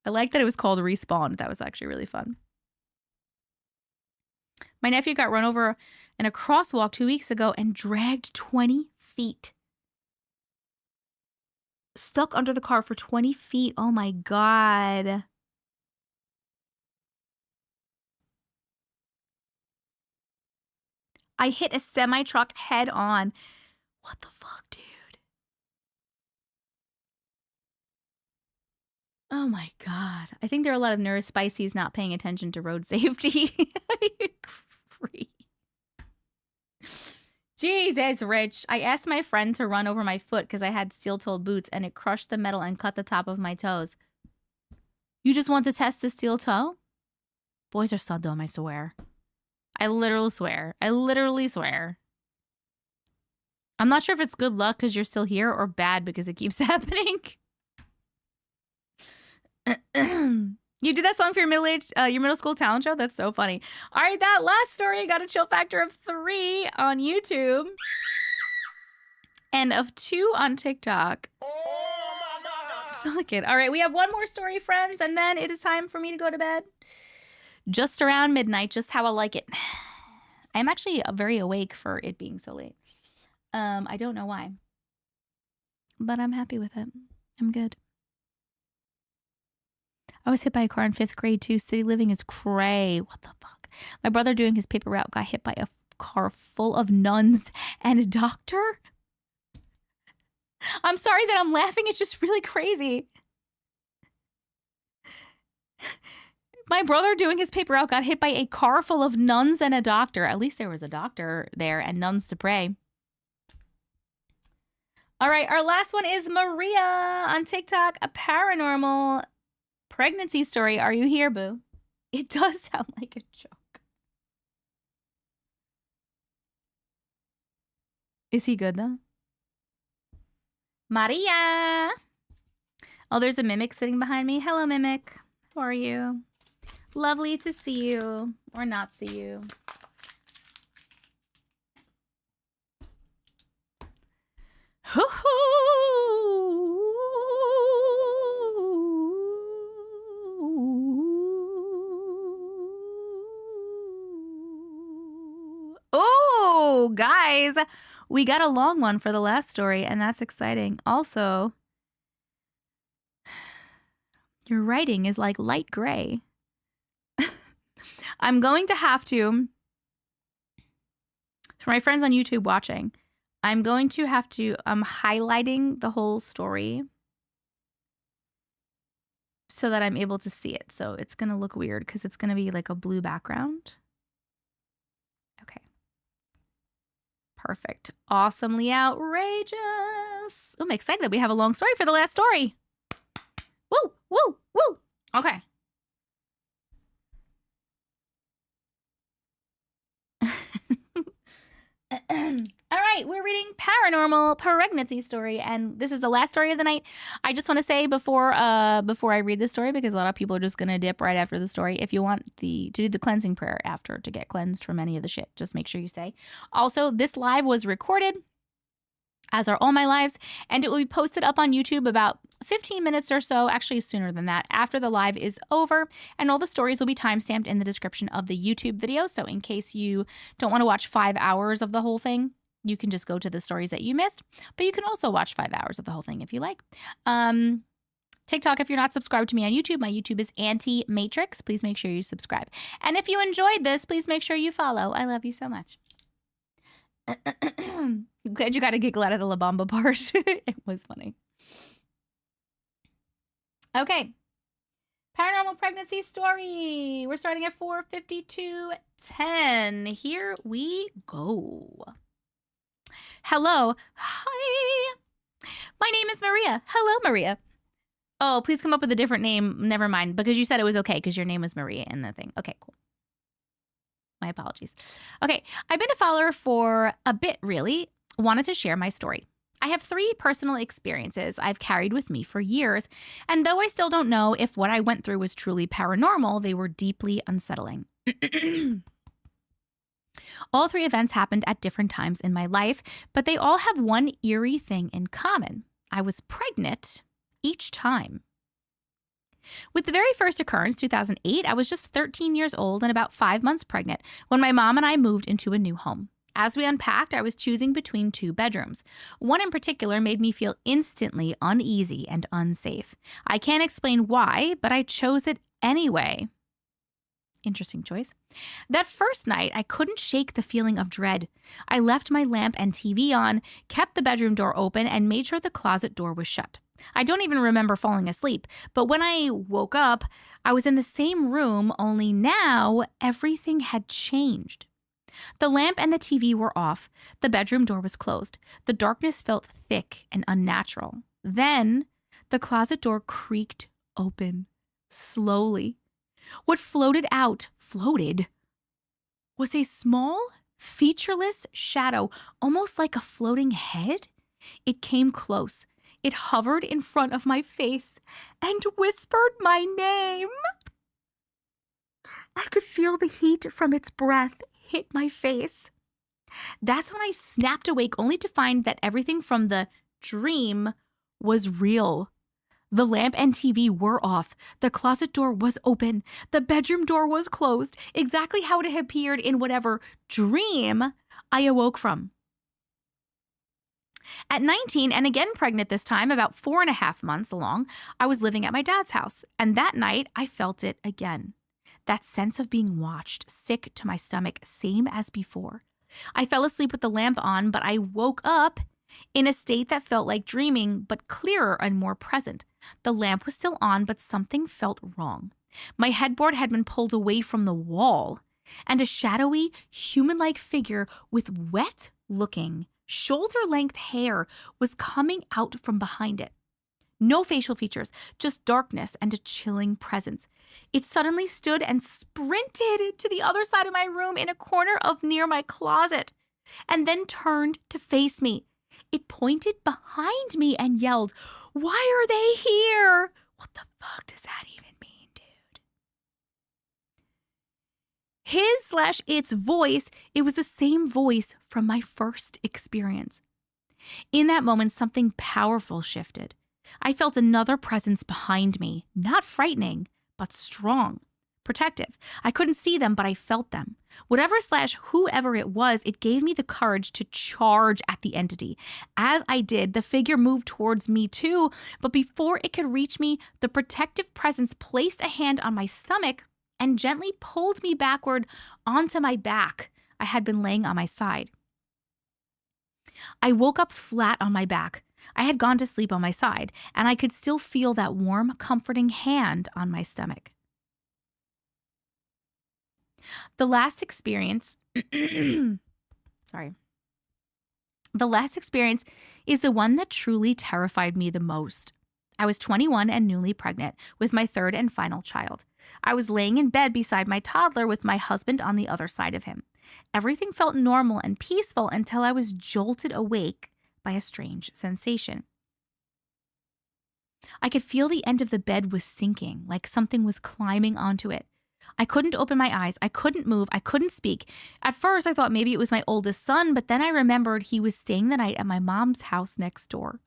I like that it was called Respawn. That was actually really fun. My nephew got run over in a crosswalk 2 weeks ago and dragged 20 feet. Stuck under the car for 20 feet. Oh my God. I hit a semi-truck head on. What the fuck, dude? Oh my God. I think there are a lot of neurospices not paying attention to road safety. I agree. Jesus, Rich. I asked my friend to run over my foot because I had steel-toed boots and it crushed the metal and cut the top of my toes. You just want to test the steel toe? Boys are so dumb, I swear. I literally swear. I literally swear. I'm not sure if it's good luck because you're still here or bad because it keeps happening. You did that song for your middle school talent show? That's so funny. All right, that last story got a chill factor of 3 on YouTube and of 2 on TikTok. Oh my God. felt like it. All right, we have one more story, friends, and then it is time for me to go to bed. Just around midnight, just how I like it. I'm actually very awake for it being so late. I don't know why, but I'm happy with it. I'm good. I was hit by a car in 5th grade too. City living is cray. What the fuck? My brother doing his paper route got hit by a car full of nuns and a doctor. I'm sorry that I'm laughing. It's just really crazy. My brother doing his paper route got hit by a car full of nuns and a doctor. At least there was a doctor there and nuns to pray. All right, our last one is Maria on TikTok. A paranormal pregnancy story. Are you here, boo? It does sound like a joke. Is he good, though? Maria! Oh, there's a mimic sitting behind me. Hello, mimic. How are you? Lovely to see you. Or not see you. Oh, guys, we got a long one for the last story, and that's exciting. Also, your writing is like light gray. I'm going to have to, for my friends on YouTube watching, I'm going to have to, highlighting the whole story so that I'm able to see it. So it's going to look weird because it's going to be like a blue background. Okay. Perfect. Awesomely outrageous. Oh, I'm excited that we have a long story for the last story. Woo, woo, woo. Okay. All right, we're reading Paranormal Pregnancy Story, and this is the last story of the night. I just want to say before I read this story, because a lot of people are just gonna dip right after the story. If you want to do the cleansing prayer after to get cleansed from any of the shit, just make sure you stay. Also, this live was recorded, as are all my lives, and it will be posted up on YouTube about 15 minutes or so, actually sooner than that, after the live is over, and all the stories will be timestamped in the description of the YouTube video. So in case you don't want to watch 5 hours of the whole thing, you can just go to the stories that you missed, but you can also watch 5 hours of the whole thing if you like. TikTok, if you're not subscribed to me on YouTube, my YouTube is Auntie Matrix. Please make sure you subscribe. And if you enjoyed this, please make sure you follow. I love you so much. Glad you got a giggle out of the La Bamba part. It was funny. Okay. Paranormal pregnancy story. We're starting at 4:52:10. Here we go. Hello. Hi. My name is Maria. Hello, Maria. Oh, please come up with a different name. Never mind, because you said it was okay because your name was Maria in the thing. Okay, cool. My apologies. Okay, I've been a follower for a bit, really. Wanted to share my story. I have 3 personal experiences I've carried with me for years, and though I still don't know if what I went through was truly paranormal, they were deeply unsettling. All 3 events happened at different times in my life, but they all have one eerie thing in common. I was pregnant each time. With the very first occurrence, 2008, I was just 13 years old and about 5 months pregnant when my mom and I moved into a new home. As we unpacked, I was choosing between 2 bedrooms. One in particular made me feel instantly uneasy and unsafe. I can't explain why, but I chose it anyway. Interesting choice. That first night, I couldn't shake the feeling of dread. I left my lamp and TV on, kept the bedroom door open, and made sure the closet door was shut. I don't even remember falling asleep, but when I woke up, I was in the same room, only now everything had changed. The lamp and the TV were off. The bedroom door was closed. The darkness felt thick and unnatural. Then the closet door creaked open, slowly. What floated, was a small, featureless shadow, almost like a floating head. It came close. It hovered in front of my face and whispered my name. I could feel the heat from its breath hit my face. That's when I snapped awake, only to find that everything from the dream was real. The lamp and TV were off. The closet door was open. The bedroom door was closed, exactly how it had appeared in whatever dream I awoke from. At 19, and again pregnant this time, about 4.5 months along, I was living at my dad's house. And that night, I felt it again. That sense of being watched, sick to my stomach, same as before. I fell asleep with the lamp on, but I woke up in a state that felt like dreaming, but clearer and more present. The lamp was still on, but something felt wrong. My headboard had been pulled away from the wall, and a shadowy, human-like figure with wet-looking, shoulder-length hair was coming out from behind it. No facial features, just darkness and a chilling presence. It suddenly stood and sprinted to the other side of my room in a corner of near my closet, and then turned to face me. It pointed behind me and yelled, "Why are they here?" What the fuck does that even mean, dude? His/its voice, it was the same voice from my first experience. In that moment, something powerful shifted. I felt another presence behind me, not frightening, but strong, protective. I couldn't see them, but I felt them. Whatever/whoever it was, it gave me the courage to charge at the entity. As I did, the figure moved towards me too, but before it could reach me, the protective presence placed a hand on my stomach and gently pulled me backward onto my back. I had been laying on my side. I woke up flat on my back. I had gone to sleep on my side, and I could still feel that warm, comforting hand on my stomach. The last experience, the last experience is the one that truly terrified me the most. I was 21 and newly pregnant with my third and final child. I was laying in bed beside my toddler with my husband on the other side of him. Everything felt normal and peaceful until I was jolted awake by a strange sensation. I could feel the end of the bed was sinking, like something was climbing onto it. I couldn't open my eyes. I couldn't move. I couldn't speak. At first, I thought maybe it was my oldest son, but then I remembered he was staying the night at my mom's house next door.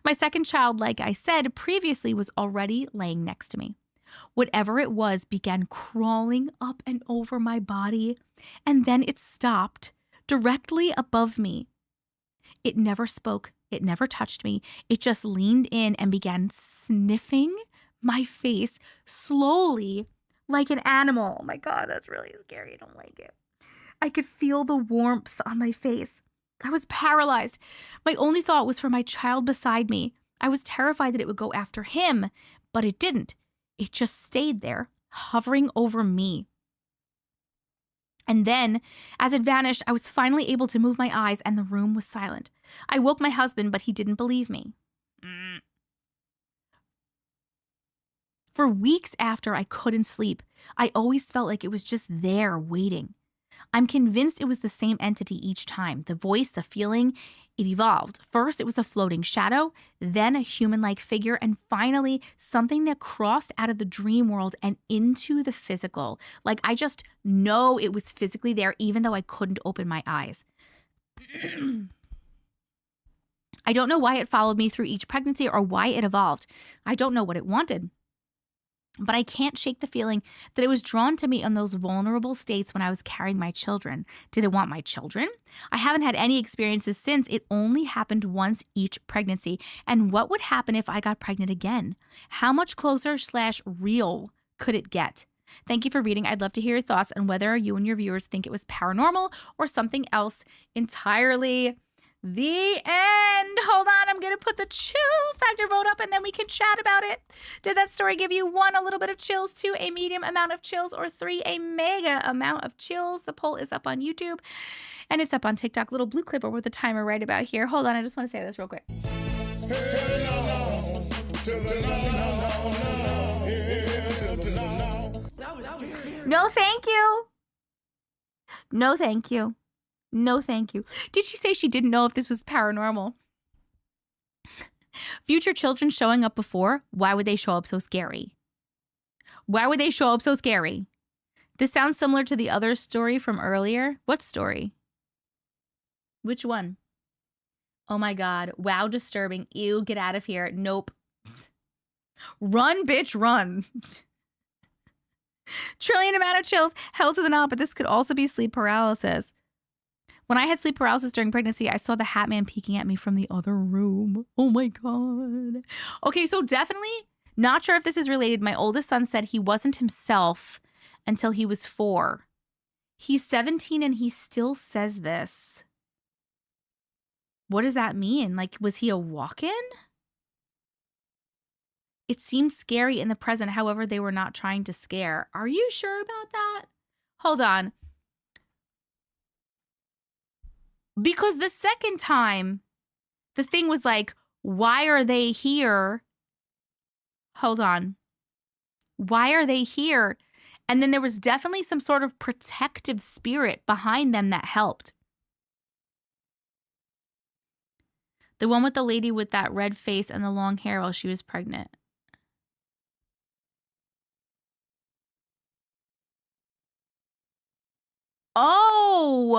My second child, like I said previously, was already laying next to me. Whatever it was began crawling up and over my body, and then it stopped directly above me. It never spoke. It never touched me. It just leaned in and began sniffing my face slowly, like an animal. Oh my God, that's really scary. I don't like it. I could feel the warmth on my face. I was paralyzed. My only thought was for my child beside me. I was terrified that it would go after him, but it didn't. It just stayed there, hovering over me. And then, as it vanished, I was finally able to move my eyes and the room was silent. I woke my husband, but he didn't believe me. For weeks after, I couldn't sleep. I always felt like it was just there waiting. I'm convinced it was the same entity each time. The voice, the feeling, it evolved. First, it was a floating shadow, then a human-like figure, and finally, something that crossed out of the dream world and into the physical. Like I just know it was physically there, even though I couldn't open my eyes. I don't know why it followed me through each pregnancy or why it evolved. I don't know what it wanted. But I can't shake the feeling that it was drawn to me in those vulnerable states when I was carrying my children. Did it want my children? I haven't had any experiences since. It only happened once each pregnancy. And what would happen if I got pregnant again? How much closer/real could it get? Thank you for reading. I'd love to hear your thoughts on whether you and your viewers think it was paranormal or something else entirely. The end. Hold on. I'm going to put the chill factor vote up and then we can chat about it. Did that story give you 1, a little bit of chills, 2, a medium amount of chills, or 3, a mega amount of chills? The poll is up on YouTube and it's up on TikTok. Little blue clipper with the timer right about here. Hold on. I just want to say this real quick. No, thank you. No, thank you. No, thank you. Did she say she didn't know if this was paranormal? Future children showing up before? Why would they show up so scary? Why would they show up so scary? This sounds similar to the other story from earlier. What story? Which one? Oh my God. Wow, disturbing. Ew, get out of here. Nope. Run, bitch, run. Trillion amount of chills. Hell to the knot, but this could also be sleep paralysis. When I had sleep paralysis during pregnancy, I saw the Hat Man peeking at me from the other room. Oh my God. Okay, so definitely not sure if this is related. My oldest son said he wasn't himself until he was 4. He's 17 and he still says this. What does that mean? Like, was he a walk-in? It seemed scary in the present. However, they were not trying to scare. Are you sure about that? Hold on. Because the second time, the thing was like, why are they here? Hold on. Why are they here? And then there was definitely some sort of protective spirit behind them that helped. The one with the lady with that red face and the long hair while she was pregnant. Oh,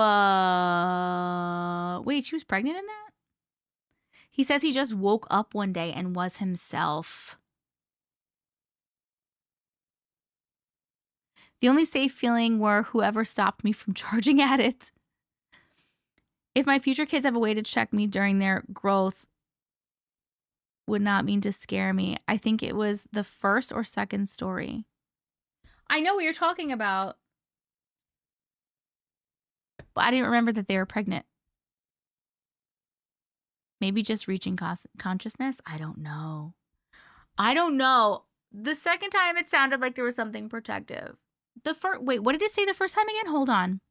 wait, she was pregnant in that? He says he just woke up one day and was himself. The only safe feeling were whoever stopped me from charging at it. If my future kids have a way to check me during their growth, would not mean to scare me. I think it was the first or second story. I know what you're talking about. But I didn't remember that they were pregnant. Maybe just reaching consciousness? I don't know. I don't know. The second time it sounded like there was something protective. Wait, what did it say the first time again? Hold on.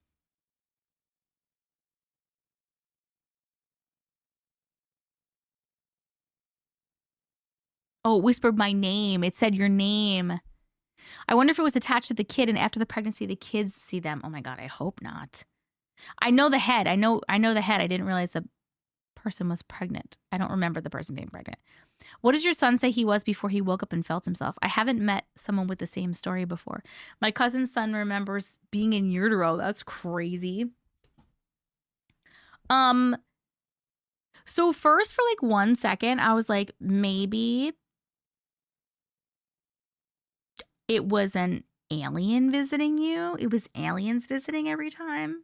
Oh, it whispered my name. It said your name. I wonder if it was attached to the kid and after the pregnancy the kids see them. Oh my God, I hope not. I know the head. I know the head. I didn't realize the person was pregnant. I don't remember the person being pregnant. What does your son say he was before he woke up and felt himself? I haven't met someone with the same story before. My cousin's son remembers being in utero. That's crazy. So first for like 1 second, I was like, maybe it was an alien visiting you. It was aliens visiting every time.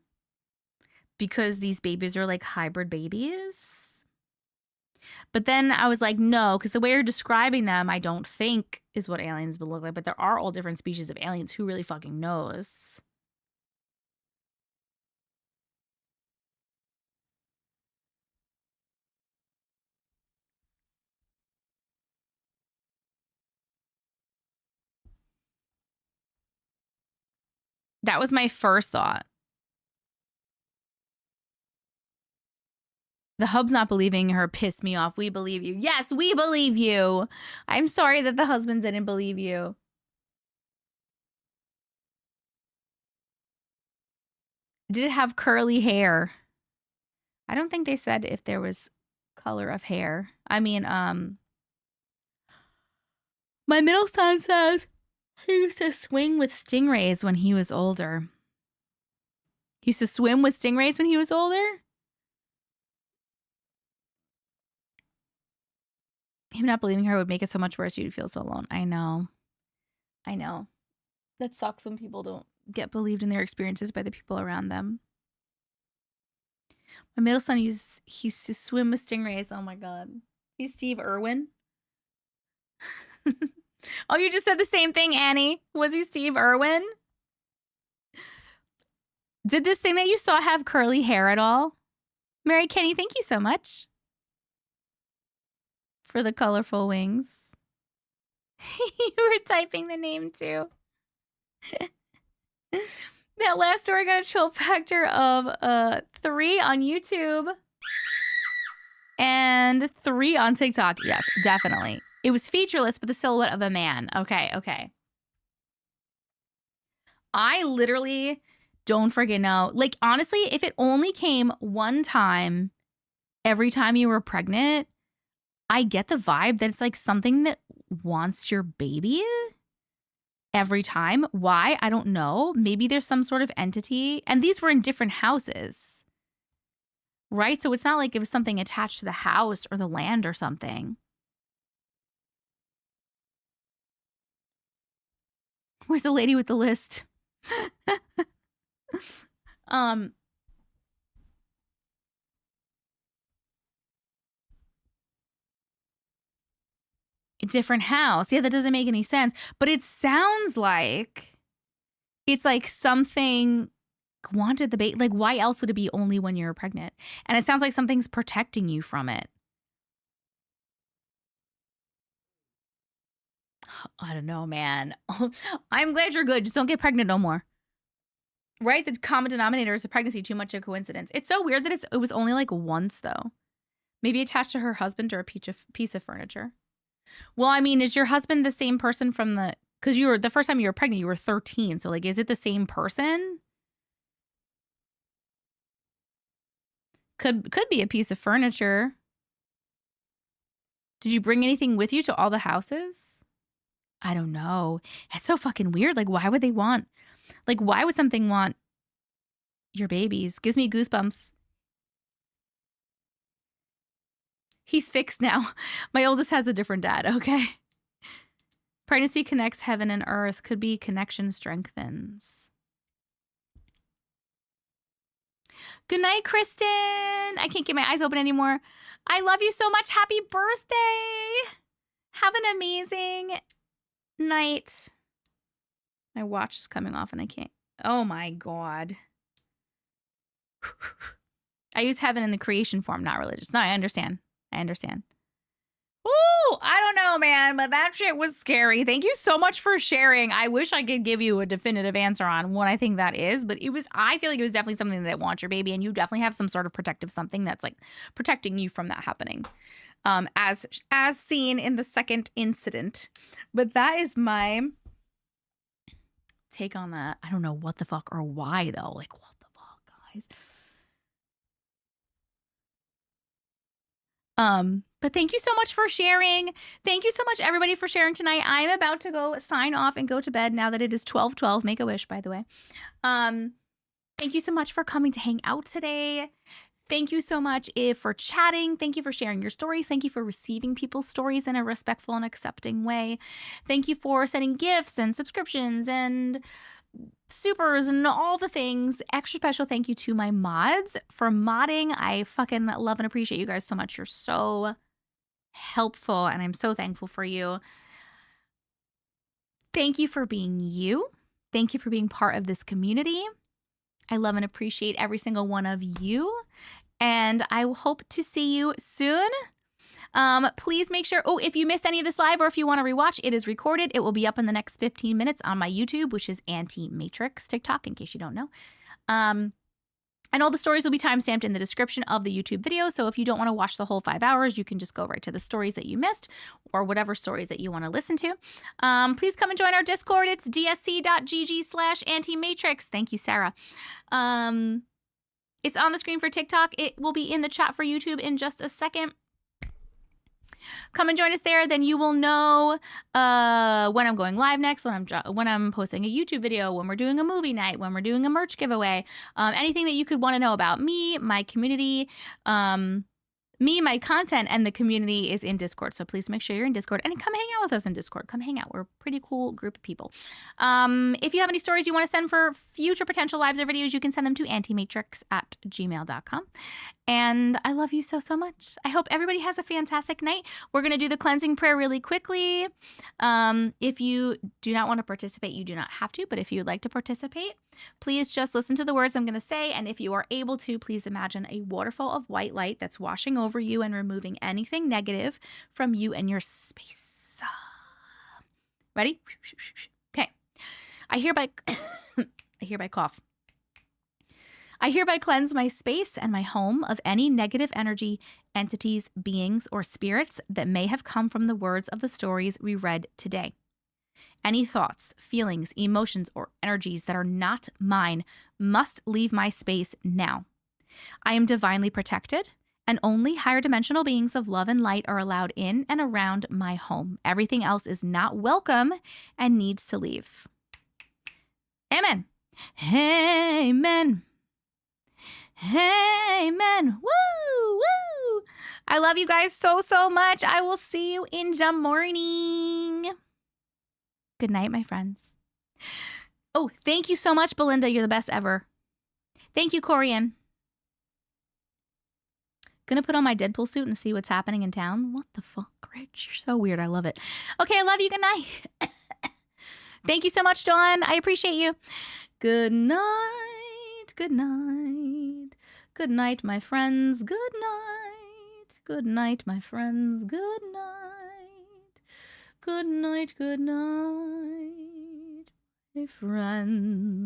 Because these babies are like hybrid babies. But then I was like, no, because the way you're describing them, I don't think is what aliens would look like. But there are all different species of aliens. Who really fucking knows? That was my first thought. The hub's not believing her pissed me off. We believe you. Yes, we believe you. I'm sorry that the husband didn't believe you. Did it have curly hair? I don't think they said if there was color of hair. I mean, my middle son says he used to swing with stingrays when he was older. He used to swim with stingrays when he was older? Him not believing her would make it so much worse. You'd feel so alone. I know. I know. That sucks when people don't get believed in their experiences by the people around them. My middle son he used to swim with stingrays. Oh my God. He's Steve Irwin. Oh, you just said the same thing, Annie. Was he Steve Irwin? Did this thing that you saw have curly hair at all? Mary Kenny, thank you so much for the colorful wings. You were typing the name too. That last story got a chill factor of 3 on YouTube and 3 on TikTok. Yes, definitely. It was featureless, but the silhouette of a man. Okay. I literally don't freaking know. Like, honestly, if it only came one time every time you were pregnant, I get the vibe that it's like something that wants your baby every time. Why? I don't know. Maybe there's some sort of entity. And these were in different houses, right? So it's not like it was something attached to the house or the land or something. Where's the lady with the list? A different house. Yeah, that doesn't make any sense. But it sounds like it's like something wanted the baby. Like, why else would it be only when you're pregnant? And it sounds like something's protecting you from it. I don't know, man. I'm glad you're good. Just don't get pregnant no more. Right? The common denominator is the pregnancy, too much a coincidence. It's so weird that it was only like once, though. Maybe attached to her husband or a piece of furniture. Well, I mean, is your husband the same person from the... Because you were the first time you were pregnant, you were 13. So, like, is it the same person? Could be a piece of furniture. Did you bring anything with you to all the houses? I don't know. It's so fucking weird. Like, why would they want... Like, why would something want your babies? Gives me goosebumps. He's fixed now. My oldest has a different dad, okay? Pregnancy connects heaven and earth. Could be connection strengthens. Good night, Kristen. I can't get my eyes open anymore. I love you so much. Happy birthday. Have an amazing night. My watch is coming off and I can't. Oh my God. I use heaven in the creation form, not religious. No, I understand. I understand. Ooh, I don't know, man, but that shit was scary. Thank you so much for sharing. I wish I could give you a definitive answer on what I think that is, but I feel like it was definitely something that wants your baby, and you definitely have some sort of protective something that's like protecting you from that happening. As seen in the second incident. But that is my take on that. I don't know what the fuck or why though. Like, what the fuck, guys? But thank you so much for sharing. Thank you so much, everybody, for sharing tonight. I'm about to go sign off and go to bed now that it is 12:12. Make a wish, by the way. Thank you so much for coming to hang out today. Thank you so much for chatting. Thank you for sharing your stories. Thank you for receiving people's stories in a respectful and accepting way. Thank you for sending gifts and subscriptions and supers and all the things. Extra special thank you to my mods for modding. I fucking love and appreciate you guys so much. You're so helpful and I'm so thankful for you. Thank you for being you. Thank you for being part of this community. I love and appreciate every single one of you. And I hope to see you soon. Please make sure, if you missed any of this live or if you want to rewatch, it is recorded. It will be up in the next 15 minutes on my YouTube, which is Auntie Matrix TikTok, in case you don't know. And all the stories will be timestamped in the description of the YouTube video. So if you don't want to watch the whole 5 hours, you can just go right to the stories that you missed or whatever stories that you want to listen to. Please come and join our Discord. It's dsc.gg/Auntie Matrix. Thank you, Sarah. It's on the screen for TikTok. It will be in the chat for YouTube in just a second. Come and join us there. Then you will know when I'm going live next, when I'm posting a YouTube video, when we're doing a movie night, when we're doing a merch giveaway, anything that you could want to know about me, my community, my content, and the community is in Discord. So please make sure you're in Discord and come hang out with us in Discord. Come hang out. We're a pretty cool group of people. If you have any stories you want to send for future potential lives or videos, you can send them to auntiematrix@gmail.com. And I love you so, so much. I hope everybody has a fantastic night. We're going to do the cleansing prayer really quickly. If you do not want to participate, you do not have to. But if you would like to participate, please just listen to the words I'm going to say. And if you are able to, please imagine a waterfall of white light that's washing over you and removing anything negative from you and your space. Ready? Okay. I hereby cough. I hereby cleanse my space and my home of any negative energy, entities, beings, or spirits that may have come from the words of the stories we read today. Any thoughts, feelings, emotions, or energies that are not mine must leave my space now. I am divinely protected, and only higher dimensional beings of love and light are allowed in and around my home. Everything else is not welcome and needs to leave. Amen. Amen. Amen. Woo! Woo! I love you guys so, so much. I will see you in the morning. Good night, my friends. Oh, thank you so much, Belinda. You're the best ever. Thank you, Corian. Gonna put on my Deadpool suit and see what's happening in town. What the fuck, Rich? You're so weird. I love it. Okay, I love you. Good night. Thank you so much, Dawn. I appreciate you. Good night. Good night. Good night, my friends. Good night. Good night, my friends. Good night. Good night. Good night, my friends.